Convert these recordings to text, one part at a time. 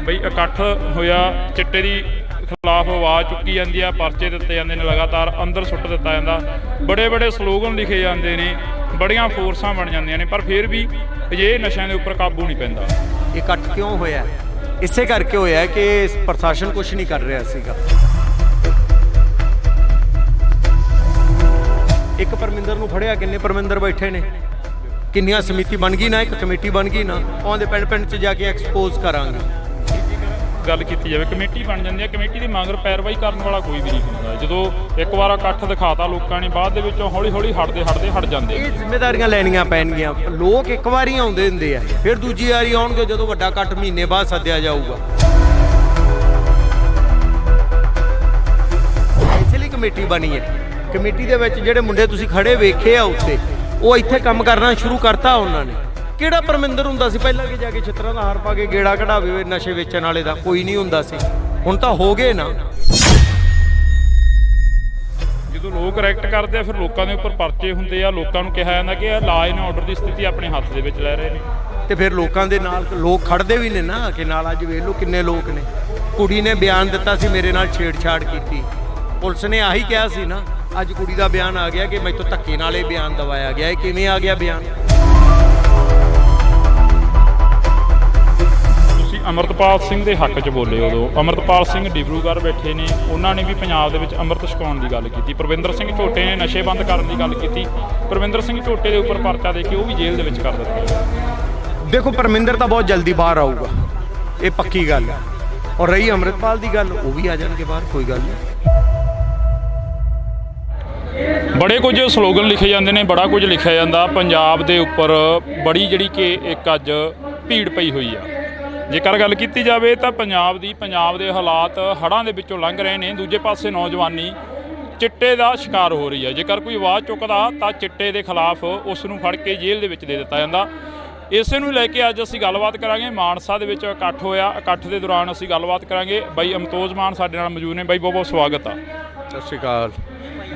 ਬਈ ਇਕੱਠ ਹੋਇਆ ਚਿੱਟੇ ਦੀ ਖਿਲਾਫ ਆਵਾਜ਼ ਚੁੱਕੀ ਜਾਂਦੀ ਆ, ਪਰਚੇ ਦਿੱਤੇ ਜਾਂਦੇ ਨੇ, ਲਗਾਤਾਰ ਅੰਦਰ ਸੁੱਟ ਦਿੱਤਾ ਜਾਂਦਾ, ਬੜੇ ਬੜੇ ਸਲੋਗਨ ਲਿਖੇ ਜਾਂਦੇ ਨੇ, ਬੜੀਆਂ ਫੋਰਸਾਂ ਬਣ ਜਾਂਦੀਆਂ ਨੇ, ਪਰ ਫਿਰ ਵੀ ਇਹ ਨਸ਼ਿਆਂ ਦੇ ਉੱਪਰ ਕਾਬੂ ਨਹੀਂ ਪੈਂਦਾ। ਇਕੱਠ ਕਿਉਂ ਹੋਇਆ? ਇਸੇ ਕਰਕੇ ਹੋਇਆ ਕਿ ਪ੍ਰਸ਼ਾਸਨ ਕੁਝ ਨਹੀਂ ਕਰ ਰਿਹਾ ਸੀਗਾ। ਇੱਕ ਪਰਮਿੰਦਰ ਨੂੰ ਫੜਿਆ, ਕਿੰਨੇ ਪਰਮਿੰਦਰ ਬੈਠੇ ਨੇ, ਕਿੰਨੀਆਂ ਸਮਿਤੀ ਬਣ ਗਈ ਨਾ, ਇੱਕ ਕਮੇਟੀ ਬਣ ਗਈ ਨਾ, ਉਹਦੇ ਪਿੰਡ ਪਿੰਡ 'ਚ ਜਾ ਕੇ ਐਕਸਪੋਜ਼ ਕਰਾਂਗੇ। ਗੱਲ ਕੀਤੀ ਜਾਵੇ ਕਮੇਟੀ ਬਣ ਜਾਂਦੀ ਹੈ, ਕਮੇਟੀ ਦੇ ਮਗਰ ਪੈਰਵਾਈ ਕਰਨ ਵਾਲਾ ਕੋਈ ਵੀ ਨਹੀਂ ਹੁੰਦਾ। ਜਦੋਂ ਇੱਕ ਵਾਰ ਇਕੱਠ ਦਿਖਾਤਾ ਲੋਕਾਂ ਨੇ, ਬਾਅਦ ਦੇ ਵਿੱਚੋਂ ਹੌਲੀ ਹੌਲੀ ਹਟ ਜਾਂਦੇ। ਇਹ ਜ਼ਿੰਮੇਵਾਰੀਆਂ ਲੈਣੀਆਂ ਪੈਣਗੀਆਂ। ਲੋਕ ਇੱਕ ਵਾਰੀ ਆਉਂਦੇ ਹੁੰਦੇ ਆ, ਫਿਰ ਦੂਜੀ ਵਾਰੀ ਆਉਣਗੇ ਜਦੋਂ ਵੱਡਾ ਇਕੱਠ ਮਹੀਨੇ ਬਾਅਦ ਸੱਦਿਆ ਜਾਊਗਾ। ਇਸੇ ਲਈ ਕਮੇਟੀ ਬਣੀ ਹੈ। ਕਮੇਟੀ ਦੇ ਵਿੱਚ ਜਿਹੜੇ ਮੁੰਡੇ ਤੁਸੀਂ ਖੜੇ ਵੇਖੇ ਆ ਉੱਤੇ, ਉਹ ਇੱਥੇ ਕੰਮ ਕਰਨਾ ਸ਼ੁਰੂ ਕਰਤਾ ਉਹਨਾਂ ਨੇ। ਕਿਹੜਾ ਪਰਮਿੰਦਰ ਹੁੰਦਾ ਸੀ ਪਹਿਲਾਂ ਕਿ ਜਾ ਕੇ ਛਿੱਤਰਾਂ ਦਾ ਹਾਰ ਪਾ ਕੇ ਗੇੜਾ ਕਢਾਵੇ ਨਸ਼ੇ ਵੇਚਣ ਵਾਲੇ ਦਾ? ਕੋਈ ਨਹੀਂ ਹੁੰਦਾ ਸੀ। ਹੁਣ ਤਾਂ ਹੋ ਗਏ ਨਾ। ਜਦੋਂ ਲੋਕ ਰੈਕਟ ਕਰਦੇ ਆ, ਫਿਰ ਲੋਕਾਂ ਦੇ ਉੱਪਰ ਪਰਚੇ ਹੁੰਦੇ ਆ, ਲੋਕਾਂ ਨੂੰ ਕਿਹਾ ਜਾਂਦਾ ਕਿ ਇਹ ਲਾ ਐਂਡ ਆਰਡਰ ਦੀ ਸਥਿਤੀ ਆਪਣੇ ਹੱਥ ਦੇ ਵਿੱਚ ਲੈ ਰਹੇ ਨੇ, ਤੇ ਫਿਰ ਲੋਕਾਂ ਦੇ ਨਾਲ ਲੋਕ ਖੜਦੇ ਵੀ ਨੇ ਨਾ ਕਿ ਨਾਲ। ਅੱਜ ਵੇਖ ਲਓ ਕਿੰਨੇ ਲੋਕ ਨੇ। ਕੁੜੀ ਨੇ ਬਿਆਨ ਦਿੱਤਾ ਸੀ, ਮੇਰੇ ਨਾਲ ਛੇੜਛਾੜ ਕੀਤੀ, ਪੁਲਿਸ ਨੇ ਆਹੀ ਕਿਹਾ ਸੀ ਨਾ। ਅੱਜ ਕੁੜੀ ਦਾ ਬਿਆਨ ਆ ਗਿਆ ਕਿ ਮੈਥੋਂ ਧੱਕੇ ਨਾਲ ਇਹ ਬਿਆਨ ਦਵਾਇਆ ਗਿਆ। ਇਹ ਕਿਵੇਂ ਆ ਗਿਆ ਬਿਆਨ? ਤੁਸੀਂ ਅਮਰਤਪਾਲ ਸਿੰਘ ਦੇ ਹੱਕ 'ਚ ਬੋਲੇ। ਉਦੋਂ ਅਮਰਤਪਾਲ ਸਿੰਘ ਡਿਬਰੂਗੜ੍ਹ ਬੈਠੇ ਨੇ, ਉਹਨਾਂ ਨੇ ਵੀ ਪੰਜਾਬ ਦੇ ਵਿੱਚ ਅੰਮ੍ਰਿਤ ਛਕਾਉਣ ਦੀ ਗੱਲ ਕੀਤੀ। ਪਰਵਿੰਦਰ ਸਿੰਘ ਝੋਟੇ ਨੇ ਨਸ਼ੇ ਬੰਦ ਕਰਨ ਦੀ ਗੱਲ ਕੀਤੀ। ਪਰਵਿੰਦਰ ਸਿੰਘ ਝੋਟੇ ਦੇ ਉੱਪਰ ਪਰਚਾ ਦੇ ਕੇ ਉਹ ਵੀ ਜੇਲ੍ਹ ਦੇ ਵਿੱਚ ਕਰ ਦਿੱਤਾ। ਦੇਖੋ ਪਰਮਿੰਦਰ ਤਾਂ ਬਹੁਤ ਜਲਦੀ ਬਾਹਰ ਆਊਗਾ, ਇਹ ਪੱਕੀ ਗੱਲ ਹੈ। ਔਰ ਰਹੀ ਅੰਮ੍ਰਿਤਪਾਲ ਦੀ ਗੱਲ, ਉਹ ਵੀ ਆ ਜਾਣਗੇ ਬਾਹਰ, ਕੋਈ ਗੱਲ ਨਹੀਂ। ਬੜੇ ਕੁਝ ਸਲੋਗਨ ਲਿਖੇ ਜਾਂਦੇ ਨੇ, ਬੜਾ ਕੁਝ ਲਿਖਿਆ ਜਾਂਦਾ ਪੰਜਾਬ ਦੇ ਉੱਪਰ। ਬੜੀ ਜਿਹੜੀ ਕਿ ਇੱਕ ਅੱਜ ਭੀੜ ਪਈ ਹੋਈ ਆ। ਜੇਕਰ ਗੱਲ ਕੀਤੀ ਜਾਵੇ ਤਾਂ ਪੰਜਾਬ ਦੇ ਹਾਲਾਤ ਹੜ੍ਹਾਂ ਦੇ ਵਿੱਚੋਂ ਲੰਘ ਰਹੇ ਨੇ। ਦੂਜੇ ਪਾਸੇ ਨੌਜਵਾਨੀ ਚਿੱਟੇ ਦਾ ਸ਼ਿਕਾਰ ਹੋ ਰਹੀ ਹੈ। ਜੇਕਰ ਕੋਈ ਆਵਾਜ਼ ਚੁੱਕਦਾ ਤਾਂ ਚਿੱਟੇ ਦੇ ਖਿਲਾਫ ਉਸ ਨੂੰ ਫੜ ਕੇ ਜੇਲ੍ਹ ਦੇ ਵਿੱਚ ਦੇ ਦਿੱਤਾ ਜਾਂਦਾ। ਇਸੇ ਨੂੰ ਲੈ ਕੇ ਅੱਜ ਅਸੀਂ ਗੱਲਬਾਤ ਕਰਾਂਗੇ। ਮਾਨਸਾ ਦੇ ਵਿੱਚ ਇਕੱਠ ਹੋਇਆ, ਇਕੱਠ ਦੇ ਦੌਰਾਨ ਅਸੀਂ ਗੱਲਬਾਤ ਕਰਾਂਗੇ। ਬਾਈ ਅਮਤੋਜ ਮਾਨ ਸਾਡੇ ਨਾਲ ਮੌਜੂਦ ਨੇ। ਬਾਈ ਬਹੁਤ ਬਹੁਤ ਸਵਾਗਤ ਆ। ਸਤਿ ਸ਼੍ਰੀ ਅਕਾਲ।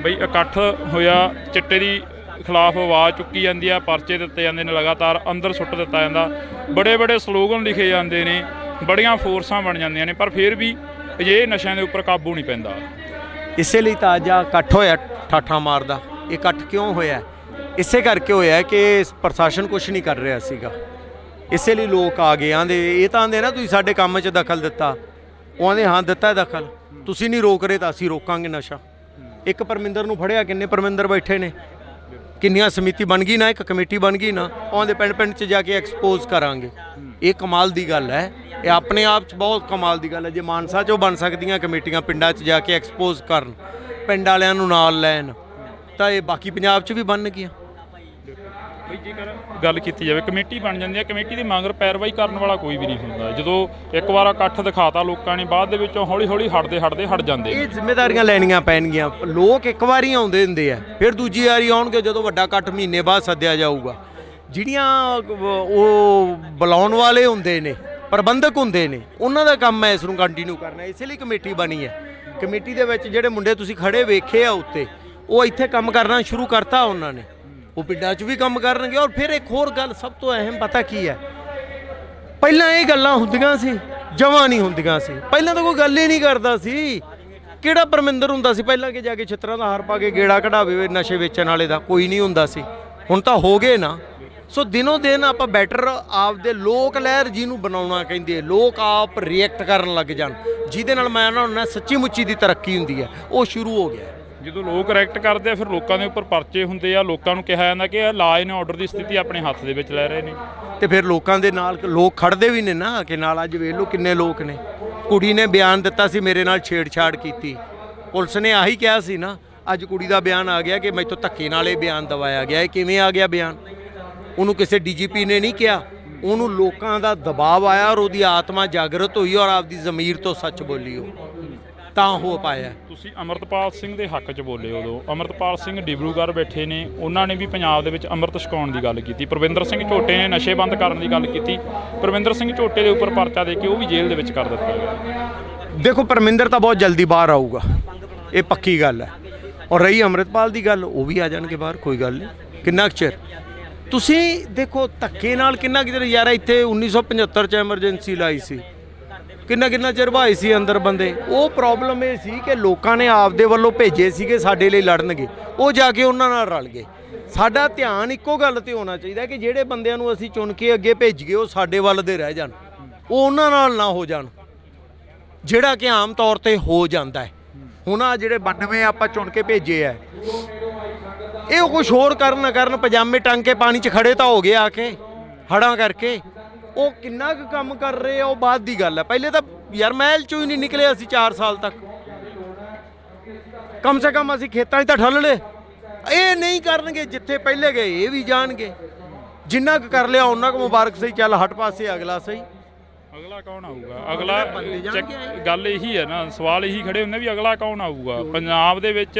ਬਈ ਇਕੱਠ ਹੋਇਆ ਚਿੱਟੇ ਦੀ ਖਿਲਾਫ ਆਵਾਜ਼ ਚੁੱਕੀ ਜਾਂਦੀ ਆ, ਪਰਚੇ ਦਿੱਤੇ ਜਾਂਦੇ ਨੇ, ਲਗਾਤਾਰ ਅੰਦਰ ਸੁੱਟ ਦਿੱਤਾ ਜਾਂਦਾ, ਬੜੇ ਬੜੇ ਸਲੋਗਨ ਲਿਖੇ ਜਾਂਦੇ ਨੇ, ਬੜੀਆਂ ਫੋਰਸਾਂ ਬਣ ਜਾਂਦੀਆਂ ਨੇ, ਪਰ ਫਿਰ ਵੀ ਇਹ ਨਸ਼ਿਆਂ ਦੇ ਉੱਪਰ ਕਾਬੂ ਨਹੀਂ ਪੈਂਦਾ। ਇਸੇ ਲਈ ਤਾਂ ਅੱਜ ਇਕੱਠ ਹੋਇਆ ਠਾਠਾਂ ਮਾਰਦਾ। ਇਹ ਇਕੱਠ ਕਿਉਂ ਹੋਇਆ? ਇਸੇ ਕਰਕੇ ਹੋਇਆ ਕਿ ਪ੍ਰਸ਼ਾਸਨ ਕੁਝ ਨਹੀਂ ਕਰ ਰਿਹਾ ਸੀਗਾ। ਇਸੇ ਲਈ ਲੋਕ ਆ ਗਏ। ਆਂਦੇ ਇਹ ਤਾਂ ਆਂਦੇ ਨਾ ਤੁਸੀਂ ਸਾਡੇ ਕੰਮ 'ਚ ਦਖਲ ਦਿੱਤਾ। ਉਹ ਆਂਦੇ ਹਾਂ ਦਿੱਤਾ ਦਖਲ, ਤੁਸੀਂ ਨਹੀਂ ਰੋਕ ਰਹੇ ਤਾਂ ਅਸੀਂ ਰੋਕਾਂਗੇ ਨਸ਼ਾ। ਇੱਕ ਪਰਮਿੰਦਰ ਨੂੰ ਫੜਿਆ, ਕਿੰਨੇ ਪਰਮਿੰਦਰ ਬੈਠੇ ਨੇ, ਕਿੰਨੀਆਂ ਸਮਿਤੀ ਬਣ ਗਈ ਨਾ, ਇੱਕ ਕਮੇਟੀ ਬਣ ਗਈ ਨਾ, ਉਹਦੇ ਪਿੰਡ ਪਿੰਡ 'ਚ ਜਾ ਕੇ ਐਕਸਪੋਜ਼ ਕਰਾਂਗੇ। ਇਹ ਕਮਾਲ ਦੀ ਗੱਲ ਹੈ। ਇਹ ਆਪਣੇ ਆਪ 'ਚ ਬਹੁਤ ਕਮਾਲ ਦੀ ਗੱਲ ਹੈ। ਜੇ ਮਾਨਸਾ 'ਚੋਂ ਬਣ ਸਕਦੀਆਂ ਕਮੇਟੀਆਂ ਪਿੰਡਾਂ 'ਚ ਜਾ ਕੇ ਐਕਸਪੋਜ਼ ਕਰਨ, ਪਿੰਡ ਵਾਲਿਆਂ ਨੂੰ ਨਾਲ ਲੈਣ, ਤਾਂ ਇਹ ਬਾਕੀ ਪੰਜਾਬ 'ਚ ਵੀ ਬਣਨਗੀਆਂ। ਬਈ ਜੇਕਰ ਗੱਲ ਕੀਤੀ ਜਾਵੇ ਕਮੇਟੀ ਬਣ ਜਾਂਦੀ ਹੈ, ਕਮੇਟੀ ਦੇ ਮਗਰ ਪੈਰਵਾਈ ਕਰਨ ਵਾਲਾ ਕੋਈ ਵੀ ਨਹੀਂ ਹੁੰਦਾ। ਜਦੋਂ ਇੱਕ ਵਾਰ ਇਕੱਠ ਦਿਖਾਤਾ ਲੋਕਾਂ ਨੇ, ਬਾਅਦ ਦੇ ਵਿੱਚੋਂ ਹੌਲੀ ਹੌਲੀ ਹਟ ਜਾਂਦੇ। ਇਹ ਜ਼ਿੰਮੇਵਾਰੀਆਂ ਲੈਣੀਆਂ ਪੈਣਗੀਆਂ। ਲੋਕ ਇੱਕ ਵਾਰੀ ਆਉਂਦੇ ਹੁੰਦੇ ਆ, ਫਿਰ ਦੂਜੀ ਵਾਰੀ ਆਉਣਗੇ ਜਦੋਂ ਵੱਡਾ ਇਕੱਠ ਮਹੀਨੇ ਬਾਅਦ ਸੱਦਿਆ ਜਾਊਗਾ। ਜਿਹੜੀਆਂ ਉਹ ਬੁਲਾਉਣ ਵਾਲੇ ਹੁੰਦੇ ਨੇ, ਪ੍ਰਬੰਧਕ ਹੁੰਦੇ ਨੇ, ਉਹਨਾਂ ਦਾ ਕੰਮ ਹੈ ਇਸ ਨੂੰ ਕੰਟੀਨਿਊ ਕਰਨਾ। ਇਸੇ ਲਈ ਕਮੇਟੀ ਬਣੀ ਹੈ। ਕਮੇਟੀ ਦੇ ਵਿੱਚ ਜਿਹੜੇ ਮੁੰਡੇ ਤੁਸੀਂ ਖੜੇ ਵੇਖੇ ਆ ਉੱਤੇ, ਉਹ ਇੱਥੇ ਕੰਮ ਕਰਨਾ ਸ਼ੁਰੂ ਕਰਤਾ ਉਹਨਾਂ ਨੇ। ਉਹ ਪਿੰਡਾਂ 'ਚ ਵੀ ਕੰਮ ਕਰਨਗੇ। ਔਰ ਫਿਰ ਇੱਕ ਹੋਰ ਗੱਲ ਸਭ ਤੋਂ ਅਹਿਮ ਪਤਾ ਕੀ ਹੈ? ਪਹਿਲਾਂ ਇਹ ਗੱਲਾਂ ਹੁੰਦੀਆਂ ਸੀ, ਜਮਾਂ ਨਹੀਂ ਹੁੰਦੀਆਂ ਸੀ। ਪਹਿਲਾਂ ਤਾਂ ਕੋਈ ਗੱਲ ਹੀ ਨਹੀਂ ਕਰਦਾ ਸੀ। ਕਿਹੜਾ ਪਰਮਿੰਦਰ ਹੁੰਦਾ ਸੀ ਪਹਿਲਾਂ ਕਿ ਜਾ ਕੇ ਛਿੱਤਰਾਂ ਦਾ ਹਾਰ ਪਾ ਕੇ ਗੇੜਾ ਕਢਾਵੇ ਨਸ਼ੇ ਵੇਚਣ ਵਾਲੇ ਦਾ? ਕੋਈ ਨਹੀਂ ਹੁੰਦਾ ਸੀ। ਹੁਣ ਤਾਂ ਹੋ ਗਏ ਨਾ। ਸੋ ਦਿਨੋਂ ਦਿਨ ਆਪਾਂ ਬੈਟਰ ਆਪਦੇ ਲੋਕ ਲਹਿਰ ਜਿਹਨੂੰ ਬਣਾਉਣਾ ਕਹਿੰਦੇ, ਲੋਕ ਆਪ ਰਿਐਕਟ ਕਰਨ ਲੱਗ ਜਾਣ, ਜਿਹਦੇ ਨਾਲ ਮੈਂ ਨਾ ਸੱਚੀ ਮੁੱਚੀ ਦੀ ਤਰੱਕੀ ਹੁੰਦੀ ਹੈ, ਉਹ ਸ਼ੁਰੂ ਹੋ ਗਿਆ। ਜਦੋਂ ਲੋਕ ਰੈਕਟ ਕਰਦੇ ਆ, ਫਿਰ ਲੋਕਾਂ ਦੇ ਉੱਪਰ ਪਰਚੇ ਹੁੰਦੇ ਆ, ਲੋਕਾਂ ਨੂੰ ਕਿਹਾ ਜਾਂਦਾ ਕਿ ਇਹ ਲਾ ਐਂਡ ਆਰਡਰ ਦੀ ਸਥਿਤੀ ਆਪਣੇ ਹੱਥ ਦੇ ਵਿੱਚ ਲੈ ਰਹੇ ਨੇ, ਤੇ ਫਿਰ ਲੋਕਾਂ ਦੇ ਨਾਲ ਲੋਕ ਖੜਦੇ ਵੀ ਨੇ ਨਾ ਕਿ ਨਾਲ। ਅੱਜ ਵੇਖ ਲਓ ਕਿੰਨੇ ਲੋਕ ਨੇ। ਕੁੜੀ ਨੇ ਬਿਆਨ ਦਿੱਤਾ ਸੀ, ਮੇਰੇ ਨਾਲ ਛੇੜਛਾੜ ਕੀਤੀ, ਪੁਲਿਸ ਨੇ ਆਹੀ ਕਿਹਾ ਸੀ ਨਾ। ਅੱਜ ਕੁੜੀ ਦਾ ਬਿਆਨ ਆ ਗਿਆ ਕਿ ਮੈਥੋਂ ਧੱਕੇ ਨਾਲ ਇਹ ਬਿਆਨ ਦਵਾਇਆ ਗਿਆ। ਇਹ ਕਿਵੇਂ ਆ ਗਿਆ ਬਿਆਨ? ਉਹਨੂੰ ਕਿਸੇ ਡੀਜੀਪੀ ਨੇ ਨਹੀਂ ਕਿਹਾ, ਉਹਨੂੰ ਲੋਕਾਂ ਦਾ ਦਬਾਅ ਆਇਆ ਔਰ ਉਹਦੀ ਆਤਮਾ ਜਾਗਰਤ ਹੋਈ ਔਰ ਆਪਦੀ ਜ਼ਮੀਰ ਤੋਂ ਸੱਚ ਬੋਲੀ, ਉਹ ਤਾਂ ਹੋ ਪਾਇਆ। ਤੁਸੀਂ ਅਮਰਤਪਾਲ ਸਿੰਘ ਦੇ ਹੱਕ 'ਚ ਬੋਲੇ। ਉਦੋਂ ਅਮਰਤਪਾਲ ਸਿੰਘ ਡਿਬਰੂਗੜ੍ਹ ਬੈਠੇ ਨੇ, ਉਹਨਾਂ ਨੇ ਵੀ ਪੰਜਾਬ ਦੇ ਵਿੱਚ ਅੰਮ੍ਰਿਤ ਛਕਾਉਣ ਦੀ ਗੱਲ ਕੀਤੀ। ਪਰਵਿੰਦਰ ਸਿੰਘ ਝੋਟੇ ਨੇ ਨਸ਼ੇ ਬੰਦ ਕਰਨ ਦੀ ਗੱਲ ਕੀਤੀ। ਪਰਵਿੰਦਰ ਸਿੰਘ ਝੋਟੇ ਦੇ ਉੱਪਰ ਪਰਚਾ ਦੇ ਕੇ ਉਹ ਵੀ ਜੇਲ੍ਹ ਦੇ ਵਿੱਚ ਕਰ ਦਿੱਤਾ ਗਿਆ। ਦੇਖੋ ਪਰਮਿੰਦਰ ਤਾਂ ਬਹੁਤ ਜਲਦੀ ਬਾਹਰ ਆਊਗਾ, ਇਹ ਪੱਕੀ ਗੱਲ ਹੈ। ਔਰ ਰਹੀ ਅੰਮ੍ਰਿਤਪਾਲ ਦੀ ਗੱਲ, ਉਹ ਵੀ ਆ ਜਾਣਗੇ ਬਾਹਰ, ਕੋਈ ਗੱਲ ਨਹੀਂ। ਕਿੰਨਾ ਕੁ ਚਿਰ ਤੁਸੀਂ ਦੇਖੋ ਧੱਕੇ ਨਾਲ ਕਿੰਨਾ ਕੁ ਚਿਰ ਯਾਰ। ਇੱਥੇ 1975 'ਚ ਐਮਰਜੈਂਸੀ ਲਾਈ ਸੀ, ਕਿੰਨਾ ਚਿਰ ਭਾਈ ਸੀ ਅੰਦਰ ਬੰਦੇ। ਉਹ ਪ੍ਰੋਬਲਮ ਇਹ ਸੀ ਕਿ ਲੋਕਾਂ ਨੇ ਆਪਦੇ ਵੱਲੋਂ ਭੇਜੇ ਸੀਗੇ ਸਾਡੇ ਲਈ ਲੜਨਗੇ, ਉਹ ਜਾ ਕੇ ਉਹਨਾਂ ਨਾਲ ਰਲ ਗਏ। ਸਾਡਾ ਧਿਆਨ ਇੱਕੋ ਗੱਲ ਤੇ ਹੋਣਾ ਚਾਹੀਦਾ ਕਿ ਜਿਹੜੇ ਬੰਦਿਆਂ ਨੂੰ ਅਸੀਂ ਚੁਣ ਕੇ ਅੱਗੇ ਭੇਜ ਗਏ ਉਹ ਸਾਡੇ ਵੱਲ ਦੇ ਰਹਿ ਜਾਣ, ਉਹ ਉਹਨਾਂ ਨਾਲ ਨਾ ਹੋ ਜਾਣ, ਜਿਹੜਾ ਕਿ ਆਮ ਤੌਰ ਤੇ ਹੋ ਜਾਂਦਾ ਹੈ। ਹੁਣ ਆ ਜਿਹੜੇ 92 ਆਪਾਂ ਚੁਣ ਕੇ ਭੇਜੇ ਆ, ਇਹ ਕੁਛ ਹੋਰ ਕਰਨ ਪਜਾਮੇ ਟੰਗ ਕੇ ਪਾਣੀ 'ਚ ਖੜੇ ਤਾਂ ਹੋ ਗਏ ਆ ਕੇ ਹੜਾਂ ਕਰਕੇ। ਉਹ ਕਿੰਨਾ ਕੁ ਕੰਮ ਕਰ ਰਹੇ ਆ ਉਹ ਬਾਅਦ ਦੀ ਗੱਲ ਹੈ। ਪਹਿਲੇ ਤਾਂ ਯਾਰ ਮਹਿਲ 'ਚੋਂ ਹੀ ਨਹੀਂ ਨਿਕਲੇ ਅਸੀਂ 4 ਸਾਲ ਤੱਕ। ਕਮ ਸੇ ਕਮ ਅਸੀਂ ਖੇਤਾਂ 'ਚ ਤਾਂ ਠੱਲ ਲਏ। ਇਹ ਨਹੀਂ ਕਰਨਗੇ, ਜਿੱਥੇ ਪਹਿਲੇ ਗਏ ਇਹ ਵੀ ਜਾਣਗੇ। ਜਿੰਨਾ ਕੁ ਕਰ ਲਿਆ ਉਹਨਾਂ ਕੁ ਮੁਬਾਰਕ ਸਹੀ, ਚੱਲ ਹਟ ਪਾਸੇ ਅਗਲਾ ਸਹੀ। ਅਗਲਾ ਕੌਣ ਆਊਗਾ? ਅਗਲਾ ਗੱਲ ਇਹੀ ਹੈ ਨਾ, ਸਵਾਲ ਇਹੀ ਖੜੇ ਹੁੰਦੇ ਵੀ ਅਗਲਾ ਕੌਣ ਆਊਗਾ। ਪੰਜਾਬ ਦੇ ਵਿੱਚ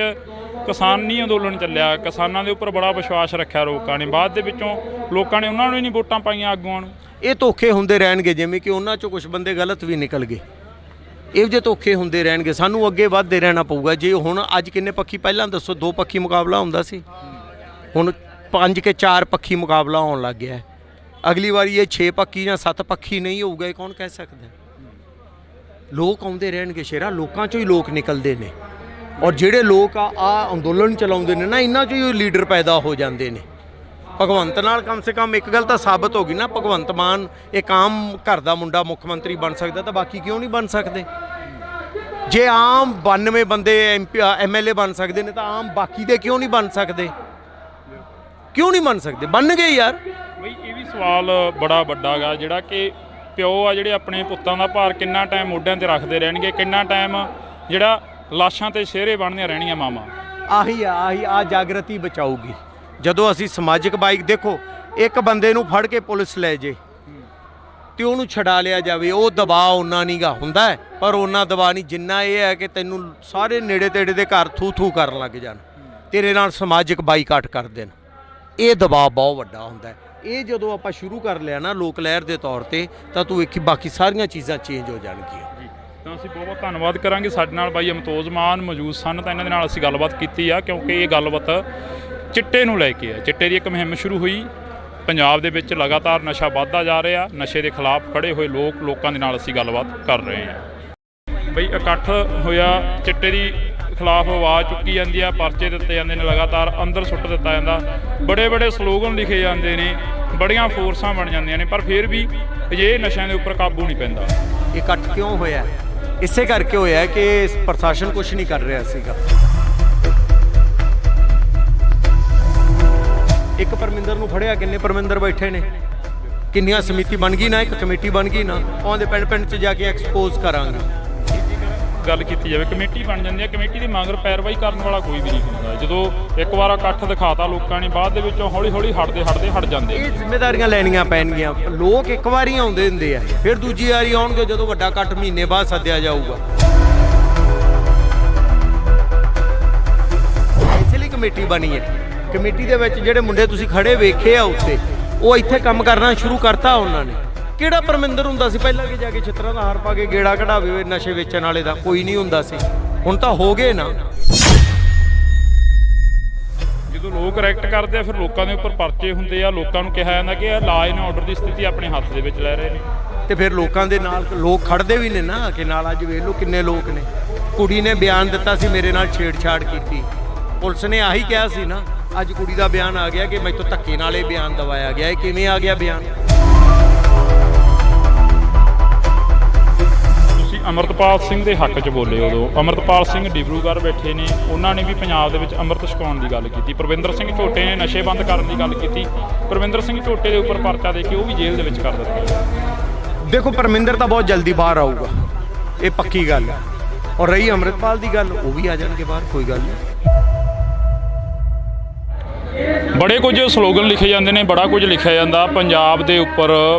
ਕਿਸਾਨੀ ਅੰਦੋਲਨ ਚੱਲਿਆ, ਕਿਸਾਨਾਂ ਦੇ ਉੱਪਰ ਬੜਾ ਵਿਸ਼ਵਾਸ ਰੱਖਿਆ ਲੋਕਾਂ ਨੇ, ਬਾਅਦ ਦੇ ਵਿੱਚੋਂ ਲੋਕਾਂ ਨੇ ਉਹਨਾਂ ਨੂੰ ਹੀ ਨਹੀਂ ਵੋਟਾਂ ਪਾਈਆਂ ਆਗੂਆਂ ਨੂੰ। ਇਹ ਧੋਖੇ ਹੁੰਦੇ ਰਹਿਣਗੇ, ਜਿਵੇਂ ਕਿ ਉਹਨਾਂ 'ਚੋਂ ਕੁਝ ਬੰਦੇ ਗਲਤ ਵੀ ਨਿਕਲ ਗਏ। ਇਹੋ ਜਿਹੇ ਧੋਖੇ ਹੁੰਦੇ ਰਹਿਣਗੇ, ਸਾਨੂੰ ਅੱਗੇ ਵੱਧਦੇ ਰਹਿਣਾ ਪਊਗਾ। ਜੇ ਹੁਣ ਅੱਜ ਕਿੰਨੇ ਪੱਖੀ, ਪਹਿਲਾਂ ਦੱਸੋ 2 ਪੱਖੀ ਮੁਕਾਬਲਾ ਹੁੰਦਾ ਸੀ, ਹੁਣ 5 ਕੇ 4 ਪੱਖੀ ਮੁਕਾਬਲਾ ਹੋਣ ਲੱਗ ਗਿਆ। ਅਗਲੀ ਵਾਰੀ ਇਹ 6 ਪੱਖੀ ਜਾਂ 7 ਪੱਖੀ ਨਹੀਂ ਹੋਊਗਾ, ਇਹ ਕੌਣ ਕਹਿ ਸਕਦਾ। ਲੋਕ ਆਉਂਦੇ ਰਹਿਣਗੇ ਸ਼ੇਰਾ, ਲੋਕਾਂ 'ਚੋਂ ਹੀ ਲੋਕ ਨਿਕਲਦੇ ਨੇ। ਔਰ ਜਿਹੜੇ ਲੋਕ ਆ ਅੰਦੋਲਨ ਚਲਾਉਂਦੇ ਨੇ ਨਾ, ਇਹਨਾਂ 'ਚੋਂ ਹੀ ਲੀਡਰ ਪੈਦਾ ਹੋ ਜਾਂਦੇ ਨੇ। ਭਗਵੰਤ ਨਾਲ ਕਮ ਸੇ ਕਮ ਇੱਕ ਗੱਲ ਤਾਂ ਸਾਬਤ ਹੋ ਗਈ ਨਾ, ਭਗਵੰਤ ਮਾਨ ਇੱਕ ਆਮ ਘਰ ਦਾ ਮੁੰਡਾ ਮੁੱਖ ਮੰਤਰੀ ਬਣ ਸਕਦਾ ਤਾਂ ਬਾਕੀ ਕਿਉਂ ਨਹੀਂ ਬਣ ਸਕਦੇ। ਜੇ ਆਮ 92 ਬੰਦੇ MLA ਬਣ ਸਕਦੇ ਨੇ ਤਾਂ ਆਮ ਬਾਕੀ ਦੇ ਕਿਉਂ ਨਹੀਂ ਬਣ ਸਕਦੇ? ਕਿਉਂ ਨਹੀਂ ਬਣ ਸਕਦੇ? ਬਣ ਗਏ ਯਾਰ। ਬਈ ਇਹ ਵੀ ਸਵਾਲ ਬੜਾ ਵੱਡਾ ਗਾ, ਜਿਹੜਾ ਕਿ ਪਿਓ ਆ ਜਿਹੜੇ ਆਪਣੇ ਪੁੱਤਾਂ ਦਾ ਭਾਰ ਕਿੰਨਾ ਟਾਈਮ ਮੋਢਿਆਂ ਤੇ ਰੱਖਦੇ ਰਹਿਣਗੇ, ਕਿੰਨਾ ਟਾਈਮ ਜਿਹੜਾ ਲਾਸ਼ਾਂ ਤੇ ਸ਼ੇਰੇ ਬਣਦੀਆਂ ਰਹਿਣੀਆਂ ਮਾਵਾਂ। ਆਹੀ ਜਾਗਰਤੀ ਬਚਾਊਗੀ ਜਦੋਂ ਅਸੀਂ ਸਮਾਜਿਕ ਬਾਈਕ। ਦੇਖੋ, ਇੱਕ ਬੰਦੇ ਨੂੰ ਫੜ ਕੇ ਪੁਲਿਸ ਲੈ ਜੇ ਤੇ ਉਹਨੂੰ ਛਡਾ ਲਿਆ ਜਾਵੇ, ਉਹ ਦਬਾਅ ਉਹਨਾਂ ਨਹੀਂ ਗਾ ਹੁੰਦਾ ਹੈ, ਪਰ ਉਹਨਾਂ ਦਬਾਅ ਨਹੀਂ ਜਿੰਨਾ ਇਹ ਹੈ ਕਿ ਤੈਨੂੰ ਸਾਰੇ ਨੇੜੇ ਤੇੜੇ ਦੇ ਘਰ ਥੂ ਕਰਨ ਲੱਗ ਜਾਣ, ਤੇਰੇ ਨਾਲ ਸਮਾਜਿਕ ਬਾਈਕਾਟ ਕਰ ਦੇਣ। ਇਹ ਦਬਾਅ ਬਹੁਤ ਵੱਡਾ ਹੁੰਦਾ ਹੈ। ਇਹ ਜਦੋਂ ਆਪਾਂ ਸ਼ੁਰੂ ਕਰ ਲਿਆ ਨਾ ਲੋਕ ਲਹਿਰ ਦੇ ਤੌਰ ਤੇ, ਤਾਂ ਤੂੰ ਵੇਖੀ ਬਾਕੀ ਸਾਰੀਆਂ ਚੀਜ਼ਾਂ ਚੇਂਜ ਹੋ ਜਾਣਗੀਆਂ। ਤਾਂ ਅਸੀਂ ਬਹੁਤ ਧੰਨਵਾਦ ਕਰਾਂਗੇ। ਸਾਡੇ ਨਾਲ ਬਾਈ ਅਮਤੋਜ ਮਾਨ ਮੌਜੂਦ ਸਨ, ਤਾਂ ਇਹਨਾਂ ਦੇ ਨਾਲ ਅਸੀਂ ਗੱਲਬਾਤ ਕੀਤੀ ਆ, ਕਿਉਂਕਿ ਇਹ ਗੱਲਬਾਤ ਚਿੱਟੇ ਨੂੰ ਲੈ ਕੇ ਹੈ। ਚਿੱਟੇ ਦੀ ਇੱਕ ਮੁਹਿੰਮ ਸ਼ੁਰੂ ਹੋਈ ਪੰਜਾਬ ਦੇ ਵਿੱਚ, ਲਗਾਤਾਰ ਨਸ਼ਾ ਵੱਧਦਾ ਜਾ ਰਿਹਾ, ਨਸ਼ੇ ਦੇ ਖਿਲਾਫ ਖੜੇ ਹੋਏ ਲੋਕਾਂ ਦੇ ਨਾਲ ਅਸੀਂ ਗੱਲਬਾਤ ਕਰ ਰਹੇ ਹਾਂ। ਬਈ ਇਕੱਠ ਹੋਇਆ, ਚਿੱਟੇ ਦੀ ਖਿਲਾਫ ਆਵਾਜ਼ ਚੁੱਕੀ ਜਾਂਦੀ ਆ, ਪਰਚੇ ਦਿੱਤੇ ਜਾਂਦੇ ਨੇ, ਲਗਾਤਾਰ ਅੰਦਰ ਸੁੱਟ ਦਿੱਤਾ ਜਾਂਦਾ, ਬੜੇ ਸਲੋਗਨ ਲਿਖੇ ਜਾਂਦੇ ਨੇ, ਬੜੀਆਂ ਫੋਰਸਾਂ ਬਣ ਜਾਂਦੀਆਂ ਨੇ, ਪਰ ਫਿਰ ਵੀ ਅਜਿਹੇ ਨਸ਼ਿਆਂ ਦੇ ਉੱਪਰ ਕਾਬੂ ਨਹੀਂ ਪੈਂਦਾ। ਇਕੱਠ ਕਿਉਂ ਹੋਇਆ? ਇਸੇ ਕਰਕੇ ਹੋਇਆ ਕਿ ਪ੍ਰਸ਼ਾਸਨ ਕੁਝ ਨਹੀਂ ਕਰ ਰਿਹਾ ਸੀਗਾ। ਇੱਕ ਪਰਮਿੰਦਰ ਨੂੰ ਫੜਿਆ, ਕਿੰਨੇ ਪਰਮਿੰਦਰ ਬੈਠੇ ਨੇ, ਕਿੰਨੀਆਂ ਸਮਿਤੀ ਬਣ ਗਈ ਨਾ, ਇੱਕ ਕਮੇਟੀ ਬਣ ਗਈ ਨਾ, ਉਹਦੇ ਪਿੰਡ 'ਚ ਜਾ ਕੇ ਐਕਸਪੋਜ਼ ਕਰਾਂਗੇ। ਗੱਲ ਕੀਤੀ ਜਾਵੇ, ਕਮੇਟੀ ਬਣ ਜਾਂਦੀ ਹੈ, ਕਮੇਟੀ ਦੀ ਮਗਰ ਪੈਰਵਾਈ ਕਰਨ ਵਾਲਾ ਕੋਈ ਵੀ ਨਹੀਂ ਹੁੰਦਾ। ਜਦੋਂ ਇੱਕ ਵਾਰ ਇਕੱਠ ਦਿਖਾਤਾ ਲੋਕਾਂ ਨੇ, ਬਾਅਦ ਦੇ ਵਿੱਚੋਂ ਹੌਲੀ ਹਟ ਜਾਂਦੇ। ਇਹ ਜ਼ਿੰਮੇਵਾਰੀਆਂ ਲੈਣੀਆਂ ਪੈਣਗੀਆਂ। ਲੋਕ ਇੱਕ ਵਾਰੀ ਆਉਂਦੇ ਹੁੰਦੇ ਆ, ਫਿਰ ਦੂਜੀ ਵਾਰੀ ਆਉਣਗੇ ਜਦੋਂ ਵੱਡਾ ਇਕੱਠ ਮਹੀਨੇ ਬਾਅਦ ਸੱਦਿਆ ਜਾਊਗਾ। ਇਸ ਲਈ ਕਮੇਟੀ ਬਣੀ ਹੈ। ਕਮੇਟੀ ਦੇ ਵਿੱਚ ਜਿਹੜੇ ਮੁੰਡੇ ਤੁਸੀਂ ਖੜੇ ਵੇਖੇ ਆ ਉੱਤੇ, ਉਹ ਇੱਥੇ ਕੰਮ ਕਰਨਾ ਸ਼ੁਰੂ ਕਰਤਾ ਉਹਨਾਂ ਨੇ। ਕਿਹੜਾ ਪਰਮਿੰਦਰ ਹੁੰਦਾ ਸੀ ਪਹਿਲਾਂ ਕਿ ਜਾ ਕੇ ਛਿੱਤਰਾਂ ਦਾ ਹਾਰ ਪਾ ਕੇ ਗੇੜਾ ਕਢਾਵੇ ਨਸ਼ੇ ਵੇਚਣ ਵਾਲੇ ਦਾ? ਕੋਈ ਨਹੀਂ ਹੁੰਦਾ ਸੀ। ਹੁਣ ਤਾਂ ਹੋ ਗਏ ਨਾ। ਜਦੋਂ ਲੋਕ ਐਕਟ ਕਰਦੇ ਆ, ਫਿਰ ਲੋਕਾਂ ਦੇ ਉੱਪਰ ਪਰਚੇ ਹੁੰਦੇ ਆ, ਲੋਕਾਂ ਨੂੰ ਕਿਹਾ ਜਾਂਦਾ ਕਿ ਇਹ ਲਾਅ ਐਂਡ ਆਰਡਰ ਦੀ ਸਥਿਤੀ ਆਪਣੇ ਹੱਥ ਦੇ ਵਿੱਚ ਲੈ ਰਹੇ ਨੇ, ਤੇ ਫਿਰ ਲੋਕਾਂ ਦੇ ਨਾਲ ਲੋਕ ਖੜਦੇ ਵੀ ਨੇ ਨਾ ਕਿ ਨਾਲ। ਅੱਜ ਵੇਖ ਲਓ ਕਿੰਨੇ ਲੋਕ ਨੇ। ਕੁੜੀ ਨੇ ਬਿਆਨ ਦਿੱਤਾ ਸੀ ਮੇਰੇ ਨਾਲ ਛੇੜਛਾੜ ਕੀਤੀ, ਪੁਲਿਸ ਨੇ ਆਹੀ ਕਿਹਾ ਸੀ ਨਾ। ਅੱਜ ਕੁੜੀ ਦਾ ਬਿਆਨ ਆ ਗਿਆ ਕਿ ਮੈਥੋਂ ਧੱਕੇ ਨਾਲ ਇਹ ਬਿਆਨ ਦਵਾਇਆ ਗਿਆ। ਇਹ ਕਿਵੇਂ ਆ ਗਿਆ ਬਿਆਨ? ਤੁਸੀਂ ਅਮਰਤਪਾਲ ਸਿੰਘ ਦੇ ਹੱਕ 'ਚ ਬੋਲੇ ਉਦੋਂ। ਅਮਰਤਪਾਲ ਸਿੰਘ ਡਿਬਰੂਗੜ੍ਹ ਬੈਠੇ ਨੇ, ਉਹਨਾਂ ਨੇ ਵੀ ਪੰਜਾਬ ਦੇ ਵਿੱਚ ਅੰਮ੍ਰਿਤ ਛਕਾਉਣ ਦੀ ਗੱਲ ਕੀਤੀ। ਪਰਵਿੰਦਰ ਸਿੰਘ ਝੋਟੇ ਨੇ ਨਸ਼ੇ ਬੰਦ ਕਰਨ ਦੀ ਗੱਲ ਕੀਤੀ। ਪਰਵਿੰਦਰ ਸਿੰਘ ਝੋਟੇ ਦੇ ਉੱਪਰ ਪਰਚਾ ਦੇ ਕੇ ਉਹ ਵੀ ਜੇਲ੍ਹ ਦੇ ਵਿੱਚ ਕਰ ਦਿੱਤਾ। ਦੇਖੋ, ਪਰਮਿੰਦਰ ਤਾਂ ਬਹੁਤ ਜਲਦੀ ਬਾਹਰ ਆਊਗਾ, ਇਹ ਪੱਕੀ ਗੱਲ ਹੈ। ਔਰ ਰਹੀ ਅੰਮ੍ਰਿਤਪਾਲ ਦੀ ਗੱਲ, ਉਹ ਵੀ ਆ ਜਾਣਗੇ ਬਾਹਰ, ਕੋਈ ਗੱਲ ਨਹੀਂ। ਬੜੇ ਕੁਝ ਸਲੋਗਨ ਲਿਖੇ ਜਾਂਦੇ ਨੇ, ਬੜਾ ਕੁਝ ਲਿਖਿਆ ਜਾਂਦਾ। ਪੰਜਾਬ ਦੇ ਉੱਪਰ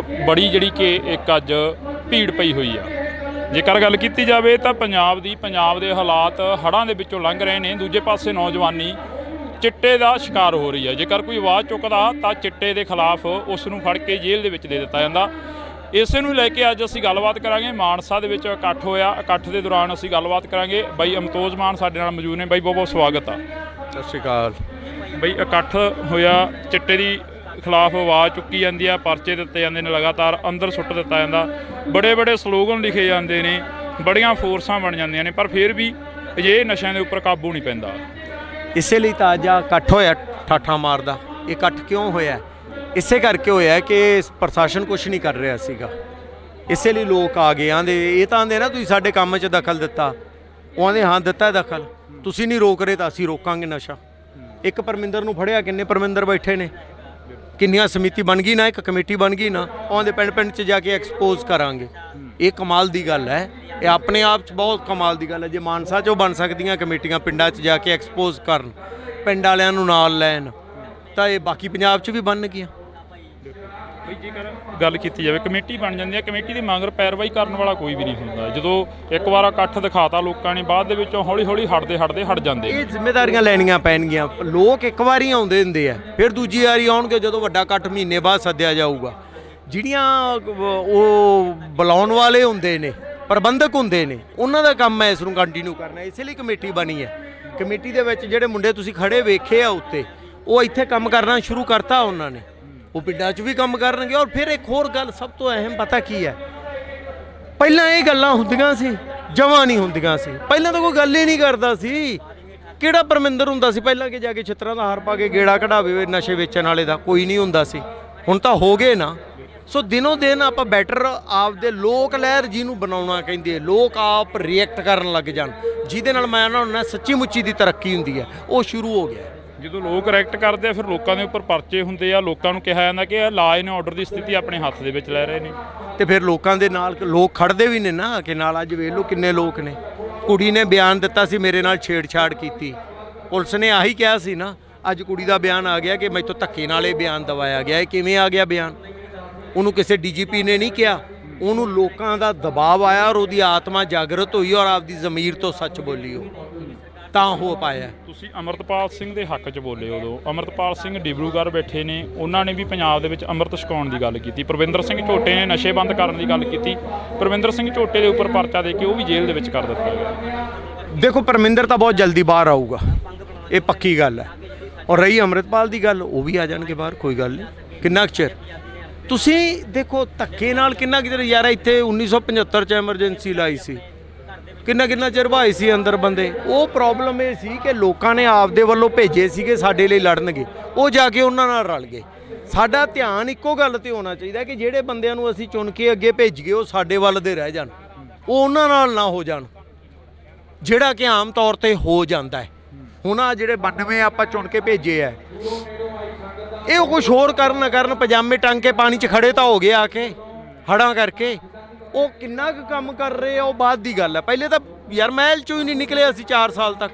ਬੜੀ ਜਿਹੜੀ ਕਿ ਇੱਕ ਅੱਜ ਭੀੜ ਪਈ ਹੋਈ ਆ। ਜੇਕਰ ਗੱਲ ਕੀਤੀ ਜਾਵੇ ਤਾਂ ਪੰਜਾਬ ਦੇ ਹਾਲਾਤ ਹੜ੍ਹਾਂ ਦੇ ਵਿੱਚੋਂ ਲੰਘ ਰਹੇ ਨੇ। ਦੂਜੇ ਪਾਸੇ ਨੌਜਵਾਨੀ ਚਿੱਟੇ ਦਾ ਸ਼ਿਕਾਰ ਹੋ ਰਹੀ ਹੈ। ਜੇਕਰ ਕੋਈ ਆਵਾਜ਼ ਚੁੱਕਦਾ ਤਾਂ ਚਿੱਟੇ ਦੇ ਖਿਲਾਫ ਉਸ ਨੂੰ ਫੜ ਕੇ ਜੇਲ੍ਹ ਦੇ ਵਿੱਚ ਦੇ ਦਿੱਤਾ ਜਾਂਦਾ। ਇਸੇ ਨੂੰ ਲੈ ਕੇ ਅੱਜ ਅਸੀਂ ਗੱਲਬਾਤ ਕਰਾਂਗੇ। ਮਾਨਸਾ ਦੇ ਵਿੱਚ ਇਕੱਠ ਹੋਇਆ, ਇਕੱਠ ਦੇ ਦੌਰਾਨ ਅਸੀਂ ਗੱਲਬਾਤ ਕਰਾਂਗੇ। ਬਾਈ ਅਮਤੋਜ ਮਾਨ ਸਾਡੇ ਨਾਲ ਮੌਜੂਦ ਨੇ। ਬਾਈ ਬਹੁਤ ਬਹੁਤ ਸਵਾਗਤ ਆ। ਸਤਿ ਸ਼੍ਰੀ ਅਕਾਲ। ਬਈ ਇਕੱਠ ਹੋਇਆ, ਚਿੱਟੇ ਦੀ ਖਿਲਾਫ ਆਵਾਜ਼ ਚੁੱਕੀ ਜਾਂਦੀ ਆ, ਪਰਚੇ ਦਿੱਤੇ ਜਾਂਦੇ ਨੇ, ਲਗਾਤਾਰ ਅੰਦਰ ਸੁੱਟ ਦਿੱਤਾ ਜਾਂਦਾ, ਬੜੇ ਬੜੇ ਸਲੋਗਨ ਲਿਖੇ ਜਾਂਦੇ ਨੇ, ਬੜੀਆਂ ਫੋਰਸਾਂ ਬਣ ਜਾਂਦੀਆਂ ਨੇ, ਪਰ ਫਿਰ ਵੀ ਇਹ ਨਸ਼ਿਆਂ ਦੇ ਉੱਪਰ ਕਾਬੂ ਨਹੀਂ ਪੈਂਦਾ। ਇਸੇ ਲਈ ਤਾਂ ਅੱਜ ਇਕੱਠ ਹੋਇਆ ਠਾਠਾ ਮਾਰਦਾ। ਇਹ ਇਕੱਠ ਕਿਉਂ ਹੋਇਆ? ਇਸੇ ਕਰਕੇ ਹੋਇਆ ਕਿ ਪ੍ਰਸ਼ਾਸਨ ਕੁਝ ਨਹੀਂ ਕਰ ਰਿਹਾ ਸੀਗਾ, ਇਸੇ ਲਈ ਲੋਕ ਆ ਗਏ। ਆਂਦੇ ਇਹ ਤਾਂ ਆਂਦੇ ਨਾ ਤੁਸੀਂ ਸਾਡੇ ਕੰਮ 'ਚ ਦਖਲ ਦਿੱਤਾ, ਉਹ ਆਂਦੇ ਹਾਂ ਦਿੱਤਾ ਦਖਲ, ਤੁਸੀਂ ਨਹੀਂ ਰੋਕ ਰਹੇ ਤਾਂ ਅਸੀਂ ਰੋਕਾਂਗੇ ਨਸ਼ਾ। ਇੱਕ ਪਰਮਿੰਦਰ ਨੂੰ ਫੜਿਆ, ਕਿੰਨੇ ਪਰਮਿੰਦਰ ਬੈਠੇ ਨੇ, ਕਿੰਨੀਆਂ ਸਮਿਤੀ ਬਣ ਗਈ ਨਾ, ਇੱਕ ਕਮੇਟੀ ਬਣ ਗਈ ਨਾ, ਉਹਦੇ ਪਿੰਡ ਪਿੰਡ 'ਚ ਜਾ ਕੇ ਐਕਸਪੋਜ਼ ਕਰਾਂਗੇ। ਇਹ ਕਮਾਲ ਦੀ ਗੱਲ ਹੈ, ਇਹ ਆਪਣੇ ਆਪ 'ਚ ਬਹੁਤ ਕਮਾਲ ਦੀ ਗੱਲ ਹੈ। ਜੇ ਮਾਨਸਾ 'ਚੋਂ ਬਣ ਸਕਦੀਆਂ ਕਮੇਟੀਆਂ ਪਿੰਡਾਂ 'ਚ ਜਾ ਕੇ ਐਕਸਪੋਜ਼ ਕਰਨ, ਪਿੰਡ ਵਾਲਿਆਂ ਨੂੰ ਨਾਲ ਲੈਣ, ਤਾਂ ਇਹ ਬਾਕੀ ਪੰਜਾਬ 'ਚ ਵੀ ਬਣਨਗੀਆਂ। ਬਈ ਜੇਕਰ ਗੱਲ ਕੀਤੀ ਜਾਵੇ ਕਮੇਟੀ ਬਣ ਜਾਂਦੀ ਹੈ, ਕਮੇਟੀ ਦੇ ਮਗਰ ਪੈਰਵਾਈ ਕਰਨ ਵਾਲਾ ਕੋਈ ਵੀ ਨਹੀਂ ਹੁੰਦਾ। ਜਦੋਂ ਇੱਕ ਵਾਰ ਇਕੱਠ ਦਿਖਾਤਾ ਲੋਕਾਂ ਨੇ, ਬਾਅਦ ਦੇ ਵਿੱਚੋਂ ਹੌਲੀ ਹੌਲੀ ਹਟ ਜਾਂਦੇ। ਇਹ ਜ਼ਿੰਮੇਵਾਰੀਆਂ ਲੈਣੀਆਂ ਪੈਣਗੀਆਂ। ਲੋਕ ਇੱਕ ਵਾਰੀ ਆਉਂਦੇ ਹੁੰਦੇ ਆ, ਫਿਰ ਦੂਜੀ ਵਾਰੀ ਆਉਣਗੇ ਜਦੋਂ ਵੱਡਾ ਇਕੱਠ ਮਹੀਨੇ ਬਾਅਦ ਸੱਦਿਆ ਜਾਊਗਾ। ਜਿਹੜੀਆਂ ਉਹ ਬੁਲਾਉਣ ਵਾਲੇ ਹੁੰਦੇ ਨੇ, ਪ੍ਰਬੰਧਕ ਹੁੰਦੇ ਨੇ, ਉਹਨਾਂ ਦਾ ਕੰਮ ਹੈ ਇਸ ਨੂੰ ਕੰਟੀਨਿਊ ਕਰਨਾ। ਇਸੇ ਲਈ ਕਮੇਟੀ ਬਣੀ ਹੈ। ਕਮੇਟੀ ਦੇ ਵਿੱਚ ਜਿਹੜੇ ਮੁੰਡੇ ਤੁਸੀਂ ਖੜੇ ਵੇਖੇ ਆ ਉੱਤੇ, ਉਹ ਇੱਥੇ ਕੰਮ ਕਰਨਾ ਸ਼ੁਰੂ ਕਰਤਾ ਉਹਨਾਂ ਨੇ, ਉਹ ਪਿੰਡਾਂ 'ਚ ਵੀ ਕੰਮ ਕਰਨਗੇ। ਔਰ ਫਿਰ ਇੱਕ ਹੋਰ ਗੱਲ ਸਭ ਤੋਂ ਅਹਿਮ ਪਤਾ ਕੀ ਹੈ, ਪਹਿਲਾਂ ਇਹ ਗੱਲਾਂ ਹੁੰਦੀਆਂ ਸੀ, ਜਮਾਂ ਨਹੀਂ ਹੁੰਦੀਆਂ ਸੀ। ਪਹਿਲਾਂ ਤਾਂ ਕੋਈ ਗੱਲ ਹੀ ਨਹੀਂ ਕਰਦਾ ਸੀ। ਕਿਹੜਾ ਪਰਮਿੰਦਰ ਹੁੰਦਾ ਸੀ ਪਹਿਲਾਂ ਕਿ ਜਾ ਕੇ ਛਿੱਤਰਾਂ ਦਾ ਹਾਰ ਪਾ ਕੇ ਗੇੜਾ ਕਢਾਵੇ ਨਸ਼ੇ ਵੇਚਣ ਵਾਲੇ ਦਾ? ਕੋਈ ਨਹੀਂ ਹੁੰਦਾ ਸੀ। ਹੁਣ ਤਾਂ ਹੋ ਗਏ ਨਾ। ਸੋ ਦਿਨੋਂ ਦਿਨ ਆਪਾਂ ਬੈਟਰ ਆਪਦੇ ਲੋਕ ਲਹਿਰ ਜਿਹਨੂੰ ਬਣਾਉਣਾ ਕਹਿੰਦੇ, ਲੋਕ ਆਪ ਰਿਐਕਟ ਕਰਨ ਲੱਗ ਜਾਣ, ਜਿਹਦੇ ਨਾਲ ਮੈਂ ਉਹਨਾਂ ਨੂੰ ਸੱਚੀ ਮੁੱਚੀ ਦੀ ਤਰੱਕੀ ਹੁੰਦੀ ਹੈ, ਉਹ ਸ਼ੁਰੂ ਹੋ ਗਿਆ। ਜਦੋਂ ਲੋਕ ਰਿਐਕਟ ਕਰਦੇ ਆ, ਫਿਰ ਲੋਕਾਂ ਦੇ ਉੱਪਰ ਪਰਚੇ ਹੁੰਦੇ ਆ, ਲੋਕਾਂ ਨੂੰ ਕਿਹਾ ਜਾਂਦਾ ਕਿ ਇਹ ਲਾਅ ਐਂਡ ਆਰਡਰ ਦੀ ਸਥਿਤੀ ਆਪਣੇ ਹੱਥ ਦੇ ਵਿੱਚ ਲੈ ਰਹੇ ਨੇ, ਤੇ ਫਿਰ ਲੋਕਾਂ ਦੇ ਨਾਲ ਲੋਕ ਖੜਦੇ ਵੀ ਨੇ ਨਾ ਕਿ ਨਾਲ। ਅੱਜ ਵੇਖ ਲਓ ਕਿੰਨੇ ਲੋਕ ਨੇ। ਕੁੜੀ ਨੇ ਬਿਆਨ ਦਿੱਤਾ ਸੀ, ਮੇਰੇ ਨਾਲ ਛੇੜਛਾੜ ਕੀਤੀ, ਪੁਲਿਸ ਨੇ ਆਹੀ ਕਿਹਾ ਸੀ ਨਾ। ਅੱਜ ਕੁੜੀ ਦਾ ਬਿਆਨ ਆ ਗਿਆ ਕਿ ਮੈਥੋਂ ਧੱਕੇ ਨਾਲ ਇਹ ਬਿਆਨ ਦਵਾਇਆ ਗਿਆ। ਇਹ ਕਿਵੇਂ ਆ ਗਿਆ ਬਿਆਨ? ਉਹਨੂੰ ਕਿਸੇ ਡੀਜੀਪੀ ਨੇ ਨਹੀਂ ਕਿਹਾ, ਉਹਨੂੰ ਲੋਕਾਂ ਦਾ ਦਬਾਅ ਆਇਆ ਔਰ ਉਹਦੀ ਆਤਮਾ ਜਾਗਰਤ ਹੋਈ ਔਰ ਆਪਦੀ ਜ਼ਮੀਰ ਤੋਂ ਸੱਚ ਬੋਲੀ, ਉਹ ਤਾਂ ਹੋ ਪਾਇਆ। ਤੁਸੀਂ ਅਮਰਤਪਾਲ ਸਿੰਘ ਦੇ ਹੱਕ 'ਚ ਬੋਲੇ ਉਦੋਂ। ਅਮਰਤਪਾਲ ਸਿੰਘ ਡਿਬਰੂਗੜ੍ਹ ਬੈਠੇ ਨੇ, ਉਹਨਾਂ ਨੇ ਵੀ ਪੰਜਾਬ ਦੇ ਵਿੱਚ ਅੰਮ੍ਰਿਤ ਛਕਾਉਣ ਦੀ ਗੱਲ ਕੀਤੀ। ਪਰਵਿੰਦਰ ਸਿੰਘ ਝੋਟੇ ਨੇ ਨਸ਼ੇ ਬੰਦ ਕਰਨ ਦੀ ਗੱਲ ਕੀਤੀ। ਪਰਵਿੰਦਰ ਸਿੰਘ ਝੋਟੇ ਦੇ ਉੱਪਰ ਪਰਚਾ ਦੇ ਕੇ ਉਹ ਵੀ ਜੇਲ੍ਹ ਦੇ ਵਿੱਚ ਕਰ ਦਿੱਤਾ ਗਿਆ। ਦੇਖੋ ਪਰਮਿੰਦਰ ਤਾਂ ਬਹੁਤ ਜਲਦੀ ਬਾਹਰ ਆਊਗਾ, ਇਹ ਪੱਕੀ ਗੱਲ ਹੈ। ਔਰ ਰਹੀ ਅੰਮ੍ਰਿਤਪਾਲ ਦੀ ਗੱਲ, ਉਹ ਵੀ ਆ ਜਾਣਗੇ ਬਾਹਰ, ਕੋਈ ਗੱਲ ਨਹੀਂ। ਕਿੰਨਾ ਕੁ ਚਿਰ ਤੁਸੀਂ ਦੇਖੋ ਧੱਕੇ ਨਾਲ, ਕਿੰਨਾ ਕੁ ਚਿਰ ਯਾਰ। ਇੱਥੇ 1975 'ਚ ਐਮਰਜੈਂਸੀ ਲਾਈ ਸੀ, ਕਿੰਨਾ ਚਿਰ ਭਾਈ ਸੀ ਅੰਦਰ ਬੰਦੇ। ਉਹ ਪ੍ਰੋਬਲਮ ਇਹ ਸੀ ਕਿ ਲੋਕਾਂ ਨੇ ਆਪਦੇ ਵੱਲੋਂ ਭੇਜੇ ਸੀਗੇ ਸਾਡੇ ਲਈ ਲੜਨਗੇ, ਉਹ ਜਾ ਕੇ ਉਹਨਾਂ ਨਾਲ ਰਲ ਗਏ। ਸਾਡਾ ਧਿਆਨ ਇੱਕੋ ਗੱਲ ਤੇ ਹੋਣਾ ਚਾਹੀਦਾ ਕਿ ਜਿਹੜੇ ਬੰਦਿਆਂ ਨੂੰ ਅਸੀਂ ਚੁਣ ਕੇ ਅੱਗੇ ਭੇਜੀਏ ਉਹ ਸਾਡੇ ਵੱਲ ਦੇ ਰਹਿ ਜਾਣ, ਉਹ ਉਹਨਾਂ ਨਾਲ ਨਾ ਹੋ ਜਾਣ, ਜਿਹੜਾ ਕਿ ਆਮ ਤੌਰ ਤੇ ਹੋ ਜਾਂਦਾ ਹੈ। ਹੁਣ ਆ ਜਿਹੜੇ 92 ਆਪਾਂ ਚੁਣ ਕੇ ਭੇਜੇ ਆ, ਇਹ ਕੁਛ ਹੋਰ ਕਰਨ ਨਾ ਕਰਨ, ਪਜਾਮੇ ਟੰਗ ਕੇ ਪਾਣੀ 'ਚ ਖੜੇ ਤਾਂ ਹੋ ਗਏ ਆ ਕੇ ਹੜਾਂ ਕਰਕੇ। ਉਹ ਕਿੰਨਾ ਕੁ ਕੰਮ ਕਰ ਰਹੇ ਆ ਉਹ ਬਾਅਦ ਦੀ ਗੱਲ ਹੈ। ਪਹਿਲੇ ਤਾਂ ਯਾਰ ਮਹਿਲ 'ਚੋਂ ਹੀ ਨਹੀਂ ਨਿਕਲੇ ਅਸੀਂ 4 ਸਾਲ ਤੱਕ।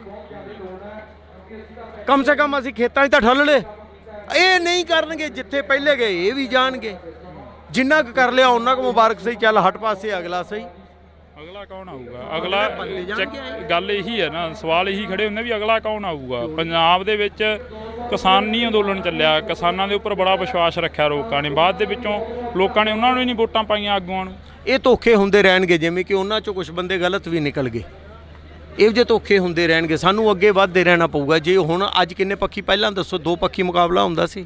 ਕਮ ਸੇ ਕਮ ਅਸੀਂ ਖੇਤਾਂ 'ਚ ਤਾਂ ਠੱਲ ਲਏ। ਇਹ ਨਹੀਂ ਕਰਨਗੇ, ਜਿੱਥੇ ਪਹਿਲੇ ਗਏ ਇਹ ਵੀ ਜਾਣਗੇ। ਜਿੰਨਾ ਕੁ ਕਰ ਲਿਆ ਉਹਨਾਂ ਕੁ ਮੁਬਾਰਕ ਸਹੀ, ਚੱਲ ਹਟ ਪਾਸੇ ਅਗਲਾ ਸਹੀ। ਅਗਲਾ ਕੌਣ ਆਊਗਾ? ਅਗਲਾ ਗੱਲ ਇਹੀ ਹੈ ਨਾ, ਸਵਾਲ ਇਹੀ ਖੜੇ ਹੁੰਦੇ ਵੀ ਅਗਲਾ ਕੌਣ ਆਊਗਾ। ਪੰਜਾਬ ਦੇ ਵਿੱਚ ਕਿਸਾਨੀ ਅੰਦੋਲਨ ਚੱਲਿਆ, ਕਿਸਾਨਾਂ ਦੇ ਉੱਪਰ ਬੜਾ ਵਿਸ਼ਵਾਸ ਰੱਖਿਆ ਲੋਕਾਂ ਨੇ, ਬਾਅਦ ਦੇ ਵਿੱਚੋਂ ਲੋਕਾਂ ਨੇ ਉਹਨਾਂ ਨੂੰ ਹੀ ਨਹੀਂ ਵੋਟਾਂ ਪਾਈਆਂ ਆਗੂਆਂ ਨੂੰ। ਇਹ ਧੋਖੇ ਹੁੰਦੇ ਰਹਿਣਗੇ, ਜਿਵੇਂ ਕਿ ਉਹਨਾਂ 'ਚੋਂ ਕੁਝ ਬੰਦੇ ਗਲਤ ਵੀ ਨਿਕਲ ਗਏ। ਇਹੋ ਜਿਹੇ ਧੋਖੇ ਹੁੰਦੇ ਰਹਿਣਗੇ, ਸਾਨੂੰ ਅੱਗੇ ਵੱਧਦੇ ਰਹਿਣਾ ਪਊਗਾ। ਜੇ ਹੁਣ ਅੱਜ ਕਿੰਨੇ ਪੱਖੀ, ਪਹਿਲਾਂ ਦੱਸੋ 2 ਪੱਖੀ ਮੁਕਾਬਲਾ ਹੁੰਦਾ ਸੀ,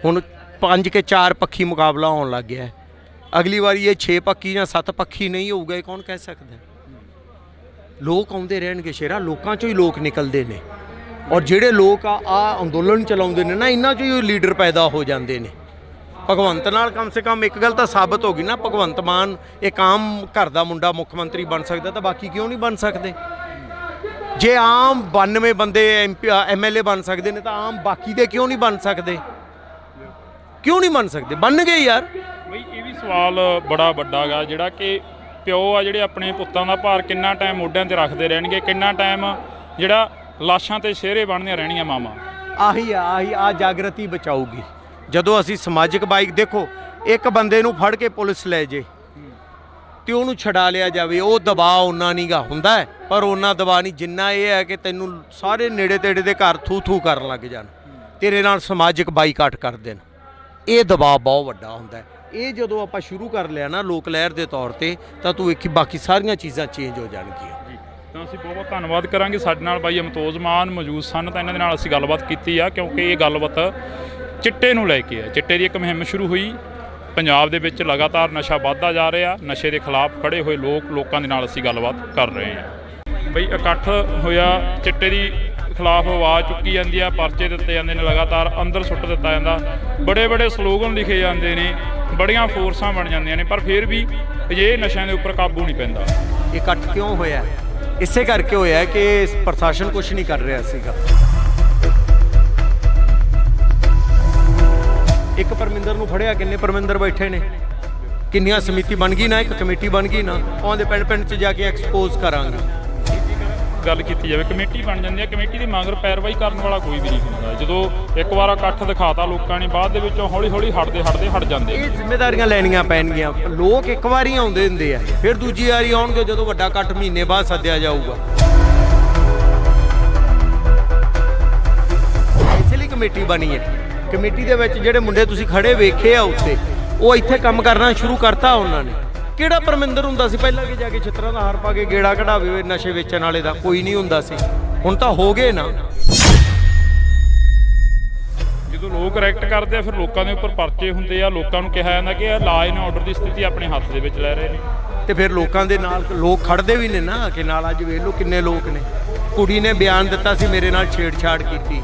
ਹੁਣ 5 ਕੇ 4 ਪੱਖੀ ਮੁਕਾਬਲਾ ਹੋਣ ਲੱਗ ਗਿਆ। ਅਗਲੀ ਵਾਰੀ ਇਹ 6 ਪੱਖੀ ਜਾਂ 7 ਪੱਖੀ ਨਹੀਂ ਹੋਊਗਾ, ਇਹ ਕੌਣ ਕਹਿ ਸਕਦਾ? ਲੋਕ ਆਉਂਦੇ ਰਹਿਣਗੇ ਸ਼ੇਰਾ, ਲੋਕਾਂ 'ਚੋਂ ਹੀ ਲੋਕ ਨਿਕਲਦੇ ਨੇ। ਔਰ ਜਿਹੜੇ ਲੋਕ ਆ ਅੰਦੋਲਨ ਚਲਾਉਂਦੇ ਨੇ ਨਾ, ਇਹਨਾਂ 'ਚੋਂ ਹੀ ਲੀਡਰ ਪੈਦਾ ਹੋ ਜਾਂਦੇ ਨੇ। ਭਗਵੰਤ ਨਾਲ ਕਮ ਸੇ ਕਮ ਇੱਕ ਗੱਲ ਤਾਂ ਸਾਬਤ ਹੋ ਗਈ ਨਾ, ਭਗਵੰਤ ਮਾਨ ਇੱਕ ਆਮ ਘਰ ਦਾ ਮੁੰਡਾ ਮੁੱਖ ਮੰਤਰੀ ਬਣ ਸਕਦਾ, ਤਾਂ ਬਾਕੀ ਕਿਉਂ ਨਹੀਂ ਬਣ ਸਕਦੇ? ਜੇ ਆਮ 92 ਬੰਦੇ MLA ਬਣ ਸਕਦੇ ਨੇ, ਤਾਂ ਆਮ ਬਾਕੀ ਦੇ ਕਿਉਂ ਨਹੀਂ ਬਣ ਸਕਦੇ? ਕਿਉਂ ਨਹੀਂ ਬਣ ਸਕਦੇ? ਬਣ ਗਏ ਯਾਰ। ਬਈ ਇਹ ਵੀ ਸਵਾਲ ਬੜਾ ਵੱਡਾ ਗਾ, ਜਿਹੜਾ ਕਿ ਪਿਓ ਆ ਜਿਹੜੇ ਆਪਣੇ ਪੁੱਤਾਂ ਦਾ ਭਾਰ ਕਿੰਨਾ ਟਾਈਮ ਮੋਢਿਆਂ ਤੇ ਰੱਖਦੇ ਰਹਿਣਗੇ, ਕਿੰਨਾ ਟਾਈਮ ਜਿਹੜਾ ਲਾਸ਼ਾਂ ਤੇ ਸਿਹਰੇ ਬਣਦੀਆਂ ਰਹਿਣੀਆਂ ਮਾਵਾਂ। ਆਹੀ ਆ ਜਾਗਰਤੀ ਬਚਾਊਗੀ। ਜਦੋਂ ਅਸੀਂ ਸਮਾਜਿਕ ਬਾਈਕ, ਦੇਖੋ ਇੱਕ ਬੰਦੇ ਨੂੰ ਫੜ ਕੇ ਪੁਲਿਸ ਲੈ ਜੇ ਤੇ ਉਹਨੂੰ ਛਡਾ ਲਿਆ ਜਾਵੇ, ਉਹ ਦਬਾਅ ਉਹਨਾਂ ਨਹੀਂ ਗਾ ਹੁੰਦਾ ਹੈ, ਪਰ ਉਹਨਾਂ ਦਬਾਅ ਨਹੀਂ ਜਿੰਨਾ ਇਹ ਹੈ ਕਿ ਤੈਨੂੰ ਸਾਰੇ ਨੇੜੇ ਤੇੜੇ ਦੇ ਘਰ ਥੂ ਕਰਨ ਲੱਗ ਜਾਣ, ਤੇਰੇ ਨਾਲ ਸਮਾਜਿਕ ਬਾਈਕਾਟ ਕਰ ਦੇਣ। ਇਹ ਦਬਾਅ ਬਹੁਤ ਵੱਡਾ ਹੁੰਦਾ ਹੈ। ਇਹ ਜਦੋਂ ਆਪਾਂ ਸ਼ੁਰੂ ਕਰ ਲਿਆ ਨਾ ਲੋਕ ਲਹਿਰ ਦੇ ਤੌਰ ਤੇ, ਤਾਂ ਤੂੰ ਵੇਖੀ ਬਾਕੀ ਸਾਰੀਆਂ ਚੀਜ਼ਾਂ ਚੇਂਜ ਹੋ ਜਾਣਗੀਆਂ। ਤਾਂ ਅਸੀਂ ਬਹੁਤ ਧੰਨਵਾਦ ਕਰਾਂਗੇ। ਸਾਡੇ ਨਾਲ ਬਾਈ ਅਮਤੋਜ ਮਾਨ ਮੌਜੂਦ ਸਨ, ਤਾਂ ਇਹਨਾਂ ਦੇ ਨਾਲ ਅਸੀਂ ਗੱਲਬਾਤ ਕੀਤੀ ਆ, ਕਿਉਂਕਿ ਇਹ ਗੱਲਬਾਤ ਚਿੱਟੇ ਨੂੰ ਲੈ ਕੇ ਆ। ਚਿੱਟੇ ਦੀ ਇੱਕ ਮੁਹਿੰਮ ਸ਼ੁਰੂ ਹੋਈ ਪੰਜਾਬ ਦੇ ਵਿੱਚ, ਲਗਾਤਾਰ ਨਸ਼ਾ ਵੱਧਦਾ ਜਾ ਰਿਹਾ। ਨਸ਼ੇ ਦੇ ਖਿਲਾਫ ਖੜੇ ਹੋਏ ਲੋਕਾਂ ਦੇ ਨਾਲ ਅਸੀਂ ਗੱਲਬਾਤ ਕਰ ਰਹੇ ਹਾਂ। ਬਈ ਇਕੱਠ ਹੋਇਆ, ਚਿੱਟੇ ਦੀ ਖਿਲਾਫ ਆਵਾਜ਼ ਚੁੱਕੀ ਜਾਂਦੀ ਆ, ਪਰਚੇ ਦਿੱਤੇ ਜਾਂਦੇ ਨੇ, ਲਗਾਤਾਰ ਅੰਦਰ ਸੁੱਟ ਦਿੱਤਾ ਜਾਂਦਾ, ਬੜੇ ਸਲੋਗਨ ਲਿਖੇ ਜਾਂਦੇ ਨੇ, ਬੜੀਆਂ ਫੋਰਸਾਂ ਬਣ ਜਾਂਦੀਆਂ ਨੇ, ਪਰ ਫਿਰ ਵੀ ਅਜਿਹੇ ਨਸ਼ਿਆਂ ਦੇ ਉੱਪਰ ਕਾਬੂ ਨਹੀਂ ਪੈਂਦਾ। ਇਹ ਇਕੱਠ ਕਿਉਂ ਹੋਇਆ? ਇਸੇ ਕਰਕੇ ਹੋਇਆ ਕਿ ਪ੍ਰਸ਼ਾਸਨ ਕੁਝ ਨਹੀਂ ਕਰ ਰਿਹਾ ਸੀਗਾ। ਇੱਕ ਪਰਮਿੰਦਰ ਨੂੰ ਫੜਿਆ, ਕਿੰਨੇ ਪਰਮਿੰਦਰ ਬੈਠੇ ਨੇ, ਕਿੰਨੀਆਂ ਸਮਿਤੀ ਬਣ ਗਈ ਨਾ, ਇੱਕ ਕਮੇਟੀ ਬਣ ਗਈ ਨਾ, ਉਹਦੇ ਪਿੰਡ 'ਚ ਜਾ ਕੇ ਐਕਸਪੋਜ਼ ਕਰਾਂਗੇ। ਗੱਲ ਕੀਤੀ ਜਾਵੇ, ਕਮੇਟੀ ਬਣ ਜਾਂਦੀ ਹੈ, ਕਮੇਟੀ ਦੀ ਮਗਰ ਪੈਰਵਾਈ ਕਰਨ ਵਾਲਾ ਕੋਈ ਵੀ ਨਹੀਂ ਹੁੰਦਾ। ਜਦੋਂ ਇੱਕ ਵਾਰ ਇਕੱਠ ਦਿਖਾਤਾ ਲੋਕਾਂ ਨੇ, ਬਾਅਦ ਦੇ ਵਿੱਚੋਂ ਹੌਲੀ ਹਟ ਜਾਂਦੇ। ਇਹ ਜ਼ਿੰਮੇਵਾਰੀਆਂ ਲੈਣੀਆਂ ਪੈਣਗੀਆਂ। ਲੋਕ ਇੱਕ ਵਾਰੀ ਆਉਂਦੇ ਹੁੰਦੇ ਆ, ਫਿਰ ਦੂਜੀ ਵਾਰੀ ਆਉਣਗੇ ਜਦੋਂ ਵੱਡਾ ਇਕੱਠ ਮਹੀਨੇ ਬਾਅਦ ਸੱਦਿਆ ਜਾਊਗਾ। ਇਸੇ ਲਈ ਕਮੇਟੀ ਬਣੀ ਹੈ। ਕਮੇਟੀ ਦੇ ਵਿੱਚ ਜਿਹੜੇ ਮੁੰਡੇ ਤੁਸੀਂ ਖੜੇ ਵੇਖੇ ਆ ਉੱਤੇ, ਉਹ ਇੱਥੇ ਕੰਮ ਕਰਨਾ ਸ਼ੁਰੂ ਕਰਤਾ ਉਹਨਾਂ ਨੇ। ਕਿਹੜਾ ਪਰਮਿੰਦਰ ਹੁੰਦਾ ਸੀ ਪਹਿਲਾਂ ਕਿ ਜਾ ਕੇ ਛਿੱਤਰਾਂ ਦਾ ਹਾਰ ਪਾ ਕੇ ਗੇੜਾ ਕਢਾਵੇ ਨਸ਼ੇ ਵੇਚਣ ਵਾਲੇ ਦਾ? ਕੋਈ ਨਹੀਂ ਹੁੰਦਾ ਸੀ। ਹੁਣ ਤਾਂ ਹੋ ਗਏ ਨਾ। ਜਦੋਂ ਲੋਕ ਐਕਟ ਕਰਦੇ ਆ, ਫਿਰ ਲੋਕਾਂ ਦੇ ਉੱਪਰ ਪਰਚੇ ਹੁੰਦੇ ਆ। ਲੋਕਾਂ ਨੂੰ ਕਿਹਾ ਜਾਂਦਾ ਕਿ ਇਹ ਲਾਅ ਐਂਡ ਆਰਡਰ ਦੀ ਸਥਿਤੀ ਆਪਣੇ ਹੱਥ ਦੇ ਵਿੱਚ ਲੈ ਰਹੇ ਨੇ, ਤੇ ਫਿਰ ਲੋਕਾਂ ਦੇ ਨਾਲ ਲੋਕ ਖੜਦੇ ਵੀ ਨੇ ਨਾ ਕਿ ਨਾਲ। ਅੱਜ ਵੇਖ ਲਓ ਕਿੰਨੇ ਲੋਕ ਨੇ। ਕੁੜੀ ਨੇ ਬਿਆਨ ਦਿੱਤਾ ਸੀ, ਮੇਰੇ ਨਾਲ ਛੇੜਛਾੜ ਕੀਤੀ,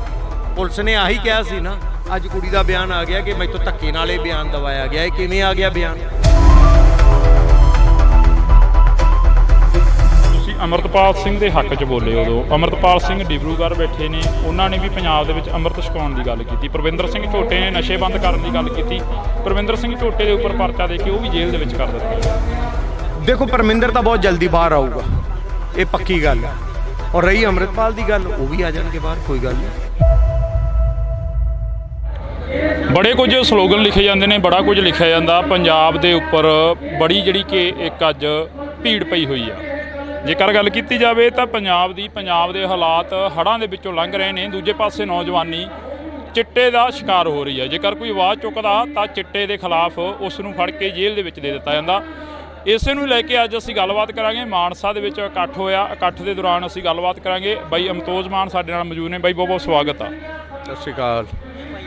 ਪੁਲਿਸ ਨੇ ਆਹੀ ਕਿਹਾ ਸੀ ਨਾ। ਅੱਜ ਕੁੜੀ ਦਾ ਬਿਆਨ ਆ ਗਿਆ ਕਿ ਮੈਥੋਂ ਧੱਕੇ ਨਾਲ ਇਹ ਬਿਆਨ ਦਵਾਇਆ ਗਿਆ। ਇਹ ਕਿਵੇਂ ਆ ਗਿਆ ਬਿਆਨ? ਤੁਸੀਂ ਅਮਰਤਪਾਲ ਸਿੰਘ ਦੇ ਹੱਕ 'ਚ ਬੋਲੇ। ਉਦੋਂ ਅਮਰਤਪਾਲ ਸਿੰਘ ਡਿਬਰੂਗੜ੍ਹ ਬੈਠੇ ਨੇ, ਉਹਨਾਂ ਨੇ ਵੀ ਪੰਜਾਬ ਦੇ ਵਿੱਚ ਅੰਮ੍ਰਿਤ ਛਕਾਉਣ ਦੀ ਗੱਲ ਕੀਤੀ। ਪਰਵਿੰਦਰ ਸਿੰਘ ਝੋਟੇ ਨੇ ਨਸ਼ੇ ਬੰਦ ਕਰਨ ਦੀ ਗੱਲ ਕੀਤੀ। ਪਰਵਿੰਦਰ ਸਿੰਘ ਝੋਟੇ ਦੇ ਉੱਪਰ ਪਰਚਾ ਦੇ ਕੇ ਉਹ ਵੀ ਜੇਲ੍ਹ ਦੇ ਵਿੱਚ ਕਰ ਦਿੱਤਾ। ਦੇਖੋ, ਪਰਮਿੰਦਰ ਤਾਂ ਬਹੁਤ ਜਲਦੀ ਬਾਹਰ ਆਊਗਾ, ਇਹ ਪੱਕੀ ਗੱਲ ਹੈ। ਔਰ ਰਹੀ ਅੰਮ੍ਰਿਤਪਾਲ ਦੀ ਗੱਲ, ਉਹ ਵੀ ਆ ਜਾਣਗੇ ਬਾਹਰ, ਕੋਈ ਗੱਲ ਨਹੀਂ। ਬੜੇ ਕੁਝ ਸਲੋਗਨ ਲਿਖੇ ਜਾਂਦੇ ਨੇ, ਬੜਾ ਕੁਝ ਲਿਖਿਆ ਜਾਂਦਾ। ਪੰਜਾਬ ਦੇ ਉੱਪਰ ਬੜੀ ਜਿਹੜੀ ਕਿ ਇੱਕ ਅੱਜ ਭੀੜ ਪਈ ਹੋਈ ਆ। ਜੇਕਰ ਗੱਲ ਕੀਤੀ ਜਾਵੇ ਤਾਂ ਪੰਜਾਬ ਦੇ ਹਾਲਾਤ ਹੜ੍ਹਾਂ ਦੇ ਵਿੱਚੋਂ ਲੰਘ ਰਹੇ ਨੇ। ਦੂਜੇ ਪਾਸੇ ਨੌਜਵਾਨੀ ਚਿੱਟੇ ਦਾ ਸ਼ਿਕਾਰ ਹੋ ਰਹੀ ਹੈ। ਜੇਕਰ ਕੋਈ ਆਵਾਜ਼ ਚੁੱਕਦਾ ਤਾਂ ਚਿੱਟੇ ਦੇ ਖਿਲਾਫ ਉਸ ਨੂੰ ਫੜ ਕੇ ਜੇਲ੍ਹ ਦੇ ਵਿੱਚ ਦੇ ਦਿੱਤਾ ਜਾਂਦਾ। ਇਸੇ ਨੂੰ ਲੈ ਕੇ ਅੱਜ ਅਸੀਂ ਗੱਲਬਾਤ ਕਰਾਂਗੇ। ਮਾਨਸਾ ਦੇ ਵਿੱਚ ਇਕੱਠ ਹੋਇਆ, ਇਕੱਠ ਦੇ ਦੌਰਾਨ ਅਸੀਂ ਗੱਲਬਾਤ ਕਰਾਂਗੇ। ਬਾਈ ਅਮਤੋਜ ਮਾਨ ਸਾਡੇ ਨਾਲ ਮੌਜੂਦ ਨੇ। ਬਾਈ ਬਹੁਤ ਸਵਾਗਤ ਆ। ਸਤਿ ਸ਼੍ਰੀ ਅਕਾਲ।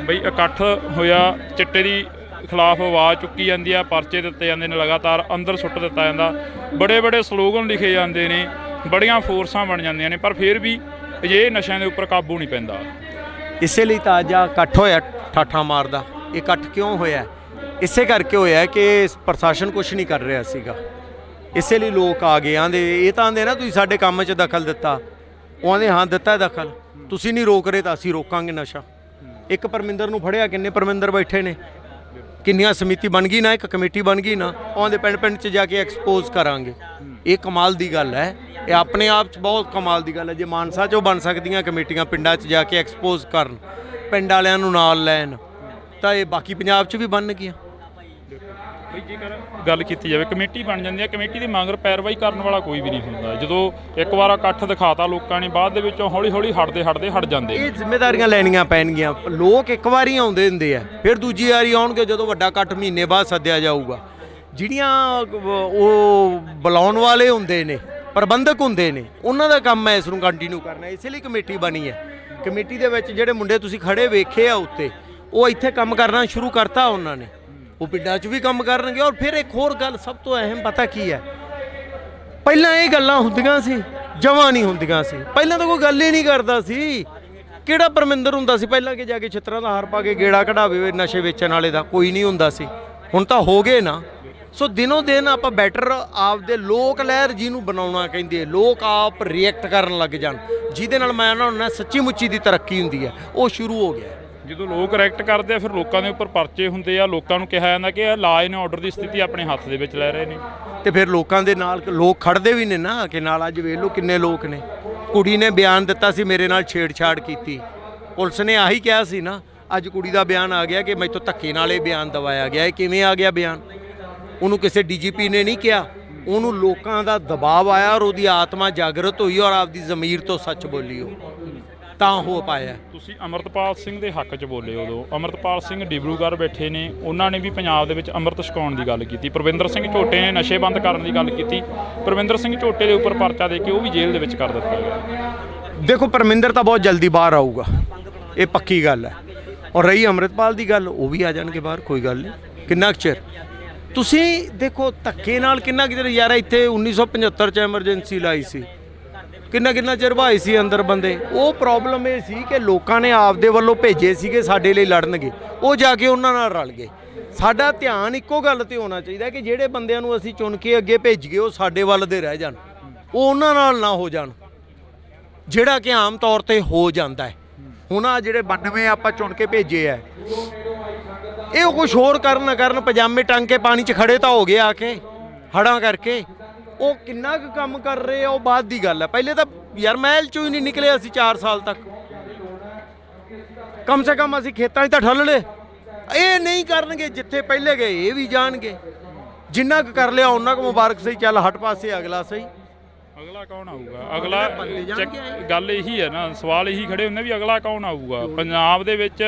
ਬਈ ਇਕੱਠ ਹੋਇਆ, ਚਿੱਟੇ ਦੀ ਖਿਲਾਫ ਆਵਾਜ਼ ਚੁੱਕੀ ਜਾਂਦੀ ਆ, ਪਰਚੇ ਦਿੱਤੇ ਜਾਂਦੇ ਨੇ, ਲਗਾਤਾਰ ਅੰਦਰ ਸੁੱਟ ਦਿੱਤਾ ਜਾਂਦਾ, ਬੜੇ ਸਲੋਗਨ ਲਿਖੇ ਜਾਂਦੇ ਨੇ, ਬੜੀਆਂ ਫੋਰਸਾਂ ਬਣ ਜਾਂਦੀਆਂ ਨੇ, ਪਰ ਫਿਰ ਵੀ ਅਜਿਹੇ ਨਸ਼ਿਆਂ ਦੇ ਉੱਪਰ ਕਾਬੂ ਨਹੀਂ ਪੈਂਦਾ। ਇਸੇ ਲਈ ਤਾਂ ਅੱਜ ਇਕੱਠ ਹੋਇਆ ਠਾਠਾ ਮਾਰਦਾ। ਇਹ ਇਕੱਠ ਕਿਉਂ ਹੋਇਆ? ਇਸੇ ਕਰਕੇ ਹੋਇਆ ਕਿ ਪ੍ਰਸ਼ਾਸਨ ਕੁਝ ਨਹੀਂ ਕਰ ਰਿਹਾ ਸੀਗਾ। ਇਸੇ ਲਈ ਲੋਕ ਆ ਗਏ। ਆਂਦੇ ਇਹ ਤਾਂ ਆਂਦੇ ਨਾ ਤੁਸੀਂ ਸਾਡੇ ਕੰਮ 'ਚ ਦਖਲ ਦਿੱਤਾ। ਉਹ ਆਂਦੇ ਹਾਂ ਦਿੱਤਾ ਦਖਲ, ਤੁਸੀਂ ਨਹੀਂ ਰੋਕ ਰਹੇ ਤਾਂ ਅਸੀਂ ਰੋਕਾਂਗੇ ਨਸ਼ਾ। ਇੱਕ ਪਰਮਿੰਦਰ ਨੂੰ ਫੜਿਆ, ਕਿੰਨੇ ਪਰਮਿੰਦਰ ਬੈਠੇ ਨੇ, ਕਿੰਨੀਆਂ ਸਮਿਤੀ ਬਣ ਗਈ ਨਾ, ਇੱਕ ਕਮੇਟੀ ਬਣ ਗਈ ਨਾ, ਉਹਦੇ ਪਿੰਡ 'ਚ ਜਾ ਕੇ ਐਕਸਪੋਜ਼ ਕਰਾਂਗੇ। ਇਹ ਕਮਾਲ ਦੀ ਗੱਲ ਹੈ। ਇਹ ਆਪਣੇ ਆਪ 'ਚ ਬਹੁਤ ਕਮਾਲ ਦੀ ਗੱਲ ਹੈ। ਜੇ ਮਾਨਸਾ 'ਚੋਂ ਬਣ ਸਕਦੀਆਂ ਕਮੇਟੀਆਂ ਪਿੰਡਾਂ 'ਚ ਜਾ ਕੇ ਐਕਸਪੋਜ਼ ਕਰਨ, ਪਿੰਡ ਵਾਲਿਆਂ ਨੂੰ ਨਾਲ ਲੈਣ, ਤਾਂ ਇਹ ਬਾਕੀ ਪੰਜਾਬ 'ਚ ਵੀ ਬਣ ਗਈਆਂ। ਬਈ ਜੇਕਰ ਗੱਲ ਕੀਤੀ ਜਾਵੇ, ਕਮੇਟੀ ਬਣ ਜਾਂਦੀ ਹੈ, ਕਮੇਟੀ ਦੀ ਮਗਰ ਪੈਰਵਾਈ ਕਰਨ ਵਾਲਾ ਕੋਈ ਵੀ ਨਹੀਂ ਹੁੰਦਾ। ਜਦੋਂ ਇੱਕ ਵਾਰ ਇਕੱਠ ਦਿਖਾਤਾ ਲੋਕਾਂ ਨੇ, ਬਾਅਦ ਦੇ ਵਿੱਚੋਂ ਹੌਲੀ ਹਟ ਜਾਂਦੇ। ਇਹ ਜ਼ਿੰਮੇਵਾਰੀਆਂ ਲੈਣੀਆਂ ਪੈਣਗੀਆਂ। ਲੋਕ ਇੱਕ ਵਾਰੀ ਆਉਂਦੇ ਹੁੰਦੇ ਆ, ਫਿਰ ਦੂਜੀ ਵਾਰੀ ਆਉਣਗੇ ਜਦੋਂ ਵੱਡਾ ਇਕੱਠ ਮਹੀਨੇ ਬਾਅਦ ਸੱਦਿਆ ਜਾਊਗਾ। ਜਿਹੜੀਆਂ ਉਹ ਬੁਲਾਉਣ ਵਾਲੇ ਹੁੰਦੇ ਨੇ, ਪ੍ਰਬੰਧਕ ਹੁੰਦੇ ਨੇ, ਉਹਨਾਂ ਦਾ ਕੰਮ ਹੈ ਇਸ ਨੂੰ ਕੰਟੀਨਿਊ ਕਰਨਾ। ਇਸੇ ਲਈ ਕਮੇਟੀ ਬਣੀ ਹੈ। ਕਮੇਟੀ ਦੇ ਵਿੱਚ ਜਿਹੜੇ ਮੁੰਡੇ ਤੁਸੀਂ ਖੜੇ ਵੇਖੇ ਆ ਉੱਤੇ, ਉਹ ਇੱਥੇ ਕੰਮ ਕਰਨਾ ਸ਼ੁਰੂ ਕਰਤਾ ਉਹਨਾਂ ਨੇ। ਉਹ ਪਿੰਡਾਂ 'ਚ ਵੀ ਕੰਮ ਕਰਨਗੇ। ਔਰ ਫਿਰ ਇੱਕ ਹੋਰ ਗੱਲ ਸਭ ਤੋਂ ਅਹਿਮ ਪਤਾ ਕੀ ਹੈ? ਪਹਿਲਾਂ ਇਹ ਗੱਲਾਂ ਹੁੰਦੀਆਂ ਸੀ, ਜਮਾਂ ਨਹੀਂ ਹੁੰਦੀਆਂ ਸੀ। ਪਹਿਲਾਂ ਤਾਂ ਕੋਈ ਗੱਲ ਹੀ ਨਹੀਂ ਕਰਦਾ ਸੀ। ਕਿਹੜਾ ਪਰਮਿੰਦਰ ਹੁੰਦਾ ਸੀ ਪਹਿਲਾਂ ਕਿ ਜਾ ਕੇ ਛਿੱਤਰਾਂ ਦਾ ਹਾਰ ਪਾ ਕੇ ਗੇੜਾ ਕਢਾਵੇ ਨਸ਼ੇ ਵੇਚਣ ਵਾਲੇ ਦਾ? ਕੋਈ ਨਹੀਂ ਹੁੰਦਾ ਸੀ। ਹੁਣ ਤਾਂ ਹੋ ਗਏ ਨਾ। ਸੋ ਦਿਨੋਂ ਦਿਨ ਆਪਾਂ ਬੈਟਰ ਆਪਦੇ ਲੋਕ ਲਹਿਰ ਜਿਹਨੂੰ ਬਣਾਉਣਾ ਕਹਿੰਦੇ, ਲੋਕ ਆਪ ਰਿਐਕਟ ਕਰਨ ਲੱਗ ਜਾਣ, ਜਿਹਦੇ ਨਾਲ ਮੈਂ ਉਹਨਾਂ ਸੱਚੀ ਮੁੱਚੀ ਦੀ ਤਰੱਕੀ ਹੁੰਦੀ ਹੈ, ਉਹ ਸ਼ੁਰੂ ਹੋ ਗਿਆ। ਜਦੋਂ ਲੋਕ ਐਕਟ ਕਰਦੇ ਆ, ਫਿਰ ਲੋਕਾਂ ਦੇ ਉੱਪਰ ਪਰਚੇ ਹੁੰਦੇ ਆ। ਲੋਕਾਂ ਨੂੰ ਕਿਹਾ ਜਾਂਦਾ ਕਿ ਇਹ ਲਾਅ ਐਂਡ ਆਰਡਰ ਦੀ ਸਥਿਤੀ ਆਪਣੇ ਹੱਥ ਦੇ ਵਿੱਚ ਲੈ ਰਹੇ ਨੇ, ਤੇ ਫਿਰ ਲੋਕਾਂ ਦੇ ਨਾਲ ਲੋਕ ਖੜਦੇ ਵੀ ਨੇ ਨਾ ਕਿ ਨਾਲ। ਅੱਜ ਵੇਖ ਲਓ ਕਿੰਨੇ ਲੋਕ ਨੇ। ਕੁੜੀ ਨੇ ਬਿਆਨ ਦਿੱਤਾ ਸੀ, ਮੇਰੇ ਨਾਲ ਛੇੜਛਾੜ ਕੀਤੀ, ਪੁਲਿਸ ਨੇ ਆਹੀ ਕਿਹਾ ਸੀ ਨਾ। ਅੱਜ ਕੁੜੀ ਦਾ ਬਿਆਨ ਆ ਗਿਆ ਕਿ ਮੈਥੋਂ ਧੱਕੇ ਨਾਲ ਇਹ ਬਿਆਨ ਦਵਾਇਆ ਗਿਆ। ਇਹ ਕਿਵੇਂ ਆ ਗਿਆ ਬਿਆਨ? ਉਹਨੂੰ ਕਿਸੇ ਡੀਜੀਪੀ ਨੇ ਨਹੀਂ ਕਿਹਾ, ਉਹਨੂੰ ਲੋਕਾਂ ਦਾ ਦਬਾਅ ਆਇਆ ਔਰ ਉਹਦੀ ਆਤਮਾ ਜਾਗਰਤ ਹੋਈ ਔਰ ਆਪਦੀ ਜ਼ਮੀਰ ਤੋਂ ਸੱਚ ਬੋਲੀ, ਉਹ ਤਾਂ ਹੋ ਪਾਇਆ। ਤੁਸੀਂ ਅਮਰਤਪਾਲ ਸਿੰਘ ਦੇ ਹੱਕ 'ਚ ਬੋਲੇ। ਉਦੋਂ ਅਮਰਤਪਾਲ ਸਿੰਘ ਡਿਬਰੂਗੜ੍ਹ ਬੈਠੇ ਨੇ, ਉਹਨਾਂ ਨੇ ਵੀ ਪੰਜਾਬ ਦੇ ਵਿੱਚ ਅੰਮ੍ਰਿਤ ਛਕਾਉਣ ਦੀ ਗੱਲ ਕੀਤੀ। ਪਰਵਿੰਦਰ ਸਿੰਘ ਝੋਟੇ ਨੇ ਨਸ਼ੇ ਬੰਦ ਕਰਨ ਦੀ ਗੱਲ ਕੀਤੀ। ਪਰਵਿੰਦਰ ਸਿੰਘ ਝੋਟੇ ਦੇ ਉੱਪਰ ਪਰਚਾ ਦੇ ਕੇ ਉਹ ਵੀ ਜੇਲ੍ਹ ਦੇ ਵਿੱਚ ਕਰ ਦਿੱਤਾ ਗਿਆ। ਦੇਖੋ, ਪਰਮਿੰਦਰ ਤਾਂ ਬਹੁਤ ਜਲਦੀ ਬਾਹਰ ਆਊਗਾ, ਇਹ ਪੱਕੀ ਗੱਲ ਹੈ। ਔਰ ਰਹੀ ਅੰਮ੍ਰਿਤਪਾਲ ਦੀ ਗੱਲ, ਉਹ ਵੀ ਆ ਜਾਣਗੇ ਬਾਹਰ, ਕੋਈ ਗੱਲ ਨਹੀਂ। ਕਿੰਨਾ ਕੁ ਚਿਰ ਤੁਸੀਂ ਦੇਖੋ ਧੱਕੇ ਨਾਲ ਕਿੰਨਾ ਕੁ ਚਿਰ ਯਾਰ, ਇੱਥੇ 1975 ਚ ਐਮਰਜੈਂਸੀ ਲਾਈ ਸੀ, ਕਿੰਨਾ ਚਿਰ ਭਾਈ ਸੀ ਅੰਦਰ ਬੰਦੇ। ਉਹ ਪ੍ਰੋਬਲਮ ਇਹ ਸੀ ਕਿ ਲੋਕਾਂ ਨੇ ਆਪਦੇ ਵੱਲੋਂ ਭੇਜੇ ਸੀਗੇ ਸਾਡੇ ਲਈ ਲੜਨਗੇ, ਉਹ ਜਾ ਕੇ ਉਹਨਾਂ ਨਾਲ ਰਲ ਗਏ। ਸਾਡਾ ਧਿਆਨ ਇੱਕੋ ਗੱਲ ਤੇ ਹੋਣਾ ਚਾਹੀਦਾ ਕਿ ਜਿਹੜੇ ਬੰਦਿਆਂ ਨੂੰ ਅਸੀਂ ਚੁਣ ਕੇ ਅੱਗੇ ਭੇਜ ਗਏ ਉਹ ਸਾਡੇ ਵੱਲ ਦੇ ਰਹਿ ਜਾਣ, ਉਹ ਉਹਨਾਂ ਨਾਲ ਨਾ ਹੋ ਜਾਣ, ਜਿਹੜਾ ਕਿ ਆਮ ਤੌਰ ਤੇ ਹੋ ਜਾਂਦਾ ਹੈ। ਹੁਣ ਆ ਜਿਹੜੇ 92 ਆਪਾਂ ਚੁਣ ਕੇ ਭੇਜੇ ਆ, ਇਹ ਕੁਛ ਹੋਰ ਕਰਨ ਨਾ ਕਰਨ, ਪਜਾਮੇ ਟੰਗ ਕੇ ਪਾਣੀ 'ਚ ਖੜੇ ਤਾਂ ਹੋ ਗਏ ਆ ਕੇ ਹੜਾਂ ਕਰਕੇ। ਉਹ ਕਿੰਨਾ ਕੁ ਕੰਮ ਕਰ ਰਹੇ ਆ ਉਹ ਬਾਅਦ ਦੀ ਗੱਲ ਹੈ। ਪਹਿਲੇ ਤਾਂ ਯਾਰ ਮਹਿਲ 'ਚੋਂ ਹੀ ਨਹੀਂ ਨਿਕਲੇ ਅਸੀਂ 4 ਸਾਲ ਤੱਕ, ਕਮ ਸੇ ਕਮ ਅਸੀਂ ਖੇਤਾਂ 'ਚ ਤਾਂ ਠੱਲ ਲਏ। ਇਹ ਨਹੀਂ ਕਰਨਗੇ, ਜਿੱਥੇ ਪਹਿਲੇ ਗਏ ਇਹ ਵੀ ਜਾਣਗੇ। ਜਿੰਨਾ ਕੁ ਕਰ ਲਿਆ ਉਹਨਾਂ ਕੁ ਮੁਬਾਰਕ ਸਹੀ, ਚੱਲ ਹਟ ਪਾਸੇ ਅਗਲਾ ਸਹੀ। ਅਗਲਾ ਕੌਣ ਆਊਗਾ? ਅਗਲਾ ਗੱਲ ਇਹੀ ਹੈ ਨਾ, ਸਵਾਲ ਇਹੀ ਖੜੇ ਹੁੰਦੇ ਵੀ ਅਗਲਾ ਕੌਣ ਆਊਗਾ। ਪੰਜਾਬ ਦੇ ਵਿੱਚ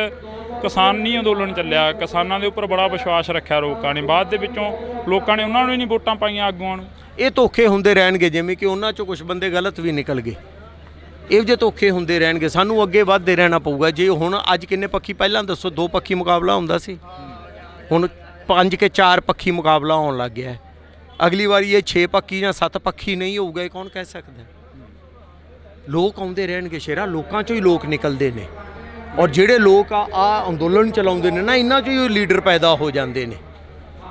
ਕਿਸਾਨੀ ਅੰਦੋਲਨ ਚੱਲਿਆ, ਕਿਸਾਨਾਂ ਦੇ ਉੱਪਰ ਬੜਾ ਵਿਸ਼ਵਾਸ ਰੱਖਿਆ ਲੋਕਾਂ ਨੇ, ਬਾਅਦ ਦੇ ਵਿੱਚੋਂ ਲੋਕਾਂ ਨੇ ਉਹਨਾਂ ਨੂੰ ਹੀ ਨਹੀਂ ਵੋਟਾਂ ਪਾਈਆਂ ਆਗੂਆਂ ਨੂੰ। ਇਹ ਧੋਖੇ ਹੁੰਦੇ ਰਹਿਣਗੇ, ਜਿਵੇਂ ਕਿ ਉਹਨਾਂ 'ਚੋਂ ਕੁਝ ਬੰਦੇ ਗਲਤ ਵੀ ਨਿਕਲ ਗਏ। ਇਹੋ ਜਿਹੇ ਧੋਖੇ ਹੁੰਦੇ ਰਹਿਣਗੇ, ਸਾਨੂੰ ਅੱਗੇ ਵੱਧਦੇ ਰਹਿਣਾ ਪਊਗਾ। ਜੇ ਹੁਣ ਅੱਜ ਕਿੰਨੇ ਪੱਖੀ, ਪਹਿਲਾਂ ਦੱਸੋ 2 ਪੱਖੀ ਮੁਕਾਬਲਾ ਹੁੰਦਾ ਸੀ, ਹੁਣ 5 ਕੇ 4 ਪੱਖੀ ਮੁਕਾਬਲਾ ਹੋਣ ਲੱਗ ਗਿਆ। ਅਗਲੀ ਵਾਰੀ ਇਹ 6 ਪੱਖੀ ਜਾਂ 7 ਪੱਖੀ ਨਹੀਂ ਹੋਊਗਾ, ਇਹ ਕੌਣ ਕਹਿ ਸਕਦਾ। ਲੋਕ ਆਉਂਦੇ ਰਹਿਣਗੇ ਸ਼ੇਰਾ, ਲੋਕਾਂ 'ਚੋਂ ਹੀ ਲੋਕ ਨਿਕਲਦੇ ਨੇ। ਔਰ ਜਿਹੜੇ ਲੋਕ ਆ ਅੰਦੋਲਨ ਚਲਾਉਂਦੇ ਨੇ ਨਾ, ਇਹਨਾਂ 'ਚੋਂ ਹੀ ਲੀਡਰ ਪੈਦਾ ਹੋ ਜਾਂਦੇ ਨੇ।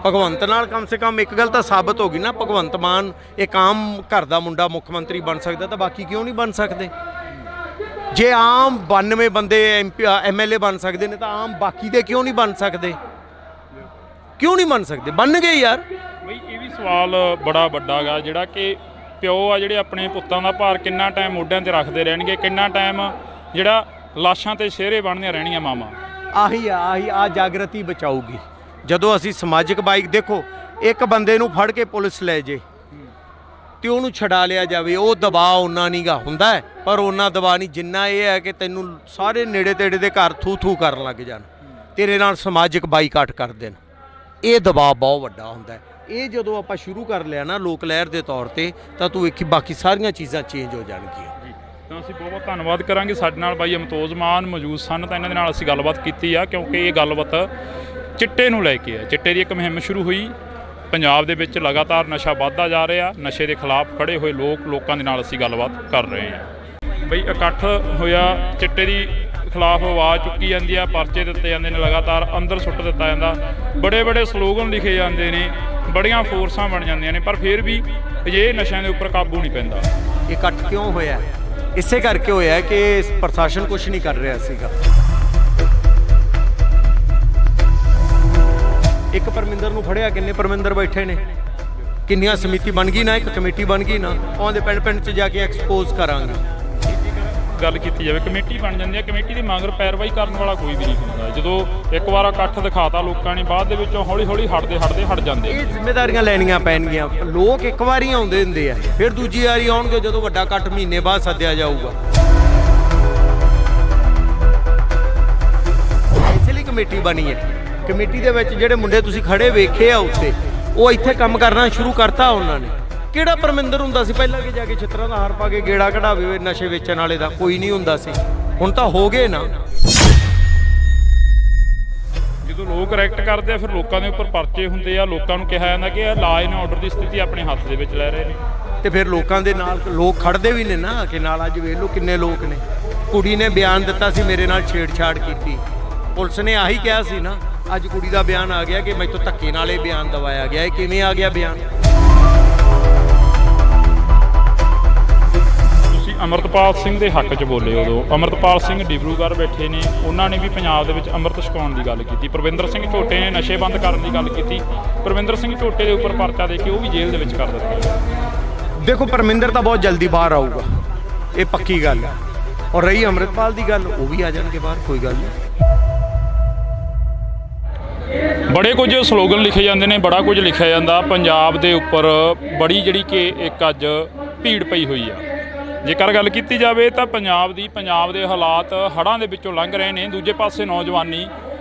ਭਗਵੰਤ ਨਾਲ ਕਮ ਸੇ ਕਮ ਇੱਕ ਗੱਲ ਤਾਂ ਸਾਬਤ ਹੋ ਗਈ ਨਾ, ਭਗਵੰਤ ਮਾਨ ਇੱਕ ਆਮ ਘਰ ਦਾ ਮੁੰਡਾ ਮੁੱਖ ਮੰਤਰੀ ਬਣ ਸਕਦਾ ਤਾਂ ਬਾਕੀ ਕਿਉਂ ਨਹੀਂ ਬਣ ਸਕਦੇ। ਜੇ ਆਮ 92 ਬੰਦੇ MLA ਬਣ ਸਕਦੇ ਨੇ ਤਾਂ ਆਮ ਬਾਕੀ ਦੇ ਕਿਉਂ ਨਹੀਂ ਬਣ ਸਕਦੇ, ਕਿਉਂ ਨਹੀਂ ਬਣ ਸਕਦੇ? ਬਣ ਗਏ ਯਾਰ। ਬਈ ਇਹ ਵੀ ਸਵਾਲ ਬੜਾ ਵੱਡਾ ਗਾ, ਜਿਹੜਾ ਕਿ ਪਿਓ ਆ ਜਿਹੜੇ ਆਪਣੇ ਪੁੱਤਾਂ ਦਾ ਭਾਰ ਕਿੰਨਾ ਟਾਈਮ ਮੋਢਿਆਂ ਤੇ ਰੱਖਦੇ ਰਹਿਣਗੇ, ਕਿੰਨਾ ਟਾਈਮ ਜਿਹੜਾ ਲਾਸ਼ਾਂ ਤੇ ਸ਼ੇਰੇ ਬਣਦੀਆਂ ਰਹਿਣੀਆਂ ਮਾਵਾਂ। ਆਹੀ ਜਾਗਰਤੀ ਬਚਾਊਗੀ ਜਦੋਂ ਅਸੀਂ ਸਮਾਜਿਕ ਬਾਈਕ, ਦੇਖੋ ਇੱਕ ਬੰਦੇ ਨੂੰ ਫੜ ਕੇ ਪੁਲਿਸ ਲੈ ਜੇ ਤੇ ਉਹਨੂੰ ਛਡਾ ਲਿਆ ਜਾਵੇ, ਉਹ ਦਬਾਅ ਉਹਨਾਂ ਨਹੀਂ ਗਾ ਹੁੰਦਾ ਹੈ, ਪਰ ਉਹਨਾਂ ਦਬਾਅ ਨਹੀਂ ਜਿੰਨਾ ਇਹ ਹੈ ਕਿ ਤੈਨੂੰ ਸਾਰੇ ਨੇੜੇ ਤੇੜੇ ਦੇ ਘਰ ਥੂ ਕਰਨ ਲੱਗ ਜਾਣ, ਤੇਰੇ ਨਾਲ ਸਮਾਜਿਕ ਬਾਈਕਾਟ ਕਰ ਦੇਣ। ਇਹ ਦਬਾਅ ਬਹੁਤ ਵੱਡਾ ਹੁੰਦਾ ਹੈ। ਇਹ ਜਦੋਂ ਆਪਾਂ ਸ਼ੁਰੂ ਕਰ ਲਿਆ ਨਾ ਲੋਕ ਲਹਿਰ ਦੇ ਤੌਰ ਤੇ, ਤਾਂ ਤੂੰ ਵੇਖੀ ਬਾਕੀ ਸਾਰੀਆਂ ਚੀਜ਼ਾਂ ਚੇਂਜ ਹੋ ਜਾਣਗੀਆਂ। ਤਾਂ ਅਸੀਂ ਬਹੁਤ ਬਹੁਤ ਧੰਨਵਾਦ ਕਰਾਂਗੇ। ਸਾਡੇ ਨਾਲ ਬਾਈ ਅਮਤੋਜ ਮਾਨ ਮੌਜੂਦ ਸਨ, ਤਾਂ ਇਹਨਾਂ ਦੇ ਨਾਲ ਅਸੀਂ ਗੱਲਬਾਤ ਕੀਤੀ ਆ, ਕਿਉਂਕਿ ਇਹ ਗੱਲਬਾਤ ਚਿੱਟੇ ਨੂੰ ਲੈ ਕੇ ਹੈ। ਚਿੱਟੇ ਦੀ ਇੱਕ ਮੁਹਿੰਮ ਸ਼ੁਰੂ ਹੋਈ ਪੰਜਾਬ ਦੇ ਵਿੱਚ, ਲਗਾਤਾਰ ਨਸ਼ਾ ਵੱਧਦਾ ਜਾ ਰਿਹਾ, ਨਸ਼ੇ ਦੇ ਖਿਲਾਫ ਖੜੇ ਹੋਏ ਲੋਕਾਂ ਦੇ ਨਾਲ ਅਸੀਂ ਗੱਲਬਾਤ ਕਰ ਰਹੇ ਹਾਂ। ਬਈ ਇਕੱਠ ਹੋਇਆ, ਚਿੱਟੇ ਦੀ ਖਿਲਾਫ ਆਵਾਜ਼ ਚੁੱਕੀ ਜਾਂਦੀ ਆ, ਪਰਚੇ ਦਿੱਤੇ ਜਾਂਦੇ ਨੇ, ਲਗਾਤਾਰ ਅੰਦਰ ਸੁੱਟ ਦਿੱਤਾ ਜਾਂਦਾ, ਬੜੇ ਸਲੋਗਨ ਲਿਖੇ ਜਾਂਦੇ ਨੇ, ਬੜੀਆਂ ਫੋਰਸਾਂ ਬਣ ਜਾਂਦੀਆਂ ਨੇ, ਪਰ ਫਿਰ ਵੀ ਅਜਿਹੇ ਨਸ਼ਿਆਂ ਦੇ ਉੱਪਰ ਕਾਬੂ ਨਹੀਂ ਪੈਂਦਾ। ਇਕੱਠ ਕਿਉਂ ਹੋਇਆ? ਇਸੇ ਕਰਕੇ ਹੋਇਆ ਕਿ ਪ੍ਰਸ਼ਾਸਨ ਕੁਝ ਨਹੀਂ ਕਰ ਰਿਹਾ ਸੀਗਾ। ਇੱਕ ਪਰਮਿੰਦਰ ਨੂੰ ਫੜਿਆ, ਕਿੰਨੇ ਪਰਮਿੰਦਰ ਬੈਠੇ ਨੇ, ਕਿੰਨੀਆਂ ਸਮਿਤੀ ਬਣ ਗਈ ਨਾ, ਇੱਕ ਕਮੇਟੀ ਬਣ ਗਈ ਨਾ, ਉਹਦੇ ਪਿੰਡ 'ਚ ਜਾ ਕੇ ਐਕਸਪੋਜ਼ ਕਰਾਂਗੇ। ਗੱਲ ਕੀਤੀ ਜਾਵੇ, ਕਮੇਟੀ ਬਣ ਜਾਂਦੀ ਹੈ, ਕਮੇਟੀ ਦੇ ਮਗਰ ਪੈਰਵਾਈ ਕਰਨ ਵਾਲਾ ਕੋਈ ਵੀ ਨਹੀਂ ਹੁੰਦਾ। ਜਦੋਂ ਇੱਕ ਵਾਰ ਇਕੱਠ ਦਿਖਾਤਾ ਲੋਕਾਂ ਨੇ, ਬਾਅਦ ਦੇ ਵਿੱਚੋਂ ਹੌਲੀ ਹਟ ਜਾਂਦੇ। ਇਹ ਜ਼ਿੰਮੇਵਾਰੀਆਂ ਲੈਣੀਆਂ ਪੈਣਗੀਆਂ। ਲੋਕ ਇੱਕ ਵਾਰੀ ਆਉਂਦੇ ਹੁੰਦੇ ਆ, ਫਿਰ ਦੂਜੀ ਵਾਰੀ ਆਉਣਗੇ ਜਦੋਂ ਵੱਡਾ ਇਕੱਠ ਮਹੀਨੇ ਬਾਅਦ ਸੱਦਿਆ ਜਾਊਗਾ। ਇਸ ਲਈ ਕਮੇਟੀ ਬਣੀ ਹੈ। ਕਮੇਟੀ ਦੇ ਵਿੱਚ ਜਿਹੜੇ ਮੁੰਡੇ ਤੁਸੀਂ ਖੜੇ ਵੇਖੇ ਆ ਉੱਤੇ, ਉਹ ਇੱਥੇ ਕੰਮ ਕਰਨਾ ਸ਼ੁਰੂ ਕਰਤਾ ਉਹਨਾਂ ਨੇ। ਕਿਹੜਾ ਪਰਮਿੰਦਰ ਹੁੰਦਾ ਸੀ ਪਹਿਲਾਂ ਕਿ ਜਾ ਕੇ ਛਿੱਤਰਾਂ ਦਾ ਹਾਰ ਪਾ ਕੇ ਗੇੜਾ ਕਢਾਵੇ ਨਸ਼ੇ ਵੇਚਣ ਵਾਲੇ ਦਾ? ਕੋਈ ਨਹੀਂ ਹੁੰਦਾ ਸੀ। ਹੁਣ ਤਾਂ ਹੋ ਗਏ ਨਾ। ਜਦੋਂ ਲੋਕ ਐਕਟ ਕਰਦੇ ਆ, ਫਿਰ ਲੋਕਾਂ ਦੇ ਉੱਪਰ ਪਰਚੇ ਹੁੰਦੇ ਆ, ਲੋਕਾਂ ਨੂੰ ਕਿਹਾ ਜਾਂਦਾ ਕਿ ਇਹ ਲਾਅ ਐਂਡ ਆਰਡਰ ਦੀ ਸਥਿਤੀ ਆਪਣੇ ਹੱਥ ਦੇ ਵਿੱਚ ਲੈ ਰਹੇ ਨੇ, ਤੇ ਫਿਰ ਲੋਕਾਂ ਦੇ ਨਾਲ ਲੋਕ ਖੜਦੇ ਵੀ ਨੇ ਨਾ ਕਿ ਨਾਲ। ਅੱਜ ਵੇਖ ਲਓ ਕਿੰਨੇ ਲੋਕ ਨੇ। ਕੁੜੀ ਨੇ ਬਿਆਨ ਦਿੱਤਾ ਸੀ ਮੇਰੇ ਨਾਲ ਛੇੜਛਾੜ ਕੀਤੀ, ਪੁਲਿਸ ਨੇ ਆਹੀ ਕਿਹਾ ਸੀ ਨਾ। ਅੱਜ ਕੁੜੀ ਦਾ ਬਿਆਨ ਆ ਗਿਆ ਕਿ ਮੈਥੋਂ ਧੱਕੇ ਨਾਲ ਇਹ ਬਿਆਨ ਦਵਾਇਆ ਗਿਆ। ਇਹ ਕਿਵੇਂ ਆ ਗਿਆ ਬਿਆਨ? ਤੁਸੀਂ ਅਮਰਤਪਾਲ ਸਿੰਘ ਦੇ ਹੱਕ 'ਚ ਬੋਲੇ ਉਦੋਂ। ਅਮਰਤਪਾਲ ਸਿੰਘ ਡਿਬਰੂਗੜ੍ਹ ਬੈਠੇ ਨੇ, ਉਹਨਾਂ ਨੇ ਵੀ ਪੰਜਾਬ ਦੇ ਵਿੱਚ ਅੰਮ੍ਰਿਤ ਛਕਾਉਣ ਦੀ ਗੱਲ ਕੀਤੀ। ਪਰਵਿੰਦਰ ਸਿੰਘ ਝੋਟੇ ਨੇ ਨਸ਼ੇ ਬੰਦ ਕਰਨ ਦੀ ਗੱਲ ਕੀਤੀ। ਪਰਵਿੰਦਰ ਸਿੰਘ ਝੋਟੇ ਦੇ ਉੱਪਰ ਪਰਚਾ ਦੇ ਕੇ ਉਹ ਵੀ ਜੇਲ੍ਹ ਦੇ ਵਿੱਚ ਕਰ ਦਿੱਤਾ। ਦੇਖੋ ਪਰਮਿੰਦਰ ਤਾਂ ਬਹੁਤ ਜਲਦੀ ਬਾਹਰ ਆਊਗਾ, ਇਹ ਪੱਕੀ ਗੱਲ ਹੈ। ਔਰ ਰਹੀ ਅੰਮ੍ਰਿਤਪਾਲ ਦੀ ਗੱਲ, ਉਹ ਵੀ ਆ ਜਾਣਗੇ ਬਾਹਰ, ਕੋਈ ਗੱਲ ਨਹੀਂ। ਬੜੇ ਕੁਝ ਸਲੋਗਨ ਲਿਖੇ ਜਾਂਦੇ ਨੇ, ਬੜਾ ਕੁਝ ਲਿਖਿਆ ਜਾਂਦਾ। ਪੰਜਾਬ ਦੇ ਉੱਪਰ ਬੜੀ ਜਿਹੜੀ ਕਿ ਇੱਕ ਅੱਜ ਭੀੜ ਪਈ ਹੋਈ ਆ। ਜੇਕਰ ਗੱਲ ਕੀਤੀ ਜਾਵੇ ਤਾਂ ਪੰਜਾਬ ਦੇ ਹਾਲਾਤ ਹੜ੍ਹਾਂ ਦੇ ਵਿੱਚੋਂ ਲੰਘ ਰਹੇ ਨੇ। ਦੂਜੇ ਪਾਸੇ ਨੌਜਵਾਨੀ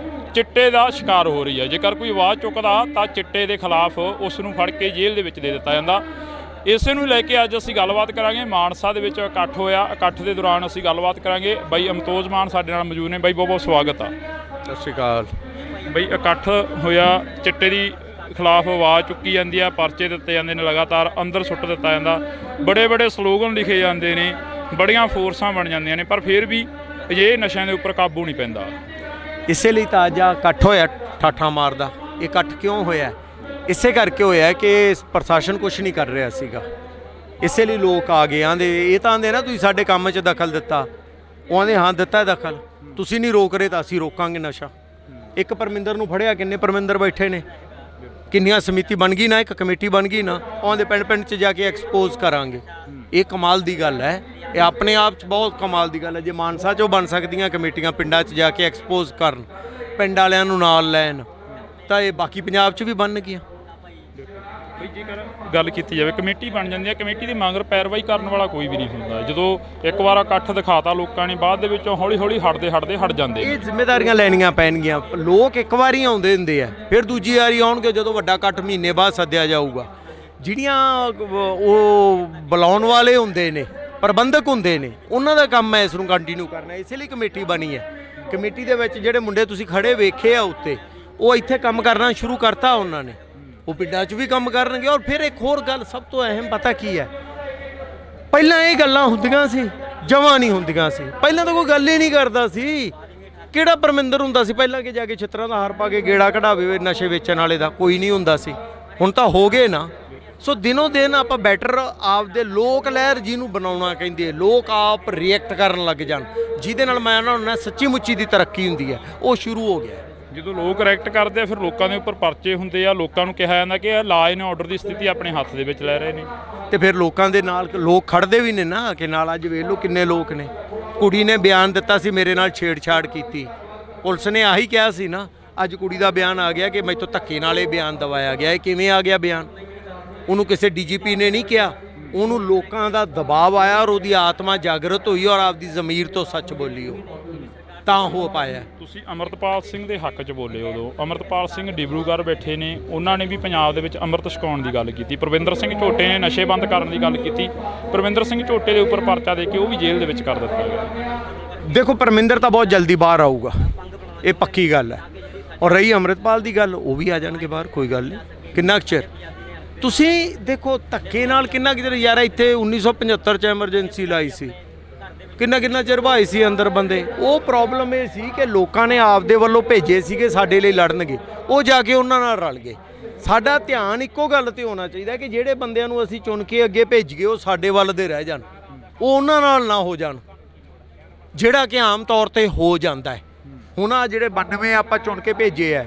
ਚਿੱਟੇ ਦਾ ਸ਼ਿਕਾਰ ਹੋ ਰਹੀ ਹੈ। ਜੇਕਰ ਕੋਈ ਆਵਾਜ਼ ਚੁੱਕਦਾ ਤਾਂ ਚਿੱਟੇ ਦੇ ਖਿਲਾਫ ਉਸ ਨੂੰ ਫੜ ਕੇ ਜੇਲ੍ਹ ਦੇ ਵਿੱਚ ਦੇ ਦਿੱਤਾ ਜਾਂਦਾ। ਇਸੇ ਨੂੰ ਲੈ ਕੇ ਅੱਜ ਅਸੀਂ ਗੱਲਬਾਤ ਕਰਾਂਗੇ। ਮਾਨਸਾ ਦੇ ਵਿੱਚ ਇਕੱਠ ਹੋਇਆ, ਇਕੱਠ ਦੇ ਦੌਰਾਨ ਅਸੀਂ ਗੱਲਬਾਤ ਕਰਾਂਗੇ। ਬਾਈ ਅਮਤੋਜ ਮਾਨ ਸਾਡੇ ਨਾਲ ਮੌਜੂਦ ਨੇ। ਬਾਈ ਬਹੁਤ ਬਹੁਤ ਸਵਾਗਤ ਆ। ਸਤਿ ਸ਼੍ਰੀ ਅਕਾਲ। ਬਈ ਇਕੱਠ ਹੋਇਆ, ਚਿੱਟੇ ਦੀ ਖਿਲਾਫ ਆਵਾਜ਼ ਚੁੱਕੀ ਜਾਂਦੀ ਆ, ਪਰਚੇ ਦਿੱਤੇ ਜਾਂਦੇ ਨੇ, ਲਗਾਤਾਰ ਅੰਦਰ ਸੁੱਟ ਦਿੱਤਾ ਜਾਂਦਾ, ਬੜੇ ਬੜੇ ਸਲੋਗਨ ਲਿਖੇ ਜਾਂਦੇ ਨੇ, ਬੜੀਆਂ ਫੋਰਸਾਂ ਬਣ ਜਾਂਦੀਆਂ ਨੇ, ਪਰ ਫਿਰ ਵੀ ਅਜਿਹੇ ਨਸ਼ਿਆਂ ਦੇ ਉੱਪਰ ਕਾਬੂ ਨਹੀਂ ਪੈਂਦਾ। ਇਸੇ ਲਈ ਤਾਂ ਅੱਜ ਇਕੱਠ ਹੋਇਆ ਠਾਠਾਂ ਮਾਰਦਾ। ਇਹ ਇਕੱਠ ਕਿਉਂ ਹੋਇਆ? ਇਸੇ ਕਰਕੇ ਹੋਇਆ ਕਿ ਪ੍ਰਸ਼ਾਸਨ ਕੁਝ ਨਹੀਂ ਕਰ ਰਿਹਾ ਸੀਗਾ, ਇਸੇ ਲਈ ਲੋਕ ਆ ਗਏ। ਆਂਦੇ ਇਹ ਤਾਂ ਆਂਦੇ ਨਾ ਤੁਸੀਂ ਸਾਡੇ ਕੰਮ 'ਚ ਦਖਲ ਦਿੱਤਾ, ਉਹ ਆਂਦੇ ਹਾਂ ਦਿੱਤਾ ਦਖਲ, ਤੁਸੀਂ ਨਹੀਂ ਰੋਕ ਰਹੇ ਤਾਂ ਅਸੀਂ ਰੋਕਾਂਗੇ ਨਸ਼ਾ। ਇੱਕ ਪਰਮਿੰਦਰ ਨੂੰ ਫੜਿਆ, ਕਿੰਨੇ ਪਰਮਿੰਦਰ ਬੈਠੇ ਨੇ, ਕਿੰਨੀਆਂ ਸਮਿਤੀ ਬਣ ਗਈ ਨਾ, ਇੱਕ ਕਮੇਟੀ ਬਣ ਗਈ ਨਾ, ਉਹਦੇ ਪਿੰਡ ਪਿੰਡ 'ਚ ਜਾ ਕੇ ਐਕਸਪੋਜ਼ ਕਰਾਂਗੇ। ਇਹ ਕਮਾਲ ਦੀ ਗੱਲ ਹੈ, ਇਹ ਆਪਣੇ ਆਪ 'ਚ ਬਹੁਤ ਕਮਾਲ ਦੀ ਗੱਲ ਹੈ। ਜੇ ਮਾਨਸਾ 'ਚੋਂ ਬਣ ਸਕਦੀਆਂ ਕਮੇਟੀਆਂ ਪਿੰਡਾਂ 'ਚ ਜਾ ਕੇ ਐਕਸਪੋਜ਼ ਕਰਨ, ਪਿੰਡ ਵਾਲਿਆਂ ਨੂੰ ਨਾਲ ਲੈਣ, ਤਾਂ ਇਹ ਬਾਕੀ ਪੰਜਾਬ 'ਚ ਵੀ ਬਣਨਗੀਆਂ। ਬਈ ਜੇਕਰ ਗੱਲ ਕੀਤੀ ਜਾਵੇ, ਕਮੇਟੀ ਬਣ ਜਾਂਦੀ ਹੈ, ਕਮੇਟੀ ਦੇ ਮਗਰ ਪੈਰਵਾਈ ਕਰਨ ਵਾਲਾ ਕੋਈ ਵੀ ਨਹੀਂ ਹੁੰਦਾ। ਜਦੋਂ ਇੱਕ ਵਾਰ ਇਕੱਠ ਦਿਖਾਤਾ ਲੋਕਾਂ ਨੇ, ਬਾਅਦ ਦੇ ਵਿੱਚੋਂ ਹੌਲੀ ਹੌਲੀ ਹਟ ਜਾਂਦੇ। ਇਹ ਜ਼ਿੰਮੇਵਾਰੀਆਂ ਲੈਣੀਆਂ ਪੈਣਗੀਆਂ। ਲੋਕ ਇੱਕ ਵਾਰੀ ਆਉਂਦੇ ਹੁੰਦੇ ਆ, ਫਿਰ ਦੂਜੀ ਵਾਰੀ ਆਉਣਗੇ ਜਦੋਂ ਵੱਡਾ ਇਕੱਠ ਮਹੀਨੇ ਬਾਅਦ ਸੱਦਿਆ ਜਾਊਗਾ। ਜਿਹੜੀਆਂ ਉਹ ਬੁਲਾਉਣ ਵਾਲੇ ਹੁੰਦੇ ਨੇ, ਪ੍ਰਬੰਧਕ ਹੁੰਦੇ ਨੇ, ਉਹਨਾਂ ਦਾ ਕੰਮ ਹੈ ਇਸ ਨੂੰ ਕੰਟੀਨਿਊ ਕਰਨਾ। ਇਸੇ ਲਈ ਕਮੇਟੀ ਬਣੀ ਹੈ। ਕਮੇਟੀ ਦੇ ਵਿੱਚ ਜਿਹੜੇ ਮੁੰਡੇ ਤੁਸੀਂ ਖੜੇ ਵੇਖੇ ਆ ਉੱਤੇ, ਉਹ ਇੱਥੇ ਕੰਮ ਕਰਨਾ ਸ਼ੁਰੂ ਕਰਤਾ ਉਹਨਾਂ ਨੇ, ਉਹ ਪਿੰਡਾਂ 'ਚ ਵੀ ਕੰਮ ਕਰਨਗੇ। ਔਰ ਫਿਰ ਇੱਕ ਹੋਰ ਗੱਲ ਸਭ ਤੋਂ ਅਹਿਮ ਪਤਾ ਕੀ ਹੈ, ਪਹਿਲਾਂ ਇਹ ਗੱਲਾਂ ਹੁੰਦੀਆਂ ਸੀ, ਜਮਾਂ ਨਹੀਂ ਹੁੰਦੀਆਂ ਸੀ। ਪਹਿਲਾਂ ਤਾਂ ਕੋਈ ਗੱਲ ਹੀ ਨਹੀਂ ਕਰਦਾ ਸੀ। ਕਿਹੜਾ ਪਰਮਿੰਦਰ ਹੁੰਦਾ ਸੀ ਪਹਿਲਾਂ ਕਿ ਜਾ ਕੇ ਛਿੱਤਰਾਂ ਦਾ ਹਾਰ ਪਾ ਕੇ ਗੇੜਾ ਕਢਾਵੇ ਨਸ਼ੇ ਵੇਚਣ ਵਾਲੇ ਦਾ? ਕੋਈ ਨਹੀਂ ਹੁੰਦਾ ਸੀ। ਹੁਣ ਤਾਂ ਹੋ ਗਏ ਨਾ। ਸੋ ਦਿਨੋਂ ਦਿਨ ਆਪਾਂ ਬੈਟਰ ਆਪਦੇ ਲੋਕ ਲਹਿਰ ਜਿਹਨੂੰ ਬਣਾਉਣਾ ਕਹਿੰਦੇ, ਲੋਕ ਆਪ ਰਿਐਕਟ ਕਰਨ ਲੱਗ ਜਾਣ, ਜਿਹਦੇ ਨਾਲ ਮੈਂ ਨਾ ਸੱਚੀ ਮੁੱਚੀ ਦੀ ਤਰੱਕੀ ਹੁੰਦੀ ਹੈ, ਉਹ ਸ਼ੁਰੂ ਹੋ ਗਿਆ। ਜਦੋਂ ਲੋਕ ਰਿਐਕਟ ਕਰਦੇ ਆ, ਫਿਰ ਲੋਕਾਂ ਦੇ ਉੱਪਰ ਪਰਚੇ ਹੁੰਦੇ ਆ, ਲੋਕਾਂ ਨੂੰ ਕਿਹਾ ਜਾਂਦਾ ਕਿ ਇਹ ਲਾਅ ਐਂਡ ਆਰਡਰ ਦੀ ਸਥਿਤੀ ਆਪਣੇ ਹੱਥ ਦੇ ਵਿੱਚ ਲੈ ਰਹੇ ਨੇ, ਤੇ ਫਿਰ ਲੋਕਾਂ ਦੇ ਨਾਲ ਲੋਕ ਖੜਦੇ ਵੀ ਨੇ ਨਾ ਕਿ ਨਾਲ। ਅੱਜ ਵੇਖ ਲਓ ਕਿੰਨੇ ਲੋਕ ਨੇ। ਕੁੜੀ ਨੇ ਬਿਆਨ ਦਿੱਤਾ ਸੀ, ਮੇਰੇ ਨਾਲ ਛੇੜਛਾੜ ਕੀਤੀ, ਪੁਲਿਸ ਨੇ ਆਹੀ ਕਿਹਾ ਸੀ ਨਾ। ਅੱਜ ਕੁੜੀ ਦਾ ਬਿਆਨ ਆ ਗਿਆ ਕਿ ਮੈਥੋਂ ਧੱਕੇ ਨਾਲ ਇਹ ਬਿਆਨ ਦਵਾਇਆ ਗਿਆ। ਇਹ ਕਿਵੇਂ ਆ ਗਿਆ ਬਿਆਨ? ਉਹਨੂੰ ਕਿਸੇ ਡੀਜੀਪੀ ਨੇ ਨਹੀਂ ਕਿਹਾ, ਉਹਨੂੰ ਲੋਕਾਂ ਦਾ ਦਬਾਅ ਆਇਆ ਔਰ ਉਹਦੀ ਆਤਮਾ ਜਾਗਰਤ ਹੋਈ ਔਰ ਆਪਦੀ ਜ਼ਮੀਰ ਤੋਂ ਸੱਚ ਬੋਲੀ, ਉਹ ਤਾਂ ਹੋ ਪਾਇਆ। ਤੁਸੀਂ ਅਮਰਤਪਾਲ ਸਿੰਘ ਦੇ ਹੱਕ 'ਚ ਬੋਲੇ ਉਦੋਂ। ਅਮਰਤਪਾਲ ਸਿੰਘ ਡਿਬਰੂਗੜ੍ਹ ਬੈਠੇ ਨੇ, ਉਹਨਾਂ ਨੇ ਵੀ ਪੰਜਾਬ ਦੇ ਵਿੱਚ ਅੰਮ੍ਰਿਤ ਛਕਾਉਣ ਦੀ ਗੱਲ ਕੀਤੀ। ਪ੍ਰਵਿੰਦਰ ਸਿੰਘ ਝੋਟੇ ਨੇ ਨਸ਼ੇ ਬੰਦ ਕਰਨ ਦੀ ਗੱਲ ਕੀਤੀ। ਪ੍ਰਵਿੰਦਰ ਸਿੰਘ ਝੋਟੇ ਦੇ ਉੱਪਰ ਪਰਚਾ ਦੇ ਕੇ ਉਹ ਵੀ ਜੇਲ੍ਹ ਦੇ ਵਿੱਚ ਕਰ ਦਿੱਤਾ ਗਿਆ। ਦੇਖੋ, ਪਰਮਿੰਦਰ ਤਾਂ ਬਹੁਤ ਜਲਦੀ ਬਾਹਰ ਆਊਗਾ, ਇਹ ਪੱਕੀ ਗੱਲ ਹੈ। ਔਰ ਰਹੀ ਅੰਮ੍ਰਿਤਪਾਲ ਦੀ ਗੱਲ, ਉਹ ਵੀ ਆ ਜਾਣਗੇ ਬਾਹਰ, ਕੋਈ ਗੱਲ ਨਹੀਂ। ਕਿੰਨਾ ਕੁ ਚਿਰ ਤੁਸੀਂ ਦੇਖੋ ਧੱਕੇ ਨਾਲ, ਕਿੰਨਾ ਕੁ ਚਿਰ ਯਾਰ। ਇੱਥੇ 1975 'ਚ ਐਮਰਜੈਂਸੀ ਲਾਈ ਸੀ, ਕਿੰਨਾ ਚਿਰ ਭਾਈ ਸੀ ਅੰਦਰ ਬੰਦੇ। ਉਹ ਪ੍ਰੋਬਲਮ ਇਹ ਸੀ ਕਿ ਲੋਕਾਂ ਨੇ ਆਪਦੇ ਵੱਲੋਂ ਭੇਜੇ ਸੀਗੇ ਸਾਡੇ ਲਈ ਲੜਨਗੇ, ਉਹ ਜਾ ਕੇ ਉਹਨਾਂ ਨਾਲ ਰਲ ਗਏ। ਸਾਡਾ ਧਿਆਨ ਇੱਕੋ ਗੱਲ ਤੇ ਹੋਣਾ ਚਾਹੀਦਾ ਕਿ ਜਿਹੜੇ ਬੰਦਿਆਂ ਨੂੰ ਅਸੀਂ ਚੁਣ ਕੇ ਅੱਗੇ ਭੇਜ ਗਏ, ਉਹ ਸਾਡੇ ਵੱਲ ਦੇ ਰਹਿ ਜਾਣ, ਉਹ ਉਹਨਾਂ ਨਾਲ ਨਾ ਹੋ ਜਾਣ, ਜਿਹੜਾ ਕਿ ਆਮ ਤੌਰ ਤੇ ਹੋ ਜਾਂਦਾ ਹੈ। ਹੁਣ ਆ ਜਿਹੜੇ 92 ਆਪਾਂ ਚੁਣ ਕੇ ਭੇਜੇ ਆ,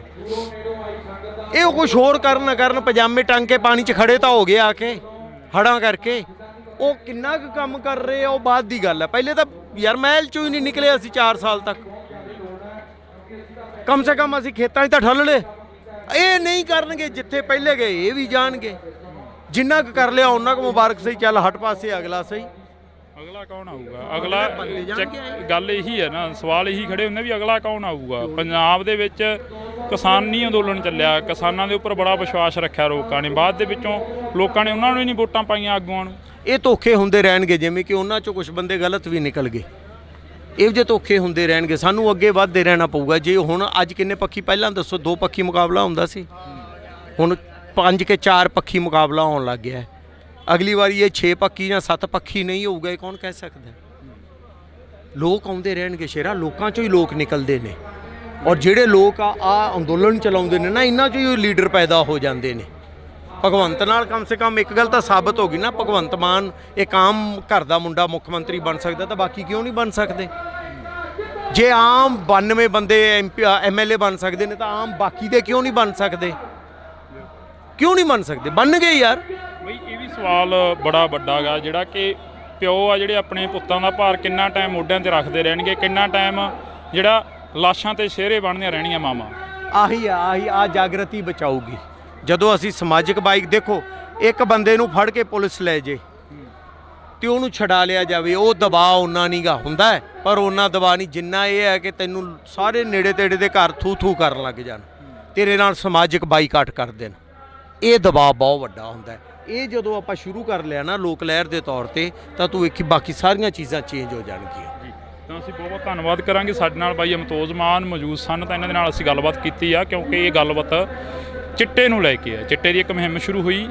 ਇਹ ਕੁਛ ਹੋਰ ਕਰਨ ਨਾ ਕਰਨ, ਪਜਾਮੇ ਟੰਗ ਕੇ ਪਾਣੀ 'ਚ ਖੜੇ ਤਾਂ ਹੋ ਗਏ ਆ ਕੇ ਹੜਾਂ ਕਰਕੇ। ਉਹ ਕਿੰਨਾ ਕੁ ਕੰਮ ਕਰ ਰਹੇ ਆ ਉਹ ਬਾਅਦ ਦੀ ਗੱਲ ਹੈ। ਪਹਿਲੇ ਤਾਂ ਯਾਰ ਮਹਿਲ 'ਚੋਂ ਹੀ ਨਹੀਂ ਨਿਕਲੇ ਅਸੀਂ 4 ਸਾਲ ਤੱਕ। ਕਮ ਸੇ ਕਮ ਅਸੀਂ ਖੇਤਾਂ 'ਚ ਤਾਂ ਠੱਲ ਲਏ। ਇਹ ਨਹੀਂ ਕਰਨਗੇ, ਜਿੱਥੇ ਪਹਿਲੇ ਗਏ ਇਹ ਵੀ ਜਾਣਗੇ। ਜਿੰਨਾ ਕੁ ਕਰ ਲਿਆ ਉਹਨਾਂ ਕੁ ਮੁਬਾਰਕ ਸਹੀ, ਚੱਲ ਹਟ ਪਾਸੇ, ਅਗਲਾ ਸਹੀ। ਅਗਲਾ ਕੌਣ ਆਊਗਾ? ਅਗਲਾ ਗੱਲ ਇਹੀ ਹੈ ਨਾ, ਸਵਾਲ ਇਹੀ ਖੜੇ ਹੁੰਦੇ ਵੀ ਅਗਲਾ ਕੌਣ ਆਊਗਾ। ਪੰਜਾਬ ਦੇ ਵਿੱਚ ਕਿਸਾਨੀ ਅੰਦੋਲਨ ਚੱਲਿਆ, ਕਿਸਾਨਾਂ ਦੇ ਉੱਪਰ ਬੜਾ ਵਿਸ਼ਵਾਸ ਰੱਖਿਆ ਲੋਕਾਂ ਨੇ, ਬਾਅਦ ਦੇ ਵਿੱਚੋਂ ਲੋਕਾਂ ਨੇ ਉਹਨਾਂ ਨੂੰ ਹੀ ਨਹੀਂ ਵੋਟਾਂ ਪਾਈਆਂ ਆਗੂਆਂ ਨੂੰ। ਇਹ ਧੋਖੇ ਹੁੰਦੇ ਰਹਿਣਗੇ, ਜਿਵੇਂ ਕਿ ਉਹਨਾਂ 'ਚੋਂ ਕੁਝ ਬੰਦੇ ਗਲਤ ਵੀ ਨਿਕਲ ਗਏ। ਇਹੋ ਜਿਹੇ ਧੋਖੇ ਹੁੰਦੇ ਰਹਿਣਗੇ, ਸਾਨੂੰ ਅੱਗੇ ਵੱਧਦੇ ਰਹਿਣਾ ਪਊਗਾ। ਜੇ ਹੁਣ ਅੱਜ ਕਿੰਨੇ ਪੱਖੀ, ਪਹਿਲਾਂ ਦੱਸੋ 2 ਪੱਖੀ ਮੁਕਾਬਲਾ ਹੁੰਦਾ ਸੀ, ਹੁਣ 5 ਕੇ 4 ਪੱਖੀ ਮੁਕਾਬਲਾ ਹੋਣ ਲੱਗ ਗਿਆ। ਅਗਲੀ ਵਾਰੀ ਇਹ 6 ਪੱਖੀ ਜਾਂ 7 ਪੱਖੀ ਨਹੀਂ ਹੋਊਗਾ, ਇਹ ਕੌਣ ਕਹਿ ਸਕਦਾ? ਲੋਕ ਆਉਂਦੇ ਰਹਿਣਗੇ ਸ਼ੇਰਾ, ਲੋਕਾਂ 'ਚੋਂ ਹੀ ਲੋਕ ਨਿਕਲਦੇ ਨੇ। ਔਰ ਜਿਹੜੇ ਲੋਕ ਆ ਅੰਦੋਲਨ ਚਲਾਉਂਦੇ ਨੇ ਨਾ, ਇਹਨਾਂ 'ਚੋਂ ਹੀ ਲੀਡਰ ਪੈਦਾ ਹੋ ਜਾਂਦੇ ਨੇ। ਭਗਵੰਤ ਨਾਲ ਕਮ ਸੇ ਕਮ ਇੱਕ ਗੱਲ ਤਾਂ ਸਾਬਤ ਹੋ ਗਈ ਨਾ, ਭਗਵੰਤ ਮਾਨ ਇੱਕ ਆਮ ਘਰ ਦਾ ਮੁੰਡਾ ਮੁੱਖ ਮੰਤਰੀ ਬਣ ਸਕਦਾ, ਤਾਂ ਬਾਕੀ ਕਿਉਂ ਨਹੀਂ ਬਣ ਸਕਦੇ? ਜੇ ਆਮ 92 ਬੰਦੇ MLA ਬਣ ਸਕਦੇ ਨੇ, ਤਾਂ ਆਮ ਬਾਕੀ ਦੇ ਕਿਉਂ ਨਹੀਂ ਬਣ ਸਕਦੇ? ਕਿਉਂ ਨਹੀਂ ਬਣ ਸਕਦੇ? ਬਣ ਗਏ ਯਾਰ। ਬਈ ਇਹ ਵੀ ਸਵਾਲ ਬੜਾ ਵੱਡਾ ਗਾ, ਜਿਹੜਾ ਕਿ ਪਿਓ ਆ ਜਿਹੜੇ ਆਪਣੇ ਪੁੱਤਾਂ ਦਾ ਭਾਰ ਕਿੰਨਾ ਟਾਈਮ ਮੋਢਿਆਂ ਤੇ ਰੱਖਦੇ ਰਹਿਣਗੇ, ਕਿੰਨਾ ਟਾਈਮ ਜਿਹੜਾ ਲਾਸ਼ਾਂ ਤੇ ਸ਼ੇਰੇ ਬਣਦੀਆਂ ਰਹਿਣੀਆਂ ਮਾਵਾਂ। ਆਹੀ ਜਾਗਰਤੀ ਬਚਾਊਗੀ ਜਦੋਂ ਅਸੀਂ ਸਮਾਜਿਕ ਬਾਈਕ। ਦੇਖੋ, ਇੱਕ ਬੰਦੇ ਨੂੰ ਫੜ ਕੇ ਪੁਲਿਸ ਲੈ ਜੇ ਤੇ ਉਹਨੂੰ ਛਡਾ ਲਿਆ ਜਾਵੇ, ਉਹ ਦਬਾਅ ਉਹਨਾਂ ਨਹੀਂ ਗਾ ਹੁੰਦਾ ਹੈ, ਪਰ ਉਹਨਾਂ ਦਬਾਅ ਨਹੀਂ ਜਿੰਨਾ ਇਹ ਹੈ ਕਿ ਤੈਨੂੰ ਸਾਰੇ ਨੇੜੇ ਤੇੜੇ ਦੇ ਘਰ ਥੂ ਕਰਨ ਲੱਗ ਜਾਣ, ਤੇਰੇ ਨਾਲ ਸਮਾਜਿਕ ਬਾਈਕਾਟ ਕਰ ਦੇਣ। ਇਹ ਦਬਾਅ ਬਹੁਤ ਵੱਡਾ ਹੁੰਦਾ ਹੈ। ਇਹ ਜਦੋਂ ਆਪਾਂ ਸ਼ੁਰੂ ਕਰ ਲਿਆ ਨਾ ਲੋਕ ਲਹਿਰ ਦੇ ਤੌਰ ਤੇ, ਤਾਂ ਤੂੰ ਵੇਖੀ ਬਾਕੀ ਸਾਰੀਆਂ ਚੀਜ਼ਾਂ ਚੇਂਜ ਹੋ ਜਾਣਗੀਆਂ। ਤਾਂ ਅਸੀਂ ਬਹੁਤ ਬਹੁਤ ਧੰਨਵਾਦ ਕਰਾਂਗੇ। ਸਾਡੇ ਨਾਲ ਬਾਈ ਅਮਤੋਜ ਮਾਨ ਮੌਜੂਦ ਸਨ, ਤਾਂ ਇਹਨਾਂ ਦੇ ਨਾਲ ਅਸੀਂ ਗੱਲਬਾਤ ਕੀਤੀ ਆ, ਕਿਉਂਕਿ ਇਹ ਗੱਲਬਾਤ ਚਿੱਟੇ ਨੂੰ ਲੈ ਕੇ ਆ। ਚਿੱਟੇ ਦੀ ਇੱਕ ਮੁਹਿੰਮ ਸ਼ੁਰੂ ਹੋਈ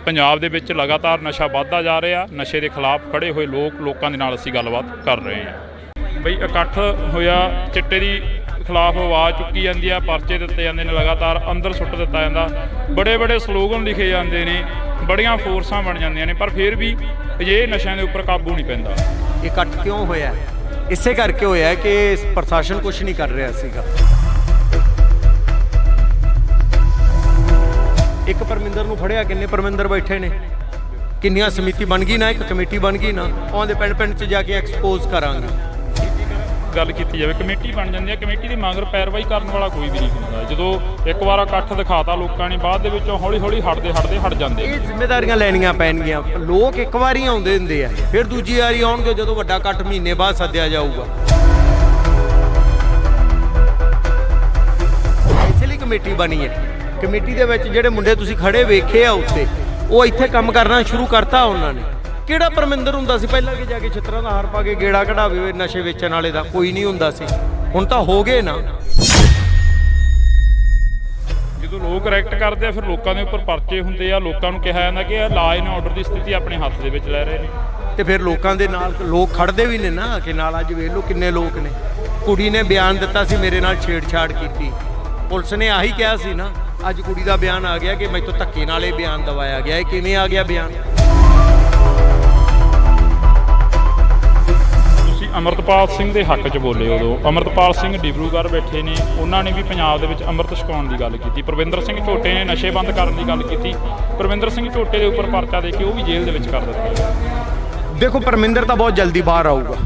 ਪੰਜਾਬ ਦੇ ਵਿੱਚ, ਲਗਾਤਾਰ ਨਸ਼ਾ ਵੱਧਦਾ ਜਾ ਰਿਹਾ। ਨਸ਼ੇ ਦੇ ਖਿਲਾਫ ਖੜੇ ਹੋਏ ਲੋਕਾਂ ਦੇ ਨਾਲ ਅਸੀਂ ਗੱਲਬਾਤ ਕਰ ਰਹੇ ਹਾਂ। ਬਈ ਇਕੱਠ ਹੋਇਆ, ਚਿੱਟੇ ਦੀ ਖਿਲਾਫ ਆਵਾਜ਼ ਚੁੱਕੀ ਜਾਂਦੀ ਆ, ਪਰਚੇ ਦਿੱਤੇ ਜਾਂਦੇ ਨੇ, ਲਗਾਤਾਰ ਅੰਦਰ ਸੁੱਟ ਦਿੱਤਾ ਜਾਂਦਾ, ਬੜੇ ਬੜੇ ਸਲੋਗਨ ਲਿਖੇ ਜਾਂਦੇ ਨੇ, ਬੜੀਆਂ ਫੋਰਸਾਂ ਬਣ ਜਾਂਦੀਆਂ ਨੇ, ਪਰ ਫਿਰ ਵੀ ਅਜਿਹੇ ਨਸ਼ਿਆਂ ਦੇ ਉੱਪਰ ਕਾਬੂ ਨਹੀਂ ਪੈਂਦਾ। ਇਹ ਇਕੱਠ ਕਿਉਂ ਹੋਇਆ? ਇਸੇ ਕਰਕੇ ਹੋਇਆ ਕਿ ਪ੍ਰਸ਼ਾਸਨ ਕੁਝ ਨਹੀਂ ਕਰ ਰਿਹਾ ਸੀਗਾ। ਇੱਕ ਪਰਮਿੰਦਰ ਨੂੰ ਫੜਿਆ, ਕਿੰਨੇ ਪਰਮਿੰਦਰ ਬੈਠੇ ਨੇ, ਕਿੰਨੀਆਂ ਸਮਿਤੀ ਬਣ ਗਈ ਨਾ, ਇੱਕ ਕਮੇਟੀ ਬਣ ਗਈ ਨਾ, ਉਹਦੇ ਪਿੰਡ ਪਿੰਡ 'ਚ ਜਾ ਕੇ ਐਕਸਪੋਜ਼ ਕਰਾਂਗੇ। ਗੱਲ ਕੀਤੀ ਜਾਵੇ, ਕਮੇਟੀ ਬਣ ਜਾਂਦੀ ਹੈ, ਕਮੇਟੀ ਦੀ ਮਗਰ ਪੈਰਵਾਈ ਕਰਨ ਵਾਲਾ ਕੋਈ ਵੀ ਨਹੀਂ ਹੁੰਦਾ। ਜਦੋਂ ਇੱਕ ਵਾਰ ਇਕੱਠ ਦਿਖਾਤਾ ਲੋਕਾਂ ਨੇ, ਬਾਅਦ ਦੇ ਵਿੱਚੋਂ ਹੌਲੀ ਹੌਲੀ ਹਟ ਜਾਂਦੇ। ਇਹ ਜ਼ਿੰਮੇਵਾਰੀਆਂ ਲੈਣੀਆਂ ਪੈਣਗੀਆਂ। ਲੋਕ ਇੱਕ ਵਾਰੀ ਆਉਂਦੇ ਹੁੰਦੇ ਆ, ਫਿਰ ਦੂਜੀ ਵਾਰੀ ਆਉਣਗੇ ਜਦੋਂ ਵੱਡਾ ਇਕੱਠ ਮਹੀਨੇ ਬਾਅਦ ਸੱਦਿਆ ਜਾਊਗਾ। ਇਸੇ ਲਈ ਕਮੇਟੀ ਬਣੀ ਹੈ। ਕਮੇਟੀ ਦੇ ਵਿੱਚ ਜਿਹੜੇ ਮੁੰਡੇ ਤੁਸੀਂ ਖੜੇ ਵੇਖੇ ਆ ਉੱਤੇ, ਉਹ ਇੱਥੇ ਕੰਮ ਕਰਨਾ ਸ਼ੁਰੂ ਕਰਤਾ ਉਹਨਾਂ ਨੇ। ਕਿਹੜਾ ਪਰਮਿੰਦਰ ਹੁੰਦਾ ਸੀ ਪਹਿਲਾਂ ਕਿ ਜਾ ਕੇ ਛਿੱਤਰਾਂ ਦਾ ਹਾਰ ਪਾ ਕੇ ਗੇੜਾ ਕਢਾਵੇ ਨਸ਼ੇ ਵੇਚਣ ਵਾਲੇ ਦਾ? ਕੋਈ ਨਹੀਂ ਹੁੰਦਾ ਸੀ। ਹੁਣ ਤਾਂ ਹੋ ਗਏ ਨਾ। ਜਦੋਂ ਲੋਕ ਐਕਟ ਕਰਦੇ ਆ, ਫਿਰ ਲੋਕਾਂ ਦੇ ਉੱਪਰ ਪਰਚੇ ਹੁੰਦੇ ਆ, ਲੋਕਾਂ ਨੂੰ ਕਿਹਾ ਜਾਂਦਾ ਕਿ ਇਹ ਲਾਅ ਐਂਡ ਆਰਡਰ ਦੀ ਸਥਿਤੀ ਆਪਣੇ ਹੱਥ ਦੇ ਵਿੱਚ ਲੈ ਰਹੇ ਨੇ, ਤੇ ਫਿਰ ਲੋਕਾਂ ਦੇ ਨਾਲ ਲੋਕ ਖੜਦੇ ਵੀ ਨੇ ਨਾ ਕਿ ਨਾਲ। ਅੱਜ ਵੇਖ ਲਓ ਕਿੰਨੇ ਲੋਕ ਨੇ। ਕੁੜੀ ਨੇ ਬਿਆਨ ਦਿੱਤਾ ਸੀ, ਮੇਰੇ ਨਾਲ ਛੇੜਛਾੜ ਕੀਤੀ, ਪੁਲਿਸ ਨੇ ਆਹੀ ਕਿਹਾ ਸੀ ਨਾ। ਅੱਜ ਕੁੜੀ ਦਾ ਬਿਆਨ ਆ ਗਿਆ ਕਿ ਮੈਥੋਂ ਧੱਕੇ ਨਾਲ ਇਹ ਬਿਆਨ ਦਵਾਇਆ ਗਿਆ। ਇਹ ਕਿਵੇਂ ਆ ਗਿਆ ਬਿਆਨ? ਤੁਸੀਂ ਅਮਰਤਪਾਲ ਸਿੰਘ ਦੇ ਹੱਕ 'ਚ ਬੋਲੇ। ਉਦੋਂ ਅਮਰਤਪਾਲ ਸਿੰਘ ਡਿਬਰੂਗੜ੍ਹ ਬੈਠੇ ਨੇ, ਉਹਨਾਂ ਨੇ ਵੀ ਪੰਜਾਬ ਦੇ ਵਿੱਚ ਅੰਮ੍ਰਿਤ ਛਕਾਉਣ ਦੀ ਗੱਲ ਕੀਤੀ। ਪਰਵਿੰਦਰ ਸਿੰਘ ਝੋਟੇ ਨੇ ਨਸ਼ੇ ਬੰਦ ਕਰਨ ਦੀ ਗੱਲ ਕੀਤੀ। ਪਰਵਿੰਦਰ ਸਿੰਘ ਝੋਟੇ ਦੇ ਉੱਪਰ ਪਰਚਾ ਦੇ ਕੇ ਉਹ ਵੀ ਜੇਲ੍ਹ ਦੇ ਵਿੱਚ ਕਰ ਦਿੱਤਾ। ਦੇਖੋ, ਪਰਮਿੰਦਰ ਤਾਂ ਬਹੁਤ ਜਲਦੀ ਬਾਹਰ ਆਊਗਾ,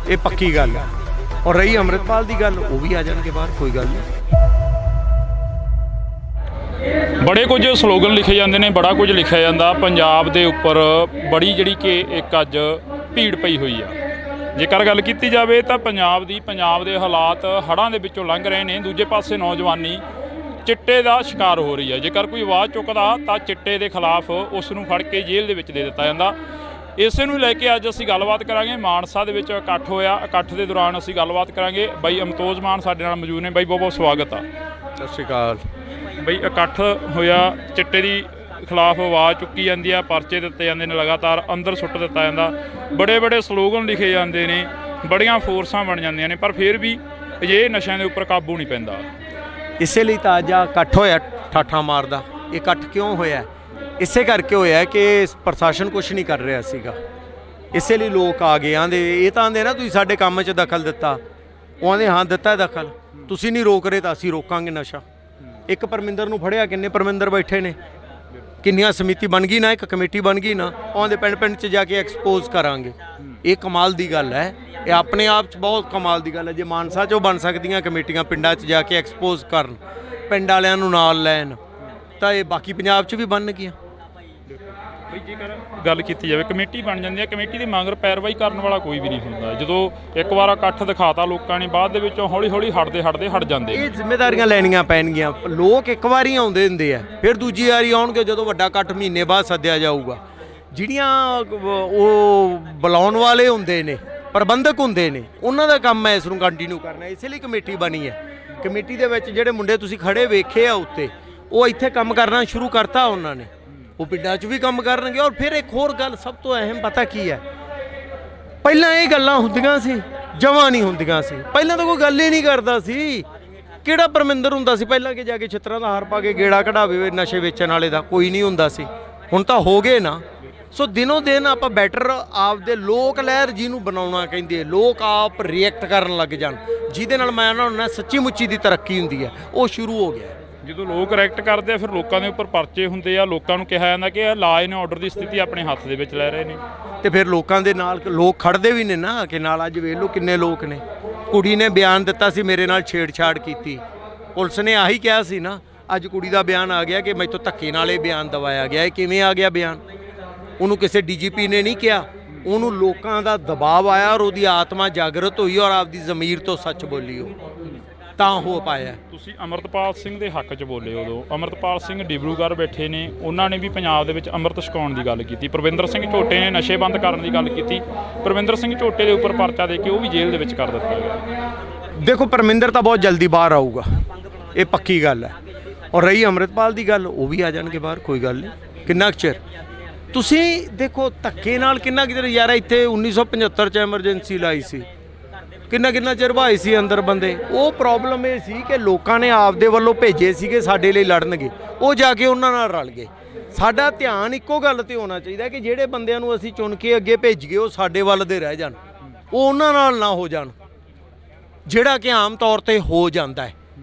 ਇਹ ਪੱਕੀ ਗੱਲ ਹੈ। ਔਰ ਰਹੀ ਅੰਮ੍ਰਿਤਪਾਲ ਦੀ ਗੱਲ, ਉਹ ਵੀ ਆ ਜਾਣਗੇ ਬਾਹਰ, ਕੋਈ ਗੱਲ ਨਹੀਂ। ਬੜੇ ਕੁਝ ਸਲੋਗਨ ਲਿਖੇ ਜਾਂਦੇ ਨੇ, ਬੜਾ ਕੁਝ ਲਿਖਿਆ ਜਾਂਦਾ। ਪੰਜਾਬ ਦੇ ਉੱਪਰ ਬੜੀ ਜਿਹੜੀ ਕਿ ਇੱਕ ਅੱਜ ਭੀੜ ਪਈ ਹੋਈ ਆ। ਜੇਕਰ ਗੱਲ ਕੀਤੀ ਜਾਵੇ ਤਾਂ ਪੰਜਾਬ ਦੇ ਹਾਲਾਤ ਹੜ੍ਹਾਂ ਦੇ ਵਿੱਚੋਂ ਲੰਘ ਰਹੇ ਨੇ। ਦੂਜੇ ਪਾਸੇ ਨੌਜਵਾਨੀ ਚਿੱਟੇ ਦਾ ਸ਼ਿਕਾਰ ਹੋ ਰਹੀ ਹੈ। ਜੇਕਰ ਕੋਈ ਆਵਾਜ਼ ਚੁੱਕਦਾ ਤਾਂ ਚਿੱਟੇ ਦੇ ਖਿਲਾਫ ਉਸ ਨੂੰ ਫੜ ਕੇ ਜੇਲ੍ਹ ਦੇ ਵਿੱਚ ਦੇ ਦਿੱਤਾ ਜਾਂਦਾ। ਇਸੇ ਨੂੰ ਲੈ ਕੇ ਅੱਜ ਅਸੀਂ ਗੱਲਬਾਤ ਕਰਾਂਗੇ। ਮਾਨਸਾ ਦੇ ਵਿੱਚ ਇਕੱਠ ਹੋਇਆ, ਇਕੱਠ ਦੇ ਦੌਰਾਨ ਅਸੀਂ ਗੱਲਬਾਤ ਕਰਾਂਗੇ। ਬਾਈ ਅਮਤੋਜ ਮਾਨ ਸਾਡੇ ਨਾਲ ਮੌਜੂਦ ਨੇ। ਬਾਈ ਬਹੁਤ ਬਹੁਤ ਸਵਾਗਤ ਆ। ਸਤਿ ਸ਼੍ਰੀ ਅਕਾਲ। ਬਈ ਇਕੱਠ ਹੋਇਆ, ਚਿੱਟੇ ਦੀ ਖਿਲਾਫ ਆਵਾਜ਼ ਚੁੱਕੀ ਜਾਂਦੀ ਆ, ਪਰਚੇ ਦਿੱਤੇ ਜਾਂਦੇ ਨੇ, ਲਗਾਤਾਰ ਅੰਦਰ ਸੁੱਟ ਦਿੱਤਾ ਜਾਂਦਾ, ਬੜੇ ਬੜੇ ਸਲੋਗਨ ਲਿਖੇ ਜਾਂਦੇ ਨੇ, ਬੜੀਆਂ ਫੋਰਸਾਂ ਬਣ ਜਾਂਦੀਆਂ ਨੇ, ਪਰ ਫਿਰ ਵੀ ਅਜਿਹੇ ਨਸ਼ਿਆਂ ਦੇ ਉੱਪਰ ਕਾਬੂ ਨਹੀਂ ਪੈਂਦਾ। ਇਸੇ ਲਈ ਤਾਂ ਅੱਜ ਇਕੱਠ ਹੋਇਆ ਠਾਠਾ ਮਾਰਦਾ। ਇਹ ਇਕੱਠ ਕਿਉਂ ਹੋਇਆ? ਇਸੇ ਕਰਕੇ ਹੋਇਆ ਕਿ ਪ੍ਰਸ਼ਾਸਨ ਕੁਝ ਨਹੀਂ ਕਰ ਰਿਹਾ ਸੀਗਾ। ਇਸੇ ਲਈ ਲੋਕ ਆ ਗਏ। ਆਂਦੇ ਇਹ ਤਾਂ ਆਂਦੇ ਨਾ ਤੁਸੀਂ ਸਾਡੇ ਕੰਮ 'ਚ ਦਖਲ ਦਿੱਤਾ। ਉਹ ਆਂਦੇ ਹਾਂ ਦਿੱਤਾ ਦਖਲ, ਤੁਸੀਂ ਨਹੀਂ ਰੋਕ ਰਹੇ ਤਾਂ ਅਸੀਂ ਰੋਕਾਂਗੇ ਨਸ਼ਾ। ਇੱਕ ਪਰਮਿੰਦਰ ਨੂੰ ਫੜਿਆ, ਕਿੰਨੇ ਪਰਮਿੰਦਰ ਬੈਠੇ ਨੇ, ਕਿੰਨੀਆਂ ਸਮਿਤੀ ਬਣ ਗਈ ਨਾ, ਇੱਕ ਕਮੇਟੀ ਬਣ ਗਈ ਨਾ, ਉਹਦੇ ਪਿੰਡ ਪਿੰਡ 'ਚ ਜਾ ਕੇ ਐਕਸਪੋਜ਼ ਕਰਾਂਗੇ। ਇਹ ਕਮਾਲ ਦੀ ਗੱਲ ਹੈ। ਇਹ ਆਪਣੇ ਆਪ 'ਚ ਬਹੁਤ ਕਮਾਲ ਦੀ ਗੱਲ ਹੈ। ਜੇ ਮਾਨਸਾ 'ਚੋਂ ਬਣ ਸਕਦੀਆਂ ਕਮੇਟੀਆਂ ਪਿੰਡਾਂ 'ਚ ਜਾ ਕੇ ਐਕਸਪੋਜ਼ ਕਰਨ, ਪਿੰਡ ਵਾਲਿਆਂ ਨੂੰ ਨਾਲ ਲੈਣ, ਤਾਂ ਇਹ ਬਾਕੀ ਪੰਜਾਬ 'ਚ ਵੀ ਬਣਨਗੀਆਂ। ਬਈ ਜੇਕਰ ਗੱਲ ਕੀਤੀ ਜਾਵੇ, ਕਮੇਟੀ ਬਣ ਜਾਂਦੀ ਹੈ, ਕਮੇਟੀ ਦੀ ਮਗਰ ਪੈਰਵਾਈ ਕਰਨ ਵਾਲਾ ਕੋਈ ਵੀ ਨਹੀਂ ਹੁੰਦਾ। ਜਦੋਂ ਇੱਕ ਵਾਰ ਇਕੱਠ ਦਿਖਾਤਾ ਲੋਕਾਂ ਨੇ, ਬਾਅਦ ਦੇ ਵਿੱਚੋਂ ਹੌਲੀ ਹੌਲੀ ਹਟ ਜਾਂਦੇ। ਇਹ ਜ਼ਿੰਮੇਵਾਰੀਆਂ ਲੈਣੀਆਂ ਪੈਣਗੀਆਂ। ਲੋਕ ਇੱਕ ਵਾਰੀ ਆਉਂਦੇ ਹੁੰਦੇ ਆ, ਫਿਰ ਦੂਜੀ ਵਾਰੀ ਆਉਣਗੇ ਜਦੋਂ ਵੱਡਾ ਇਕੱਠ ਮਹੀਨੇ ਬਾਅਦ ਸੱਦਿਆ ਜਾਊਗਾ। ਜਿਹੜੀਆਂ ਉਹ ਬੁਲਾਉਣ ਵਾਲੇ ਹੁੰਦੇ ਨੇ, ਪ੍ਰਬੰਧਕ ਹੁੰਦੇ ਨੇ, ਉਹਨਾਂ ਦਾ ਕੰਮ ਹੈ ਇਸ ਨੂੰ ਕੰਟੀਨਿਊ ਕਰਨਾ। ਇਸੇ ਲਈ ਕਮੇਟੀ ਬਣੀ ਹੈ। ਕਮੇਟੀ ਦੇ ਵਿੱਚ ਜਿਹੜੇ ਮੁੰਡੇ ਤੁਸੀਂ ਖੜੇ ਵੇਖੇ ਆ ਉੱਤੇ, ਉਹ ਇੱਥੇ ਕੰਮ ਕਰਨਾ ਸ਼ੁਰੂ ਕਰਤਾ ਉਹਨਾਂ ਨੇ। ਉਹ ਪਿੰਡਾਂ 'ਚ ਵੀ ਕੰਮ ਕਰਨਗੇ। ਔਰ ਫਿਰ ਇੱਕ ਹੋਰ ਗੱਲ ਸਭ ਤੋਂ ਅਹਿਮ ਪਤਾ ਕੀ ਹੈ? ਪਹਿਲਾਂ ਇਹ ਗੱਲਾਂ ਹੁੰਦੀਆਂ ਸੀ, ਜਮਾਂ ਨਹੀਂ ਹੁੰਦੀਆਂ ਸੀ। ਪਹਿਲਾਂ ਤਾਂ ਕੋਈ ਗੱਲ ਹੀ ਨਹੀਂ ਕਰਦਾ ਸੀ। ਕਿਹੜਾ ਪਰਮਿੰਦਰ ਹੁੰਦਾ ਸੀ ਪਹਿਲਾਂ ਕਿ ਜਾ ਕੇ ਛਿੱਤਰਾਂ ਦਾ ਹਾਰ ਪਾ ਕੇ ਗੇੜਾ ਕਢਾਵੇ ਨਸ਼ੇ ਵੇਚਣ ਵਾਲੇ ਦਾ? ਕੋਈ ਨਹੀਂ ਹੁੰਦਾ ਸੀ। ਹੁਣ ਤਾਂ ਹੋ ਗਏ ਨਾ। ਸੋ ਦਿਨੋਂ ਦਿਨ ਆਪਾਂ ਬੈਟਰ ਆਪਦੇ ਲੋਕ ਲਹਿਰ ਜਿਹਨੂੰ ਬਣਾਉਣਾ ਕਹਿੰਦੇ, ਲੋਕ ਆਪ ਰਿਐਕਟ ਕਰਨ ਲੱਗ ਜਾਣ, ਜਿਹਦੇ ਨਾਲ ਮੈਂ ਉਹਨਾਂ ਨੂੰ ਸੱਚੀ ਮੁੱਚੀ ਦੀ ਤਰੱਕੀ ਹੁੰਦੀ ਹੈ, ਉਹ ਸ਼ੁਰੂ ਹੋ ਗਿਆ। ਜਦੋਂ ਲੋਕ ਐਕਟ ਕਰਦੇ ਆ, ਫਿਰ ਲੋਕਾਂ ਦੇ ਉੱਪਰ ਪਰਚੇ ਹੁੰਦੇ ਆ, ਲੋਕਾਂ ਨੂੰ ਕਿਹਾ ਜਾਂਦਾ ਕਿ ਇਹ ਲਾਅ ਐਂਡ ਆਰਡਰ ਦੀ ਸਥਿਤੀ ਆਪਣੇ ਹੱਥ ਦੇ ਵਿੱਚ ਲੈ ਰਹੇ ਨੇ, ਤੇ ਫਿਰ ਲੋਕਾਂ ਦੇ ਨਾਲ ਲੋਕ ਖੜਦੇ ਵੀ ਨੇ ਨਾ ਕਿ ਨਾਲ। ਅੱਜ ਵੇਖ ਲਓ ਕਿੰਨੇ ਲੋਕ ਨੇ। ਕੁੜੀ ਨੇ ਬਿਆਨ ਦਿੱਤਾ ਸੀ, ਮੇਰੇ ਨਾਲ ਛੇੜਛਾੜ ਕੀਤੀ, ਪੁਲਿਸ ਨੇ ਆਹੀ ਕਿਹਾ ਸੀ ਨਾ। ਅੱਜ ਕੁੜੀ ਦਾ ਬਿਆਨ ਆ ਗਿਆ ਕਿ ਮੈਥੋਂ ਧੱਕੇ ਨਾਲ ਇਹ ਬਿਆਨ ਦਵਾਇਆ ਗਿਆ। ਇਹ ਕਿਵੇਂ ਆ ਗਿਆ ਬਿਆਨ? ਉਹਨੂੰ ਕਿਸੇ ਡੀਜੀਪੀ ਨੇ ਨਹੀਂ ਕਿਹਾ, ਉਹਨੂੰ ਲੋਕਾਂ ਦਾ ਦਬਾਅ ਆਇਆ ਔਰ ਉਹਦੀ ਆਤਮਾ ਜਾਗਰਤ ਹੋਈ ਔਰ ਆਪਦੀ ਜ਼ਮੀਰ ਤੋਂ ਸੱਚ ਬੋਲੀ ਉਹ। ਤਾਂ ਹੋ ਪਾਇਆ। ਤੁਸੀਂ ਅਮਰਤਪਾਲ ਸਿੰਘ ਦੇ ਹੱਕ 'ਚ ਬੋਲੇ ਉਦੋਂ। ਅਮਰਤਪਾਲ ਸਿੰਘ ਡਿਬਰੂਗੜ੍ਹ ਬੈਠੇ ਨੇ, ਉਹਨਾਂ ਨੇ ਵੀ ਪੰਜਾਬ ਦੇ ਵਿੱਚ ਅੰਮ੍ਰਿਤ ਛਕਾਉਣ ਦੀ ਗੱਲ ਕੀਤੀ। ਪ੍ਰਵਿੰਦਰ ਸਿੰਘ ਝੋਟੇ ਨੇ ਨਸ਼ੇ ਬੰਦ ਕਰਨ ਦੀ ਗੱਲ ਕੀਤੀ। ਪ੍ਰਵਿੰਦਰ ਸਿੰਘ ਝੋਟੇ ਦੇ ਉੱਪਰ ਪਰਚਾ ਦੇ ਕੇ ਉਹ ਵੀ ਜੇਲ੍ਹ ਦੇ ਵਿੱਚ ਕਰ ਦਿੱਤਾ ਗਿਆ। ਦੇਖੋ ਪਰਮਿੰਦਰ ਤਾਂ ਬਹੁਤ ਜਲਦੀ ਬਾਹਰ ਆਊਗਾ, ਇਹ ਪੱਕੀ ਗੱਲ ਹੈ। ਔਰ ਰਹੀ ਅੰਮ੍ਰਿਤਪਾਲ ਦੀ ਗੱਲ, ਉਹ ਵੀ ਆ ਜਾਣਗੇ ਬਾਹਰ, ਕੋਈ ਗੱਲ ਨਹੀਂ। ਕਿੰਨਾ ਕੁ ਚਿਰ ਤੁਸੀਂ ਦੇਖੋ ਧੱਕੇ ਨਾਲ ਕਿੰਨਾ ਕੁ ਚਿਰ ਯਾਰ, ਇੱਥੇ 1975 ਚ ਐਮਰਜੈਂਸੀ ਲਾਈ ਸੀ, ਕਿੰਨਾ ਚਿਰ ਭਾਈ ਸੀ ਅੰਦਰ ਬੰਦੇ। ਉਹ ਪ੍ਰੋਬਲਮ ਇਹ ਸੀ ਕਿ ਲੋਕਾਂ ਨੇ ਆਪਦੇ ਵੱਲੋਂ ਭੇਜੇ ਸੀਗੇ ਸਾਡੇ ਲਈ ਲੜਨਗੇ, ਉਹ ਜਾ ਕੇ ਉਹਨਾਂ ਨਾਲ ਰਲ ਗਏ। ਸਾਡਾ ਧਿਆਨ ਇੱਕੋ ਗੱਲ ਤੇ ਹੋਣਾ ਚਾਹੀਦਾ ਕਿ ਜਿਹੜੇ ਬੰਦਿਆਂ ਨੂੰ ਅਸੀਂ ਚੁਣ ਕੇ ਅੱਗੇ ਭੇਜ ਗਏ ਉਹ ਸਾਡੇ ਵੱਲ ਦੇ ਰਹਿ ਜਾਣ, ਉਹ ਉਹਨਾਂ ਨਾਲ ਨਾ ਹੋ ਜਾਣ, ਜਿਹੜਾ ਕਿ ਆਮ ਤੌਰ ਤੇ ਹੋ ਜਾਂਦਾ ਹੈ।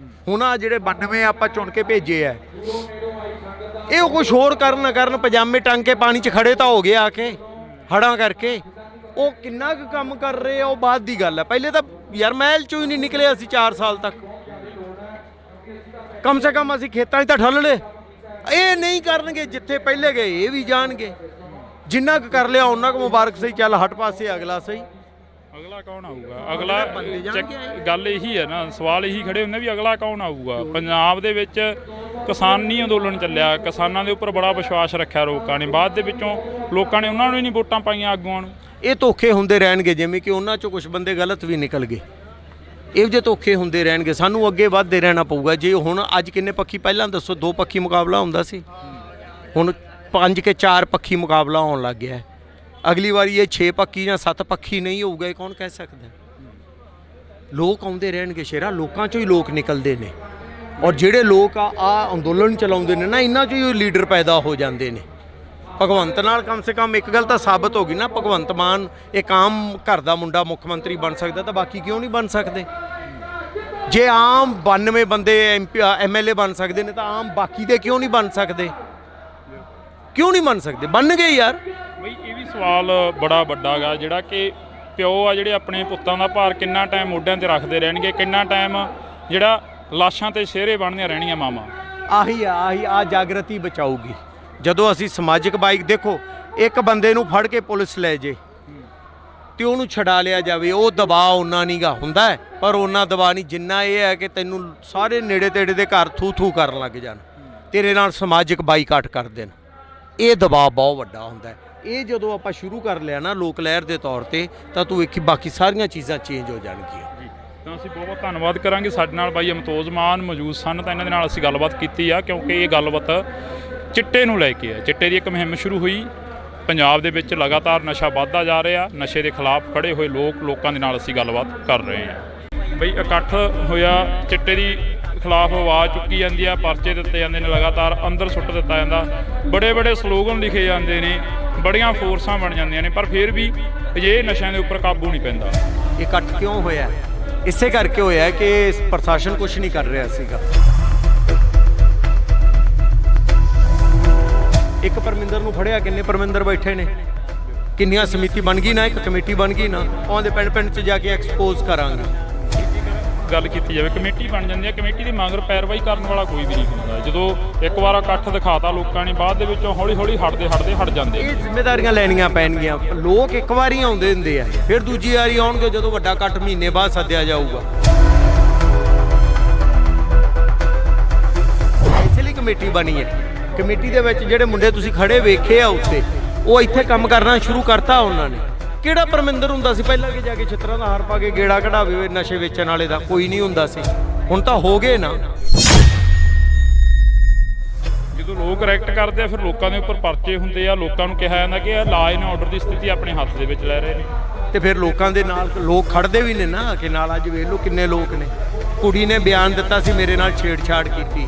ਹੁਣ ਆ ਜਿਹੜੇ 92 ਆਪਾਂ ਚੁਣ ਕੇ ਭੇਜੇ ਆ, ਇਹ ਕੁਛ ਹੋਰ ਕਰਨ ਪਜਾਮੇ ਟੰਗ ਕੇ ਪਾਣੀ 'ਚ ਖੜੇ ਤਾਂ ਹੋ ਗਏ ਆ ਕੇ ਹੜਾਂ ਕਰਕੇ। ਉਹ ਕਿੰਨਾ ਕੁ ਕੰਮ ਕਰ ਰਹੇ ਆ ਉਹ ਬਾਅਦ ਦੀ ਗੱਲ ਹੈ। ਪਹਿਲੇ ਤਾਂ ਯਾਰ ਮਹਿਲ 'ਚੋਂ ਹੀ ਨਹੀਂ ਨਿਕਲੇ ਅਸੀਂ 4 ਸਾਲ ਤੱਕ, ਕਮ ਸੇ ਕਮ ਅਸੀਂ ਖੇਤਾਂ 'ਚ ਤਾਂ ਠੱਲ ਲਏ। ਇਹ ਨਹੀਂ ਕਰਨਗੇ, ਜਿੱਥੇ ਪਹਿਲੇ ਗਏ ਇਹ ਵੀ ਜਾਣਗੇ। ਜਿੰਨਾ ਕੁ ਕਰ ਲਿਆ ਉਹਨਾਂ ਕੁ ਮੁਬਾਰਕ ਸਹੀ, ਚੱਲ ਹਟ ਪਾਸੇ ਅਗਲਾ ਸਹੀ। ਅਗਲਾ ਕੌਣ ਆਊਗਾ? ਅਗਲਾ ਗੱਲ ਇਹੀ ਹੈ ਨਾ, ਸਵਾਲ ਇਹੀ ਖੜੇ ਹੁੰਦੇ ਵੀ ਅਗਲਾ ਕੌਣ ਆਊਗਾ। ਪੰਜਾਬ ਦੇ ਵਿੱਚ ਕਿਸਾਨੀ ਅੰਦੋਲਨ ਚੱਲਿਆ, ਕਿਸਾਨਾਂ ਦੇ ਉੱਪਰ ਬੜਾ ਵਿਸ਼ਵਾਸ ਰੱਖਿਆ ਲੋਕਾਂ ਨੇ, ਬਾਅਦ ਦੇ ਵਿੱਚੋਂ ਲੋਕਾਂ ਨੇ ਉਹਨਾਂ ਨੂੰ ਹੀ ਨਹੀਂ ਵੋਟਾਂ ਪਾਈਆਂ ਆਗੂਆਂ ਨੂੰ। ਇਹ ਧੋਖੇ ਹੁੰਦੇ ਰਹਿਣਗੇ, ਜਿਵੇਂ ਕਿ ਉਹਨਾਂ 'ਚੋਂ ਕੁਝ ਬੰਦੇ ਗਲਤ ਵੀ ਨਿਕਲ ਗਏ। ਇਹੋ ਜਿਹੇ ਧੋਖੇ ਹੁੰਦੇ ਰਹਿਣਗੇ, ਸਾਨੂੰ ਅੱਗੇ ਵੱਧਦੇ ਰਹਿਣਾ ਪਊਗਾ। ਜੇ ਹੁਣ ਅੱਜ ਕਿੰਨੇ ਪੱਖੀ, ਪਹਿਲਾਂ ਦੱਸੋ 2 ਪੱਖੀ ਮੁਕਾਬਲਾ ਹੁੰਦਾ ਸੀ, ਹੁਣ 5 ਕੇ 4 ਪੱਖੀ ਮੁਕਾਬਲਾ ਹੋਣ ਲੱਗ ਗਿਆ। ਅਗਲੀ ਵਾਰੀ ਇਹ 6 ਪੱਖੀ ਜਾਂ 7 ਪੱਖੀ ਨਹੀਂ ਹੋਊਗਾ, ਇਹ ਕੌਣ ਕਹਿ ਸਕਦਾ। ਲੋਕ ਆਉਂਦੇ ਰਹਿਣਗੇ ਸ਼ੇਰਾ, ਲੋਕਾਂ 'ਚੋਂ ਹੀ ਲੋਕ ਨਿਕਲਦੇ ਨੇ। ਔਰ ਜਿਹੜੇ ਲੋਕ ਆ ਅੰਦੋਲਨ ਚਲਾਉਂਦੇ ਨੇ ਨਾ, ਇਹਨਾਂ 'ਚੋਂ ਹੀ ਲੀਡਰ ਪੈਦਾ ਹੋ ਜਾਂਦੇ ਨੇ। ਭਗਵੰਤ ਨਾਲ ਕਮ ਸੇ ਕਮ ਇੱਕ ਗੱਲ ਤਾਂ ਸਾਬਤ ਹੋ ਗਈ ਨਾ, ਭਗਵੰਤ ਮਾਨ ਇੱਕ ਆਮ ਘਰ ਦਾ ਮੁੰਡਾ ਮੁੱਖ ਮੰਤਰੀ ਬਣ ਸਕਦਾ ਤਾਂ ਬਾਕੀ ਕਿਉਂ ਨਹੀਂ ਬਣ ਸਕਦੇ। ਜੇ ਆਮ 92 ਬੰਦੇ MLA ਬਣ ਸਕਦੇ ਨੇ ਤਾਂ ਆਮ ਬਾਕੀ ਦੇ ਕਿਉਂ ਨਹੀਂ ਬਣ ਸਕਦੇ? ਕਿਉਂ ਨਹੀਂ ਬਣ ਸਕਦੇ? ਬਣ ਗਏ ਯਾਰ। ਬਈ ਇਹ ਵੀ ਸਵਾਲ ਬੜਾ ਵੱਡਾ ਗਾ, ਜਿਹੜਾ ਕਿ ਪਿਓ ਆ ਜਿਹੜੇ ਆਪਣੇ ਪੁੱਤਾਂ ਦਾ ਭਾਰ ਕਿੰਨਾ ਟਾਈਮ ਮੋਢਿਆਂ ਤੇ ਰੱਖਦੇ ਰਹਿਣਗੇ, ਕਿੰਨਾ ਟਾਈਮ ਜਿਹੜਾ ਲਾਸ਼ਾਂ ਤੇ ਸਿਹਰੇ ਬਣਦੀਆਂ ਰਹਿਣੀਆਂ ਮਾਵਾਂ। ਆਹੀ ਆ ਜਾਗਰਤੀ ਬਚਾਊਗੀ ਜਦੋਂ ਅਸੀਂ ਸਮਾਜਿਕ ਬਾਈਕ। ਦੇਖੋ ਇੱਕ ਬੰਦੇ ਨੂੰ ਫੜ ਕੇ ਪੁਲਿਸ ਲੈ ਜੇ ਤੇ ਉਹਨੂੰ ਛਡਾ ਲਿਆ ਜਾਵੇ, ਉਹ ਦਬਾਅ ਉਹਨਾਂ ਨਹੀਂ ਗਾ ਹੁੰਦਾ, ਪਰ ਉਹਨਾਂ ਦਬਾਅ ਨਹੀਂ ਜਿੰਨਾ ਇਹ ਹੈ ਕਿ ਤੈਨੂੰ ਸਾਰੇ ਨੇੜੇ ਤੇੜੇ ਦੇ ਘਰ ਥੂ ਕਰਨ ਲੱਗ ਜਾਣ, ਤੇਰੇ ਨਾਲ ਸਮਾਜਿਕ ਬਾਈਕਾਟ ਕਰ ਦੇਣ। ਇਹ ਦਬਾਅ ਬਹੁਤ ਵੱਡਾ ਹੁੰਦਾ ਹੈ। ਇਹ ਜਦੋਂ ਆਪਾਂ ਸ਼ੁਰੂ ਕਰ ਲਿਆ ਨਾ ਲੋਕ ਲਹਿਰ ਦੇ ਤੌਰ ਤੇ, ਤਾਂ ਤੂੰ ਵੇਖੀ ਬਾਕੀ ਸਾਰੀਆਂ ਚੀਜ਼ਾਂ ਚੇਂਜ ਹੋ ਜਾਣਗੀਆਂ। ਤਾਂ ਅਸੀਂ ਬਹੁਤ ਧੰਨਵਾਦ ਕਰਾਂਗੇ। ਸਾਡੇ ਨਾਲ ਬਾਈ ਅਮਤੋਜ ਮਾਨ ਮੌਜੂਦ ਸਨ, ਤਾਂ ਇਹਨਾਂ ਦੇ ਨਾਲ ਅਸੀਂ ਗੱਲਬਾਤ ਕੀਤੀ ਆ, ਕਿਉਂਕਿ ਇਹ ਗੱਲਬਾਤ ਚਿੱਟੇ ਨੂੰ ਲੈ ਕੇ ਹੈ। ਚਿੱਟੇ ਦੀ ਇੱਕ ਮੁਹਿੰਮ ਸ਼ੁਰੂ ਹੋਈ ਪੰਜਾਬ ਦੇ ਵਿੱਚ, ਲਗਾਤਾਰ ਨਸ਼ਾ ਵੱਧਦਾ ਜਾ ਰਿਹਾ, ਨਸ਼ੇ ਦੇ ਖਿਲਾਫ ਖੜੇ ਹੋਏ ਲੋਕਾਂ ਦੇ ਨਾਲ ਅਸੀਂ ਗੱਲਬਾਤ ਕਰ ਰਹੇ ਹਾਂ। ਬਈ ਇਕੱਠ ਹੋਇਆ, ਚਿੱਟੇ ਦੀ ਖਿਲਾਫ ਆਵਾਜ਼ ਚੁੱਕੀ ਜਾਂਦੀ ਆ, ਪਰਚੇ ਦਿੱਤੇ ਜਾਂਦੇ ਨੇ, ਲਗਾਤਾਰ ਅੰਦਰ ਸੁੱਟ ਦਿੱਤਾ ਜਾਂਦਾ, ਬੜੇ ਸਲੋਗਨ ਲਿਖੇ ਜਾਂਦੇ ਨੇ, ਬੜੀਆਂ ਫੋਰਸਾਂ ਬਣ ਜਾਂਦੀਆਂ ਨੇ, ਪਰ ਫਿਰ ਵੀ ਅਜਿਹੇ ਨਸ਼ਿਆਂ ਦੇ ਉੱਪਰ ਕਾਬੂ ਨਹੀਂ ਪੈਂਦਾ। ਇਕੱਠ ਕਿਉਂ ਹੋਇਆ? ਇਸੇ ਕਰਕੇ ਹੋਇਆ ਕਿ ਪ੍ਰਸ਼ਾਸਨ ਕੁਝ ਨਹੀਂ ਕਰ ਰਿਹਾ ਸੀਗਾ। ਇੱਕ ਪਰਮਿੰਦਰ ਨੂੰ ਫੜਿਆ, ਕਿੰਨੇ ਪਰਮਿੰਦਰ ਬੈਠੇ ਨੇ, ਕਿੰਨੀਆਂ ਸਮਿਤੀ ਬਣ ਗਈ ਨਾ, ਇੱਕ ਕਮੇਟੀ ਬਣ ਗਈ ਨਾ, ਉਹਦੇ ਪਿੰਡ 'ਚ ਜਾ ਕੇ ਐਕਸਪੋਜ਼ ਕਰਾਂਗੇ। ਗੱਲ ਕੀਤੀ ਜਾਵੇ ਕਮੇਟੀ ਬਣ ਜਾਂਦੀ ਹੈ, ਕਮੇਟੀ ਦੀ ਮਗਰ ਪੈਰਵਾਈ ਕਰਨ ਵਾਲਾ ਕੋਈ ਵੀ ਨਹੀਂ ਹੁੰਦਾ। ਜਦੋਂ ਇੱਕ ਵਾਰ ਇਕੱਠ ਦਿਖਾਤਾ ਲੋਕਾਂ ਨੇ, ਬਾਅਦ ਦੇ ਵਿੱਚੋਂ ਹੌਲੀ ਹਟ ਜਾਂਦੇ। ਇਹ ਜ਼ਿੰਮੇਵਾਰੀਆਂ ਲੈਣੀਆਂ ਪੈਣਗੀਆਂ। ਲੋਕ ਇੱਕ ਵਾਰੀ ਆਉਂਦੇ ਹੁੰਦੇ ਆ, ਫਿਰ ਦੂਜੀ ਵਾਰੀ ਆਉਣਗੇ ਜਦੋਂ ਵੱਡਾ ਇਕੱਠ ਮਹੀਨੇ ਬਾਅਦ ਸੱਦਿਆ ਜਾਊਗਾ। ਇਸ ਲਈ ਕਮੇਟੀ ਬਣੀ ਹੈ। ਕਮੇਟੀ ਦੇ ਵਿੱਚ ਜਿਹੜੇ ਮੁੰਡੇ ਤੁਸੀਂ ਖੜੇ ਵੇਖੇ ਆ ਉੱਤੇ, ਉਹ ਇੱਥੇ ਕੰਮ ਕਰਨਾ ਸ਼ੁਰੂ ਕਰਤਾ ਉਹਨਾਂ ਨੇ। ਕਿਹੜਾ ਪਰਮਿੰਦਰ ਹੁੰਦਾ ਸੀ ਪਹਿਲਾਂ ਕਿ ਜਾ ਕੇ ਛਿੱਤਰਾਂ ਦਾ ਹਾਰ ਪਾ ਕੇ ਗੇੜਾ ਕਢਾਵੇ ਨਸ਼ੇ ਵੇਚਣ ਵਾਲੇ ਦਾ? ਕੋਈ ਨਹੀਂ ਹੁੰਦਾ ਸੀ। ਹੁਣ ਤਾਂ ਹੋ ਗਏ ਨਾ। ਜਦੋਂ ਲੋਕ ਐਕਟ ਕਰਦੇ ਆ, ਫਿਰ ਲੋਕਾਂ ਦੇ ਉੱਪਰ ਪਰਚੇ ਹੁੰਦੇ ਆ, ਲੋਕਾਂ ਨੂੰ ਕਿਹਾ ਜਾਂਦਾ ਕਿ ਇਹ ਲਾਅ ਐਂਡ ਆਰਡਰ ਦੀ ਸਥਿਤੀ ਆਪਣੇ ਹੱਥ ਦੇ ਵਿੱਚ ਲੈ ਰਹੇ ਨੇ, ਤੇ ਫਿਰ ਲੋਕਾਂ ਦੇ ਨਾਲ ਲੋਕ ਖੜਦੇ ਵੀ ਨੇ ਨਾ ਕਿ ਨਾਲ। ਅੱਜ ਵੇਖ ਲਓ ਕਿੰਨੇ ਲੋਕ ਨੇ। ਕੁੜੀ ਨੇ ਬਿਆਨ ਦਿੱਤਾ ਸੀ ਮੇਰੇ ਨਾਲ ਛੇੜਛਾੜ ਕੀਤੀ,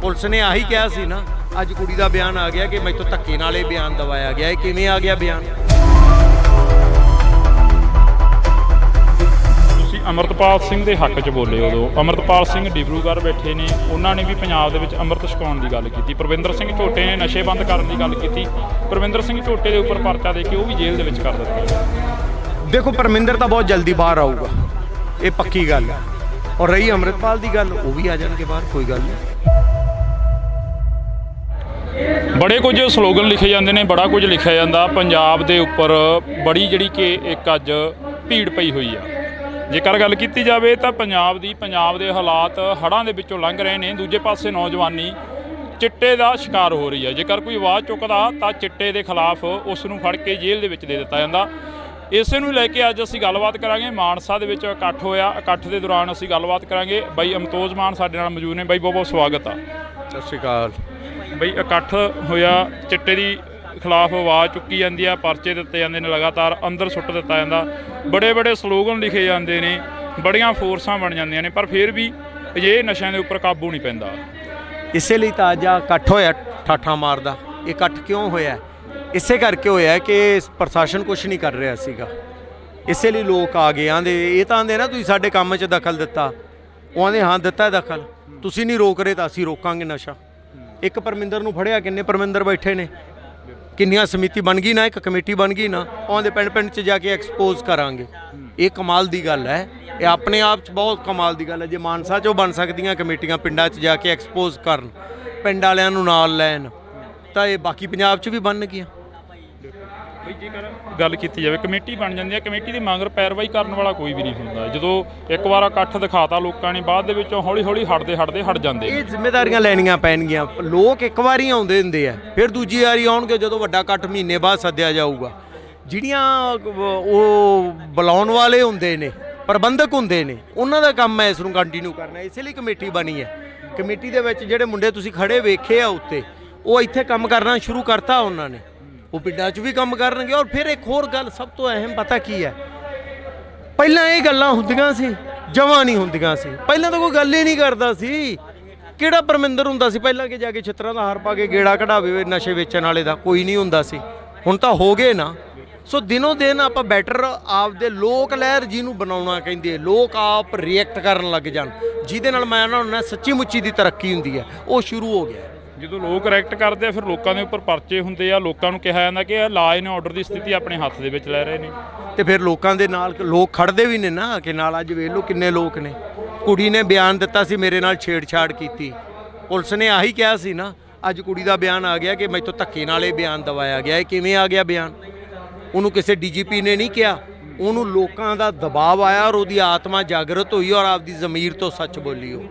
ਪੁਲਿਸ ਨੇ ਆਹੀ ਕਿਹਾ ਸੀ ਨਾ। ਅੱਜ ਕੁੜੀ ਦਾ ਬਿਆਨ ਆ ਗਿਆ ਕਿ ਮੈਥੋਂ ਧੱਕੇ ਨਾਲ ਇਹ ਬਿਆਨ ਦਵਾਇਆ ਗਿਆ। ਇਹ ਕਿਵੇਂ ਆ ਗਿਆ ਬਿਆਨ? ਤੁਸੀਂ ਅਮਰਤਪਾਲ ਸਿੰਘ ਦੇ ਹੱਕ 'ਚ ਬੋਲੇ ਉਦੋਂ। ਅਮਰਤਪਾਲ ਸਿੰਘ ਡਿਬਰੂਗੜ੍ਹ ਬੈਠੇ ਨੇ, ਉਹਨਾਂ ਨੇ ਵੀ ਪੰਜਾਬ ਦੇ ਵਿੱਚ ਅੰਮ੍ਰਿਤ ਛਕਾਉਣ ਦੀ ਗੱਲ ਕੀਤੀ। ਪ੍ਰਵਿੰਦਰ ਸਿੰਘ ਝੋਟੇ ਨੇ ਨਸ਼ੇ ਬੰਦ ਕਰਨ ਦੀ ਗੱਲ ਕੀਤੀ। ਪ੍ਰਵਿੰਦਰ ਸਿੰਘ ਝੋਟੇ ਦੇ ਉੱਪਰ ਪਰਚਾ ਦੇ ਕੇ ਉਹ ਵੀ ਜੇਲ੍ਹ ਦੇ ਵਿੱਚ ਕਰ ਦਿੱਤਾ। ਦੇਖੋ ਪਰਮਿੰਦਰ ਤਾਂ ਬਹੁਤ ਜਲਦੀ ਬਾਹਰ ਆਊਗਾ, ਇਹ ਪੱਕੀ ਗੱਲ ਹੈ। ਔਰ ਰਹੀ ਅੰਮ੍ਰਿਤਪਾਲ ਦੀ ਗੱਲ, ਉਹ ਵੀ ਆ ਜਾਣਗੇ ਬਾਹਰ, ਕੋਈ ਗੱਲ ਨਹੀਂ। ਬੜੇ ਕੁਝ ਸਲੋਗਨ ਲਿਖੇ ਜਾਂਦੇ ਨੇ, ਬੜਾ ਕੁਝ ਲਿਖਿਆ ਜਾਂਦਾ ਪੰਜਾਬ ਦੇ ਉੱਪਰ। ਬੜੀ ਜਿਹੜੀ ਕਿ ਇੱਕ ਅੱਜ ਭੀੜ ਪਈ ਹੋਈ ਆ, ਜੇਕਰ ਗੱਲ ਕੀਤੀ ਜਾਵੇ ਤਾਂ ਪੰਜਾਬ ਦੇ ਹਾਲਾਤ ਹੜ੍ਹਾਂ ਦੇ ਵਿੱਚੋਂ ਲੰਘ ਰਹੇ ਨੇ। ਦੂਜੇ ਪਾਸੇ ਨੌਜਵਾਨੀ ਚਿੱਟੇ ਦਾ ਸ਼ਿਕਾਰ ਹੋ ਰਹੀ ਹੈ। ਜੇਕਰ ਕੋਈ ਆਵਾਜ਼ ਚੁੱਕਦਾ ਤਾਂ ਚਿੱਟੇ ਦੇ ਖਿਲਾਫ ਉਸ ਨੂੰ ਫੜ ਕੇ ਜੇਲ੍ਹ ਦੇ ਵਿੱਚ ਦੇ ਦਿੱਤਾ ਜਾਂਦਾ। ਇਸੇ ਨੂੰ ਲੈ ਕੇ ਅੱਜ ਅਸੀਂ ਗੱਲਬਾਤ ਕਰਾਂਗੇ। ਮਾਨਸਾ ਦੇ ਵਿੱਚ ਇਕੱਠ ਹੋਇਆ, ਇਕੱਠ ਦੇ ਦੌਰਾਨ ਅਸੀਂ ਗੱਲਬਾਤ ਕਰਾਂਗੇ। ਬਾਈ ਅਮਤੋਜ ਮਾਨ ਸਾਡੇ ਨਾਲ ਮੌਜੂਦ ਨੇ। ਬਾਈ ਬਹੁਤ ਬਹੁਤ ਸਵਾਗਤ ਆ। ਸਤਿ ਸ਼੍ਰੀ ਅਕਾਲ। ਬਈ ਇਕੱਠ ਹੋਇਆ, ਚਿੱਟੇ ਦੀ ਖਿਲਾਫ ਆਵਾਜ਼ ਚੁੱਕੀ ਜਾਂਦੀ ਆ, ਪਰਚੇ ਦਿੱਤੇ ਜਾਂਦੇ ਨੇ, ਲਗਾਤਾਰ ਅੰਦਰ ਸੁੱਟ ਦਿੱਤਾ ਜਾਂਦਾ, ਬੜੇ ਸਲੋਗਨ ਲਿਖੇ ਜਾਂਦੇ ਨੇ, ਬੜੀਆਂ ਫੋਰਸਾਂ ਬਣ ਜਾਂਦੀਆਂ ਨੇ, ਪਰ ਫਿਰ ਵੀ ਅਜਿਹੇ ਨਸ਼ਿਆਂ ਦੇ ਉੱਪਰ ਕਾਬੂ ਨਹੀਂ ਪੈਂਦਾ। ਇਸੇ ਲਈ ਤਾਂ ਅੱਜ ਇਕੱਠ ਹੋਇਆ ਠਾਠਾ ਮਾਰਦਾ। ਇਹ ਇਕੱਠ ਕਿਉਂ ਹੋਇਆ? ਇਸੇ ਕਰਕੇ ਹੋਇਆ ਕਿ ਪ੍ਰਸ਼ਾਸਨ ਕੁਝ ਨਹੀਂ ਕਰ ਰਿਹਾ ਸੀਗਾ। ਇਸੇ ਲਈ ਲੋਕ ਆ ਗਏ। ਆਂਦੇ ਇਹ ਤਾਂ ਆਂਦੇ ਨਾ ਤੁਸੀਂ ਸਾਡੇ ਕੰਮ 'ਚ ਦਖਲ ਦਿੱਤਾ। ਉਹ ਆਂਦੇ ਹਾਂ ਦਿੱਤਾ ਦਖਲ, ਤੁਸੀਂ ਨਹੀਂ ਰੋਕ ਰਹੇ ਤਾਂ ਅਸੀਂ ਰੋਕਾਂਗੇ ਨਸ਼ਾ। ਇੱਕ ਪਰਮਿੰਦਰ ਨੂੰ ਫੜਿਆ, ਕਿੰਨੇ ਪਰਮਿੰਦਰ ਬੈਠੇ ਨੇ, ਕਿੰਨੀਆਂ ਸਮਿਤੀ ਬਣ ਗਈ ਨਾ, ਇੱਕ ਕਮੇਟੀ ਬਣ ਗਈ ਨਾ, ਉਹਦੇ ਪਿੰਡ 'ਚ ਜਾ ਕੇ ਐਕਸਪੋਜ਼ ਕਰਾਂਗੇ। ਇਹ ਕਮਾਲ ਦੀ ਗੱਲ ਹੈ। ਇਹ ਆਪਣੇ ਆਪ 'ਚ ਬਹੁਤ ਕਮਾਲ ਦੀ ਗੱਲ ਹੈ। ਜੇ ਮਾਨਸਾ 'ਚੋਂ ਬਣ ਸਕਦੀਆਂ ਕਮੇਟੀਆਂ ਪਿੰਡਾਂ 'ਚ ਜਾ ਕੇ ਐਕਸਪੋਜ਼ ਕਰਨ, ਪਿੰਡ ਵਾਲਿਆਂ ਨੂੰ ਨਾਲ ਲੈਣ, ਤਾਂ ਇਹ ਬਾਕੀ ਪੰਜਾਬ 'ਚ ਵੀ ਬਣਨਗੀਆਂ। ਬਈ ਜੇਕਰ ਗੱਲ ਕੀਤੀ ਜਾਵੇ ਕਮੇਟੀ ਬਣ ਜਾਂਦੀ ਹੈ, ਕਮੇਟੀ ਦੇ ਮਗਰ ਪੈਰਵਾਈ ਕਰਨ ਵਾਲਾ ਕੋਈ ਵੀ ਨਹੀਂ ਹੁੰਦਾ। ਜਦੋਂ ਇੱਕ ਵਾਰ ਇਕੱਠ ਦਿਖਾਤਾ ਲੋਕਾਂ ਨੇ, ਬਾਅਦ ਦੇ ਵਿੱਚੋਂ ਹੌਲੀ ਹਟ ਜਾਂਦੇ। ਇਹ ਜ਼ਿੰਮੇਵਾਰੀਆਂ ਲੈਣੀਆਂ ਪੈਣਗੀਆਂ। ਲੋਕ ਇੱਕ ਵਾਰੀ ਆਉਂਦੇ ਹੁੰਦੇ ਆ, ਫਿਰ ਦੂਜੀ ਵਾਰੀ ਆਉਣਗੇ ਜਦੋਂ ਵੱਡਾ ਇਕੱਠ ਮਹੀਨੇ ਬਾਅਦ ਸੱਦਿਆ ਜਾਊਗਾ। ਜਿਹੜੀਆਂ ਉਹ ਬੁਲਾਉਣ ਵਾਲੇ ਹੁੰਦੇ ਨੇ, ਪ੍ਰਬੰਧਕ ਹੁੰਦੇ ਨੇ, ਉਹਨਾਂ ਦਾ ਕੰਮ ਹੈ ਇਸ ਨੂੰ ਕੰਟੀਨਿਊ ਕਰਨਾ। ਇਸੇ ਲਈ ਕਮੇਟੀ ਬਣੀ ਹੈ। ਕਮੇਟੀ ਦੇ ਵਿੱਚ ਜਿਹੜੇ ਮੁੰਡੇ ਤੁਸੀਂ ਖੜੇ ਵੇਖੇ ਆ ਉੱਤੇ, ਉਹ ਇੱਥੇ ਕੰਮ ਕਰਨਾ ਸ਼ੁਰੂ ਕਰਤਾ ਉਹਨਾਂ ਨੇ। ਉਹ ਪਿੰਡਾਂ 'ਚ ਵੀ ਕੰਮ ਕਰਨਗੇ। ਔਰ ਫਿਰ ਇੱਕ ਹੋਰ ਗੱਲ ਸਭ ਤੋਂ ਅਹਿਮ ਪਤਾ ਕੀ ਹੈ? ਪਹਿਲਾਂ ਇਹ ਗੱਲਾਂ ਹੁੰਦੀਆਂ ਸੀ, ਜਮਾਂ ਨਹੀਂ ਹੁੰਦੀਆਂ ਸੀ। ਪਹਿਲਾਂ ਤਾਂ ਕੋਈ ਗੱਲ ਹੀ ਨਹੀਂ ਕਰਦਾ ਸੀ। ਕਿਹੜਾ ਪਰਮਿੰਦਰ ਹੁੰਦਾ ਸੀ ਪਹਿਲਾਂ ਕਿ ਜਾ ਕੇ ਛਿੱਤਰਾਂ ਦਾ ਹਾਰ ਪਾ ਕੇ ਗੇੜਾ ਕਢਾਵੇ ਨਸ਼ੇ ਵੇਚਣ ਵਾਲੇ ਦਾ? ਕੋਈ ਨਹੀਂ ਹੁੰਦਾ ਸੀ। ਹੁਣ ਤਾਂ ਹੋ ਗਏ ਨਾ। ਸੋ ਦਿਨੋਂ ਦਿਨ ਆਪਾਂ ਬੈਟਰ ਆਪਦੇ ਲੋਕ ਲਹਿਰ ਜਿਹਨੂੰ ਬਣਾਉਣਾ ਕਹਿੰਦੇ, ਲੋਕ ਆਪ ਰਿਐਕਟ ਕਰਨ ਲੱਗ ਜਾਣ, ਜਿਹਦੇ ਨਾਲ ਮੈਂ ਨਾ ਸੱਚੀ ਮੁੱਚੀ ਦੀ ਤਰੱਕੀ ਹੁੰਦੀ ਹੈ, ਉਹ ਸ਼ੁਰੂ ਹੋ ਗਿਆ। ਜਦੋਂ ਲੋਕ ਰਿਐਕਟ ਕਰਦੇ ਆ ਫਿਰ ਲੋਕਾਂ ਦੇ ਉੱਪਰ ਪਰਚੇ ਹੁੰਦੇ ਆ। ਲੋਕਾਂ ਨੂੰ ਕਿਹਾ ਜਾਂਦਾ ਕਿ ਇਹ ਲਾਅ ਐਂਡ ਆਰਡਰ ਦੀ ਸਥਿਤੀ ਆਪਣੇ ਹੱਥ ਦੇ ਵਿੱਚ ਲੈ ਰਹੇ ਨੇ, ਤੇ ਫਿਰ ਲੋਕਾਂ ਦੇ ਨਾਲ ਲੋਕ ਖੜਦੇ ਵੀ ਨੇ ਨਾ ਕਿ ਨਾਲ। ਅੱਜ ਵੇਖ ਲਓ ਕਿੰਨੇ ਲੋਕ ਨੇ। ਕੁੜੀ ਨੇ ਬਿਆਨ ਦਿੱਤਾ ਸੀ ਮੇਰੇ ਨਾਲ ਛੇੜਛਾੜ ਕੀਤੀ, ਪੁਲਿਸ ਨੇ ਆਹੀ ਕਿਹਾ ਸੀ ਨਾ। ਅੱਜ ਕੁੜੀ ਦਾ ਬਿਆਨ ਆ ਗਿਆ ਕਿ ਮੈਥੋਂ ਧੱਕੇ ਨਾਲ ਇਹ ਬਿਆਨ ਦਵਾਇਆ ਗਿਆ। ਇਹ ਕਿਵੇਂ ਆ ਗਿਆ ਬਿਆਨ? ਉਹਨੂੰ ਕਿਸੇ ਡੀਜੀਪੀ ਨੇ ਨਹੀਂ ਕਿਹਾ, ਉਹਨੂੰ ਲੋਕਾਂ ਦਾ ਦਬਾਅ ਆਇਆ ਔਰ ਉਹਦੀ ਆਤਮਾ ਜਾਗਰਤ ਹੋਈ ਔਰ ਆਪਦੀ ਜ਼ਮੀਰ ਤੋਂ ਸੱਚ ਬੋਲੀ, ਉਹ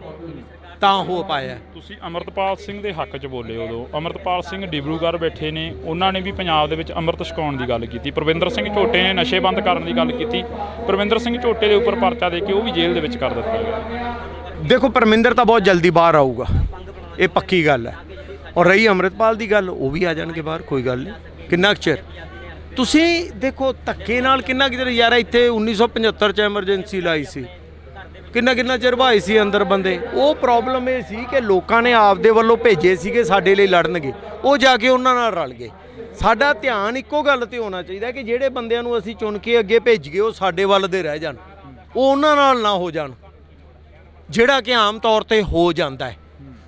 ਤਾਂ ਹੋ ਪਾਇਆ। ਤੁਸੀਂ ਅਮਰਤਪਾਲ ਸਿੰਘ ਦੇ ਹੱਕ 'ਚ ਬੋਲੇ। ਉਦੋਂ ਅਮਰਤਪਾਲ ਸਿੰਘ ਡਿਬਰੂਗੜ੍ਹ ਬੈਠੇ ਨੇ, ਉਹਨਾਂ ਨੇ ਵੀ ਪੰਜਾਬ ਦੇ ਵਿੱਚ ਅੰਮ੍ਰਿਤ ਛਕਾਉਣ ਦੀ ਗੱਲ ਕੀਤੀ। ਪ੍ਰਵਿੰਦਰ ਸਿੰਘ ਝੋਟੇ ਨੇ ਨਸ਼ੇ ਬੰਦ ਕਰਨ ਦੀ ਗੱਲ ਕੀਤੀ। ਪ੍ਰਵਿੰਦਰ ਸਿੰਘ ਝੋਟੇ ਦੇ ਉੱਪਰ ਪਰਚਾ ਦੇ ਕੇ ਉਹ ਵੀ ਜੇਲ੍ਹ ਦੇ ਵਿੱਚ ਕਰ ਦਿੱਤਾ ਗਿਆ। ਦੇਖੋ ਪਰਮਿੰਦਰ ਤਾਂ ਬਹੁਤ ਜਲਦੀ ਬਾਹਰ ਆਊਗਾ, ਇਹ ਪੱਕੀ ਗੱਲ ਹੈ। ਔਰ ਰਹੀ ਅੰਮ੍ਰਿਤਪਾਲ ਦੀ ਗੱਲ, ਉਹ ਵੀ ਆ ਜਾਣਗੇ ਬਾਹਰ, ਕੋਈ ਗੱਲ ਨਹੀਂ। ਕਿੰਨਾ ਚਿਰ ਤੁਸੀਂ ਦੇਖੋ ਧੱਕੇ ਨਾਲ ਕਿੰਨਾ ਕਿਧਰ ਯਾਰ। ਇੱਥੇ 1975 'ਚ ਐਮਰਜੈਂਸੀ ਲਾਈ ਸੀ, ਕਿੰਨਾ ਚਿਰ ਭਾਈ ਸੀ ਅੰਦਰ ਬੰਦੇ। ਉਹ ਪ੍ਰੋਬਲਮ ਇਹ ਸੀ ਕਿ ਲੋਕਾਂ ਨੇ ਆਪਦੇ ਵੱਲੋਂ ਭੇਜੇ ਸੀਗੇ ਸਾਡੇ ਲਈ ਲੜਨਗੇ, ਉਹ ਜਾ ਕੇ ਉਹਨਾਂ ਨਾਲ ਰਲ ਗਏ। ਸਾਡਾ ਧਿਆਨ ਇੱਕੋ ਗੱਲ ਤੇ ਹੋਣਾ ਚਾਹੀਦਾ ਕਿ ਜਿਹੜੇ ਬੰਦਿਆਂ ਨੂੰ ਅਸੀਂ ਚੁਣ ਕੇ ਅੱਗੇ ਭੇਜ ਗਏ ਉਹ ਸਾਡੇ ਵੱਲ ਦੇ ਰਹਿ ਜਾਣ, ਉਹ ਉਹਨਾਂ ਨਾਲ ਨਾ ਹੋ ਜਾਣ, ਜਿਹੜਾ ਕਿ ਆਮ ਤੌਰ ਤੇ ਹੋ ਜਾਂਦਾ ਹੈ।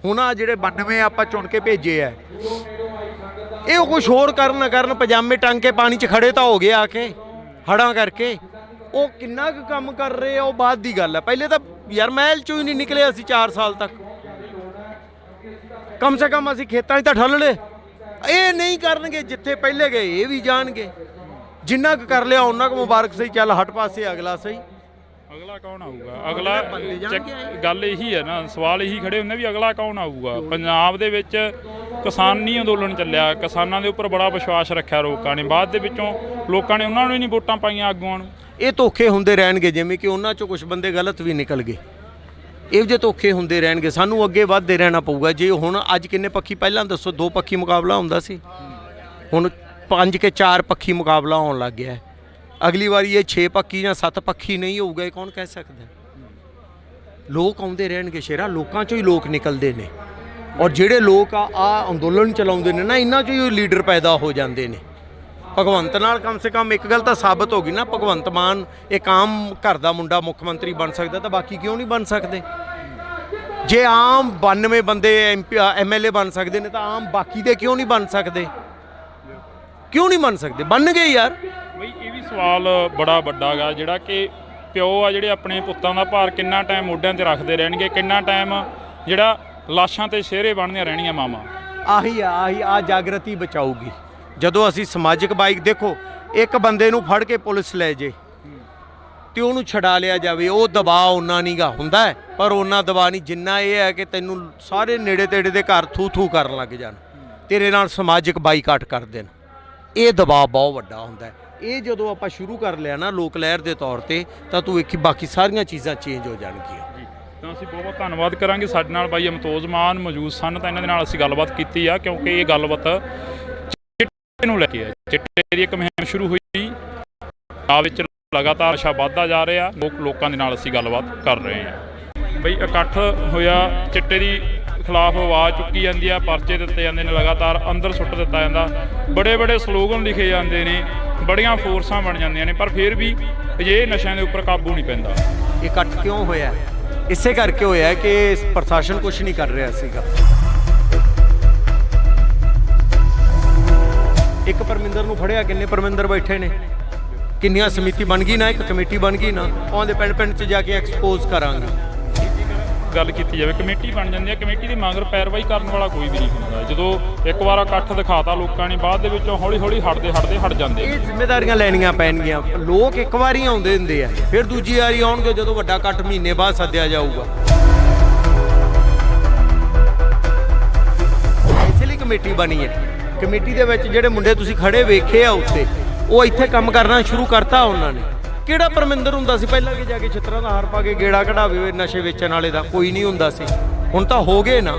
ਹੁਣ ਆ ਜਿਹੜੇ 92 ਆਪਾਂ ਚੁਣ ਕੇ ਭੇਜੇ ਆ, ਇਹ ਕੁਛ ਹੋਰ ਕਰਨ ਪਜਾਮੇ ਟੰਗ ਕੇ ਪਾਣੀ 'ਚ ਖੜੇ ਤਾਂ ਹੋ ਗਏ ਆ ਕੇ ਹੜਾਂ ਕਰਕੇ। ਉਹ ਕਿੰਨਾ ਕੁ ਕੰਮ ਕਰ ਰਹੇ ਆ ਉਹ ਬਾਅਦ ਦੀ ਗੱਲ ਹੈ। ਪਹਿਲੇ ਤਾਂ ਯਾਰ ਮਹਿਲ 'ਚੋਂ ਹੀ ਨਹੀਂ ਨਿਕਲੇ ਅਸੀਂ 4 ਸਾਲ ਤੱਕ। ਕਮ ਸੇ ਕਮ ਅਸੀਂ ਖੇਤਾਂ 'ਚ ਤਾਂ ਠੱਲ ਲਏ। ਇਹ ਨਹੀਂ ਕਰਨਗੇ, ਜਿੱਥੇ ਪਹਿਲੇ ਗਏ ਇਹ ਵੀ ਜਾਣਗੇ। ਜਿੰਨਾ ਕੁ ਕਰ ਲਿਆ ਉਹਨਾਂ ਕੁ ਮੁਬਾਰਕ ਸਹੀ। ਚੱਲ ਹਟ ਪਾਸੇ ਅਗਲਾ ਸਹੀ। ਅਗਲਾ ਕੌਣ ਆਊਗਾ? ਅਗਲਾ ਗੱਲ ਇਹੀ ਹੈ ਨਾ, ਸਵਾਲ ਇਹੀ ਖੜੇ ਹੁੰਦੇ ਵੀ ਅਗਲਾ ਕੌਣ ਆਊਗਾ। ਪੰਜਾਬ ਦੇ ਵਿੱਚ ਕਿਸਾਨੀ ਅੰਦੋਲਨ ਚੱਲਿਆ, ਕਿਸਾਨਾਂ ਦੇ ਉੱਪਰ ਬੜਾ ਵਿਸ਼ਵਾਸ ਰੱਖਿਆ ਲੋਕਾਂ ਨੇ। ਬਾਅਦ ਦੇ ਵਿੱਚੋਂ ਲੋਕਾਂ ਨੇ ਉਹਨਾਂ ਨੂੰ ਹੀ ਨਹੀਂ ਵੋਟਾਂ ਪਾਈਆਂ ਆਗੂਆਂ ਨੂੰ। ਇਹ ਧੋਖੇ ਹੁੰਦੇ ਰਹਿਣਗੇ, ਜਿਵੇਂ ਕਿ ਉਹਨਾਂ 'ਚੋਂ ਕੁਝ ਬੰਦੇ ਗਲਤ ਵੀ ਨਿਕਲ ਗਏ। ਇਹੋ ਜਿਹੇ ਧੋਖੇ ਹੁੰਦੇ ਰਹਿਣਗੇ। ਸਾਨੂੰ ਅੱਗੇ ਵੱਧਦੇ ਰਹਿਣਾ ਪਊਗਾ। ਜੇ ਹੁਣ ਅੱਜ ਕਿੰਨੇ ਪੱਖੀ, ਪਹਿਲਾਂ ਦੱਸੋ 2 ਪੱਖੀ ਮੁਕਾਬਲਾ ਹੁੰਦਾ ਸੀ, ਹੁਣ 5 ਕੇ 4 ਪੱਖੀ ਮੁਕਾਬਲਾ ਹੋਣ ਲੱਗ ਗਿਆ। ਅਗਲੀ ਵਾਰੀ ਇਹ 6 ਪੱਖੀ ਜਾਂ 7 ਪੱਖੀ ਨਹੀਂ ਹੋਊਗਾ, ਇਹ ਕੌਣ ਕਹਿ ਸਕਦਾ? ਲੋਕ ਆਉਂਦੇ ਰਹਿਣਗੇ ਸ਼ੇਰਾ, ਲੋਕਾਂ 'ਚੋਂ ਹੀ ਲੋਕ ਨਿਕਲਦੇ ਨੇ। ਔਰ ਜਿਹੜੇ ਲੋਕ ਆ ਅੰਦੋਲਨ ਚਲਾਉਂਦੇ ਨੇ ਨਾ, ਇਹਨਾਂ 'ਚੋਂ ਹੀ ਲੀਡਰ ਪੈਦਾ ਹੋ ਜਾਂਦੇ ਨੇ। ਭਗਵੰਤ ਨਾਲ ਕਮ ਸੇ ਕਮ ਇੱਕ ਗੱਲ ਤਾਂ ਸਾਬਤ ਹੋ ਗਈ ਨਾ, ਭਗਵੰਤ ਮਾਨ ਇੱਕ ਆਮ ਘਰ ਦਾ ਮੁੰਡਾ ਮੁੱਖ ਮੰਤਰੀ ਬਣ ਸਕਦਾ ਤਾਂ ਬਾਕੀ ਕਿਉਂ ਨਹੀਂ ਬਣ ਸਕਦੇ? ਜੇ ਆਮ 92 ਬੰਦੇ MLA ਬਣ ਸਕਦੇ ਨੇ ਤਾਂ ਆਮ ਬਾਕੀ ਦੇ ਕਿਉਂ ਨਹੀਂ ਬਣ ਸਕਦੇ? ਕਿਉਂ ਨਹੀਂ ਬਣ ਸਕਦੇ? ਬਣ ਗਏ ਯਾਰ। ਬਈ ਇਹ ਵੀ ਸਵਾਲ ਬੜਾ ਵੱਡਾ ਗਾ, ਜਿਹੜਾ ਕਿ ਪਿਓ ਆ ਜਿਹੜੇ ਆਪਣੇ ਪੁੱਤਾਂ ਦਾ ਭਾਰ ਕਿੰਨਾ ਟਾਈਮ ਮੋਢਿਆਂ ਤੇ ਰੱਖਦੇ ਰਹਿਣਗੇ, ਕਿੰਨਾ ਟਾਈਮ ਜਿਹੜਾ ਲਾਸ਼ਾਂ ਤੇ ਸਿਹਰੇ ਬਣਦੀਆਂ ਰਹਿਣੀਆਂ ਮਾਵਾਂ। ਆਹੀ ਆ ਜਾਗਰਤੀ ਬਚਾਊਗੀ। ਜਦੋਂ ਅਸੀਂ ਸਮਾਜਿਕ ਬਾਈਕ ਦੇਖੋ, ਇੱਕ ਬੰਦੇ ਨੂੰ ਫੜ ਕੇ ਪੁਲਿਸ ਲੈ ਜੇ, ਤੇ ਉਹਨੂੰ ਛਡਾ ਲਿਆ ਜਾਵੇ। ਉਹ ਦਬਾਅ ਉਹਨਾਂ ਨਹੀਂ ਗਾ ਹੁੰਦਾ ਹੈ, ਪਰ ਉਹਨਾਂ ਦਬਾਅ ਨਹੀਂ ਜਿੰਨਾ ਇਹ ਹੈ ਕਿ ਤੈਨੂੰ ਸਾਰੇ ਨੇੜੇ ਤੇੜੇ ਦੇ ਘਰ ਥੂ ਕਰਨ ਲੱਗ ਜਾਣ, ਤੇਰੇ ਨਾਲ ਸਮਾਜਿਕ ਬਾਈਕਾਟ ਕਰ ਦੇਣ। ਇਹ ਦਬਾਅ ਬਹੁਤ ਵੱਡਾ ਹੁੰਦਾ ਹੈ। ਇਹ ਜਦੋਂ ਆਪਾਂ ਸ਼ੁਰੂ ਕਰ ਲਿਆ ਨਾ ਲੋਕ ਲਹਿਰ ਦੇ ਤੌਰ ਤੇ, ਤਾਂ ਤੂੰ ਵੇਖੀ ਬਾਕੀ ਸਾਰੀਆਂ ਚੀਜ਼ਾਂ ਚੇਂਜ ਹੋ ਜਾਣਗੀਆਂ। ਤਾਂ ਅਸੀਂ ਬਹੁਤ ਬਹੁਤ ਧੰਨਵਾਦ ਕਰਾਂਗੇ। ਸਾਡੇ ਨਾਲ ਬਾਈ ਅਮਤੋਜ ਮਾਨ ਮੌਜੂਦ ਸਨ, ਤਾਂ ਇਹਨਾਂ ਦੇ ਨਾਲ ਅਸੀਂ ਗੱਲਬਾਤ ਕੀਤੀ ਆ, ਕਿਉਂਕਿ ਇਹ ਗੱਲਬਾਤ ਚਿੱਟੇ ਨੂੰ ਲੈ ਕੇ ਹੈ। ਚਿੱਟੇ ਦੀ ਇੱਕ ਮੁਹਿੰਮ ਸ਼ੁਰੂ ਹੋਈ ਆ ਵਿੱਚ ਲਗਾਤਾਰ ਨਸ਼ਾ ਵੱਧਦਾ ਜਾ ਰਿਹਾ। ਲੋਕਾਂ ਦੇ ਨਾਲ ਅਸੀਂ ਗੱਲਬਾਤ ਕਰ ਰਹੇ ਹਾਂ। ਬਈ ਇਕੱਠ ਹੋਇਆ, ਚਿੱਟੇ ਦੀ ਖਿਲਾਫ ਆਵਾਜ਼ ਚੁੱਕੀ ਜਾਂਦੀ ਆ, ਪਰਚੇ ਦਿੱਤੇ ਜਾਂਦੇ ਨੇ, ਲਗਾਤਾਰ ਅੰਦਰ ਸੁੱਟ ਦਿੱਤਾ ਜਾਂਦਾ, ਬੜੇ ਸਲੋਗਨ ਲਿਖੇ ਜਾਂਦੇ ਨੇ, ਬੜੀਆਂ ਫੋਰਸਾਂ ਬਣ ਜਾਂਦੀਆਂ ਨੇ, ਪਰ ਫਿਰ ਵੀ ਇਹ ਨਸ਼ਿਆਂ ਦੇ ਉੱਪਰ ਕਾਬੂ ਨਹੀਂ ਪੈਂਦਾ। ਇਹ ਇਕੱਠ ਕਿਉਂ ਹੋਇਆ? ਇਸੇ ਕਰਕੇ ਹੋਇਆ ਕਿ ਪ੍ਰਸ਼ਾਸਨ ਕੁਝ ਨਹੀਂ ਕਰ ਰਿਹਾ ਸੀਗਾ। ਇੱਕ ਪਰਮਿੰਦਰ ਨੂੰ ਫੜਿਆ, ਕਿੰਨੇ ਪਰਮਿੰਦਰ ਬੈਠੇ ਨੇ, ਕਿੰਨੀਆਂ ਸਮਿਤੀ ਬਣ ਗਈ ਨਾ, ਇੱਕ ਕਮੇਟੀ ਬਣ ਗਈ ਨਾ, ਉਹਦੇ ਪਿੰਡ 'ਚ ਜਾ ਕੇ ਐਕਸਪੋਜ਼ ਕਰਾਂਗੇ। ਗੱਲ ਕੀਤੀ ਜਾਵੇ, ਕਮੇਟੀ ਬਣ ਜਾਂਦੀ ਹੈ, ਕਮੇਟੀ ਦੀ ਮਗਰ ਪੈਰਵਾਈ ਕਰਨ ਵਾਲਾ ਕੋਈ ਵੀ ਨਹੀਂ ਹੁੰਦਾ। ਜਦੋਂ ਇੱਕ ਵਾਰ ਇਕੱਠ ਦਿਖਾਤਾ ਲੋਕਾਂ ਨੇ, ਬਾਅਦ ਦੇ ਵਿੱਚੋਂ ਹੌਲੀ ਹਟ ਜਾਂਦੇ। ਇਹ ਜ਼ਿੰਮੇਵਾਰੀਆਂ ਲੈਣੀਆਂ ਪੈਣਗੀਆਂ। ਲੋਕ ਇੱਕ ਵਾਰੀ ਆਉਂਦੇ ਹੁੰਦੇ ਆ, ਫਿਰ ਦੂਜੀ ਵਾਰੀ ਆਉਣਗੇ ਜਦੋਂ ਵੱਡਾ ਇਕੱਠ ਮਹੀਨੇ ਬਾਅਦ ਸੱਦਿਆ ਜਾਊਗਾ। ਇਸੇ ਲਈ ਕਮੇਟੀ ਬਣੀ ਹੈ। ਕਮੇਟੀ ਦੇ ਵਿੱਚ ਜਿਹੜੇ ਮੁੰਡੇ ਤੁਸੀਂ ਖੜੇ ਵੇਖੇ ਆ ਉੱਤੇ, ਉਹ ਇੱਥੇ ਕੰਮ ਕਰਨਾ ਸ਼ੁਰੂ ਕਰਤਾ ਉਹਨਾਂ ਨੇ। ਕਿਹੜਾ ਪਰਮਿੰਦਰ ਹੁੰਦਾ ਸੀ ਪਹਿਲਾਂ ਕਿ ਜਾ ਕੇ ਛਿੱਤਰਾਂ ਦਾ ਹਾਰ ਪਾ ਕੇ ਗੇੜਾ ਕਢਾਵੇ ਨਸ਼ੇ ਵੇਚਣ ਵਾਲੇ ਦਾ? ਕੋਈ ਨਹੀਂ ਹੁੰਦਾ ਸੀ। ਹੁਣ ਤਾਂ ਹੋ ਗਏ ਨਾ।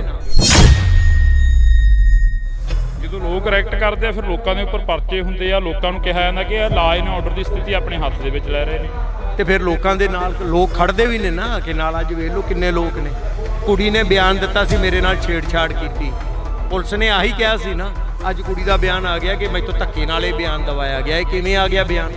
ਜਦੋਂ ਲੋਕ ਐਕਟ ਕਰਦੇ ਆ, ਫਿਰ ਲੋਕਾਂ ਦੇ ਉੱਪਰ ਪਰਚੇ ਹੁੰਦੇ ਆ। ਲੋਕਾਂ ਨੂੰ ਕਿਹਾ ਜਾਂਦਾ ਕਿ ਇਹ ਲਾ ਐਂਡ ਆਰਡਰ ਦੀ ਸਥਿਤੀ ਆਪਣੇ ਹੱਥ ਦੇ ਵਿੱਚ ਲੈ ਰਹੇ ਨੇ, ਤੇ ਫਿਰ ਲੋਕਾਂ ਦੇ ਨਾਲ ਲੋਕ ਖੜਦੇ ਵੀ ਨੇ ਨਾ ਕਿ ਨਾਲ। ਅੱਜ ਵੇਖ ਲਓ ਕਿੰਨੇ ਲੋਕ ਨੇ। ਕੁੜੀ ਨੇ ਬਿਆਨ ਦਿੱਤਾ ਸੀ, ਮੇਰੇ ਨਾਲ ਛੇੜਛਾੜ ਕੀਤੀ, ਪੁਲਿਸ ਨੇ ਆਹੀ ਕਿਹਾ ਸੀ ਨਾ। ਅੱਜ ਕੁੜੀ ਦਾ ਬਿਆਨ ਆ ਗਿਆ ਕਿ ਮੈਥੋਂ ਧੱਕੇ ਨਾਲ ਇਹ ਬਿਆਨ ਦਵਾਇਆ ਗਿਆ। ਇਹ ਕਿਵੇਂ ਆ ਗਿਆ ਬਿਆਨ?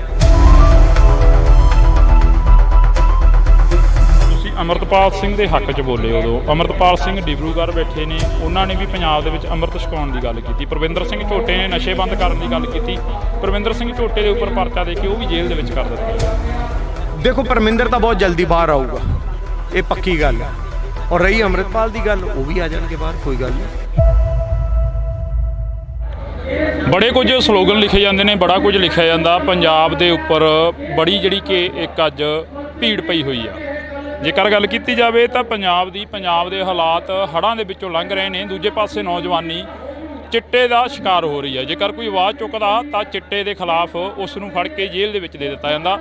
ਤੁਸੀਂ ਅਮਰਤਪਾਲ ਸਿੰਘ ਦੇ ਹੱਕ 'ਚ ਬੋਲੇ। ਉਦੋਂ ਅਮਰਤਪਾਲ ਸਿੰਘ ਡਿਬਰੂਗੜ੍ਹ ਬੈਠੇ ਨੇ, ਉਹਨਾਂ ਨੇ ਵੀ ਪੰਜਾਬ ਦੇ ਵਿੱਚ ਅੰਮ੍ਰਿਤ ਛਕਾਉਣ ਦੀ ਗੱਲ ਕੀਤੀ। ਪਰਵਿੰਦਰ ਸਿੰਘ ਝੋਟੇ ਨੇ ਨਸ਼ੇ ਬੰਦ ਕਰਨ ਦੀ ਗੱਲ ਕੀਤੀ। ਪਰਵਿੰਦਰ ਸਿੰਘ ਝੋਟੇ ਦੇ ਉੱਪਰ ਪਰਚਾ ਦੇ ਕੇ ਉਹ ਵੀ ਜੇਲ੍ਹ ਦੇ ਵਿੱਚ ਕਰ ਦਿੱਤਾ। ਦੇਖੋ, ਪਰਮਿੰਦਰ ਤਾਂ ਬਹੁਤ ਜਲਦੀ ਬਾਹਰ ਆਊਗਾ, ਇਹ ਪੱਕੀ ਗੱਲ ਹੈ। ਔਰ ਰਹੀ ਅੰਮ੍ਰਿਤਪਾਲ ਦੀ ਗੱਲ, ਉਹ ਵੀ ਆ ਜਾਣਗੇ ਬਾਹਰ, ਕੋਈ ਗੱਲ ਨਹੀਂ। ਬੜੇ ਕੁਝ ਸਲੋਗਨ ਲਿਖੇ ਜਾਂਦੇ ਨੇ, ਬੜਾ ਕੁਝ ਲਿਖਿਆ ਜਾਂਦਾ। ਪੰਜਾਬ ਦੇ ਉੱਪਰ ਬੜੀ ਜਿਹੜੀ ਕਿ ਇੱਕ ਅੱਜ ਭੀੜ ਪਈ ਹੋਈ ਆ। ਜੇਕਰ ਗੱਲ ਕੀਤੀ ਜਾਵੇ ਤਾਂ ਪੰਜਾਬ ਦੇ ਹਾਲਾਤ ਹੜ੍ਹਾਂ ਦੇ ਵਿੱਚੋਂ ਲੰਘ ਰਹੇ ਨੇ। ਦੂਜੇ ਪਾਸੇ ਨੌਜਵਾਨੀ ਚਿੱਟੇ ਦਾ ਸ਼ਿਕਾਰ ਹੋ ਰਹੀ ਹੈ। ਜੇਕਰ ਕੋਈ ਆਵਾਜ਼ ਚੁੱਕਦਾ ਤਾਂ ਚਿੱਟੇ ਦੇ ਖਿਲਾਫ ਉਸ ਨੂੰ ਫੜ ਕੇ ਜੇਲ੍ਹ ਦੇ ਵਿੱਚ ਦੇ ਦਿੱਤਾ ਜਾਂਦਾ।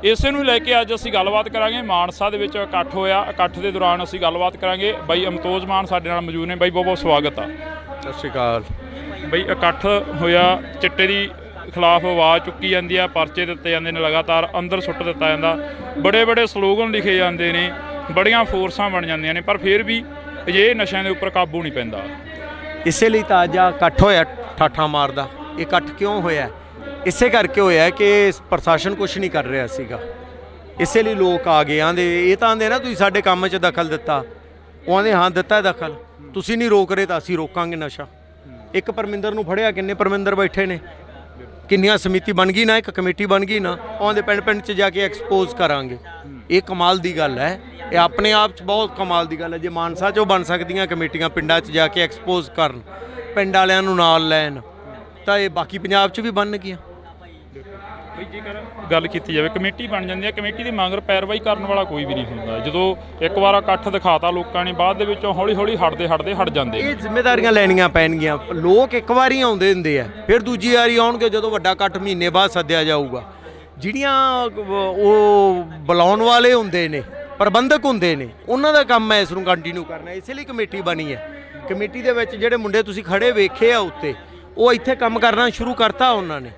ਇਸੇ ਨੂੰ ਲੈ ਕੇ ਅੱਜ ਅਸੀਂ ਗੱਲਬਾਤ ਕਰਾਂਗੇ। ਮਾਨਸਾ ਦੇ ਵਿੱਚ ਇਕੱਠ ਹੋਇਆ, ਇਕੱਠ ਦੇ ਦੌਰਾਨ ਅਸੀਂ ਗੱਲਬਾਤ ਕਰਾਂਗੇ। ਬਾਈ ਅਮਤੋਜ ਮਾਨ ਸਾਡੇ ਨਾਲ ਮੌਜੂਦ ਨੇ। ਬਾਈ ਬਹੁਤ ਬਹੁਤ ਸਵਾਗਤ ਆ। ਸਤਿ ਸ਼੍ਰੀ ਅਕਾਲ। ਬਈ ਇਕੱਠ ਹੋਇਆ, ਚਿੱਟੇ ਦੀ ਖਿਲਾਫ ਆਵਾਜ਼ ਚੁੱਕੀ ਜਾਂਦੀ ਆ, ਪਰਚੇ ਦਿੱਤੇ ਜਾਂਦੇ ਨੇ, ਲਗਾਤਾਰ ਅੰਦਰ ਸੁੱਟ ਦਿੱਤਾ ਜਾਂਦਾ, ਬੜੇ ਸਲੋਗਨ ਲਿਖੇ ਜਾਂਦੇ ਨੇ, ਬੜੀਆਂ ਫੋਰਸਾਂ ਬਣ ਜਾਂਦੀਆਂ ਨੇ, ਪਰ ਫਿਰ ਵੀ ਇਹ ਨਸ਼ਿਆਂ ਦੇ ਉੱਪਰ ਕਾਬੂ ਨਹੀਂ ਪੈਂਦਾ। ਇਸੇ ਲਈ ਤਾਂ ਅੱਜ ਇਕੱਠ ਹੋਇਆ ਠਾਠਾਂ ਮਾਰਦਾ। ਇਹ ਇਕੱਠ ਕਿਉਂ ਹੋਇਆ? ਇਸੇ ਕਰਕੇ ਹੋਇਆ ਕਿ ਪ੍ਰਸ਼ਾਸਨ ਕੁਝ ਨਹੀਂ ਕਰ ਰਿਹਾ ਸੀਗਾ। ਇਸੇ ਲਈ ਲੋਕ ਆ ਗਏ। ਆਂਦੇ ਇਹ ਤਾਂ ਆਂਦੇ ਨਾ ਤੁਸੀਂ ਸਾਡੇ ਕੰਮ 'ਚ ਦਖਲ ਦਿੱਤਾ। ਉਹ ਆਂਦੇ ਹਾਂ ਦਿੱਤਾ ਦਖਲ, ਤੁਸੀਂ ਨਹੀਂ ਰੋਕ ਰਹੇ ਤਾਂ ਅਸੀਂ ਰੋਕਾਂਗੇ ਨਸ਼ਾ। ਇੱਕ ਪਰਮਿੰਦਰ ਨੂੰ ਫੜਿਆ, ਕਿੰਨੇ ਪਰਮਿੰਦਰ ਬੈਠੇ ਨੇ, ਕਿੰਨੀਆਂ ਸਮਿਤੀ ਬਣ ਗਈ ਨਾ, ਇੱਕ ਕਮੇਟੀ ਬਣ ਗਈ ਨਾ, ਉਹਦੇ ਪਿੰਡ 'ਚ ਜਾ ਕੇ ਐਕਸਪੋਜ਼ ਕਰਾਂਗੇ। ਇਹ ਕਮਾਲ ਦੀ ਗੱਲ ਹੈ। ਇਹ ਆਪਣੇ ਆਪ 'ਚ ਬਹੁਤ ਕਮਾਲ ਦੀ ਗੱਲ ਹੈ। ਜੇ ਮਾਨਸਾ 'ਚੋਂ ਬਣ ਸਕਦੀਆਂ ਕਮੇਟੀਆਂ ਪਿੰਡਾਂ 'ਚ ਜਾ ਕੇ ਐਕਸਪੋਜ਼ ਕਰਨ, ਪਿੰਡ ਵਾਲਿਆਂ ਨੂੰ ਨਾਲ ਲੈਣ, ਤਾਂ ਇਹ ਬਾਕੀ ਪੰਜਾਬ 'ਚ ਵੀ ਬਣਨਗੀਆਂ। ਬਈ ਜੇਕਰ ਗੱਲ ਕੀਤੀ ਜਾਵੇ, ਕਮੇਟੀ ਬਣ ਜਾਂਦੀ ਹੈ, ਕਮੇਟੀ ਦੀ ਮਗਰ ਪੈਰਵਾਈ ਕਰਨ ਵਾਲਾ ਕੋਈ ਵੀ ਨਹੀਂ ਹੁੰਦਾ। ਜਦੋਂ ਇੱਕ ਵਾਰ ਇਕੱਠ ਦਿਖਾਤਾ ਲੋਕਾਂ ਨੇ, ਬਾਅਦ ਦੇ ਵਿੱਚੋਂ ਹੌਲੀ ਹਟ ਜਾਂਦੇ। ਇਹ ਜ਼ਿੰਮੇਵਾਰੀਆਂ ਲੈਣੀਆਂ ਪੈਣਗੀਆਂ। ਲੋਕ ਇੱਕ ਵਾਰੀ ਆਉਂਦੇ ਹੁੰਦੇ ਆ, ਫਿਰ ਦੂਜੀ ਵਾਰੀ ਆਉਣਗੇ ਜਦੋਂ ਵੱਡਾ ਇਕੱਠ ਮਹੀਨੇ ਬਾਅਦ ਸੱਦਿਆ ਜਾਊਗਾ। ਜਿਹੜੀਆਂ ਉਹ ਬੁਲਾਉਣ ਵਾਲੇ ਹੁੰਦੇ ਨੇ, ਪ੍ਰਬੰਧਕ ਹੁੰਦੇ ਨੇ, ਉਹਨਾਂ ਦਾ ਕੰਮ ਹੈ ਇਸ ਨੂੰ ਕੰਟੀਨਿਊ ਕਰਨਾ। ਇਸੇ ਲਈ ਕਮੇਟੀ ਬਣੀ ਹੈ। ਕਮੇਟੀ ਦੇ ਵਿੱਚ ਜਿਹੜੇ ਮੁੰਡੇ ਤੁਸੀਂ ਖੜੇ ਵੇਖੇ ਆ ਉੱਤੇ, ਉਹ ਇੱਥੇ ਕੰਮ ਕਰਨਾ ਸ਼ੁਰੂ ਕਰਤਾ ਉਹਨਾਂ ਨੇ।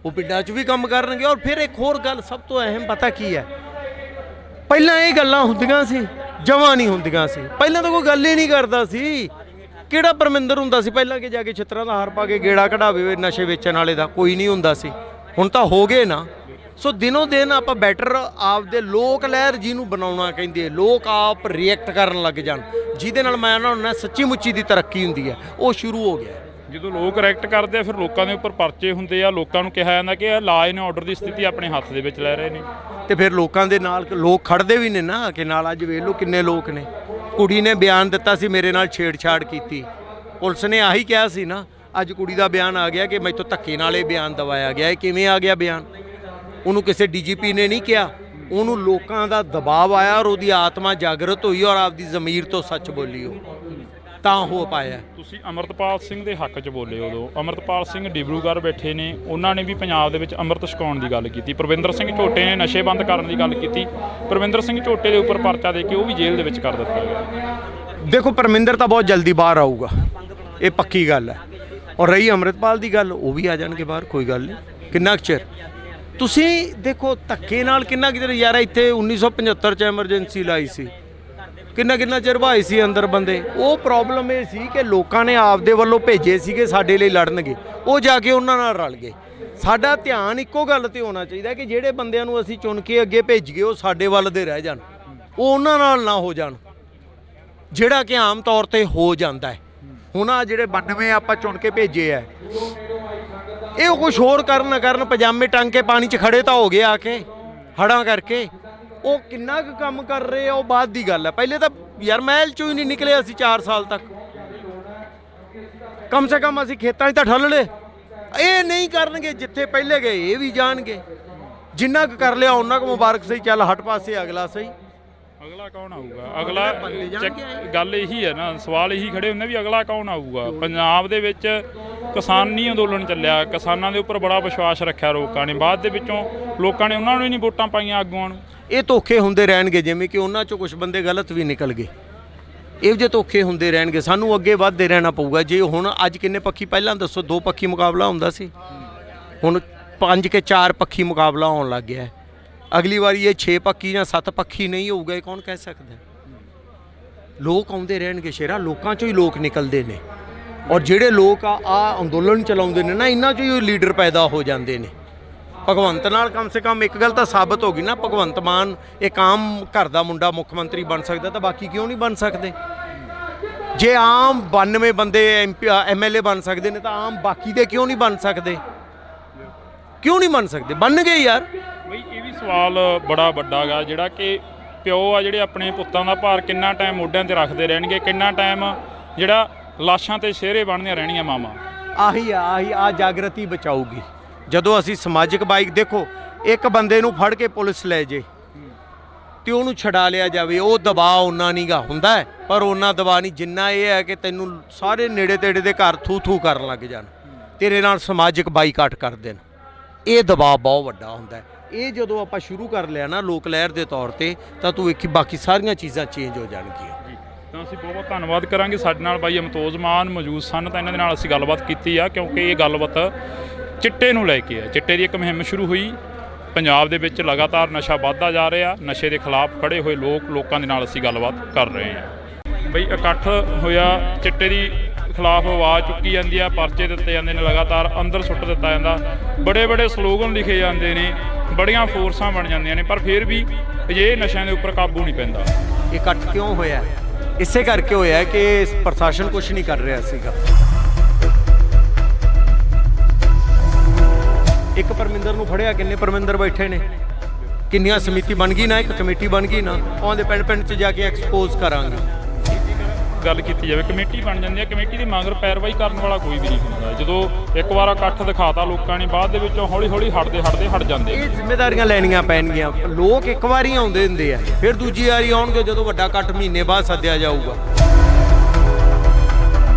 ਉਹ ਪਿੰਡਾਂ 'ਚ ਵੀ ਕੰਮ ਕਰਨਗੇ। ਔਰ ਫਿਰ ਇੱਕ ਹੋਰ ਗੱਲ ਸਭ ਤੋਂ ਅਹਿਮ ਪਤਾ ਕੀ ਹੈ? ਪਹਿਲਾਂ ਇਹ ਗੱਲਾਂ ਹੁੰਦੀਆਂ ਸੀ, ਜਮਾਂ ਨਹੀਂ ਹੁੰਦੀਆਂ ਸੀ। ਪਹਿਲਾਂ ਤਾਂ ਕੋਈ ਗੱਲ ਹੀ ਨਹੀਂ ਕਰਦਾ ਸੀ। ਕਿਹੜਾ ਪਰਮਿੰਦਰ ਹੁੰਦਾ ਸੀ ਪਹਿਲਾਂ ਕਿ ਜਾ ਕੇ ਛਿੱਤਰਾਂ ਦਾ ਹਾਰ ਪਾ ਕੇ ਗੇੜਾ ਕਢਾਵੇ ਨਸ਼ੇ ਵੇਚਣ ਵਾਲੇ ਦਾ? ਕੋਈ ਨਹੀਂ ਹੁੰਦਾ ਸੀ। ਹੁਣ ਤਾਂ ਹੋ ਗਏ ਨਾ। ਸੋ ਦਿਨੋਂ ਦਿਨ ਆਪਾਂ ਬੈਟਰ ਆਪਦੇ ਲੋਕ ਲਹਿਰ ਜਿਹਨੂੰ ਬਣਾਉਣਾ ਕਹਿੰਦੇ, ਲੋਕ ਆਪ ਰਿਐਕਟ ਕਰਨ ਲੱਗ ਜਾਣ, ਜਿਹਦੇ ਨਾਲ ਮੈਂ ਉਹਨਾਂ ਨੂੰ ਸੱਚੀ ਮੁੱਚੀ ਦੀ ਤਰੱਕੀ ਹੁੰਦੀ ਹੈ, ਉਹ ਸ਼ੁਰੂ ਹੋ ਗਿਆ। ਜਦੋਂ ਲੋਕ ਐਕਟ ਕਰਦੇ ਆ, ਫਿਰ ਲੋਕਾਂ ਦੇ ਉੱਪਰ ਪਰਚੇ ਹੁੰਦੇ ਆ। ਲੋਕਾਂ ਨੂੰ ਕਿਹਾ ਜਾਂਦਾ ਕਿ ਇਹ ਲਾ ਐਂਡ ਆਰਡਰ ਦੀ ਸਥਿਤੀ ਆਪਣੇ ਹੱਥ ਦੇ ਵਿੱਚ ਲੈ ਰਹੇ ਨੇ, ਤੇ ਫਿਰ ਲੋਕਾਂ ਦੇ ਨਾਲ ਲੋਕ ਖੜਦੇ ਵੀ ਨੇ ਨਾ ਕਿ ਨਾਲ। ਅੱਜ ਵੇਖ ਲਓ ਕਿੰਨੇ ਲੋਕ ਨੇ। ਕੁੜੀ ਨੇ ਬਿਆਨ ਦਿੱਤਾ ਸੀ, ਮੇਰੇ ਨਾਲ ਛੇੜਛਾੜ ਕੀਤੀ, ਪੁਲਿਸ ਨੇ ਆਹੀ ਕਿਹਾ ਸੀ ਨਾ। ਅੱਜ ਕੁੜੀ ਦਾ ਬਿਆਨ ਆ ਗਿਆ ਕਿ ਮੈਥੋਂ ਧੱਕੇ ਨਾਲ ਇਹ ਬਿਆਨ ਦਵਾਇਆ ਗਿਆ। ਇਹ ਕਿਵੇਂ ਆ ਗਿਆ ਬਿਆਨ? ਉਹਨੂੰ ਕਿਸੇ ਡੀਜੀਪੀ ਨੇ ਨਹੀਂ ਕਿਹਾ, ਉਹਨੂੰ ਲੋਕਾਂ ਦਾ ਦਬਾਅ ਆਇਆ ਔਰ ਉਹਦੀ ਆਤਮਾ ਜਾਗਰਤ ਹੋਈ ਔਰ ਆਪਦੀ ਜ਼ਮੀਰ ਤੋਂ ਸੱਚ ਬੋਲੀ ਉਹ ਤਾਂ ਹੋ ਪਾਇਆ। ਤੁਸੀਂ ਅਮਰਤਪਾਲ ਸਿੰਘ ਦੇ ਹੱਕ 'ਚ ਬੋਲੇ ਉਦੋਂ। ਅਮਰਤਪਾਲ ਸਿੰਘ ਡਿਬਰੂਗੜ੍ਹ ਬੈਠੇ ਨੇ, ਉਹਨਾਂ ਨੇ ਵੀ ਪੰਜਾਬ ਦੇ ਵਿੱਚ ਅੰਮ੍ਰਿਤ ਛਕਾਉਣ ਦੀ ਗੱਲ ਕੀਤੀ। ਪਰਵਿੰਦਰ ਸਿੰਘ ਝੋਟੇ ਨੇ ਨਸ਼ੇ ਬੰਦ ਕਰਨ ਦੀ ਗੱਲ ਕੀਤੀ। ਪਰਵਿੰਦਰ ਸਿੰਘ ਝੋਟੇ ਦੇ ਉੱਪਰ ਪਰਚਾ ਦੇ ਕੇ ਉਹ ਵੀ ਜੇਲ੍ਹ ਦੇ ਵਿੱਚ ਕਰ ਦਿੱਤਾ ਗਿਆ। ਦੇਖੋ ਪਰਮਿੰਦਰ ਤਾਂ ਬਹੁਤ ਜਲਦੀ ਬਾਹਰ ਆਊਗਾ, ਇਹ ਪੱਕੀ ਗੱਲ ਹੈ। ਔਰ ਰਹੀ ਅੰਮ੍ਰਿਤਪਾਲ ਦੀ ਗੱਲ, ਉਹ ਵੀ ਆ ਜਾਣਗੇ ਬਾਹਰ, ਕੋਈ ਗੱਲ ਨਹੀਂ। ਕਿੰਨਾ ਕੁ ਚਿਰ ਤੁਸੀਂ ਦੇਖੋ ਧੱਕੇ ਨਾਲ ਕਿੰਨਾ ਕੁ ਚਿਰ ਯਾਰ, ਇੱਥੇ 1975 ਚ ਐਮਰਜੈਂਸੀ ਲਾਈ ਸੀ, ਕਿੰਨਾ ਚਿਰ ਭਾਈ ਸੀ ਅੰਦਰ ਬੰਦੇ। ਉਹ ਪ੍ਰੋਬਲਮ ਇਹ ਸੀ ਕਿ ਲੋਕਾਂ ਨੇ ਆਪਦੇ ਵੱਲੋਂ ਭੇਜੇ ਸੀਗੇ ਸਾਡੇ ਲਈ ਲੜਨਗੇ, ਉਹ ਜਾ ਕੇ ਉਹਨਾਂ ਨਾਲ ਰਲ ਗਏ। ਸਾਡਾ ਧਿਆਨ ਇੱਕੋ ਗੱਲ ਤੇ ਹੋਣਾ ਚਾਹੀਦਾ ਕਿ ਜਿਹੜੇ ਬੰਦਿਆਂ ਨੂੰ ਅਸੀਂ ਚੁਣ ਕੇ ਅੱਗੇ ਭੇਜ ਗਏ ਉਹ ਸਾਡੇ ਵੱਲ ਦੇ ਰਹਿ ਜਾਣ, ਉਹ ਉਹਨਾਂ ਨਾਲ ਨਾ ਹੋ ਜਾਣ, ਜਿਹੜਾ ਕਿ ਆਮ ਤੌਰ ਤੇ ਹੋ ਜਾਂਦਾ ਹੈ। ਹੁਣ ਆ ਜਿਹੜੇ 92 ਆਪਾਂ ਚੁਣ ਕੇ ਭੇਜੇ ਆ, ਇਹ ਕੁਛ ਹੋਰ ਕਰਨ ਨਾ ਕਰਨ, ਪਜਾਮੇ ਟੰਗ ਕੇ ਪਾਣੀ 'ਚ ਖੜੇ ਤਾਂ ਹੋ ਗਏ ਆ ਕੇ ਹੜਾਂ ਕਰਕੇ। ਉਹ ਕਿੰਨਾ ਕੁ ਕੰਮ ਕਰ ਰਹੇ ਆ ਉਹ ਬਾਅਦ ਦੀ ਗੱਲ ਹੈ। ਪਹਿਲੇ ਤਾਂ ਯਾਰ ਮਹਿਲ 'ਚੋਂ ਹੀ ਨਹੀਂ ਨਿਕਲੇ ਅਸੀਂ 4 ਸਾਲ ਤੱਕ, ਕਮ ਸੇ ਕਮ ਅਸੀਂ ਖੇਤਾਂ 'ਚ ਤਾਂ ਠੱਲ ਲਏ। ਇਹ ਨਹੀਂ ਕਰਨਗੇ, ਜਿੱਥੇ ਪਹਿਲੇ ਗਏ ਇਹ ਵੀ ਜਾਣਗੇ। ਜਿੰਨਾ ਕੁ ਕਰ ਲਿਆ ਉਹਨਾਂ ਕੁ ਮੁਬਾਰਕ ਸਹੀ, ਚੱਲ ਹਟ ਪਾਸੇ ਅਗਲਾ ਸਹੀ। ਅਗਲਾ ਕੌਣ ਆਊਗਾ? ਅਗਲਾ ਗੱਲ ਇਹੀ ਹੈ ਨਾ, ਸਵਾਲ ਇਹੀ ਖੜੇ ਹੁੰਦੇ ਵੀ ਅਗਲਾ ਕੌਣ ਆਊਗਾ। ਪੰਜਾਬ ਦੇ ਵਿੱਚ ਕਿਸਾਨੀ ਅੰਦੋਲਨ ਚੱਲਿਆ, ਕਿਸਾਨਾਂ ਦੇ ਉੱਪਰ ਬੜਾ ਵਿਸ਼ਵਾਸ ਰੱਖਿਆ ਲੋਕਾਂ ਨੇ, ਬਾਅਦ ਦੇ ਵਿੱਚੋਂ ਲੋਕਾਂ ਨੇ ਉਹਨਾਂ ਨੂੰ ਹੀ ਨਹੀਂ ਵੋਟਾਂ ਪਾਈਆਂ ਆਗੂਆਂ ਨੂੰ। ਇਹ ਧੋਖੇ ਹੁੰਦੇ ਰਹਿਣਗੇ, ਜਿਵੇਂ ਕਿ ਉਹਨਾਂ 'ਚੋਂ ਕੁਝ ਬੰਦੇ ਗਲਤ ਵੀ ਨਿਕਲ ਗਏ। ਇਹੋ ਜਿਹੇ ਧੋਖੇ ਹੁੰਦੇ ਰਹਿਣਗੇ, ਸਾਨੂੰ ਅੱਗੇ ਵੱਧਦੇ ਰਹਿਣਾ ਪਊਗਾ। ਜੇ ਹੁਣ ਅੱਜ ਕਿੰਨੇ ਪੱਖੀ, ਪਹਿਲਾਂ ਦੱਸੋ 2 ਪੱਖੀ ਮੁਕਾਬਲਾ ਹੁੰਦਾ ਸੀ, ਹੁਣ 5 ਕੇ 4 ਪੱਖੀ ਮੁਕਾਬਲਾ ਹੋਣ ਲੱਗ ਗਿਆ। ਅਗਲੀ ਵਾਰੀ ਇਹ 6 ਪੱਖੀ ਜਾਂ 7 ਪੱਖੀ ਨਹੀਂ ਹੋਊਗਾ, ਇਹ ਕੌਣ ਕਹਿ ਸਕਦਾ। ਲੋਕ ਆਉਂਦੇ ਰਹਿਣਗੇ ਸ਼ੇਰਾ, ਲੋਕਾਂ 'ਚੋਂ ਹੀ ਲੋਕ ਨਿਕਲਦੇ ਨੇ। ਔਰ ਜਿਹੜੇ ਲੋਕ ਆ ਅੰਦੋਲਨ ਚਲਾਉਂਦੇ ਨੇ ਨਾ, ਇਹਨਾਂ 'ਚੋਂ ਹੀ ਲੀਡਰ ਪੈਦਾ ਹੋ ਜਾਂਦੇ ਨੇ। ਭਗਵੰਤ ਨਾਲ ਕਮ ਸੇ ਕਮ ਇੱਕ ਗੱਲ ਤਾਂ ਸਾਬਤ ਹੋ ਗਈ ਨਾ, ਭਗਵੰਤ ਮਾਨ ਇੱਕ ਆਮ ਘਰ ਦਾ ਮੁੰਡਾ ਮੁੱਖ ਮੰਤਰੀ ਬਣ ਸਕਦਾ ਤਾਂ ਬਾਕੀ ਕਿਉਂ ਨਹੀਂ ਬਣ ਸਕਦੇ। ਜੇ ਆਮ 92 ਬੰਦੇ MLA ਬਣ ਸਕਦੇ ਨੇ ਤਾਂ ਆਮ ਬਾਕੀ ਦੇ ਕਿਉਂ ਨਹੀਂ ਬਣ ਸਕਦੇ, ਕਿਉਂ ਨਹੀਂ ਬਣ ਸਕਦੇ? ਬਣ ਗਏ ਯਾਰ। ਬਈ ਇਹ ਵੀ ਸਵਾਲ ਬੜਾ ਵੱਡਾ ਗਾ, ਜਿਹੜਾ ਕਿ ਪਿਓ ਆ ਜਿਹੜੇ ਆਪਣੇ ਪੁੱਤਾਂ ਦਾ ਭਾਰ ਕਿੰਨਾ ਟਾਈਮ ਮੋਢਿਆਂ ਤੇ ਰੱਖਦੇ ਰਹਿਣਗੇ, ਕਿੰਨਾ ਟਾਈਮ ਜਿਹੜਾ ਲਾਸ਼ਾਂ ਤੇ ਸ਼ੇਰੇ ਬਣਦੀਆਂ ਰਹਿਣੀਆਂ ਮਾਵਾਂ। ਆਹੀ ਜਾਗਰਤੀ ਬਚਾਊਗੀ ਜਦੋਂ ਅਸੀਂ ਸਮਾਜਿਕ ਬਾਈਕ। ਦੇਖੋ ਇੱਕ ਬੰਦੇ ਨੂੰ ਫੜ ਕੇ ਪੁਲਿਸ ਲੈ ਜੇ ਤੇ ਉਹਨੂੰ ਛਡਾ ਲਿਆ ਜਾਵੇ, ਉਹ ਦਬਾਅ ਉਹਨਾਂ ਨਹੀਂ ਗਾ ਹੁੰਦਾ ਹੈ, ਪਰ ਉਹਨਾਂ ਦਬਾਅ ਨਹੀਂ ਜਿੰਨਾ ਇਹ ਹੈ ਕਿ ਤੈਨੂੰ ਸਾਰੇ ਨੇੜੇ ਤੇੜੇ ਦੇ ਘਰ ਥੂ ਕਰਨ ਲੱਗ ਜਾਣ, ਤੇਰੇ ਨਾਲ ਸਮਾਜਿਕ ਬਾਈਕਾਟ ਕਰ ਦੇਣ। ਇਹ ਦਬਾਅ ਬਹੁਤ ਵੱਡਾ ਹੁੰਦਾ ਹੈ। ਇਹ ਜਦੋਂ ਆਪਾਂ ਸ਼ੁਰੂ ਕਰ ਲਿਆ ਨਾ ਲੋਕ ਲਹਿਰ ਦੇ ਤੌਰ ਤੇ, ਤਾਂ ਤੂੰ ਵੇਖੀ ਬਾਕੀ ਸਾਰੀਆਂ ਚੀਜ਼ਾਂ ਚੇਂਜ ਹੋ ਜਾਣਗੀਆਂ। ਤਾਂ ਅਸੀਂ ਬਹੁਤ ਧੰਨਵਾਦ ਕਰਾਂਗੇ। ਸਾਡੇ ਨਾਲ ਬਾਈ ਅਮਤੋਜ ਮਾਨ ਮੌਜੂਦ ਸਨ, ਤਾਂ ਇਹਨਾਂ ਦੇ ਨਾਲ ਅਸੀਂ ਗੱਲਬਾਤ ਕੀਤੀ ਆ, ਕਿਉਂਕਿ ਇਹ ਗੱਲਬਾਤ ਚਿੱਟੇ ਨੂੰ ਲੈ ਕੇ ਹੈ। ਚਿੱਟੇ ਦੀ ਇੱਕ ਮੁਹਿੰਮ ਸ਼ੁਰੂ ਹੋਈ, ਪੰਜਾਬ ਦੇ ਵਿੱਚ ਲਗਾਤਾਰ ਨਸ਼ਾ ਵੱਧਦਾ ਜਾ ਰਿਹਾ, ਨਸ਼ੇ ਦੇ ਖਿਲਾਫ ਖੜੇ ਹੋਏ ਲੋਕਾਂ ਦੇ ਨਾਲ ਅਸੀਂ ਗੱਲਬਾਤ ਕਰ ਰਹੇ ਹਾਂ। ਬਈ ਇਕੱਠ ਹੋਇਆ, ਚਿੱਟੇ ਦੀ ਖਿਲਾਫ ਆਵਾਜ਼ ਚੁੱਕੀ ਜਾਂਦੀ ਆ, ਪਰਚੇ ਦਿੱਤੇ ਜਾਂਦੇ ਨੇ, ਲਗਾਤਾਰ ਅੰਦਰ ਸੁੱਟ ਦਿੱਤਾ ਜਾਂਦਾ, ਬੜੇ ਸਲੋਗਨ ਲਿਖੇ ਜਾਂਦੇ ਨੇ, ਬੜੀਆਂ ਫੋਰਸਾਂ ਬਣ ਜਾਂਦੀਆਂ ਨੇ, ਪਰ ਫਿਰ ਵੀ ਅਜਿਹੇ ਨਸ਼ਿਆਂ ਦੇ ਉੱਪਰ ਕਾਬੂ ਨਹੀਂ ਪੈਂਦਾ। ਇਕੱਠ ਕਿਉਂ ਹੋਇਆ? ਇਸੇ ਕਰਕੇ ਹੋਇਆ ਕਿ ਪ੍ਰਸ਼ਾਸਨ ਕੁਝ ਨਹੀਂ ਕਰ ਰਿਹਾ ਸੀਗਾ। ਇੱਕ ਪਰਮਿੰਦਰ ਨੂੰ ਫੜਿਆ, ਕਿੰਨੇ ਪਰਮਿੰਦਰ ਬੈਠੇ ਨੇ, ਕਿੰਨੀਆਂ ਸਮਿਤੀ ਬਣ ਗਈ ਨਾ, ਇੱਕ ਕਮੇਟੀ ਬਣ ਗਈ ਨਾ, ਉਹਦੇ ਪਿੰਡ 'ਚ ਜਾ ਕੇ ਐਕਸਪੋਜ਼ ਕਰਾਂਗੇ। ਗੱਲ ਕੀਤੀ ਜਾਵੇ, ਕਮੇਟੀ ਬਣ ਜਾਂਦੀ ਹੈ, ਕਮੇਟੀ ਦੇ ਮਗਰ ਪੈਰਵਾਈ ਕਰਨ ਵਾਲਾ ਕੋਈ ਵੀ ਨਹੀਂ ਹੁੰਦਾ। ਜਦੋਂ ਇੱਕ ਵਾਰ ਇਕੱਠ ਦਿਖਾਤਾ ਲੋਕਾਂ ਨੇ, ਬਾਅਦ ਦੇ ਵਿੱਚੋਂ ਹੌਲੀ ਹਟ ਜਾਂਦੇ। ਇਹ ਜ਼ਿੰਮੇਵਾਰੀਆਂ ਲੈਣੀਆਂ ਪੈਣਗੀਆਂ। ਲੋਕ ਇੱਕ ਵਾਰੀ ਆਉਂਦੇ ਹੁੰਦੇ ਆ, ਫਿਰ ਦੂਜੀ ਵਾਰੀ ਆਉਣਗੇ ਜਦੋਂ ਵੱਡਾ ਇਕੱਠ ਮਹੀਨੇ ਬਾਅਦ ਸੱਦਿਆ ਜਾਊਗਾ।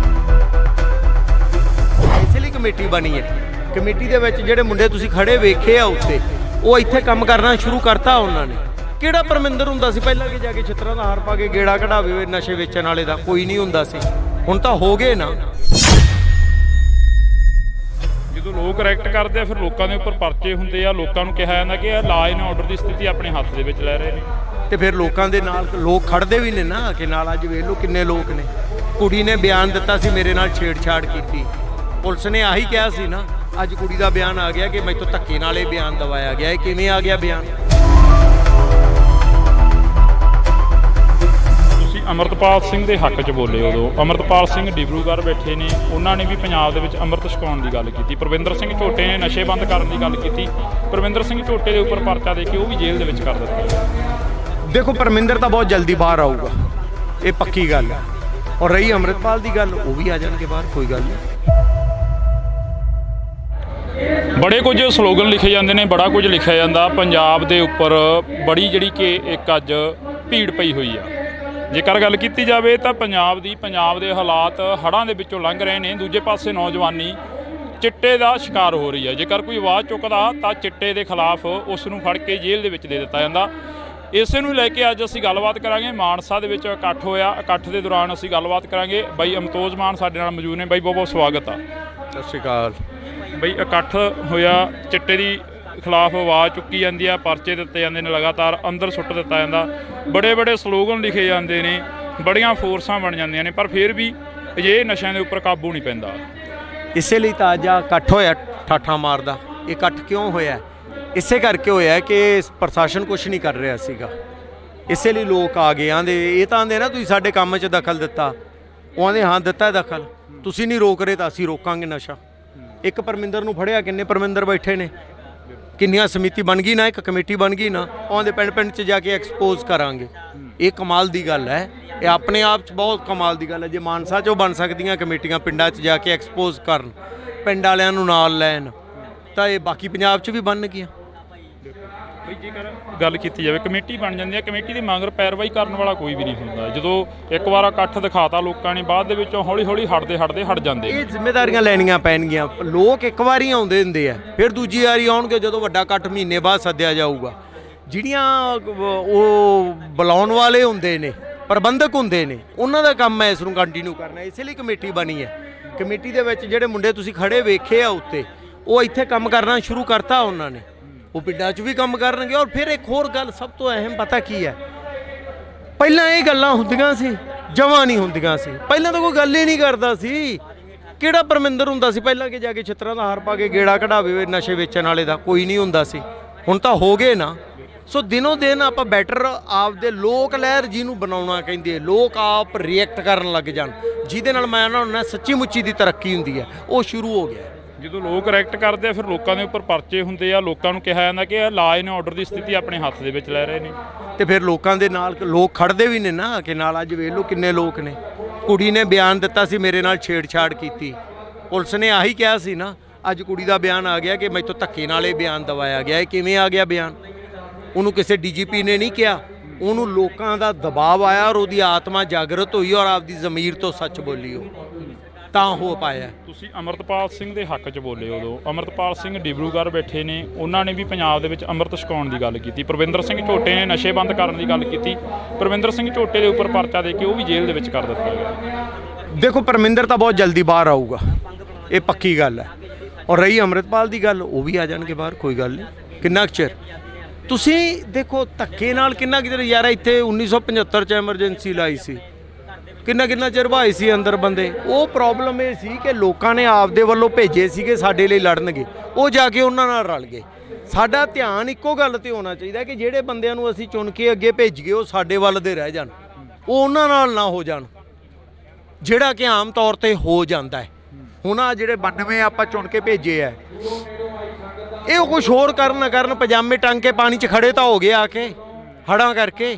ਇਸ ਲਈ ਕਮੇਟੀ ਬਣੀ ਹੈ। ਕਮੇਟੀ ਦੇ ਵਿੱਚ ਜਿਹੜੇ ਮੁੰਡੇ ਤੁਸੀਂ ਖੜੇ ਵੇਖੇ ਆ ਉੱਤੇ, ਉਹ ਇੱਥੇ ਕੰਮ ਕਰਨਾ ਸ਼ੁਰੂ ਕਰਤਾ ਉਹਨਾਂ ਨੇ। ਕਿਹੜਾ ਪਰਮਿੰਦਰ ਹੁੰਦਾ ਸੀ ਪਹਿਲਾਂ ਕਿ ਜਾ ਕੇ ਛਿੱਤਰਾਂ ਦਾ ਹਾਰ ਪਾ ਕੇ ਗੇੜਾ ਕਢਾਵੇ ਨਸ਼ੇ ਵੇਚਣ ਵਾਲੇ ਦਾ? ਕੋਈ ਨਹੀਂ ਹੁੰਦਾ ਸੀ। ਹੁਣ ਤਾਂ ਹੋ ਗਏ ਨਾ। ਜਦੋਂ ਲੋਕ ਐਕਟ ਕਰਦੇ ਆ, ਫਿਰ ਲੋਕਾਂ ਦੇ ਉੱਪਰ ਪਰਚੇ ਹੁੰਦੇ ਆ, ਲੋਕਾਂ ਨੂੰ ਕਿਹਾ ਜਾਂਦਾ ਕਿ ਇਹ ਲਾਅ ਐਂਡ ਆਰਡਰ ਦੀ ਸਥਿਤੀ ਆਪਣੇ ਹੱਥ ਦੇ ਵਿੱਚ ਲੈ ਰਹੇ ਨੇ, ਤੇ ਫਿਰ ਲੋਕਾਂ ਦੇ ਨਾਲ ਲੋਕ ਖੜਦੇ ਵੀ ਨੇ ਨਾ ਕਿ ਨਾਲ। ਅੱਜ ਵੇਖ ਲਓ ਕਿੰਨੇ ਲੋਕ ਨੇ। ਕੁੜੀ ਨੇ ਬਿਆਨ ਦਿੱਤਾ ਸੀ ਮੇਰੇ ਨਾਲ ਛੇੜਛਾੜ ਕੀਤੀ, ਪੁਲਿਸ ਨੇ ਆਹੀ ਕਿਹਾ ਸੀ ਨਾ। ਅੱਜ ਕੁੜੀ ਦਾ ਬਿਆਨ ਆ ਗਿਆ ਕਿ ਮੈਥੋਂ ਧੱਕੇ ਨਾਲ ਇਹ ਬਿਆਨ ਦਵਾਇਆ ਗਿਆ। ਇਹ ਕਿਵੇਂ ਆ ਗਿਆ ਬਿਆਨ? ਤੁਸੀਂ ਅਮਰਤਪਾਲ ਸਿੰਘ ਦੇ ਹੱਕ 'ਚ ਬੋਲੇ ਉਦੋਂ। ਅਮਰਤਪਾਲ ਸਿੰਘ ਡਿਬਰੂਗੜ੍ਹ ਬੈਠੇ ਨੇ, ਉਹਨਾਂ ਨੇ ਵੀ ਪੰਜਾਬ ਦੇ ਵਿੱਚ ਅੰਮ੍ਰਿਤ ਛਕਾਉਣ ਦੀ ਗੱਲ ਕੀਤੀ। ਪਰਵਿੰਦਰ ਸਿੰਘ ਝੋਟੇ ਨੇ ਨਸ਼ੇ ਬੰਦ ਕਰਨ ਦੀ ਗੱਲ ਕੀਤੀ। ਪਰਵਿੰਦਰ ਸਿੰਘ ਝੋਟੇ ਦੇ ਉੱਪਰ ਪਰਚਾ ਦੇ ਕੇ ਉਹ ਵੀ ਜੇਲ੍ਹ ਦੇ ਵਿੱਚ ਕਰ ਦਿੱਤਾ। ਦੇਖੋ ਪਰਮਿੰਦਰ ਤਾਂ ਬਹੁਤ ਜਲਦੀ ਬਾਹਰ ਆਊਗਾ, ਇਹ ਪੱਕੀ ਗੱਲ ਹੈ। ਔਰ ਰਹੀ ਅੰਮ੍ਰਿਤਪਾਲ ਦੀ ਗੱਲ, ਉਹ ਵੀ ਆ ਜਾਣਗੇ ਬਾਹਰ, ਕੋਈ ਗੱਲ ਨਹੀਂ। ਬੜੇ ਕੁਝ ਸਲੋਗਨ ਲਿਖੇ ਜਾਂਦੇ ਨੇ, ਬੜਾ ਕੁਝ ਲਿਖਿਆ ਜਾਂਦਾ। ਪੰਜਾਬ ਦੇ ਉੱਪਰ ਬੜੀ ਜਿਹੜੀ ਕਿ ਇੱਕ ਅੱਜ ਭੀੜ ਪਈ ਹੋਈ ਆ। ਜੇਕਰ ਗੱਲ ਕੀਤੀ ਜਾਵੇ ਤਾਂ ਪੰਜਾਬ ਦੇ ਹਾਲਾਤ ਹੜ੍ਹਾਂ ਦੇ ਵਿੱਚੋਂ ਲੰਘ ਰਹੇ ਨੇ। ਦੂਜੇ ਪਾਸੇ ਨੌਜਵਾਨੀ ਚਿੱਟੇ ਦਾ ਸ਼ਿਕਾਰ ਹੋ ਰਹੀ ਹੈ। ਜੇਕਰ ਕੋਈ ਆਵਾਜ਼ ਚੁੱਕਦਾ ਤਾਂ ਚਿੱਟੇ ਦੇ ਖਿਲਾਫ ਉਸ ਨੂੰ ਫੜ ਕੇ ਜੇਲ੍ਹ ਦੇ ਵਿੱਚ ਦੇ ਦਿੱਤਾ ਜਾਂਦਾ। ਇਸੇ ਨੂੰ ਲੈ ਕੇ ਅੱਜ ਅਸੀਂ ਗੱਲਬਾਤ ਕਰਾਂਗੇ। ਮਾਨਸਾ ਦੇ ਵਿੱਚ ਇਕੱਠ ਹੋਇਆ, ਇਕੱਠ ਦੇ ਦੌਰਾਨ ਅਸੀਂ ਗੱਲਬਾਤ ਕਰਾਂਗੇ। ਬਾਈ ਅਮਤੋਜ ਮਾਨ ਸਾਡੇ ਨਾਲ ਮੌਜੂਦ ਨੇ। ਬਾਈ ਬਹੁਤ ਬਹੁਤ ਸਵਾਗਤ ਆ। ਸਤਿ ਸ਼੍ਰੀ ਅਕਾਲ। ਬਈ ਇਕੱਠ ਹੋਇਆ, ਚਿੱਟੇ ਦੀ ਖਿਲਾਫ ਆਵਾਜ਼ ਚੁੱਕੀ ਜਾਂਦੀ ਆ, ਪਰਚੇ ਦਿੱਤੇ ਜਾਂਦੇ ਨੇ, ਲਗਾਤਾਰ ਅੰਦਰ ਸੁੱਟ ਦਿੱਤਾ ਜਾਂਦਾ, ਬੜੇ ਸਲੋਗਨ ਲਿਖੇ ਜਾਂਦੇ ਨੇ, ਬੜੀਆਂ ਫੋਰਸਾਂ ਬਣ ਜਾਂਦੀਆਂ ਨੇ, ਪਰ ਫਿਰ ਵੀ ਇਹ ਨਸ਼ਿਆਂ ਦੇ ਉੱਪਰ ਕਾਬੂ ਨਹੀਂ ਪੈਂਦਾ। ਇਸੇ ਲਈ ਤਾਂ ਅੱਜ ਇਕੱਠ ਹੋਇਆ ਠਾਠਾ ਮਾਰਦਾ। ਇਹ ਇਕੱਠ ਕਿਉਂ ਹੋਇਆ? ਇਸੇ ਕਰਕੇ ਹੋਇਆ ਕਿ ਪ੍ਰਸ਼ਾਸਨ ਕੁਝ ਨਹੀਂ ਕਰ ਰਿਹਾ ਸੀਗਾ। ਇਸੇ ਲਈ ਲੋਕ ਆ ਗਏ। ਆਂਦੇ ਇਹ ਤਾਂ ਆਂਦੇ ਨਾ ਤੁਸੀਂ ਸਾਡੇ ਕੰਮ 'ਚ ਦਖਲ ਦਿੱਤਾ। ਉਹ ਆਂਦੇ ਹਾਂ ਦਿੱਤਾ ਦਖਲ, ਤੁਸੀਂ ਨਹੀਂ ਰੋਕ ਰਹੇ ਤਾਂ ਅਸੀਂ ਰੋਕਾਂਗੇ ਨਸ਼ਾ। ਇੱਕ ਪਰਮਿੰਦਰ ਨੂੰ ਫੜਿਆ, ਕਿੰਨੇ ਪਰਮਿੰਦਰ ਬੈਠੇ ਨੇ, ਕਿੰਨੀਆਂ ਸਮਿਤੀ ਬਣ ਗਈ ਨਾ, ਇੱਕ ਕਮੇਟੀ ਬਣ ਗਈ ਨਾ। ਉਹਦੇ ਪਿੰਡ 'ਚ ਜਾ ਕੇ ਐਕਸਪੋਜ਼ ਕਰਾਂਗੇ। ਇਹ ਕਮਾਲ ਦੀ ਗੱਲ ਹੈ। ਇਹ ਆਪਣੇ ਆਪ 'ਚ ਬਹੁਤ ਕਮਾਲ ਦੀ ਗੱਲ ਹੈ। ਜੇ ਮਾਨਸਾ 'ਚੋਂ ਬਣ ਸਕਦੀਆਂ ਕਮੇਟੀਆਂ ਪਿੰਡਾਂ 'ਚ ਜਾ ਕੇ ਐਕਸਪੋਜ਼ ਕਰਨ, ਪਿੰਡ ਵਾਲਿਆਂ ਨੂੰ ਨਾਲ ਲੈਣ, ਤਾਂ ਇਹ ਬਾਕੀ ਪੰਜਾਬ 'ਚ ਵੀ ਬਣਨਗੀਆਂ। ਬਈ ਜੇਕਰ ਗੱਲ ਕੀਤੀ ਜਾਵੇ, ਕਮੇਟੀ ਬਣ ਜਾਂਦੀ ਹੈ, ਕਮੇਟੀ ਦੇ ਮਗਰ ਪੈਰਵਾਈ ਕਰਨ ਵਾਲਾ ਕੋਈ ਵੀ ਨਹੀਂ ਹੁੰਦਾ। ਜਦੋਂ ਇੱਕ ਵਾਰ ਇਕੱਠ ਦਿਖਾਤਾ ਲੋਕਾਂ ਨੇ, ਬਾਅਦ ਦੇ ਵਿੱਚੋਂ ਹੌਲੀ ਹਟ ਜਾਂਦੇ। ਇਹ ਜ਼ਿੰਮੇਵਾਰੀਆਂ ਲੈਣੀਆਂ ਪੈਣਗੀਆਂ। ਲੋਕ ਇੱਕ ਵਾਰੀ ਆਉਂਦੇ ਹੁੰਦੇ ਆ, ਫਿਰ ਦੂਜੀ ਵਾਰੀ ਆਉਣਗੇ ਜਦੋਂ ਵੱਡਾ ਇਕੱਠ ਮਹੀਨੇ ਬਾਅਦ ਸੱਦਿਆ ਜਾਊਗਾ। ਜਿਹੜੀਆਂ ਉਹ ਬੁਲਾਉਣ ਵਾਲੇ ਹੁੰਦੇ ਨੇ, ਪ੍ਰਬੰਧਕ ਹੁੰਦੇ ਨੇ, ਉਹਨਾਂ ਦਾ ਕੰਮ ਹੈ ਇਸ ਨੂੰ ਕੰਟੀਨਿਊ ਕਰਨਾ। ਇਸੇ ਲਈ ਕਮੇਟੀ ਬਣੀ ਹੈ। ਕਮੇਟੀ ਦੇ ਵਿੱਚ ਜਿਹੜੇ ਮੁੰਡੇ ਤੁਸੀਂ ਖੜੇ ਵੇਖੇ ਆ ਉੱਤੇ, ਉਹ ਇੱਥੇ ਕੰਮ ਕਰਨਾ ਸ਼ੁਰੂ ਕਰਤਾ ਉਹਨਾਂ ਨੇ। ਉਹ ਪਿੰਡਾਂ 'ਚ ਵੀ ਕੰਮ ਕਰਨਗੇ। ਔਰ ਫਿਰ ਇੱਕ ਹੋਰ ਗੱਲ ਸਭ ਤੋਂ ਅਹਿਮ ਪਤਾ ਕੀ ਹੈ? ਪਹਿਲਾਂ ਇਹ ਗੱਲਾਂ ਹੁੰਦੀਆਂ ਸੀ, ਜਮਾਂ ਨਹੀਂ ਹੁੰਦੀਆਂ ਸੀ। ਪਹਿਲਾਂ ਤਾਂ ਕੋਈ ਗੱਲ ਹੀ ਨਹੀਂ ਕਰਦਾ ਸੀ। ਕਿਹੜਾ ਪਰਮਿੰਦਰ ਹੁੰਦਾ ਸੀ ਪਹਿਲਾਂ ਕਿ ਜਾ ਕੇ ਛਿੱਤਰਾਂ ਦਾ ਹਾਰ ਪਾ ਕੇ ਗੇੜਾ ਕਢਾਵੇ ਨਸ਼ੇ ਵੇਚਣ ਵਾਲੇ ਦਾ? ਕੋਈ ਨਹੀਂ ਹੁੰਦਾ ਸੀ। ਹੁਣ ਤਾਂ ਹੋ ਗਏ ਨਾ। ਸੋ ਦਿਨੋਂ ਦਿਨ ਆਪਾਂ ਬੈਟਰ ਆਪਦੇ ਲੋਕ ਲਹਿਰ ਜਿਹਨੂੰ ਬਣਾਉਣਾ ਕਹਿੰਦੇ, ਲੋਕ ਆਪ ਰਿਐਕਟ ਕਰਨ ਲੱਗ ਜਾਣ, ਜਿਹਦੇ ਨਾਲ ਮੈਂ ਉਹਨਾਂ ਨੂੰ ਸੱਚੀ ਮੁੱਚੀ ਦੀ ਤਰੱਕੀ ਹੁੰਦੀ ਹੈ, ਉਹ ਸ਼ੁਰੂ ਹੋ ਗਿਆ। ਜਦੋਂ ਲੋਕ ਰਿਐਕਟ ਕਰਦੇ ਆ, ਫਿਰ ਲੋਕਾਂ ਦੇ ਉੱਪਰ ਪਰਚੇ ਹੁੰਦੇ ਆ। ਲੋਕਾਂ ਨੂੰ ਕਿਹਾ ਜਾਂਦਾ ਕਿ ਇਹ ਲਾਅ ਐਂਡ ਆਰਡਰ ਦੀ ਸਥਿਤੀ ਆਪਣੇ ਹੱਥ ਦੇ ਵਿੱਚ ਲੈ ਰਹੇ ਨੇ, ਤੇ ਫਿਰ ਲੋਕਾਂ ਦੇ ਨਾਲ ਲੋਕ ਖੜਦੇ ਵੀ ਨੇ ਨਾ ਕਿ ਨਾਲ। ਅੱਜ ਵੇਖ ਲਓ ਕਿੰਨੇ ਲੋਕ ਨੇ। ਕੁੜੀ ਨੇ ਬਿਆਨ ਦਿੱਤਾ ਸੀ, ਮੇਰੇ ਨਾਲ ਛੇੜਛਾੜ ਕੀਤੀ, ਪੁਲਿਸ ਨੇ ਆਹੀ ਕਿਹਾ ਸੀ ਨਾ। ਅੱਜ ਕੁੜੀ ਦਾ ਬਿਆਨ ਆ ਗਿਆ ਕਿ ਮੈਥੋਂ ਧੱਕੇ ਨਾਲ ਇਹ ਬਿਆਨ ਦਵਾਇਆ ਗਿਆ। ਇਹ ਕਿਵੇਂ ਆ ਗਿਆ ਬਿਆਨ? ਉਹਨੂੰ ਕਿਸੇ ਡੀਜੀਪੀ ਨੇ ਨਹੀਂ ਕਿਹਾ, ਉਹਨੂੰ ਲੋਕਾਂ ਦਾ ਦਬਾਅ ਆਇਆ ਔਰ ਉਹਦੀ ਆਤਮਾ ਜਾਗਰਤ ਹੋਈ ਔਰ ਆਪਦੀ ਜ਼ਮੀਰ ਤੋਂ ਸੱਚ ਬੋਲੀ, ਉਹ ਤਾਂ ਹੋ ਪਾਇਆ। ਤੁਸੀਂ ਅਮਰਤਪਾਲ ਸਿੰਘ ਦੇ ਹੱਕ 'ਚ ਬੋਲੇ। ਉਦੋਂ ਅਮਰਤਪਾਲ ਸਿੰਘ ਡਿਬਰੂਗੜ੍ਹ ਬੈਠੇ ਨੇ, ਉਹਨਾਂ ਨੇ ਵੀ ਪੰਜਾਬ ਦੇ ਵਿੱਚ ਅੰਮ੍ਰਿਤ ਛਕਾਉਣ ਦੀ ਗੱਲ ਕੀਤੀ। ਪਰਵਿੰਦਰ ਸਿੰਘ ਝੋਟੇ ਨੇ ਨਸ਼ੇ ਬੰਦ ਕਰਨ ਦੀ ਗੱਲ ਕੀਤੀ। ਪਰਵਿੰਦਰ ਸਿੰਘ ਝੋਟੇ ਦੇ ਉੱਪਰ ਪਰਚਾ ਦੇ ਕੇ ਉਹ ਵੀ ਜੇਲ੍ਹ ਦੇ ਵਿੱਚ ਕਰ ਦਿੱਤਾ ਗਿਆ। ਦੇਖੋ, ਪਰਮਿੰਦਰ ਤਾਂ ਬਹੁਤ ਜਲਦੀ ਬਾਹਰ ਆਊਗਾ, ਇਹ ਪੱਕੀ ਗੱਲ ਹੈ। ਔਰ ਰਹੀ ਅੰਮ੍ਰਿਤਪਾਲ ਦੀ ਗੱਲ, ਉਹ ਵੀ ਆ ਜਾਣਗੇ ਬਾਹਰ, ਕੋਈ ਗੱਲ ਨਹੀਂ। ਕਿੰਨਾ ਕੁ ਚਿਰ ਤੁਸੀਂ ਦੇਖੋ ਧੱਕੇ ਨਾਲ, ਕਿੰਨਾ ਕੁ ਚਿਰ ਯਾਰ। ਇੱਥੇ 1975 'ਚ ਐਮਰਜੈਂਸੀ ਲਾਈ ਸੀ, ਕਿੰਨਾ ਚਿਰ ਭਾਈ ਸੀ ਅੰਦਰ ਬੰਦੇ। ਉਹ ਪ੍ਰੋਬਲਮ ਇਹ ਸੀ ਕਿ ਲੋਕਾਂ ਨੇ ਆਪਦੇ ਵੱਲੋਂ ਭੇਜੇ ਸੀਗੇ ਸਾਡੇ ਲਈ ਲੜਨਗੇ, ਉਹ ਜਾ ਕੇ ਉਹਨਾਂ ਨਾਲ ਰਲ ਗਏ। ਸਾਡਾ ਧਿਆਨ ਇੱਕੋ ਗੱਲ ਤੇ ਹੋਣਾ ਚਾਹੀਦਾ ਕਿ ਜਿਹੜੇ ਬੰਦਿਆਂ ਨੂੰ ਅਸੀਂ ਚੁਣ ਕੇ ਅੱਗੇ ਭੇਜੀਏ ਉਹ ਸਾਡੇ ਵੱਲ ਦੇ ਰਹਿ ਜਾਣ, ਉਹ ਉਹਨਾਂ ਨਾਲ ਨਾ ਹੋ ਜਾਣ, ਜਿਹੜਾ ਕਿ ਆਮ ਤੌਰ ਤੇ ਹੋ ਜਾਂਦਾ ਹੈ। ਹੁਣ ਆ ਜਿਹੜੇ 92 ਆਪਾਂ ਚੁਣ ਕੇ ਭੇਜੇ ਆ, ਇਹ ਕੁਛ ਹੋਰ ਕਰਨ ਨਾ ਕਰਨ, ਪਜਾਮੇ ਟੰਗ ਕੇ ਪਾਣੀ 'ਚ ਖੜੇ ਤਾਂ ਹੋ ਗਏ ਆ ਕੇ ਹੜਾਂ ਕਰਕੇ।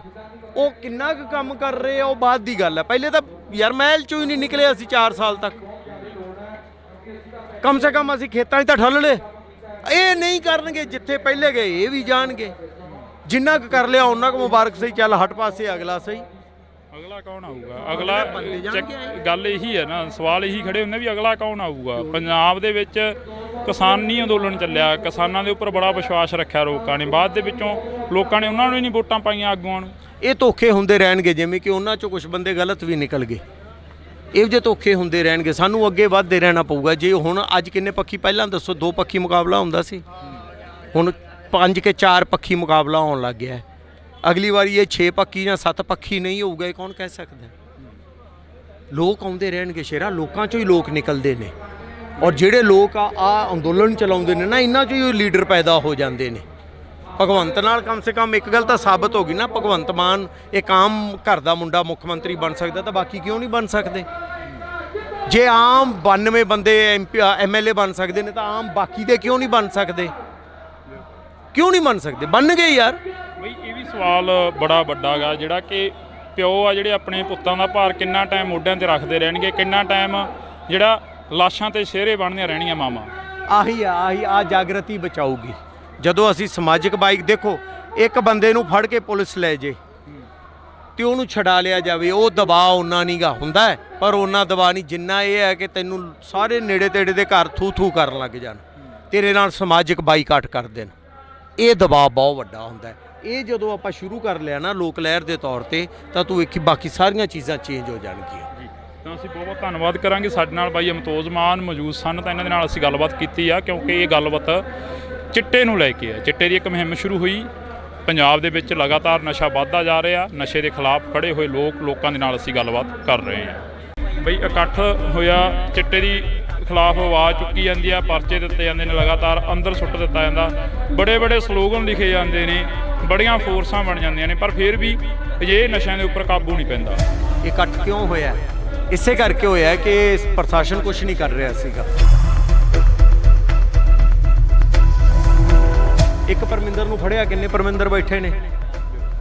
ਉਹ ਕਿੰਨਾ ਕੁ ਕੰਮ ਕਰ ਰਹੇ ਆ ਉਹ ਬਾਅਦ ਦੀ ਗੱਲ ਹੈ। ਪਹਿਲੇ ਤਾਂ ਯਾਰ ਮਹਿਲ 'ਚੋਂ ਹੀ ਨਹੀਂ ਨਿਕਲੇ ਅਸੀਂ 4 ਸਾਲ ਤੱਕ। ਕਮ ਸੇ ਕਮ ਅਸੀਂ ਖੇਤਾਂ 'ਚ ਤਾਂ ਠੱਲ ਲਏ। ਇਹ ਨਹੀਂ ਕਰਨਗੇ, ਜਿੱਥੇ ਪਹਿਲੇ ਗਏ ਇਹ ਵੀ ਜਾਣਗੇ। ਜਿੰਨਾ ਕੁ ਕਰ ਲਿਆ ਉਹਨਾਂ ਕੁ ਮੁਬਾਰਕ ਸਹੀ। ਚੱਲ ਹਟ ਪਾਸੇ, ਅਗਲਾ ਸਹੀ। ਅਗਲਾ ਕੌਣ ਆਊਗਾ? ਅਗਲਾ ਗੱਲ ਇਹੀ ਹੈ ਨਾ, ਸਵਾਲ ਇਹੀ ਖੜੇ ਹੁੰਦੇ ਵੀ ਅਗਲਾ ਕੌਣ ਆਊਗਾ। ਪੰਜਾਬ ਦੇ ਵਿੱਚ ਕਿਸਾਨੀ ਅੰਦੋਲਨ ਚੱਲਿਆ, ਕਿਸਾਨਾਂ ਦੇ ਉੱਪਰ ਬੜਾ ਵਿਸ਼ਵਾਸ ਰੱਖਿਆ ਲੋਕਾਂ ਨੇ। ਬਾਅਦ ਦੇ ਵਿੱਚੋਂ ਲੋਕਾਂ ਨੇ ਉਹਨਾਂ ਨੂੰ ਹੀ ਨਹੀਂ ਵੋਟਾਂ ਪਾਈਆਂ, ਆਗੂਆਂ ਨੂੰ। ਇਹ ਧੋਖੇ ਹੁੰਦੇ ਰਹਿਣਗੇ, ਜਿਵੇਂ ਕਿ ਉਹਨਾਂ 'ਚੋਂ ਕੁਝ ਬੰਦੇ ਗਲਤ ਵੀ ਨਿਕਲ ਗਏ। ਇਹੋ ਜਿਹੇ ਧੋਖੇ ਹੁੰਦੇ ਰਹਿਣਗੇ। ਸਾਨੂੰ ਅੱਗੇ ਵੱਧਦੇ ਰਹਿਣਾ ਪਊਗਾ। ਜੇ ਹੁਣ ਅੱਜ ਕਿੰਨੇ ਪੱਖੀ, ਪਹਿਲਾਂ ਦੱਸੋ 2 ਪੱਖੀ ਮੁਕਾਬਲਾ ਹੁੰਦਾ ਸੀ, ਹੁਣ 5 ਕੇ 4 ਪੱਖੀ ਮੁਕਾਬਲਾ ਹੋਣ ਲੱਗ ਗਿਆ। ਅਗਲੀ ਵਾਰੀ ਇਹ 6 ਪੱਖੀ ਜਾਂ 7 ਪੱਖੀ ਨਹੀਂ ਹੋਊਗਾ, ਇਹ ਕੌਣ ਕਹਿ ਸਕਦਾ? ਲੋਕ ਆਉਂਦੇ ਰਹਿਣਗੇ ਸ਼ੇਰਾ, ਲੋਕਾਂ 'ਚੋਂ ਹੀ ਲੋਕ ਨਿਕਲਦੇ ਨੇ। ਔਰ ਜਿਹੜੇ ਲੋਕ ਆ ਅੰਦੋਲਨ ਚਲਾਉਂਦੇ ਨੇ ਨਾ, ਇਹਨਾਂ 'ਚੋਂ ਹੀ ਲੀਡਰ ਪੈਦਾ ਹੋ ਜਾਂਦੇ ਨੇ। ਭਗਵੰਤ ਨਾਲ ਕਮ ਸੇ ਕਮ ਇੱਕ ਗੱਲ ਤਾਂ ਸਾਬਤ ਹੋ ਗਈ ਨਾ, ਭਗਵੰਤ ਮਾਨ ਇੱਕ ਆਮ ਘਰ ਦਾ ਮੁੰਡਾ ਮੁੱਖ ਮੰਤਰੀ ਬਣ ਸਕਦਾ, ਤਾਂ ਬਾਕੀ ਕਿਉਂ ਨਹੀਂ ਬਣ ਸਕਦੇ? ਜੇ ਆਮ 92 ਬੰਦੇ MLA ਬਣ ਸਕਦੇ ਨੇ, ਤਾਂ ਆਮ ਬਾਕੀ ਦੇ ਕਿਉਂ ਨਹੀਂ ਬਣ ਸਕਦੇ? ਕਿਉਂ ਨਹੀਂ ਬਣ ਸਕਦੇ? ਬਣ ਗਏ ਯਾਰ। ਬਈ ਇਹ ਵੀ ਸਵਾਲ ਬੜਾ ਵੱਡਾ ਗਾ, ਜਿਹੜਾ ਕਿ ਪਿਓ ਆ ਜਿਹੜੇ ਆਪਣੇ ਪੁੱਤਾਂ ਦਾ ਭਾਰ ਕਿੰਨਾ ਟਾਈਮ ਮੋਢਿਆਂ ਤੇ ਰੱਖਦੇ ਰਹਿਣਗੇ, ਕਿੰਨਾ ਟਾਈਮ ਜਿਹੜਾ ਲਾਸ਼ਾਂ ਤੇ ਸਿਹਰੇ ਬਣਦੀਆਂ ਰਹਿਣੀਆਂ ਮਾਵਾਂ। ਆਹੀ ਆ ਜਾਗਰਤੀ ਬਚਾਊਗੀ। ਜਦੋਂ ਅਸੀਂ ਸਮਾਜਿਕ ਬਾਈਕ ਦੇਖੋ, ਇੱਕ ਬੰਦੇ ਨੂੰ ਫੜ ਕੇ ਪੁਲਿਸ ਲੈ ਜੇ ਤੇ ਉਹਨੂੰ ਛਡਾ ਲਿਆ ਜਾਵੇ, ਉਹ ਦਬਾਅ ਉਹਨਾਂ ਨਹੀਂਗਾ ਹੁੰਦਾ ਹੈ, ਪਰ ਉਹਨਾਂ ਦਬਾਅ ਨਹੀਂ ਜਿੰਨਾ ਇਹ ਹੈ ਕਿ ਤੈਨੂੰ ਸਾਰੇ ਨੇੜੇ ਤੇੜੇ ਦੇ ਘਰ ਥੂ ਕਰਨ ਲੱਗ ਜਾਣ, ਤੇਰੇ ਨਾਲ ਸਮਾਜਿਕ ਬਾਈਕਾਟ ਕਰ ਦੇਣ। ਇਹ ਦਬਾਅ ਬਹੁਤ ਵੱਡਾ ਹੁੰਦਾ ਹੈ। ਇਹ ਜਦੋਂ ਆਪਾਂ ਸ਼ੁਰੂ ਕਰ ਲਿਆ ਨਾ ਲੋਕ ਲਹਿਰ ਦੇ ਤੌਰ ਤੇ, ਤਾਂ ਤੂੰ ਵੇਖੀ ਬਾਕੀ ਸਾਰੀਆਂ ਚੀਜ਼ਾਂ ਚੇਂਜ ਹੋ ਜਾਣਗੀਆਂ। ਤਾਂ ਅਸੀਂ ਬਹੁਤ ਧੰਨਵਾਦ ਕਰਾਂਗੇ। ਸਾਡੇ ਨਾਲ ਬਾਈ ਅਮਤੋਜ ਮਾਨ ਮੌਜੂਦ ਸਨ, ਤਾਂ ਇਹਨਾਂ ਦੇ ਨਾਲ ਅਸੀਂ ਗੱਲਬਾਤ ਕੀਤੀ ਆ, ਕਿਉਂਕਿ ਇਹ ਗੱਲਬਾਤ ਚਿੱਟੇ ਨੂੰ ਲੈ ਕੇ ਆ। ਚਿੱਟੇ ਦੀ ਇੱਕ ਮੁਹਿੰਮ ਸ਼ੁਰੂ ਹੋਈ, ਪੰਜਾਬ ਦੇ ਵਿੱਚ ਲਗਾਤਾਰ ਨਸ਼ਾ ਵੱਧਦਾ ਜਾ ਰਿਹਾ, ਨਸ਼ੇ ਦੇ ਖਿਲਾਫ ਖੜੇ ਹੋਏ ਲੋਕਾਂ ਦੇ ਨਾਲ ਅਸੀਂ ਗੱਲਬਾਤ ਕਰ ਰਹੇ ਹਾਂ। ਬਈ ਇਕੱਠ ਹੋਇਆ, ਚਿੱਟੇ ਦੀ ਖਿਲਾਫ ਆਵਾਜ਼ ਚੁੱਕੀ ਜਾਂਦੀ ਆ, ਪਰਚੇ ਦਿੱਤੇ ਜਾਂਦੇ ਨੇ, ਲਗਾਤਾਰ ਅੰਦਰ ਸੁੱਟ ਦਿੱਤਾ ਜਾਂਦਾ, ਬੜੇ ਸਲੋਗਨ ਲਿਖੇ ਜਾਂਦੇ ਨੇ, ਬੜੀਆਂ ਫੋਰਸਾਂ ਬਣ ਜਾਂਦੀਆਂ ਨੇ, ਪਰ ਫਿਰ ਵੀ ਅਜਿਹੇ ਨਸ਼ਿਆਂ ਦੇ ਉੱਪਰ ਕਾਬੂ ਨਹੀਂ ਪੈਂਦਾ। ਇਕੱਠ ਕਿਉਂ ਹੋਇਆ? ਇਸੇ ਕਰਕੇ ਹੋਇਆ ਕਿ ਪ੍ਰਸ਼ਾਸਨ ਕੁਝ ਨਹੀਂ ਕਰ ਰਿਹਾ ਸੀਗਾ। ਇੱਕ ਪਰਮਿੰਦਰ ਨੂੰ ਫੜਿਆ, ਕਿੰਨੇ ਪਰਮਿੰਦਰ ਬੈਠੇ ਨੇ,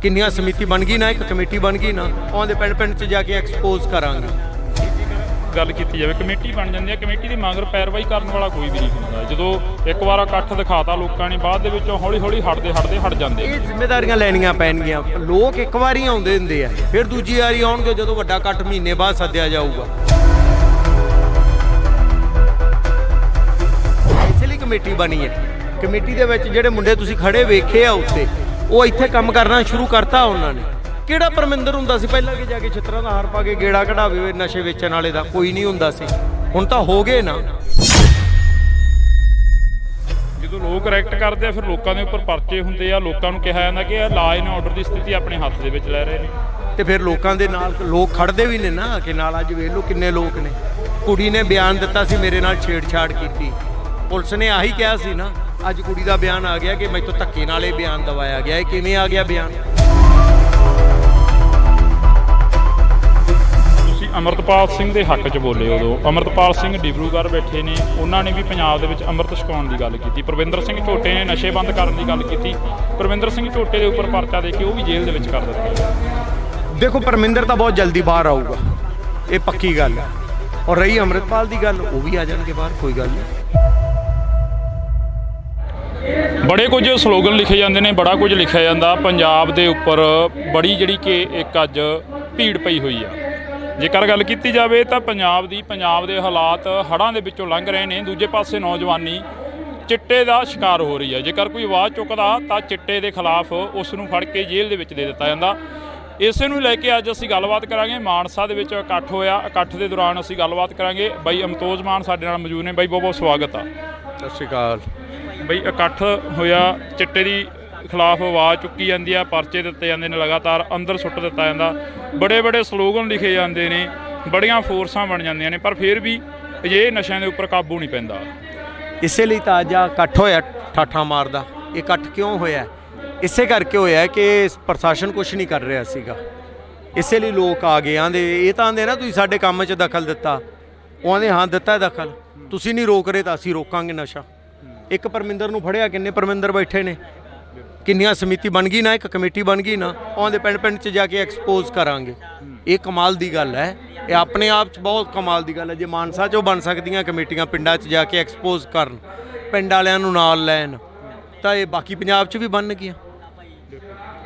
ਕਿੰਨੀਆਂ ਸਮਿਤੀ ਬਣ ਗਈ ਨਾ, ਇੱਕ ਕਮੇਟੀ ਬਣ ਗਈ ਨਾ, ਉਹਦੇ ਪਿੰਡ 'ਚ ਜਾ ਕੇ ਐਕਸਪੋਜ਼ ਕਰਾਂਗੇ। ਗੱਲ ਕੀਤੀ ਜਾਵੇ, ਕਮੇਟੀ ਬਣ ਜਾਂਦੀ ਹੈ, ਕਮੇਟੀ ਦੀ ਮਗਰ ਪੈਰਵਾਈ ਕਰਨ ਵਾਲਾ ਕੋਈ ਵੀ ਨਹੀਂ ਹੁੰਦਾ। ਜਦੋਂ ਇੱਕ ਵਾਰ ਇਕੱਠ ਦਿਖਾਤਾ ਲੋਕਾਂ ਨੇ, ਬਾਅਦ ਦੇ ਵਿੱਚੋਂ ਹੌਲੀ ਹਟ ਜਾਂਦੇ। ਇਹ ਜ਼ਿੰਮੇਵਾਰੀਆਂ ਲੈਣੀਆਂ ਪੈਣਗੀਆਂ। ਲੋਕ ਇੱਕ ਵਾਰੀ ਆਉਂਦੇ ਹੁੰਦੇ ਆ, ਫਿਰ ਦੂਜੀ ਵਾਰੀ ਆਉਣਗੇ ਜਦੋਂ ਵੱਡਾ ਇਕੱਠ ਮਹੀਨੇ ਬਾਅਦ ਸੱਦਿਆ ਜਾਊਗਾ। ਇਸੇ ਲਈ ਕਮੇਟੀ ਬਣੀ ਹੈ। ਕਮੇਟੀ ਦੇ ਵਿੱਚ ਜਿਹੜੇ ਮੁੰਡੇ ਤੁਸੀਂ ਖੜੇ ਵੇਖੇ ਆ ਉੱਤੇ, ਉਹ ਇੱਥੇ ਕੰਮ ਕਰਨਾ ਸ਼ੁਰੂ ਕਰਤਾ ਉਹਨਾਂ ਨੇ। ਕਿਹੜਾ ਪਰਮਿੰਦਰ ਹੁੰਦਾ ਸੀ ਪਹਿਲਾਂ ਕਿ ਜਾ ਕੇ ਛਿੱਤਰਾਂ ਦਾ ਹਾਰ ਪਾ ਕੇ ਗੇੜਾ ਕਢਾਵੇ ਨਸ਼ੇ ਵੇਚਣ ਵਾਲੇ ਦਾ? ਕੋਈ ਨਹੀਂ ਹੁੰਦਾ ਸੀ। ਹੁਣ ਤਾਂ ਹੋ ਗਏ ਨਾ। ਜਦੋਂ ਲੋਕ ਐਕਟ ਕਰਦੇ ਆ, ਫਿਰ ਲੋਕਾਂ ਦੇ ਉੱਪਰ ਪਰਚੇ ਹੁੰਦੇ ਆ, ਲੋਕਾਂ ਨੂੰ ਕਿਹਾ ਜਾਂਦਾ ਕਿ ਇਹ ਲਾਅ ਐਂਡ ਆਰਡਰ ਦੀ ਸਥਿਤੀ ਆਪਣੇ ਹੱਥ ਦੇ ਵਿੱਚ ਲੈ ਰਹੇ ਨੇ, ਤੇ ਫਿਰ ਲੋਕਾਂ ਦੇ ਨਾਲ ਲੋਕ ਖੜਦੇ ਵੀ ਨੇ ਨਾ ਕਿ ਨਾਲ। ਅੱਜ ਵੇਖ ਲਓ ਕਿੰਨੇ ਲੋਕ ਨੇ। ਕੁੜੀ ਨੇ ਬਿਆਨ ਦਿੱਤਾ ਸੀ, ਮੇਰੇ ਨਾਲ ਛੇੜਛਾੜ ਕੀਤੀ, ਪੁਲਿਸ ਨੇ ਆਹੀ ਕਿਹਾ ਸੀ ਨਾ। ਅੱਜ ਕੁੜੀ ਦਾ ਬਿਆਨ ਆ ਗਿਆ ਕਿ ਮੈਥੋਂ ਧੱਕੇ ਨਾਲ ਇਹ ਬਿਆਨ ਦਵਾਇਆ ਗਿਆ। ਇਹ ਕਿਵੇਂ ਆ ਗਿਆ ਬਿਆਨ? ਤੁਸੀਂ ਅਮਰਤਪਾਲ ਸਿੰਘ ਦੇ ਹੱਕ 'ਚ ਬੋਲੇ। ਉਦੋਂ ਅਮਰਤਪਾਲ ਸਿੰਘ ਡਿਬਰੂਗੜ੍ਹ ਬੈਠੇ ਨੇ, ਉਹਨਾਂ ਨੇ ਵੀ ਪੰਜਾਬ ਦੇ ਵਿੱਚ ਅੰਮ੍ਰਿਤ ਛਕਾਉਣ ਦੀ ਗੱਲ ਕੀਤੀ। ਪ੍ਰਵਿੰਦਰ ਸਿੰਘ ਝੋਟੇ ਨੇ ਨਸ਼ੇ ਬੰਦ ਕਰਨ ਦੀ ਗੱਲ ਕੀਤੀ। ਪ੍ਰਵਿੰਦਰ ਸਿੰਘ ਝੋਟੇ ਦੇ ਉੱਪਰ ਪਰਚਾ ਦੇ ਕੇ ਉਹ ਵੀ ਜੇਲ੍ਹ ਦੇ ਵਿੱਚ ਕਰ ਦਿੱਤਾ। ਦੇਖੋ, ਪਰਮਿੰਦਰ ਤਾਂ ਬਹੁਤ ਜਲਦੀ ਬਾਹਰ ਆਊਗਾ, ਇਹ ਪੱਕੀ ਗੱਲ ਹੈ। ਔਰ ਰਹੀ ਅੰਮ੍ਰਿਤਪਾਲ ਦੀ ਗੱਲ, ਉਹ ਵੀ ਆ ਜਾਣਗੇ ਬਾਹਰ, ਕੋਈ ਗੱਲ ਨਹੀਂ। ਬੜੇ ਕੁਝ ਸਲੋਗਨ ਲਿਖੇ ਜਾਂਦੇ ਨੇ, ਬੜਾ ਕੁਝ ਲਿਖਿਆ ਜਾਂਦਾ। ਪੰਜਾਬ ਦੇ ਉੱਪਰ ਬੜੀ ਜਿਹੜੀ ਕਿ ਇੱਕ ਅੱਜ ਭੀੜ ਪਈ ਹੋਈ ਆ। ਜੇਕਰ ਗੱਲ ਕੀਤੀ ਜਾਵੇ ਤਾਂ ਪੰਜਾਬ ਦੇ ਹਾਲਾਤ ਹੜ੍ਹਾਂ ਦੇ ਵਿੱਚੋਂ ਲੰਘ ਰਹੇ ਨੇ। ਦੂਜੇ ਪਾਸੇ ਨੌਜਵਾਨੀ ਚਿੱਟੇ ਦਾ ਸ਼ਿਕਾਰ ਹੋ ਰਹੀ ਹੈ। ਜੇਕਰ ਕੋਈ ਆਵਾਜ਼ ਚੁੱਕਦਾ ਤਾਂ ਚਿੱਟੇ ਦੇ ਖਿਲਾਫ ਉਸ ਨੂੰ ਫੜ ਕੇ ਜੇਲ੍ਹ ਦੇ ਵਿੱਚ ਦੇ ਦਿੱਤਾ ਜਾਂਦਾ। ਇਸੇ ਨੂੰ ਲੈ ਕੇ ਅੱਜ ਅਸੀਂ ਗੱਲਬਾਤ ਕਰਾਂਗੇ। ਮਾਨਸਾ ਦੇ ਵਿੱਚ ਇਕੱਠ ਹੋਇਆ, ਇਕੱਠ ਦੇ ਦੌਰਾਨ ਅਸੀਂ ਗੱਲਬਾਤ ਕਰਾਂਗੇ। ਬਾਈ ਅਮਤੋਜ ਮਾਨ ਸਾਡੇ ਨਾਲ ਮੌਜੂਦ ਨੇ। ਬਾਈ ਬਹੁਤ ਸਵਾਗਤ ਆ। ਸਤਿ ਸ਼੍ਰੀ ਅਕਾਲ। ਬਈ ਇਕੱਠ ਹੋਇਆ, ਚਿੱਟੇ ਦੀ ਖਿਲਾਫ ਆਵਾਜ਼ ਚੁੱਕੀ ਜਾਂਦੀ ਆ, ਪਰਚੇ ਦਿੱਤੇ ਜਾਂਦੇ ਨੇ, ਲਗਾਤਾਰ ਅੰਦਰ ਸੁੱਟ ਦਿੱਤਾ ਜਾਂਦਾ, ਬੜੇ ਸਲੋਗਨ ਲਿਖੇ ਜਾਂਦੇ ਨੇ, ਬੜੀਆਂ ਫੋਰਸਾਂ ਬਣ ਜਾਂਦੀਆਂ ਨੇ, ਪਰ ਫਿਰ ਵੀ ਅਜਿਹੇ ਨਸ਼ਿਆਂ ਦੇ ਉੱਪਰ ਕਾਬੂ ਨਹੀਂ ਪੈਂਦਾ। ਇਸੇ ਲਈ ਤਾਂ ਅੱਜ ਇਕੱਠ ਹੋਇਆ ਠਾਠਾ ਮਾਰਦਾ। ਇਹ ਇਕੱਠ ਕਿਉਂ ਹੋਇਆ? ਇਸੇ ਕਰਕੇ ਹੋਇਆ ਕਿ ਪ੍ਰਸ਼ਾਸਨ ਕੁਝ ਨਹੀਂ ਕਰ ਰਿਹਾ ਸੀਗਾ। ਇਸੇ ਲਈ ਲੋਕ ਆ ਗਏ। ਆਂਦੇ ਇਹ ਤਾਂ ਆਂਦੇ ਨਾ ਤੁਸੀਂ ਸਾਡੇ ਕੰਮ 'ਚ ਦਖਲ ਦਿੱਤਾ। ਉਹ ਆਂਦੇ ਹਾਂ ਦਿੱਤਾ ਦਖਲ, ਤੁਸੀਂ ਨਹੀਂ ਰੋਕ ਰਹੇ ਤਾਂ ਅਸੀਂ ਰੋਕਾਂਗੇ ਨਸ਼ਾ। ਇੱਕ ਪਰਮਿੰਦਰ ਨੂੰ ਫੜਿਆ, ਕਿੰਨੇ ਪਰਮਿੰਦਰ ਬੈਠੇ ਨੇ, ਕਿੰਨੀਆਂ ਸਮਿਤੀ ਬਣ ਗਈ ਨਾ, ਇੱਕ ਕਮੇਟੀ ਬਣ ਗਈ ਨਾ, ਉਹਦੇ ਪਿੰਡ 'ਚ ਜਾ ਕੇ ਐਕਸਪੋਜ਼ ਕਰਾਂਗੇ। ਇਹ ਕਮਾਲ ਦੀ ਗੱਲ ਹੈ। ਇਹ ਆਪਣੇ ਆਪ 'ਚ ਬਹੁਤ ਕਮਾਲ ਦੀ ਗੱਲ ਹੈ। ਜੇ ਮਾਨਸਾ 'ਚੋਂ ਬਣ ਸਕਦੀਆਂ ਕਮੇਟੀਆਂ ਪਿੰਡਾਂ 'ਚ ਜਾ ਕੇ ਐਕਸਪੋਜ਼ ਕਰਨ, ਪਿੰਡ ਵਾਲਿਆਂ ਨੂੰ ਨਾਲ ਲੈਣ, ਤਾਂ ਇਹ ਬਾਕੀ ਪੰਜਾਬ 'ਚ ਵੀ ਬਣ ਗਈਆਂ।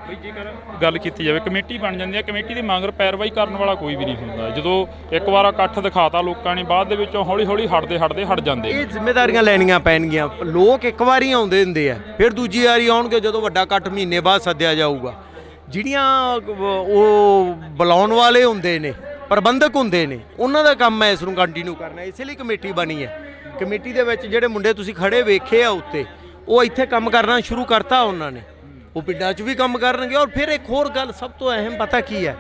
ਬਈ ਜੇਕਰ ਗੱਲ ਕੀਤੀ ਜਾਵੇ, ਕਮੇਟੀ ਬਣ ਜਾਂਦੀ ਹੈ, ਕਮੇਟੀ ਦੀ ਮਗਰ ਪੈਰਵਾਈ ਕਰਨ ਵਾਲਾ ਕੋਈ ਵੀ ਨਹੀਂ ਹੁੰਦਾ। ਜਦੋਂ ਇੱਕ ਵਾਰ ਇਕੱਠ ਦਿਖਾਤਾ ਲੋਕਾਂ ਨੇ, ਬਾਅਦ ਦੇ ਵਿੱਚੋਂ ਹੌਲੀ ਹਟ ਜਾਂਦੇ। ਇਹ ਜ਼ਿੰਮੇਵਾਰੀਆਂ ਲੈਣੀਆਂ ਪੈਣਗੀਆਂ। ਲੋਕ ਇੱਕ ਵਾਰੀ ਆਉਂਦੇ ਹੁੰਦੇ ਆ, ਫਿਰ ਦੂਜੀ ਵਾਰੀ ਆਉਣਗੇ ਜਦੋਂ ਵੱਡਾ ਇਕੱਠ ਮਹੀਨੇ ਬਾਅਦ ਸੱਦਿਆ ਜਾਊਗਾ। ਜਿਹੜੀਆਂ ਉਹ ਬੁਲਾਉਣ ਵਾਲੇ ਹੁੰਦੇ ਨੇ, ਪ੍ਰਬੰਧਕ ਹੁੰਦੇ ਨੇ, ਉਹਨਾਂ ਦਾ ਕੰਮ ਹੈ ਇਸ ਨੂੰ ਕੰਟੀਨਿਊ ਕਰਨਾ। ਇਸੇ ਲਈ ਕਮੇਟੀ ਬਣੀ ਹੈ। ਕਮੇਟੀ ਦੇ ਵਿੱਚ ਜਿਹੜੇ ਮੁੰਡੇ ਤੁਸੀਂ ਖੜੇ ਵੇਖੇ ਆ ਉੱਤੇ, ਉਹ ਇੱਥੇ ਕੰਮ ਕਰਨਾ ਸ਼ੁਰੂ ਕਰਤਾ ਉਹਨਾਂ ਨੇ। ਉਹ ਪਿੰਡਾਂ 'ਚ ਵੀ ਕੰਮ ਕਰਨਗੇ। ਔਰ ਫਿਰ ਇੱਕ ਹੋਰ ਗੱਲ ਸਭ ਤੋਂ ਅਹਿਮ ਪਤਾ ਕੀ ਹੈ?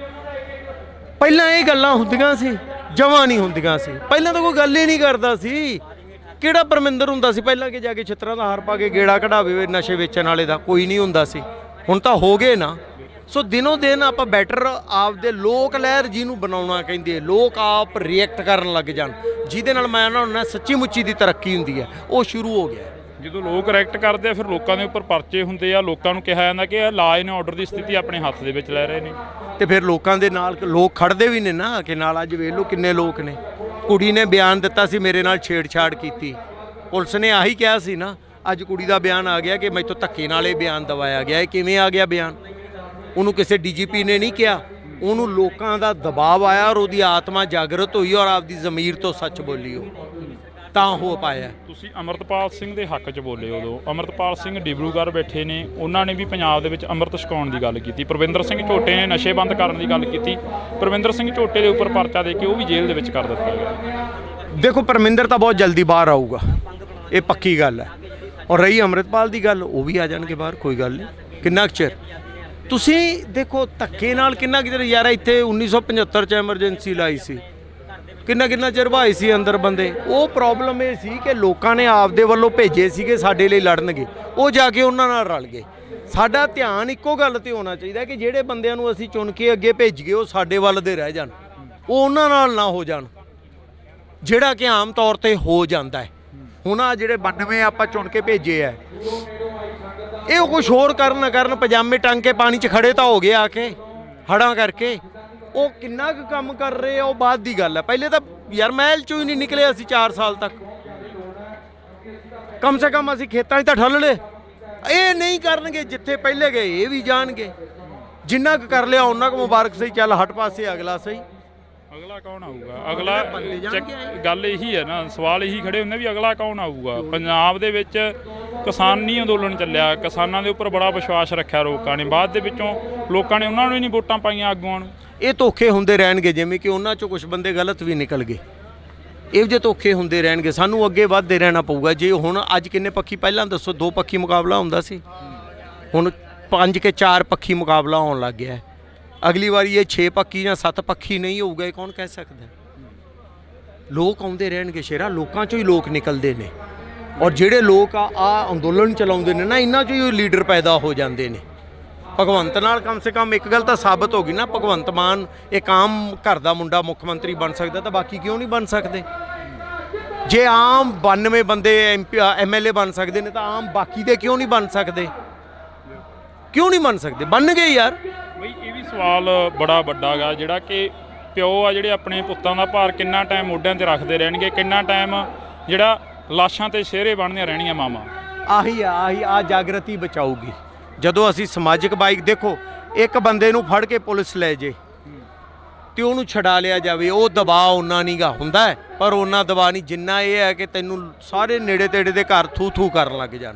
ਪਹਿਲਾਂ ਇਹ ਗੱਲਾਂ ਹੁੰਦੀਆਂ ਸੀ, ਜਮਾਂ ਨਹੀਂ ਹੁੰਦੀਆਂ ਸੀ। ਪਹਿਲਾਂ ਤਾਂ ਕੋਈ ਗੱਲ ਹੀ ਨਹੀਂ ਕਰਦਾ ਸੀ। ਕਿਹੜਾ ਪਰਮਿੰਦਰ ਹੁੰਦਾ ਸੀ ਪਹਿਲਾਂ ਕਿ ਜਾ ਕੇ ਛਿੱਤਰਾਂ ਦਾ ਹਾਰ ਪਾ ਕੇ ਗੇੜਾ ਕਢਾਵੇ ਨਸ਼ੇ ਵੇਚਣ ਵਾਲੇ ਦਾ? ਕੋਈ ਨਹੀਂ ਹੁੰਦਾ ਸੀ। ਹੁਣ ਤਾਂ ਹੋ ਗਏ ਨਾ। ਸੋ ਦਿਨੋਂ ਦਿਨ ਆਪਾਂ ਬੈਟਰ ਆਪਦੇ ਲੋਕ ਲਹਿਰ ਜਿਹਨੂੰ ਬਣਾਉਣਾ ਕਹਿੰਦੇ, ਲੋਕ ਆਪ ਰਿਐਕਟ ਕਰਨ ਲੱਗ ਜਾਣ, ਜਿਹਦੇ ਨਾਲ ਮੈਂ ਨਾ ਸੱਚੀ ਮੁੱਚੀ ਦੀ ਤਰੱਕੀ ਹੁੰਦੀ ਹੈ, ਉਹ ਸ਼ੁਰੂ ਹੋ ਗਿਆ। ਜਦੋਂ ਲੋਕ ਐਕਟ ਕਰਦੇ ਆ, ਫਿਰ ਲੋਕਾਂ ਦੇ ਉੱਪਰ ਪਰਚੇ ਹੁੰਦੇ ਆ, ਲੋਕਾਂ ਨੂੰ ਕਿਹਾ ਜਾਂਦਾ ਕਿ ਇਹ ਲਾਅ ਐਂਡ ਆਰਡਰ ਦੀ ਸਥਿਤੀ ਆਪਣੇ ਹੱਥ ਦੇ ਵਿੱਚ ਲੈ ਰਹੇ ਨੇ, ਤੇ ਫਿਰ ਲੋਕਾਂ ਦੇ ਨਾਲ ਲੋਕ ਖੜਦੇ ਵੀ ਨੇ ਨਾ ਕਿ ਨਾਲ। ਅੱਜ ਵੇਖ ਲਓ ਕਿੰਨੇ ਲੋਕ ਨੇ। ਕੁੜੀ ਨੇ ਬਿਆਨ ਦਿੱਤਾ ਸੀ, ਮੇਰੇ ਨਾਲ ਛੇੜਛਾੜ ਕੀਤੀ, ਪੁਲਿਸ ਨੇ ਆਹੀ ਕਿਹਾ ਸੀ ਨਾ। ਅੱਜ ਕੁੜੀ ਦਾ ਬਿਆਨ ਆ ਗਿਆ ਕਿ ਮੈਥੋਂ ਧੱਕੇ ਨਾਲ ਇਹ ਬਿਆਨ ਦਵਾਇਆ ਗਿਆ। ਇਹ ਕਿਵੇਂ ਆ ਗਿਆ ਬਿਆਨ? ਉਹਨੂੰ ਕਿਸੇ ਡੀਜੀਪੀ ਨੇ ਨਹੀਂ ਕਿਹਾ, ਉਹਨੂੰ ਲੋਕਾਂ ਦਾ ਦਬਾਅ ਆਇਆ ਔਰ ਉਹਦੀ ਆਤਮਾ ਜਾਗਰਤ ਹੋਈ ਔਰ ਆਪਦੀ ਜ਼ਮੀਰ ਤੋਂ ਸੱਚ ਬੋਲੀ, ਉਹ ਤਾਂ ਹੋ ਪਾਇਆ। ਤੁਸੀਂ ਅਮਰਤਪਾਲ ਸਿੰਘ ਦੇ ਹੱਕ 'ਚ ਬੋਲੇ ਉਦੋਂ। ਅਮਰਤਪਾਲ ਸਿੰਘ ਡਿਬਰੂਗੜ੍ਹ ਬੈਠੇ ਨੇ, ਉਹਨਾਂ ਨੇ ਵੀ ਪੰਜਾਬ ਦੇ ਵਿੱਚ ਅੰਮ੍ਰਿਤ ਛਕਾਉਣ ਦੀ ਗੱਲ ਕੀਤੀ। ਪ੍ਰਵਿੰਦਰ ਸਿੰਘ ਝੋਟੇ ਨੇ ਨਸ਼ੇ ਬੰਦ ਕਰਨ ਦੀ ਗੱਲ ਕੀਤੀ। ਪ੍ਰਵਿੰਦਰ ਸਿੰਘ ਝੋਟੇ ਦੇ ਉੱਪਰ ਪਰਚਾ ਦੇ ਕੇ ਉਹ ਵੀ ਜੇਲ੍ਹ ਦੇ ਵਿੱਚ ਕਰ ਦਿੱਤਾ ਗਿਆ। ਦੇਖੋ, ਪਰਮਿੰਦਰ ਤਾਂ ਬਹੁਤ ਜਲਦੀ ਬਾਹਰ ਆਊਗਾ, ਇਹ ਪੱਕੀ ਗੱਲ ਹੈ। ਔਰ ਰਹੀ ਅੰਮ੍ਰਿਤਪਾਲ ਦੀ ਗੱਲ, ਉਹ ਵੀ ਆ ਜਾਣਗੇ ਬਾਹਰ, ਕੋਈ ਗੱਲ ਨਹੀਂ। ਕਿੰਨਾ ਕੁ ਚਿਰ ਤੁਸੀਂ ਦੇਖੋ ਧੱਕੇ ਨਾਲ ਕਿੰਨਾ ਕੁ ਚਿਰ ਯਾਰ, ਇੱਥੇ 1975 'ਚ ਐਮਰਜੈਂਸੀ ਲਾਈ ਸੀ, ਕਿੰਨਾ ਚਿਰ ਭਾਈ ਸੀ ਅੰਦਰ ਬੰਦੇ। ਉਹ ਪ੍ਰੋਬਲਮ ਇਹ ਸੀ ਕਿ ਲੋਕਾਂ ਨੇ ਆਪਦੇ ਵੱਲੋਂ ਭੇਜੇ ਸੀਗੇ ਸਾਡੇ ਲਈ ਲੜਨਗੇ, ਉਹ ਜਾ ਕੇ ਉਹਨਾਂ ਨਾਲ ਰਲ ਗਏ। ਸਾਡਾ ਧਿਆਨ ਇੱਕੋ ਗੱਲ ਤੇ ਹੋਣਾ ਚਾਹੀਦਾ ਕਿ ਜਿਹੜੇ ਬੰਦਿਆਂ ਨੂੰ ਅਸੀਂ ਚੁਣ ਕੇ ਅੱਗੇ ਭੇਜ ਗਏ ਉਹ ਸਾਡੇ ਵੱਲ ਦੇ ਰਹਿ ਜਾਣ, ਉਹ ਉਹਨਾਂ ਨਾਲ ਨਾ ਹੋ ਜਾਣ, ਜਿਹੜਾ ਕਿ ਆਮ ਤੌਰ ਤੇ ਹੋ ਜਾਂਦਾ ਹੈ। ਹੁਣ ਆ ਜਿਹੜੇ 92 ਆਪਾਂ ਚੁਣ ਕੇ ਭੇਜੇ ਆ, ਇਹ ਕੁਛ ਹੋਰ ਕਰਨ ਪਜਾਮੇ ਟੰਗ ਕੇ ਪਾਣੀ 'ਚ ਖੜੇ ਤਾਂ ਹੋ ਗਏ ਆ ਕੇ ਹੜਾਂ ਕਰਕੇ। ਉਹ ਕਿੰਨਾ ਕੁ ਕੰਮ ਕਰ ਰਹੇ ਆ ਉਹ ਬਾਅਦ ਦੀ ਗੱਲ ਹੈ। ਪਹਿਲੇ ਤਾਂ ਯਾਰ ਮਹਿਲ 'ਚੋਂ ਹੀ ਨਹੀਂ ਨਿਕਲੇ ਅਸੀਂ 4 ਸਾਲ ਤੱਕ। ਕਮ ਸੇ ਕਮ ਅਸੀਂ ਖੇਤਾਂ 'ਚ ਤਾਂ ਠੱਲ ਲਏ। ਇਹ ਨਹੀਂ ਕਰਨਗੇ, ਜਿੱਥੇ ਪਹਿਲੇ ਗਏ ਇਹ ਵੀ ਜਾਣਗੇ। ਜਿੰਨਾ ਕੁ ਕਰ ਲਿਆ ਉਹਨਾਂ ਕੁ ਮੁਬਾਰਕ ਸਹੀ, ਚੱਲ ਹਟ ਪਾਸੇ ਅਗਲਾ ਸਹੀ। ਅਗਲਾ ਕੌਣ ਆਊਗਾ? ਅਗਲਾ ਗੱਲ ਇਹੀ ਹੈ ਨਾ, ਸਵਾਲ ਇਹੀ ਖੜੇ ਹੁੰਦੇ ਵੀ ਅਗਲਾ ਕੌਣ ਆਊਗਾ। ਪੰਜਾਬ ਦੇ ਵਿੱਚ ਕਿਸਾਨੀ ਅੰਦੋਲਨ ਚੱਲਿਆ, ਕਿਸਾਨਾਂ ਦੇ ਉੱਪਰ ਬੜਾ ਵਿਸ਼ਵਾਸ ਰੱਖਿਆ ਲੋਕਾਂ ਨੇ, ਬਾਅਦ ਦੇ ਵਿੱਚੋਂ ਲੋਕਾਂ ਨੇ ਉਹਨਾਂ ਨੂੰ ਹੀ ਨਹੀਂ ਵੋਟਾਂ ਪਾਈਆਂ ਆਗੂਆਂ ਨੂੰ। ਇਹ ਧੋਖੇ ਹੁੰਦੇ ਰਹਿਣਗੇ, ਜਿਵੇਂ ਕਿ ਉਹਨਾਂ 'ਚੋਂ ਕੁਝ ਬੰਦੇ ਗਲਤ ਵੀ ਨਿਕਲ ਗਏ। ਇਹੋ ਜਿਹੇ ਧੋਖੇ ਹੁੰਦੇ ਰਹਿਣਗੇ, ਸਾਨੂੰ ਅੱਗੇ ਵੱਧਦੇ ਰਹਿਣਾ ਪਊਗਾ। ਜੇ ਹੁਣ ਅੱਜ ਕਿੰਨੇ ਪੱਖੀ, ਪਹਿਲਾਂ ਦੱਸੋ 2 ਪੱਖੀ ਮੁਕਾਬਲਾ ਹੁੰਦਾ ਸੀ, ਹੁਣ 5 ਕੇ 4 ਪੱਖੀ ਮੁਕਾਬਲਾ ਹੋਣ ਲੱਗ ਗਿਆ। ਅਗਲੀ ਵਾਰੀ ਇਹ 6 ਪੱਖੀ ਜਾਂ 7 ਪੱਖੀ ਨਹੀਂ ਹੋਊਗਾ, ਇਹ ਕੌਣ ਕਹਿ ਸਕਦਾ। ਲੋਕ ਆਉਂਦੇ ਰਹਿਣਗੇ ਸ਼ੇਰਾ, ਲੋਕਾਂ 'ਚੋਂ ਹੀ ਲੋਕ ਨਿਕਲਦੇ ਨੇ। ਔਰ ਜਿਹੜੇ ਲੋਕ ਆ ਅੰਦੋਲਨ ਚਲਾਉਂਦੇ ਨੇ ਨਾ, ਇਹਨਾਂ 'ਚੋਂ ਹੀ ਲੀਡਰ ਪੈਦਾ ਹੋ ਜਾਂਦੇ ਨੇ। ਭਗਵੰਤ ਨਾਲ ਕਮ ਸੇ ਕਮ ਇੱਕ ਗੱਲ ਤਾਂ ਸਾਬਤ ਹੋ ਗਈ ਨਾ, ਭਗਵੰਤ ਮਾਨ ਇੱਕ ਆਮ ਘਰ ਦਾ ਮੁੰਡਾ ਮੁੱਖ ਮੰਤਰੀ ਬਣ ਸਕਦਾ ਤਾਂ ਬਾਕੀ ਕਿਉਂ ਨਹੀਂ ਬਣ ਸਕਦੇ। ਜੇ ਆਮ 92 ਬੰਦੇ MLA ਬਣ ਸਕਦੇ ਨੇ ਤਾਂ ਆਮ ਬਾਕੀ ਦੇ ਕਿਉਂ ਨਹੀਂ ਬਣ ਸਕਦੇ? ਕਿਉਂ ਨਹੀਂ ਬਣ ਸਕਦੇ? ਬਣ ਗਏ ਯਾਰ। ਬਈ ਇਹ ਵੀ ਸਵਾਲ ਬੜਾ ਵੱਡਾ ਗਾ, ਜਿਹੜਾ ਕਿ ਪਿਓ ਆ ਜਿਹੜੇ ਆਪਣੇ ਪੁੱਤਾਂ ਦਾ ਭਾਰ ਕਿੰਨਾ ਟਾਈਮ ਮੋਢਿਆਂ ਤੇ ਰੱਖਦੇ ਰਹਿਣਗੇ, ਕਿੰਨਾ ਟਾਈਮ ਜਿਹੜਾ ਲਾਸ਼ਾਂ ਤੇ ਸਿਹਰੇ ਬਣਦੀਆਂ ਰਹਿਣੀਆਂ ਮਾਵਾਂ। ਆਹੀ ਜਾਗਰਤੀ ਬਚਾਊਗੀ ਜਦੋਂ ਅਸੀਂ ਸਮਾਜਿਕ ਬਾਈਕ। ਦੇਖੋ, ਇੱਕ ਬੰਦੇ ਨੂੰ ਫੜ ਕੇ ਪੁਲਿਸ ਲੈ ਜੇ ਤੇ ਉਹਨੂੰ ਛਡਾ ਲਿਆ ਜਾਵੇ, ਉਹ ਦਬਾਅ ਉਹਨਾਂ ਨਹੀਂ ਗਾ ਹੁੰਦਾ, ਪਰ ਉਹਨਾਂ ਦਬਾਅ ਨਹੀਂ ਜਿੰਨਾ ਇਹ ਹੈ ਕਿ ਤੈਨੂੰ ਸਾਰੇ ਨੇੜੇ ਤੇੜੇ ਦੇ ਘਰ ਥੂ ਕਰਨ ਲੱਗ ਜਾਣ,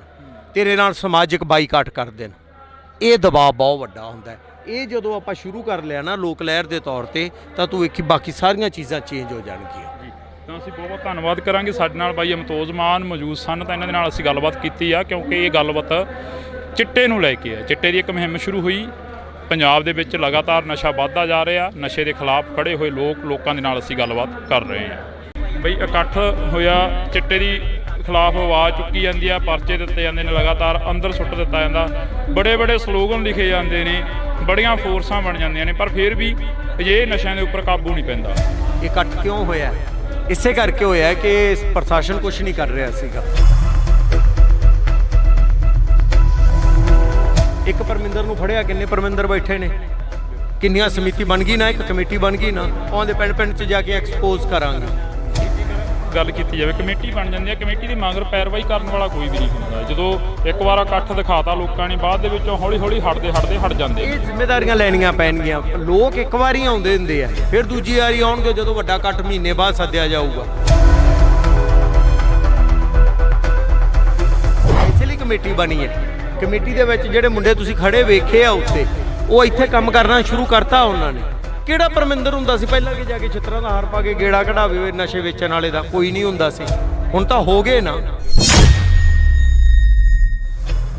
ਤੇਰੇ ਨਾਲ ਸਮਾਜਿਕ ਬਾਈਕਾਟ ਕਰ ਦੇਣ। ਇਹ ਦਬਾਅ ਬਹੁਤ ਵੱਡਾ ਹੁੰਦਾ। ਇਹ ਜਦੋਂ ਆਪਾਂ ਸ਼ੁਰੂ ਕਰ ਲਿਆ ਨਾ ਲੋਕ ਲਹਿਰ ਦੇ ਤੌਰ ਤੇ, ਤਾਂ ਤੂੰ ਵੇਖੀ ਬਾਕੀ ਸਾਰੀਆਂ ਚੀਜ਼ਾਂ ਚੇਂਜ ਹੋ ਜਾਣਗੀਆਂ। ਤਾਂ ਅਸੀਂ ਬਹੁਤ ਧੰਨਵਾਦ ਕਰਾਂਗੇ। ਸਾਡੇ ਨਾਲ ਬਾਈ ਅਮਤੋਜ ਮਾਨ ਮੌਜੂਦ ਸਨ, ਤਾਂ ਇਹਨਾਂ ਦੇ ਨਾਲ ਅਸੀਂ ਗੱਲਬਾਤ ਕੀਤੀ ਆ, ਕਿਉਂਕਿ ਇਹ ਗੱਲਬਾਤ ਚਿੱਟੇ ਨੂੰ ਲੈ ਕੇ ਹੈ। ਚਿੱਟੇ ਦੀ ਇੱਕ ਮੁਹਿੰਮ ਸ਼ੁਰੂ ਹੋਈ ਪੰਜਾਬ ਦੇ ਵਿੱਚ, ਲਗਾਤਾਰ ਨਸ਼ਾ ਵੱਧਦਾ ਜਾ ਰਿਹਾ। ਨਸ਼ੇ ਦੇ ਖਿਲਾਫ ਖੜੇ ਹੋਏ ਲੋਕਾਂ ਦੇ ਨਾਲ ਅਸੀਂ ਗੱਲਬਾਤ ਕਰ ਰਹੇ ਹਾਂ। ਬਈ ਇਕੱਠ ਹੋਇਆ, ਚਿੱਟੇ ਦੀ ਖਿਲਾਫ ਆਵਾਜ਼ ਚੁੱਕੀ ਜਾਂਦੀ ਆ, ਪਰਚੇ ਦਿੱਤੇ ਜਾਂਦੇ ਨੇ, ਲਗਾਤਾਰ ਅੰਦਰ ਸੁੱਟ ਦਿੱਤਾ ਜਾਂਦਾ, ਬੜੇ ਸਲੋਗਨ ਲਿਖੇ ਜਾਂਦੇ ਨੇ, ਬੜੀਆਂ ਫੋਰਸਾਂ ਬਣ ਜਾਂਦੀਆਂ ਨੇ, ਪਰ ਫਿਰ ਵੀ ਅਜਿਹੇ ਨਸ਼ਿਆਂ ਦੇ ਉੱਪਰ ਕਾਬੂ ਨਹੀਂ ਪੈਂਦਾ। ਇਕੱਠ ਕਿਉਂ ਹੋਇਆ? ਇਸੇ ਕਰਕੇ ਹੋਇਆ ਕਿ ਪ੍ਰਸ਼ਾਸਨ ਕੁਝ ਨਹੀਂ ਕਰ ਰਿਹਾ ਸੀਗਾ। ਇੱਕ ਪਰਮਿੰਦਰ ਨੂੰ ਫੜਿਆ, ਕਿੰਨੇ ਪਰਮਿੰਦਰ ਬੈਠੇ ਨੇ, ਕਿੰਨੀਆਂ ਸਮਿਤੀ ਬਣ ਗਈ ਨਾ, ਇੱਕ ਕਮੇਟੀ ਬਣ ਗਈ ਨਾ, ਉਹਦੇ ਪਿੰਡ 'ਚ ਜਾ ਕੇ ਐਕਸਪੋਜ਼ ਕਰਾਂਗੇ। ਗੱਲ ਕੀਤੀ ਜਾਵੇ, ਕਮੇਟੀ ਬਣ ਜਾਂਦੀ ਹੈ, ਕਮੇਟੀ ਦੀ ਮਗਰ ਪੈਰਵਾਈ ਕਰਨ ਵਾਲਾ ਕੋਈ ਵੀ ਨਹੀਂ ਹੁੰਦਾ। ਜਦੋਂ ਇੱਕ ਵਾਰ ਇਕੱਠ ਦਿਖਾਤਾ ਲੋਕਾਂ ਨੇ, ਬਾਅਦ ਦੇ ਵਿੱਚੋਂ ਹੌਲੀ ਹਟ ਜਾਂਦੇ। ਇਹ ਜ਼ਿੰਮੇਵਾਰੀਆਂ ਲੈਣੀਆਂ ਪੈਣਗੀਆਂ। ਲੋਕ ਇੱਕ ਵਾਰੀ ਆਉਂਦੇ ਹੁੰਦੇ ਆ, ਫਿਰ ਦੂਜੀ ਵਾਰੀ ਆਉਣਗੇ ਜਦੋਂ ਵੱਡਾ ਇਕੱਠ ਮਹੀਨੇ ਬਾਅਦ ਸੱਦਿਆ ਜਾਊਗਾ। ਇਸੇ ਲਈ ਕਮੇਟੀ ਬਣੀ ਹੈ। ਕਮੇਟੀ ਦੇ ਵਿੱਚ ਜਿਹੜੇ ਮੁੰਡੇ ਤੁਸੀਂ ਖੜੇ ਵੇਖੇ ਆ ਉੱਤੇ, ਉਹ ਇੱਥੇ ਕੰਮ ਕਰਨਾ ਸ਼ੁਰੂ ਕਰਤਾ ਉਹਨਾਂ ਨੇ। ਕਿਹੜਾ ਪਰਮਿੰਦਰ ਹੁੰਦਾ ਸੀ ਪਹਿਲਾਂ ਕਿ ਜਾ ਕੇ ਛਿੱਤਰਾਂ ਦਾ ਹਾਰ ਪਾ ਕੇ ਗੇੜਾ ਕਢਾਵੇ ਨਸ਼ੇ ਵੇਚਣ ਵਾਲੇ ਦਾ? ਕੋਈ ਨਹੀਂ ਹੁੰਦਾ ਸੀ। ਹੁਣ ਤਾਂ ਹੋ ਗਏ ਨਾ।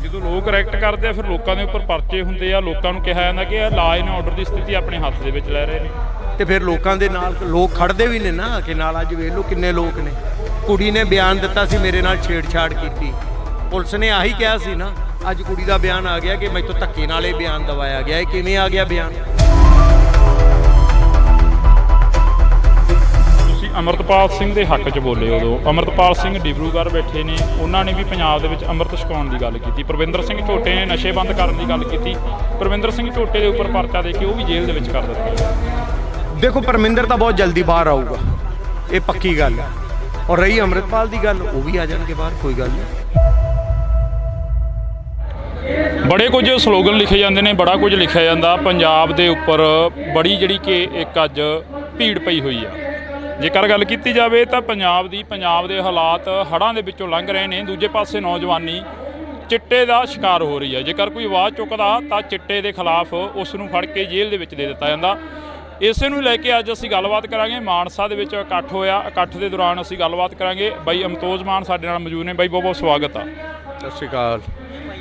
ਜਦੋਂ ਲੋਕ ਐਕਟ ਕਰਦੇ ਆ, ਫਿਰ ਲੋਕਾਂ ਦੇ ਉੱਪਰ ਪਰਚੇ ਹੁੰਦੇ ਆ, ਲੋਕਾਂ ਨੂੰ ਕਿਹਾ ਜਾਂਦਾ ਕਿ ਇਹ ਲਾਅ ਐਂਡ ਆਰਡਰ ਦੀ ਸਥਿਤੀ ਆਪਣੇ ਹੱਥ ਦੇ ਵਿੱਚ ਲੈ ਰਹੇ ਨੇ, ਤੇ ਫਿਰ ਲੋਕਾਂ ਦੇ ਨਾਲ ਲੋਕ ਖੜਦੇ ਵੀ ਨੇ ਨਾ ਕਿ ਨਾਲ। ਅੱਜ ਵੇਖ ਲਓ ਕਿੰਨੇ ਲੋਕ ਨੇ। ਕੁੜੀ ਨੇ ਬਿਆਨ ਦਿੱਤਾ ਸੀ, ਮੇਰੇ ਨਾਲ ਛੇੜਛਾੜ ਕੀਤੀ, ਪੁਲਿਸ ਨੇ ਆਹੀ ਕਿਹਾ ਸੀ ਨਾ। ਅੱਜ ਕੁੜੀ ਦਾ ਬਿਆਨ ਆ ਗਿਆ ਕਿ ਮੈਥੋਂ ਧੱਕੇ ਨਾਲ ਇਹ ਬਿਆਨ ਦਵਾਇਆ ਗਿਆ। ਇਹ ਕਿਵੇਂ ਆ ਗਿਆ ਬਿਆਨ? ਤੁਸੀਂ ਅਮਰਤਪਾਲ ਸਿੰਘ ਦੇ ਹੱਕ 'ਚ ਬੋਲੇ ਉਦੋਂ। ਅਮਰਤਪਾਲ ਸਿੰਘ ਡਿਬਰੂਗੜ੍ਹ ਬੈਠੇ ਨੇ, ਉਹਨਾਂ ਨੇ ਵੀ ਪੰਜਾਬ ਦੇ ਵਿੱਚ ਅੰਮ੍ਰਿਤ ਛਕਾਉਣ ਦੀ ਗੱਲ ਕੀਤੀ। ਪ੍ਰਵਿੰਦਰ ਸਿੰਘ ਝੋਟੇ ਨੇ ਨਸ਼ੇ ਬੰਦ ਕਰਨ ਦੀ ਗੱਲ ਕੀਤੀ। ਪ੍ਰਵਿੰਦਰ ਸਿੰਘ ਝੋਟੇ ਦੇ ਉੱਪਰ ਪਰਚਾ ਦੇ ਕੇ ਉਹ ਵੀ ਜੇਲ੍ਹ ਦੇ ਵਿੱਚ ਕਰ ਦਿੱਤਾ। ਦੇਖੋ, ਪਰਮਿੰਦਰ ਤਾਂ ਬਹੁਤ ਜਲਦੀ ਬਾਹਰ ਆਊਗਾ, ਇਹ ਪੱਕੀ ਗੱਲ ਹੈ। ਔਰ ਰਹੀ ਅੰਮ੍ਰਿਤਪਾਲ ਦੀ ਗੱਲ, ਉਹ ਵੀ ਆ ਜਾਣਗੇ ਬਾਹਰ, ਕੋਈ ਗੱਲ ਨਹੀਂ। ਬੜੇ ਕੁਝ ਸਲੋਗਨ ਲਿਖੇ ਜਾਂਦੇ ਨੇ, ਬੜਾ ਕੁਝ ਲਿਖਿਆ ਜਾਂਦਾ ਪੰਜਾਬ ਦੇ ਉੱਪਰ। ਬੜੀ ਜਿਹੜੀ ਕਿ ਇੱਕ ਅੱਜ ਭੀੜ ਪਈ ਹੋਈ ਆ। ਜੇਕਰ ਗੱਲ ਕੀਤੀ ਜਾਵੇ ਤਾਂ ਪੰਜਾਬ ਦੇ ਹਾਲਾਤ ਹੜ੍ਹਾਂ ਦੇ ਵਿੱਚੋਂ ਲੰਘ ਰਹੇ ਨੇ। ਦੂਜੇ ਪਾਸੇ ਨੌਜਵਾਨੀ ਚਿੱਟੇ ਦਾ ਸ਼ਿਕਾਰ ਹੋ ਰਹੀ ਹੈ। ਜੇਕਰ ਕੋਈ ਆਵਾਜ਼ ਚੁੱਕਦਾ ਤਾਂ ਚਿੱਟੇ ਦੇ ਖਿਲਾਫ ਉਸ ਨੂੰ ਫੜ ਕੇ ਜੇਲ੍ਹ ਦੇ ਵਿੱਚ ਦੇ ਦਿੱਤਾ ਜਾਂਦਾ। ਇਸੇ ਨੂੰ ਲੈ ਕੇ ਅੱਜ ਅਸੀਂ ਗੱਲਬਾਤ ਕਰਾਂਗੇ। ਮਾਨਸਾ ਦੇ ਵਿੱਚ ਇਕੱਠ ਹੋਇਆ, ਇਕੱਠ ਦੇ ਦੌਰਾਨ ਅਸੀਂ ਗੱਲਬਾਤ ਕਰਾਂਗੇ। ਬਾਈ ਅਮਤੋਜ ਮਾਨ ਸਾਡੇ ਨਾਲ ਮੌਜੂਦ ਨੇ। ਬਾਈ ਬਹੁਤ ਬਹੁਤ ਸਵਾਗਤ ਆ। ਸਤਿ ਸ਼੍ਰੀ ਅਕਾਲ।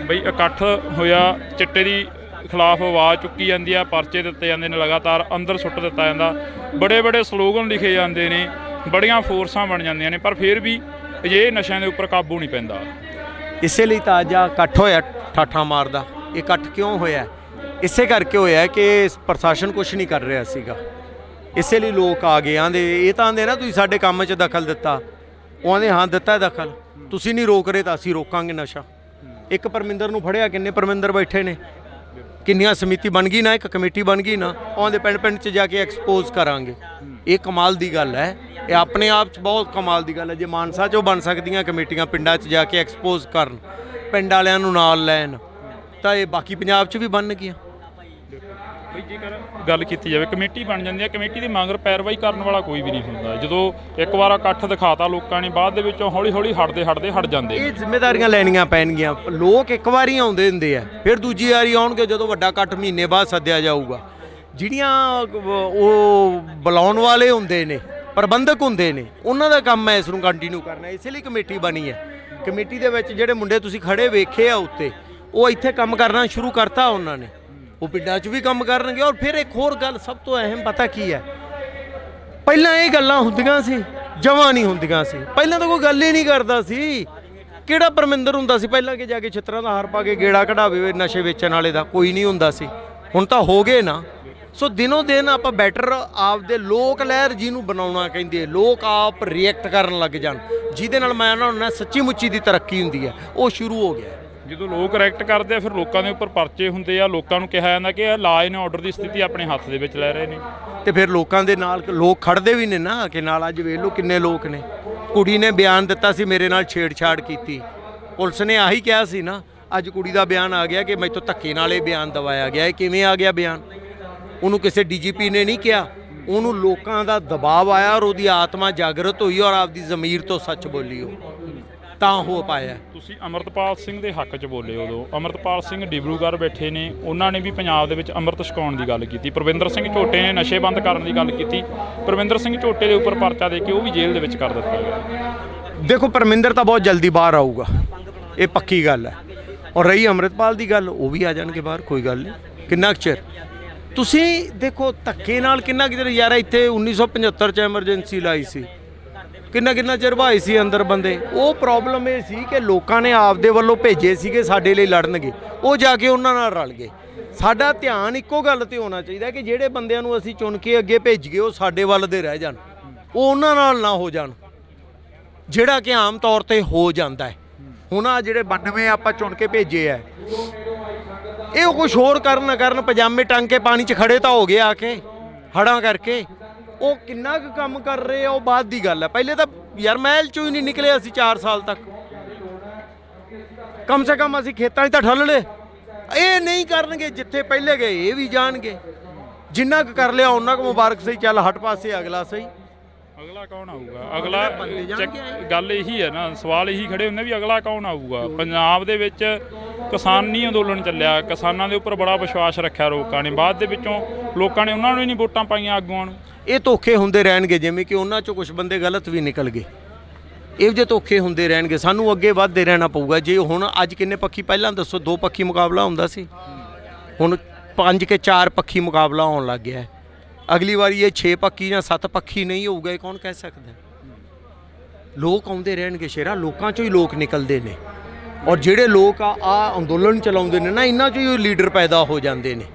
ਬਈ ਇਕੱਠ ਹੋਇਆ, ਚਿੱਟੇ ਦੀ ਖਿਲਾਫ ਆਵਾਜ਼ ਚੁੱਕੀ ਜਾਂਦੀ ਆ, ਪਰਚੇ ਦਿੱਤੇ ਜਾਂਦੇ ਨੇ, ਲਗਾਤਾਰ ਅੰਦਰ ਸੁੱਟ ਦਿੱਤਾ ਜਾਂਦਾ, ਬੜੇ ਸਲੋਗਨ ਲਿਖੇ ਜਾਂਦੇ ਨੇ, ਬੜੀਆਂ ਫੋਰਸਾਂ ਬਣ ਜਾਂਦੀਆਂ ਨੇ, ਪਰ ਫਿਰ ਵੀ ਅਜਿਹੇ ਨਸ਼ਿਆਂ ਦੇ ਉੱਪਰ ਕਾਬੂ ਨਹੀਂ ਪੈਂਦਾ। ਇਸੇ ਲਈ ਤਾਂ ਅੱਜ ਇਕੱਠ ਹੋਇਆ ਠਾਠਾ ਮਾਰਦਾ। ਇਹ ਇਕੱਠ ਕਿਉਂ ਹੋਇਆ? ਇਸੇ ਕਰਕੇ ਹੋਇਆ ਕਿ ਪ੍ਰਸ਼ਾਸਨ ਕੁਝ ਨਹੀਂ ਕਰ ਰਿਹਾ ਸੀਗਾ। ਇਸੇ ਲਈ ਲੋਕ ਆ ਗਏ। ਆਂਦੇ ਇਹ ਤਾਂ ਆਂਦੇ ਨਾ ਤੁਸੀਂ ਸਾਡੇ ਕੰਮ 'ਚ ਦਖਲ ਦਿੱਤਾ। ਉਹ ਆਂਦੇ ਹਾਂ ਦਿੱਤਾ ਦਖਲ, ਤੁਸੀਂ ਨਹੀਂ ਰੋਕ ਰਹੇ ਤਾਂ ਅਸੀਂ ਰੋਕਾਂਗੇ ਨਸ਼ਾ। ਇੱਕ ਪਰਮਿੰਦਰ ਨੂੰ ਫੜਿਆ, ਕਿੰਨੇ ਪਰਮਿੰਦਰ ਬੈਠੇ ਨੇ, ਕਿੰਨੀਆਂ ਸਮਿਤੀ ਬਣ ਗਈ ਨਾ, ਇੱਕ ਕਮੇਟੀ ਬਣ ਗਈ ਨਾ, ਉਹਦੇ ਪਿੰਡ 'ਚ ਜਾ ਕੇ ਐਕਸਪੋਜ਼ ਕਰਾਂਗੇ। ਇਹ ਕਮਾਲ ਦੀ ਗੱਲ ਹੈ। ਇਹ ਆਪਣੇ ਆਪ 'ਚ ਬਹੁਤ ਕਮਾਲ ਦੀ ਗੱਲ ਹੈ। ਜੇ ਮਾਨਸਾ 'ਚੋਂ ਬਣ ਸਕਦੀਆਂ ਕਮੇਟੀਆਂ ਪਿੰਡਾਂ 'ਚ ਜਾ ਕੇ ਐਕਸਪੋਜ਼ ਕਰਨ, ਪਿੰਡ ਵਾਲਿਆਂ ਨੂੰ ਨਾਲ ਲੈਣ, ਤਾਂ ਇਹ ਬਾਕੀ ਪੰਜਾਬ 'ਚ ਵੀ ਬਣਨਗੀਆਂ। ਬਈ ਜੇਕਰ ਗੱਲ ਕੀਤੀ ਜਾਵੇ, ਕਮੇਟੀ ਬਣ ਜਾਂਦੀ ਹੈ, ਕਮੇਟੀ ਦੇ ਮਗਰ ਪੈਰਵਾਈ ਕਰਨ ਵਾਲਾ ਕੋਈ ਵੀ ਨਹੀਂ ਹੁੰਦਾ। ਜਦੋਂ ਇੱਕ ਵਾਰ ਇਕੱਠ ਦਿਖਾਤਾ ਲੋਕਾਂ ਨੇ, ਬਾਅਦ ਦੇ ਵਿੱਚੋਂ ਹੌਲੀ ਹਟ ਜਾਂਦੇ। ਇਹ ਜ਼ਿੰਮੇਵਾਰੀਆਂ ਲੈਣੀਆਂ ਪੈਣਗੀਆਂ। ਲੋਕ ਇੱਕ ਵਾਰੀ ਆਉਂਦੇ ਹੁੰਦੇ ਆ, ਫਿਰ ਦੂਜੀ ਵਾਰੀ ਆਉਣਗੇ ਜਦੋਂ ਵੱਡਾ ਇਕੱਠ ਮਹੀਨੇ ਬਾਅਦ ਸੱਦਿਆ ਜਾਊਗਾ। ਜਿਹੜੀਆਂ ਉਹ ਬੁਲਾਉਣ ਵਾਲੇ ਹੁੰਦੇ ਨੇ, ਪ੍ਰਬੰਧਕ ਹੁੰਦੇ ਨੇ, ਉਹਨਾਂ ਦਾ ਕੰਮ ਹੈ ਇਸ ਨੂੰ ਕੰਟੀਨਿਊ ਕਰਨਾ। ਇਸੇ ਲਈ ਕਮੇਟੀ ਬਣੀ ਹੈ। ਕਮੇਟੀ ਦੇ ਵਿੱਚ ਜਿਹੜੇ ਮੁੰਡੇ ਤੁਸੀਂ ਖੜੇ ਵੇਖੇ ਆ ਉੱਤੇ, ਉਹ ਇੱਥੇ ਕੰਮ ਕਰਨਾ ਸ਼ੁਰੂ ਕਰਤਾ ਉਹਨਾਂ ਨੇ। ਉਹ ਪਿੰਡਾਂ 'ਚ ਵੀ ਕੰਮ ਕਰਨਗੇ। ਔਰ ਫਿਰ ਇੱਕ ਹੋਰ ਗੱਲ ਸਭ ਤੋਂ ਅਹਿਮ ਪਤਾ ਕੀ ਹੈ? ਪਹਿਲਾਂ ਇਹ ਗੱਲਾਂ ਹੁੰਦੀਆਂ ਸੀ, ਜਮਾਂ ਨਹੀਂ ਹੁੰਦੀਆਂ ਸੀ। ਪਹਿਲਾਂ ਤਾਂ ਕੋਈ ਗੱਲ ਹੀ ਨਹੀਂ ਕਰਦਾ ਸੀ। ਕਿਹੜਾ ਪਰਮਿੰਦਰ ਹੁੰਦਾ ਸੀ ਪਹਿਲਾਂ ਕਿ ਜਾ ਕੇ ਛਿੱਤਰਾਂ ਦਾ ਹਾਰ ਪਾ ਕੇ ਗੇੜਾ ਕਢਾਵੇ ਨਸ਼ੇ ਵੇਚਣ ਵਾਲੇ ਦਾ? ਕੋਈ ਨਹੀਂ ਹੁੰਦਾ ਸੀ। ਹੁਣ ਤਾਂ ਹੋ ਗਏ ਨਾ। ਸੋ ਦਿਨੋਂ ਦਿਨ ਆਪਾਂ ਬੈਟਰ ਆਪਦੇ ਲੋਕ ਲਹਿਰ ਜਿਹਨੂੰ ਬਣਾਉਣਾ ਕਹਿੰਦੇ, ਲੋਕ ਆਪ ਰਿਐਕਟ ਕਰਨ ਲੱਗ ਜਾਣ, ਜਿਹਦੇ ਨਾਲ ਮੈਂ ਨਾ ਸੱਚੀ ਮੁੱਚੀ ਦੀ ਤਰੱਕੀ ਹੁੰਦੀ ਹੈ, ਉਹ ਸ਼ੁਰੂ ਹੋ ਗਿਆ। ਜਦੋਂ ਲੋਕ ਰਿਐਕਟ ਕਰਦੇ ਆ, ਫਿਰ ਲੋਕਾਂ ਦੇ ਉੱਪਰ ਪਰਚੇ ਹੁੰਦੇ ਆ। ਲੋਕਾਂ ਨੂੰ ਕਿਹਾ ਜਾਂਦਾ ਕਿ ਇਹ ਲਾਅ ਐਂਡ ਆਰਡਰ ਦੀ ਸਥਿਤੀ ਆਪਣੇ ਹੱਥ ਦੇ ਵਿੱਚ ਲੈ ਰਹੇ ਨੇ, ਤੇ ਫਿਰ ਲੋਕਾਂ ਦੇ ਨਾਲ ਲੋਕ ਖੜਦੇ ਵੀ ਨੇ ਨਾ ਕਿ ਨਾਲ। ਅੱਜ ਵੇਖ ਲਓ ਕਿੰਨੇ ਲੋਕ ਨੇ। ਕੁੜੀ ਨੇ ਬਿਆਨ ਦਿੱਤਾ ਸੀ, ਮੇਰੇ ਨਾਲ ਛੇੜਛਾੜ ਕੀਤੀ, ਪੁਲਿਸ ਨੇ ਆਹੀ ਕਿਹਾ ਸੀ ਨਾ। ਅੱਜ ਕੁੜੀ ਦਾ ਬਿਆਨ ਆ ਗਿਆ ਕਿ ਮੈਥੋਂ ਧੱਕੇ ਨਾਲ ਇਹ ਬਿਆਨ ਦਵਾਇਆ ਗਿਆ। ਇਹ ਕਿਵੇਂ ਆ ਗਿਆ ਬਿਆਨ? ਉਹਨੂੰ ਕਿਸੇ ਡੀਜੀਪੀ ਨੇ ਨਹੀਂ ਕਿਹਾ, ਉਹਨੂੰ ਲੋਕਾਂ ਦਾ ਦਬਾਅ ਆਇਆ ਔਰ ਉਹਦੀ ਆਤਮਾ ਜਾਗਰਤ ਹੋਈ ਔਰ ਆਪਦੀ ਜ਼ਮੀਰ ਤੋਂ ਸੱਚ ਬੋਲੀ, ਉਹ ਤਾਂ ਹੋ ਪਾਇਆ। ਤੁਸੀਂ ਅਮਰਤਪਾਲ ਸਿੰਘ ਦੇ ਹੱਕ 'ਚ ਬੋਲੇ। ਉਦੋਂ ਅਮਰਤਪਾਲ ਸਿੰਘ ਡਿਬਰੂਗੜ੍ਹ ਬੈਠੇ ਨੇ, ਉਹਨਾਂ ਨੇ ਵੀ ਪੰਜਾਬ ਦੇ ਵਿੱਚ ਅੰਮ੍ਰਿਤ ਛਕਾਉਣ ਦੀ ਗੱਲ ਕੀਤੀ। ਪ੍ਰਵਿੰਦਰ ਸਿੰਘ ਝੋਟੇ ਨੇ ਨਸ਼ੇ ਬੰਦ ਕਰਨ ਦੀ ਗੱਲ ਕੀਤੀ। ਪ੍ਰਵਿੰਦਰ ਸਿੰਘ ਝੋਟੇ ਦੇ ਉੱਪਰ ਪਰਚਾ ਦੇ ਕੇ ਉਹ ਵੀ ਜੇਲ੍ਹ ਦੇ ਵਿੱਚ ਕਰ ਦਿੱਤਾ ਗਿਆ। ਦੇਖੋ, ਪਰਮਿੰਦਰ ਤਾਂ ਬਹੁਤ ਜਲਦੀ ਬਾਹਰ ਆਊਗਾ, ਇਹ ਪੱਕੀ ਗੱਲ ਹੈ। ਔਰ ਰਹੀ ਅੰਮ੍ਰਿਤਪਾਲ ਦੀ ਗੱਲ, ਉਹ ਵੀ ਆ ਜਾਣਗੇ ਬਾਹਰ, ਕੋਈ ਗੱਲ ਨਹੀਂ। ਕਿੰਨਾ ਕੁ ਚਿਰ ਤੁਸੀਂ ਦੇਖੋ ਧੱਕੇ ਨਾਲ, ਕਿੰਨਾ ਕੁ ਚਿਰ ਯਾਰ। ਇੱਥੇ 1975 'ਚ ਐਮਰਜੈਂਸੀ ਲਾਈ ਸੀ, ਕਿੰਨਾ ਚਿਰ ਭਾਈ ਸੀ ਅੰਦਰ ਬੰਦੇ। ਉਹ ਪ੍ਰੋਬਲਮ ਇਹ ਸੀ ਕਿ ਲੋਕਾਂ ਨੇ ਆਪਦੇ ਵੱਲੋਂ ਭੇਜੇ ਸੀਗੇ ਸਾਡੇ ਲਈ ਲੜਨਗੇ, ਉਹ ਜਾ ਕੇ ਉਹਨਾਂ ਨਾਲ ਰਲ ਗਏ। ਸਾਡਾ ਧਿਆਨ ਇੱਕੋ ਗੱਲ ਤੇ ਹੋਣਾ ਚਾਹੀਦਾ ਕਿ ਜਿਹੜੇ ਬੰਦਿਆਂ ਨੂੰ ਅਸੀਂ ਚੁਣ ਕੇ ਅੱਗੇ ਭੇਜ ਗਏ, ਉਹ ਸਾਡੇ ਵੱਲ ਦੇ ਰਹਿ ਜਾਣ, ਉਹ ਉਹਨਾਂ ਨਾਲ ਨਾ ਹੋ ਜਾਣ, ਜਿਹੜਾ ਕਿ ਆਮ ਤੌਰ ਤੇ ਹੋ ਜਾਂਦਾ ਹੈ। ਹੁਣ ਆ ਜਿਹੜੇ 92 ਆਪਾਂ ਚੁਣ ਕੇ ਭੇਜੇ ਆ, ਇਹ ਕੁਛ ਹੋਰ ਕਰਨ ਪਜਾਮੇ ਟੰਗ ਕੇ ਪਾਣੀ 'ਚ ਖੜੇ ਤਾਂ ਹੋ ਗਏ ਆ ਕੇ ਹੜਾਂ ਕਰਕੇ। ਉਹ ਕਿੰਨਾ ਕੁ ਕੰਮ ਕਰ ਰਹੇ ਆ ਉਹ ਬਾਅਦ ਦੀ ਗੱਲ ਹੈ। ਪਹਿਲੇ ਤਾਂ ਯਾਰ ਮਹਿਲ 'ਚੋਂ ਹੀ ਨਹੀਂ ਨਿਕਲੇ ਅਸੀਂ 4 ਸਾਲ ਤੱਕ। ਕਮ ਸੇ ਕਮ ਅਸੀਂ ਖੇਤਾਂ 'ਚ ਤਾਂ ਠੱਲ ਲਏ। ਇਹ ਨਹੀਂ ਕਰਨਗੇ, ਜਿੱਥੇ ਪਹਿਲੇ ਗਏ ਇਹ ਵੀ ਜਾਣਗੇ। ਜਿੰਨਾ ਕੁ ਕਰ ਲਿਆ ਉਹਨਾਂ ਕੁ ਮੁਬਾਰਕ ਸਹੀ। ਚੱਲ ਹਟ ਪਾਸੇ, ਅਗਲਾ ਸਹੀ। ਅਗਲਾ ਕੌਣ ਆਊਗਾ? ਅਗਲਾ ਗੱਲ ਇਹੀ ਹੈ ਨਾ, ਸਵਾਲ ਇਹੀ ਖੜੇ ਹੁੰਦੇ ਵੀ ਅਗਲਾ ਕੌਣ ਆਊਗਾ। ਪੰਜਾਬ ਦੇ ਵਿੱਚ ਕਿਸਾਨੀ ਅੰਦੋਲਨ ਚੱਲਿਆ, ਕਿਸਾਨਾਂ ਦੇ ਉੱਪਰ ਬੜਾ ਵਿਸ਼ਵਾਸ ਰੱਖਿਆ ਲੋਕਾਂ ਨੇ। ਬਾਅਦ ਦੇ ਵਿੱਚੋਂ ਲੋਕਾਂ ਨੇ ਉਹਨਾਂ ਨੂੰ ਹੀ ਨਹੀਂ ਵੋਟਾਂ ਪਾਈਆਂ ਆਗੂਆਂ ਨੂੰ। ਇਹ ਧੋਖੇ ਹੁੰਦੇ ਰਹਿਣਗੇ, ਜਿਵੇਂ ਕਿ ਉਹਨਾਂ 'ਚੋਂ ਕੁਝ ਬੰਦੇ ਗਲਤ ਵੀ ਨਿਕਲ ਗਏ। ਇਹੋ ਜਿਹੇ ਧੋਖੇ ਹੁੰਦੇ ਰਹਿਣਗੇ। ਸਾਨੂੰ ਅੱਗੇ ਵੱਧਦੇ ਰਹਿਣਾ ਪਊਗਾ। ਜੇ ਹੁਣ ਅੱਜ ਕਿੰਨੇ ਪੱਖੀ, ਪਹਿਲਾਂ ਦੱਸੋ 2 ਪੱਖੀ ਮੁਕਾਬਲਾ ਹੁੰਦਾ ਸੀ, ਹੁਣ 5 ਕੇ 4 ਪੱਖੀ ਮੁਕਾਬਲਾ ਹੋਣ ਲੱਗ ਗਿਆ। ਅਗਲੀ ਵਾਰੀ ਇਹ 6 ਪੱਖੀ ਜਾਂ 7 ਪੱਖੀ ਨਹੀਂ ਹੋਊਗਾ, ਇਹ ਕੌਣ ਕਹਿ ਸਕਦਾ? ਲੋਕ ਆਉਂਦੇ ਰਹਿਣਗੇ ਸ਼ੇਰਾ, ਲੋਕਾਂ 'ਚੋਂ ਹੀ ਲੋਕ ਨਿਕਲਦੇ ਨੇ। ਔਰ ਜਿਹੜੇ ਲੋਕ ਆ ਅੰਦੋਲਨ ਚਲਾਉਂਦੇ ਨੇ ਨਾ, ਇਹਨਾਂ 'ਚੋਂ ਹੀ ਲੀਡਰ ਪੈਦਾ ਹੋ ਜਾਂਦੇ ਨੇ।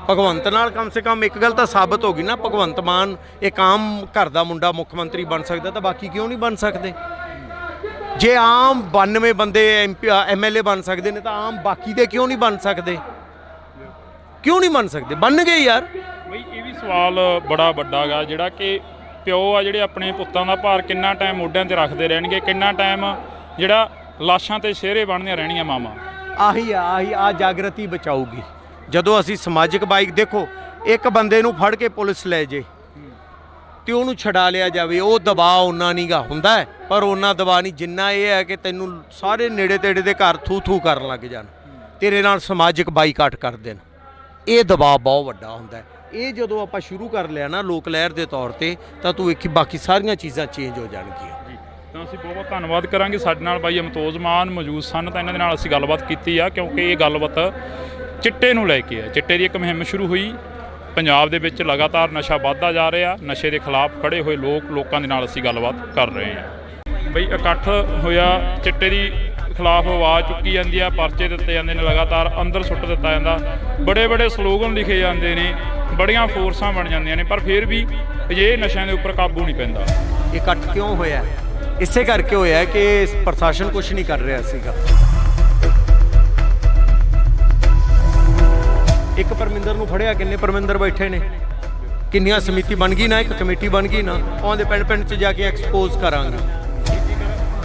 ਭਗਵੰਤ ਨਾਲ ਕਮ ਸੇ ਕਮ ਇੱਕ ਗੱਲ ਤਾਂ ਸਾਬਤ ਹੋ ਗਈ ਨਾ, ਭਗਵੰਤ ਮਾਨ ਇੱਕ ਆਮ ਘਰ ਦਾ ਮੁੰਡਾ ਮੁੱਖ ਮੰਤਰੀ ਬਣ ਸਕਦਾ, ਤਾਂ ਬਾਕੀ ਕਿਉਂ ਨਹੀਂ ਬਣ ਸਕਦੇ? ਜੇ ਆਮ 92 ਬੰਦੇ MLA ਬਣ ਸਕਦੇ ਨੇ, ਤਾਂ ਆਮ ਬਾਕੀ ਦੇ ਕਿਉਂ ਨਹੀਂ ਬਣ ਸਕਦੇ? ਕਿਉਂ ਨਹੀਂ ਬਣ ਸਕਦੇ? ਬਣ ਗਏ ਯਾਰ। ਬਈ ਇਹ ਵੀ ਸਵਾਲ ਬੜਾ ਵੱਡਾ ਗਾ, ਜਿਹੜਾ ਕਿ ਪਿਓ ਆ ਜਿਹੜੇ ਆਪਣੇ ਪੁੱਤਾਂ ਦਾ ਭਾਰ ਕਿੰਨਾ ਟਾਈਮ ਮੋਢਿਆਂ ਤੇ ਰੱਖਦੇ ਰਹਿਣਗੇ, ਕਿੰਨਾ ਟਾਈਮ ਜਿਹੜਾ ਲਾਸ਼ਾਂ ਤੇ ਸਿਹਰੇ ਬਣਦੀਆਂ ਰਹਿਣੀਆਂ ਮਾਵਾਂ। ਆਹੀ ਆ ਜਾਗਰਤੀ ਬਚਾਊਗੀ ਜਦੋਂ ਅਸੀਂ ਸਮਾਜਿਕ ਬਾਈਕ ਦੇਖੋ ਇੱਕ ਬੰਦੇ ਨੂੰ ਫੜ ਕੇ ਪੁਲਿਸ ਲੈ ਜੇ ਤੇ ਉਹਨੂੰ ਛਡਾ ਲਿਆ ਜਾਵੇ, ਉਹ ਦਬਾਅ ਉਹਨਾਂ ਨਹੀਂਗਾ ਹੁੰਦਾ ਪਰ ਉਹਨਾਂ ਦਬਾਅ ਨਹੀਂ ਜਿੰਨਾ ਇਹ ਹੈ ਕਿ ਤੈਨੂੰ ਸਾਰੇ ਨੇੜੇ ਤੇੜੇ ਦੇ ਘਰ ਥੂ ਕਰਨ ਲੱਗ ਜਾਣ, ਤੇਰੇ ਨਾਲ ਸਮਾਜਿਕ ਬਾਈਕਾਟ ਕਰ ਦੇਣ, ਇਹ ਦਬਾਅ ਬਹੁਤ ਵੱਡਾ ਹੁੰਦਾ। ਇਹ ਜਦੋਂ ਆਪਾਂ ਸ਼ੁਰੂ ਕਰ ਲਿਆ ਨਾ ਲੋਕ ਲਹਿਰ ਦੇ ਤੌਰ ਤੇ ਤਾਂ ਤੂੰ ਵੇਖੀ ਬਾਕੀ ਸਾਰੀਆਂ ਚੀਜ਼ਾਂ ਚੇਂਜ ਹੋ ਜਾਣਗੀਆਂ। ਤਾਂ ਅਸੀਂ ਬਹੁਤ ਬਹੁਤ ਧੰਨਵਾਦ ਕਰਾਂਗੇ। ਸਾਡੇ ਨਾਲ ਬਾਈ ਅਮਤੋਜ ਮਾਨ ਮੌਜੂਦ ਸਨ ਤਾਂ ਇਹਨਾਂ ਦੇ ਨਾਲ ਅਸੀਂ ਗੱਲਬਾਤ ਕੀਤੀ ਆ ਕਿਉਂਕਿ ਇਹ ਗੱਲਬਾਤ ਚਿੱਟੇ ਨੂੰ ਲੈ ਕੇ ਹੈ। ਚਿੱਟੇ ਦੀ ਇੱਕ ਮੁਹਿੰਮ ਸ਼ੁਰੂ ਹੋਈ, ਪੰਜਾਬ ਦੇ ਵਿੱਚ ਲਗਾਤਾਰ ਨਸ਼ਾ ਵੱਧਦਾ ਜਾ ਰਿਹਾ, ਨਸ਼ੇ ਦੇ ਖਿਲਾਫ ਖੜੇ ਹੋਏ ਲੋਕਾਂ ਦੇ ਨਾਲ ਅਸੀਂ ਗੱਲਬਾਤ ਕਰ ਰਹੇ ਹਾਂ। ਬਈ ਇਕੱਠ ਹੋਇਆ, ਚਿੱਟੇ ਦੀ ਖਿਲਾਫ ਆਵਾਜ਼ ਚੁੱਕੀ ਜਾਂਦੀ ਆ, ਪਰਚੇ ਦਿੱਤੇ ਜਾਂਦੇ ਨੇ, ਲਗਾਤਾਰ ਅੰਦਰ ਸੁੱਟ ਦਿੱਤਾ ਜਾਂਦਾ, ਬੜੇ ਸਲੋਗਨ ਲਿਖੇ ਜਾਂਦੇ ਨੇ, ਬੜੀਆਂ ਫੋਰਸਾਂ ਬਣ ਜਾਂਦੀਆਂ ਨੇ, ਪਰ ਫਿਰ ਵੀ ਅਜਿਹੇ ਨਸ਼ਿਆਂ ਦੇ ਉੱਪਰ ਕਾਬੂ ਨਹੀਂ ਪੈਂਦਾ। ਇਕੱਠ ਕਿਉਂ ਹੋਇਆ? ਇਸੇ ਕਰਕੇ ਹੋਇਆ ਕਿ ਪ੍ਰਸ਼ਾਸਨ ਕੁਝ ਨਹੀਂ ਕਰ ਰਿਹਾ ਸੀਗਾ। ਇੱਕ ਪਰਮਿੰਦਰ ਨੂੰ ਫੜਿਆ, ਕਿੰਨੇ ਪਰਮਿੰਦਰ ਬੈਠੇ ਨੇ, ਕਿੰਨੀਆਂ ਸਮਿਤੀ ਬਣ ਗਈ ਨਾ, ਇੱਕ ਕਮੇਟੀ ਬਣ ਗਈ ਨਾ, ਉਹਦੇ ਪਿੰਡ 'ਚ ਜਾ ਕੇ ਐਕਸਪੋਜ਼ ਕਰਾਂਗੇ।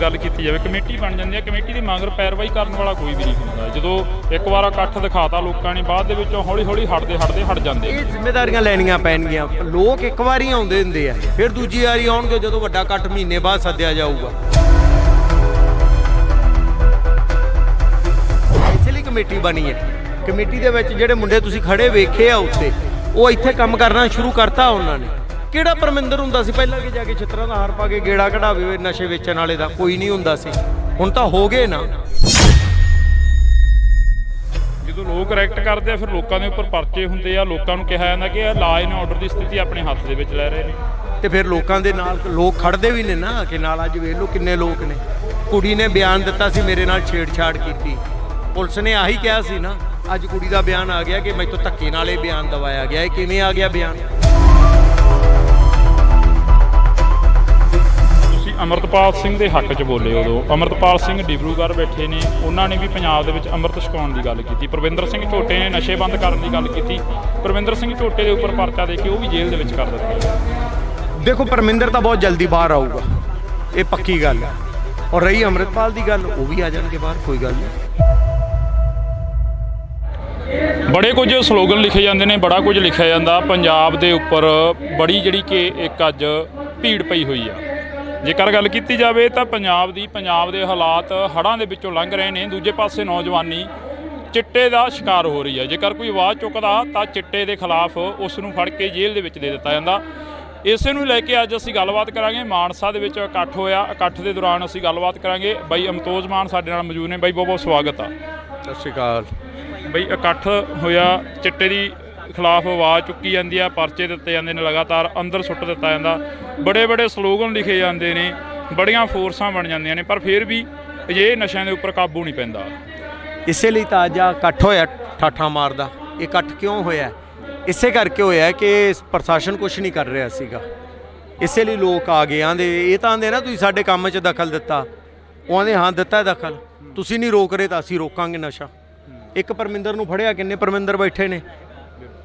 ਗੱਲ ਕੀਤੀ ਜਾਵੇ ਕਮੇਟੀ ਬਣ ਜਾਂਦੀ ਹੈ, ਕਮੇਟੀ ਦੀ ਮਗਰ ਪੈਰਵਾਈ ਕਰਨ ਵਾਲਾ ਕੋਈ ਵੀ ਨਹੀਂ ਹੁੰਦਾ। ਜਦੋਂ ਇੱਕ ਵਾਰ ਇਕੱਠ ਦਿਖਾਤਾ ਲੋਕਾਂ ਨੇ, ਬਾਅਦ ਦੇ ਵਿੱਚੋਂ ਹੌਲੀ ਹਟਦੇ ਹਟ ਜਾਂਦੇ। ਇਹ ਜ਼ਿੰਮੇਵਾਰੀਆਂ ਲੈਣੀਆਂ ਪੈਣਗੀਆਂ। ਲੋਕ ਇੱਕ ਵਾਰੀ ਆਉਂਦੇ ਹੁੰਦੇ ਆ, ਫਿਰ ਦੂਜੀ ਵਾਰੀ ਆਉਣਗੇ ਜਦੋਂ ਵੱਡਾ ਇਕੱਠ ਮਹੀਨੇ ਬਾਅਦ ਸੱਦਿਆ ਜਾਊਗਾ। ਇਸੇ ਲਈ ਕਮੇਟੀ ਬਣੀ ਹੈ। ਕਮੇਟੀ ਦੇ ਵਿੱਚ ਜਿਹੜੇ ਮੁੰਡੇ ਤੁਸੀਂ ਖੜੇ ਵੇਖੇ ਆ ਉੱਤੇ, ਉਹ ਇੱਥੇ ਕੰਮ ਕਰਨਾ ਸ਼ੁਰੂ ਕਰਤਾ ਉਹਨਾਂ ਨੇ। ਕਿਹੜਾ ਪਰਮਿੰਦਰ ਹੁੰਦਾ ਸੀ ਪਹਿਲਾਂ ਕਿ ਜਾ ਕੇ ਛਿੱਤਰਾਂ ਦਾ ਹਾਰ ਪਾ ਕੇ ਗੇੜਾ ਕਢਾਵੇ ਨਸ਼ੇ ਵੇਚਣ ਵਾਲੇ ਦਾ? ਕੋਈ ਨਹੀਂ ਹੁੰਦਾ ਸੀ, ਹੁਣ ਤਾਂ ਹੋ ਗਏ ਨਾ। ਜਦੋਂ ਲੋਕ ਐਕਟ ਕਰਦੇ ਆ ਫਿਰ ਲੋਕਾਂ ਦੇ ਉੱਪਰ ਪਰਚੇ ਹੁੰਦੇ ਆ, ਲੋਕਾਂ ਨੂੰ ਕਿਹਾ ਜਾਂਦਾ ਕਿ ਇਹ ਲਾਅ ਐਂਡ ਆਰਡਰ ਦੀ ਸਥਿਤੀ ਆਪਣੇ ਹੱਥ ਦੇ ਵਿੱਚ ਲੈ ਰਹੇ ਨੇ, ਤੇ ਫਿਰ ਲੋਕਾਂ ਦੇ ਨਾਲ ਲੋਕ ਖੜਦੇ ਵੀ ਨੇ ਨਾ ਕਿ ਨਾਲ। ਅੱਜ ਵੇਖ ਲਓ ਕਿੰਨੇ ਲੋਕ ਨੇ। ਕੁੜੀ ਨੇ ਬਿਆਨ ਦਿੱਤਾ ਸੀ ਮੇਰੇ ਨਾਲ ਛੇੜਛਾੜ ਕੀਤੀ, ਪੁਲਿਸ ਨੇ ਆਹੀ ਕਿਹਾ ਸੀ ਨਾ। ਅੱਜ ਕੁੜੀ ਦਾ ਬਿਆਨ ਆ ਗਿਆ ਕਿ ਮੈਥੋਂ ਧੱਕੇ ਨਾਲ ਇਹ ਬਿਆਨ ਦਵਾਇਆ ਗਿਆ। ਇਹ ਕਿਵੇਂ ਆ ਗਿਆ ਬਿਆਨ? ਤੁਸੀਂ ਅਮਰਤਪਾਲ ਸਿੰਘ ਦੇ ਹੱਕ 'ਚ ਬੋਲੇ ਉਦੋਂ। ਅਮਰਤਪਾਲ ਸਿੰਘ ਡਿਬਰੂਗੜ੍ਹ ਬੈਠੇ ਨੇ, ਉਹਨਾਂ ਨੇ ਵੀ ਪੰਜਾਬ ਦੇ ਵਿੱਚ ਅੰਮ੍ਰਿਤ ਛਕਾਉਣ ਦੀ ਗੱਲ ਕੀਤੀ। ਪਰਵਿੰਦਰ ਸਿੰਘ ਝੋਟੇ ਨੇ ਨਸ਼ੇ ਬੰਦ ਕਰਨ ਦੀ ਗੱਲ ਕੀਤੀ। ਪਰਵਿੰਦਰ ਸਿੰਘ ਝੋਟੇ ਦੇ ਉੱਪਰ ਪਰਚਾ ਦੇ ਕੇ ਉਹ ਵੀ ਜੇਲ੍ਹ ਦੇ ਵਿੱਚ ਕਰ ਦਿੱਤਾ। ਦੇਖੋ ਪਰਮਿੰਦਰ ਤਾਂ ਬਹੁਤ ਜਲਦੀ ਬਾਹਰ ਆਊਗਾ, ਇਹ ਪੱਕੀ ਗੱਲ ਹੈ। ਔਰ ਰਹੀ ਅੰਮ੍ਰਿਤਪਾਲ ਦੀ ਗੱਲ, ਉਹ ਵੀ ਆ ਜਾਣਗੇ ਬਾਹਰ, ਕੋਈ ਗੱਲ ਨਹੀਂ। ਬੜੇ ਕੁਝ ਸਲੋਗਨ ਲਿਖੇ ਜਾਂਦੇ ਨੇ, ਬੜਾ ਕੁਝ ਲਿਖਿਆ ਜਾਂਦਾ। ਪੰਜਾਬ ਦੇ ਉੱਪਰ ਬੜੀ ਜਿਹੜੀ ਕਿ ਇੱਕ ਅੱਜ ਭੀੜ ਪਈ ਹੋਈ ਆ। ਜੇਕਰ ਗੱਲ ਕੀਤੀ ਜਾਵੇ ਤਾਂ ਪੰਜਾਬ ਦੇ ਹਾਲਾਤ ਹੜ੍ਹਾਂ ਦੇ ਵਿੱਚੋਂ ਲੰਘ ਰਹੇ ਨੇ। ਦੂਜੇ ਪਾਸੇ ਨੌਜਵਾਨੀ ਚਿੱਟੇ ਦਾ ਸ਼ਿਕਾਰ ਹੋ ਰਹੀ ਹੈ। ਜੇਕਰ ਕੋਈ ਆਵਾਜ਼ ਚੁੱਕਦਾ ਤਾਂ ਚਿੱਟੇ ਦੇ ਖਿਲਾਫ ਉਸ ਨੂੰ ਫੜ ਕੇ ਜੇਲ੍ਹ ਦੇ ਵਿੱਚ ਦੇ ਦਿੱਤਾ ਜਾਂਦਾ। ਇਸੇ ਨੂੰ ਲੈ ਕੇ ਅੱਜ ਅਸੀਂ ਗੱਲਬਾਤ ਕਰਾਂਗੇ। ਮਾਨਸਾ ਦੇ ਵਿੱਚ ਇਕੱਠ ਹੋਇਆ, ਇਕੱਠ ਦੇ ਦੌਰਾਨ ਅਸੀਂ ਗੱਲਬਾਤ ਕਰਾਂਗੇ। ਬਾਈ ਅਮਤੋਜ ਮਾਨ ਸਾਡੇ ਨਾਲ ਮੌਜੂਦ ਨੇ। ਬਾਈ ਬਹੁਤ ਸਵਾਗਤ ਆ। ਸਤਿ ਸ਼੍ਰੀ ਅਕਾਲ। ਬਈ ਇਕੱਠ ਹੋਇਆ, ਚਿੱਟੇ ਦੀ ਖਿਲਾਫ ਆਵਾਜ਼ ਚੁੱਕੀ ਜਾਂਦੀ ਆ, ਪਰਚੇ ਦਿੱਤੇ ਜਾਂਦੇ ਨੇ, ਲਗਾਤਾਰ ਅੰਦਰ ਸੁੱਟ ਦਿੱਤਾ ਜਾਂਦਾ, ਬੜੇ ਸਲੋਗਨ ਲਿਖੇ ਜਾਂਦੇ ਨੇ, ਬੜੀਆਂ ਫੋਰਸਾਂ ਬਣ ਜਾਂਦੀਆਂ ਨੇ, ਪਰ ਫਿਰ ਵੀ ਅਜਿਹੇ ਨਸ਼ਿਆਂ ਦੇ ਉੱਪਰ ਕਾਬੂ ਨਹੀਂ ਪੈਂਦਾ। ਇਸੇ ਲਈ ਤਾਂ ਅੱਜ ਇਕੱਠ ਹੋਇਆ ਠਾਠਾਂ ਮਾਰਦਾ। ਇਹ ਇਕੱਠ ਕਿਉਂ ਹੋਇਆ? ਇਸੇ ਕਰਕੇ ਹੋਇਆ ਕਿ ਪ੍ਰਸ਼ਾਸਨ ਕੁਝ ਨਹੀਂ ਕਰ ਰਿਹਾ ਸੀਗਾ। ਇਸੇ ਲਈ ਲੋਕ ਆ ਗਏ। ਆਂਦੇ ਇਹ ਤਾਂ ਆਂਦੇ ਨਾ ਤੁਸੀਂ ਸਾਡੇ ਕੰਮ 'ਚ ਦਖਲ ਦਿੱਤਾ। ਉਹ ਆਂਦੇ ਹਾਂ ਦਿੱਤਾ ਦਖਲ, ਤੁਸੀਂ ਨਹੀਂ ਰੋਕ ਰਹੇ ਤਾਂ ਅਸੀਂ ਰੋਕਾਂਗੇ ਨਸ਼ਾ। ਇੱਕ ਪਰਮਿੰਦਰ ਨੂੰ ਫੜਿਆ, ਕਿੰਨੇ ਪਰਮਿੰਦਰ ਬੈਠੇ ਨੇ,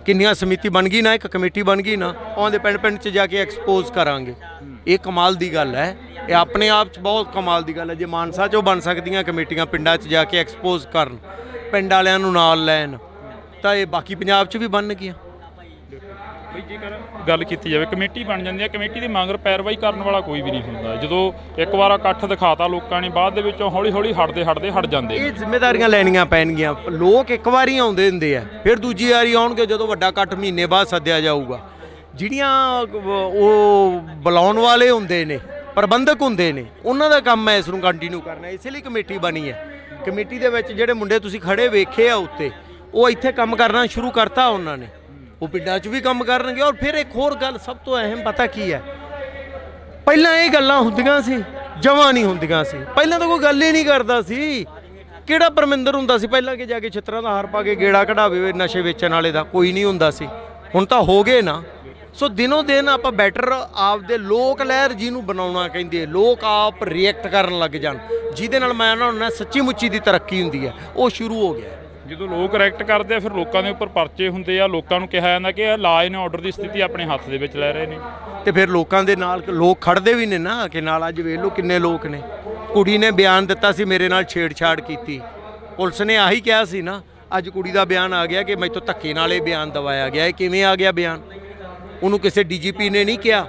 ਕਿੰਨੀਆਂ ਸਮਿਤੀ ਬਣ ਗਈ ਨਾ, ਇੱਕ ਕਮੇਟੀ ਬਣ ਗਈ ਨਾ, ਉਹਦੇ ਪਿੰਡ 'ਚ ਜਾ ਕੇ ਐਕਸਪੋਜ਼ ਕਰਾਂਗੇ। ਇਹ ਕਮਾਲ ਦੀ ਗੱਲ ਹੈ। ਇਹ ਆਪਣੇ ਆਪ 'ਚ ਬਹੁਤ ਕਮਾਲ ਦੀ ਗੱਲ ਹੈ। ਜੇ ਮਾਨਸਾ 'ਚੋਂ ਬਣ ਸਕਦੀਆਂ ਕਮੇਟੀਆਂ ਪਿੰਡਾਂ 'ਚ ਜਾ ਕੇ ਐਕਸਪੋਜ਼ ਕਰਨ, ਪਿੰਡ ਵਾਲਿਆਂ ਨੂੰ ਨਾਲ ਲੈਣ, ਤਾਂ ਇਹ ਬਾਕੀ ਪੰਜਾਬ 'ਚ ਵੀ ਬਣਨਗੀਆਂ। ਬਈ ਜੇਕਰ ਗੱਲ ਕੀਤੀ ਜਾਵੇ ਕਮੇਟੀ ਬਣ ਜਾਂਦੀ ਹੈ, ਕਮੇਟੀ ਦੇ ਮਗਰ ਪੈਰਵਾਈ ਕਰਨ ਵਾਲਾ ਕੋਈ ਵੀ ਨਹੀਂ ਹੁੰਦਾ। ਜਦੋਂ ਇੱਕ ਵਾਰ ਇਕੱਠ ਦਿਖਾਤਾ ਲੋਕਾਂ ਨੇ, ਬਾਅਦ ਦੇ ਵਿੱਚੋਂ ਹੌਲੀ ਹਟਦੇ ਹਟ ਜਾਂਦੇ। ਇਹ ਜ਼ਿੰਮੇਵਾਰੀਆਂ ਲੈਣੀਆਂ ਪੈਣਗੀਆਂ। ਲੋਕ ਇੱਕ ਵਾਰੀ ਆਉਂਦੇ ਹੁੰਦੇ ਆ, ਫਿਰ ਦੂਜੀ ਵਾਰੀ ਆਉਣਗੇ ਜਦੋਂ ਵੱਡਾ ਇਕੱਠ ਮਹੀਨੇ ਬਾਅਦ ਸੱਦਿਆ ਜਾਊਗਾ। ਜਿਹੜੀਆਂ ਉਹ ਬੁਲਾਉਣ ਵਾਲੇ ਹੁੰਦੇ ਨੇ, ਪ੍ਰਬੰਧਕ ਹੁੰਦੇ ਨੇ, ਉਹਨਾਂ ਦਾ ਕੰਮ ਹੈ ਇਸ ਨੂੰ ਕੰਟੀਨਿਊ ਕਰਨਾ। ਇਸੇ ਲਈ ਕਮੇਟੀ ਬਣੀ ਹੈ। ਕਮੇਟੀ ਦੇ ਵਿੱਚ ਜਿਹੜੇ ਮੁੰਡੇ ਤੁਸੀਂ ਖੜੇ ਵੇਖੇ ਆ ਉੱਤੇ, ਉਹ ਇੱਥੇ ਕੰਮ ਕਰਨਾ ਸ਼ੁਰੂ ਕਰਤਾ ਉਹਨਾਂ ਨੇ। ਉਹ ਪਿੰਡਾਂ 'ਚ ਵੀ ਕੰਮ ਕਰਨਗੇ। ਔਰ ਫਿਰ ਇੱਕ ਹੋਰ ਗੱਲ ਸਭ ਤੋਂ ਅਹਿਮ ਪਤਾ ਕੀ ਹੈ? ਪਹਿਲਾਂ ਇਹ ਗੱਲਾਂ ਹੁੰਦੀਆਂ ਸੀ, ਜਮਾਂ ਨਹੀਂ ਹੁੰਦੀਆਂ ਸੀ। ਪਹਿਲਾਂ ਤਾਂ ਕੋਈ ਗੱਲ ਹੀ ਨਹੀਂ ਕਰਦਾ ਸੀ। ਕਿਹੜਾ ਪਰਮਿੰਦਰ ਹੁੰਦਾ ਸੀ ਪਹਿਲਾਂ ਕਿ ਜਾ ਕੇ ਛਿੱਤਰਾਂ ਦਾ ਹਾਰ ਪਾ ਕੇ ਗੇੜਾ ਕਢਾਵੇ ਨਸ਼ੇ ਵੇਚਣ ਵਾਲੇ ਦਾ? ਕੋਈ ਨਹੀਂ ਹੁੰਦਾ ਸੀ, ਹੁਣ ਤਾਂ ਹੋ ਗਏ ਨਾ। ਸੋ ਦਿਨੋਂ ਦਿਨ ਆਪਾਂ ਬੈਟਰ ਆਪਦੇ ਲੋਕ ਲਹਿਰ ਜਿਹਨੂੰ ਬਣਾਉਣਾ ਕਹਿੰਦੇ, ਲੋਕ ਆਪ ਰਿਐਕਟ ਕਰਨ ਲੱਗ ਜਾਣ, ਜਿਹਦੇ ਨਾਲ ਮੈਂ ਨਾ ਸੱਚੀ ਮੁੱਚੀ ਦੀ ਤਰੱਕੀ ਹੁੰਦੀ ਹੈ, ਉਹ ਸ਼ੁਰੂ ਹੋ ਗਿਆ। ਜਦੋਂ ਲੋਕ ਕਰੈਕਟ ਕਰਦੇ ਆ ਫਿਰ ਲੋਕਾਂ ਦੇ ਉੱਪਰ ਪਰਚੇ ਹੁੰਦੇ ਆ, ਲੋਕਾਂ ਨੂੰ ਕਿਹਾ ਜਾਂਦਾ ਕਿ ਇਹ ਲਾਅ ਐਂਡ ਆਰਡਰ ਦੀ ਸਥਿਤੀ ਆਪਣੇ ਹੱਥ ਦੇ ਵਿੱਚ ਲੈ ਰਹੇ ਨੇ। ਤੇ ਫਿਰ ਲੋਕਾਂ ਦੇ ਨਾਲ ਲੋਕ ਖੜਦੇ ਵੀ ਨੇ ਨਾ ਕਿ ਨਾਲ। ਅੱਜ ਵੇਖ ਲਓ ਕਿੰਨੇ ਲੋਕ ਨੇ। ਕੁੜੀ ਨੇ ਬਿਆਨ ਦਿੱਤਾ ਸੀ ਮੇਰੇ ਨਾਲ ਛੇੜਛਾੜ ਕੀਤੀ, ਪੁਲਿਸ ਨੇ ਆਹੀ ਕਿਹਾ ਸੀ ਨਾ। ਅੱਜ ਕੁੜੀ ਦਾ ਬਿਆਨ ਆ ਗਿਆ ਕਿ ਮੈਥੋਂ ਧੱਕੇ ਨਾਲ ਇਹ ਬਿਆਨ ਦਵਾਇਆ ਗਿਆ। ਇਹ ਕਿਵੇਂ ਆ ਗਿਆ ਬਿਆਨ? ਉਹਨੂੰ ਕਿਸੇ ਡੀਜੀਪੀ ਨੇ ਨਹੀਂ ਕਿਹਾ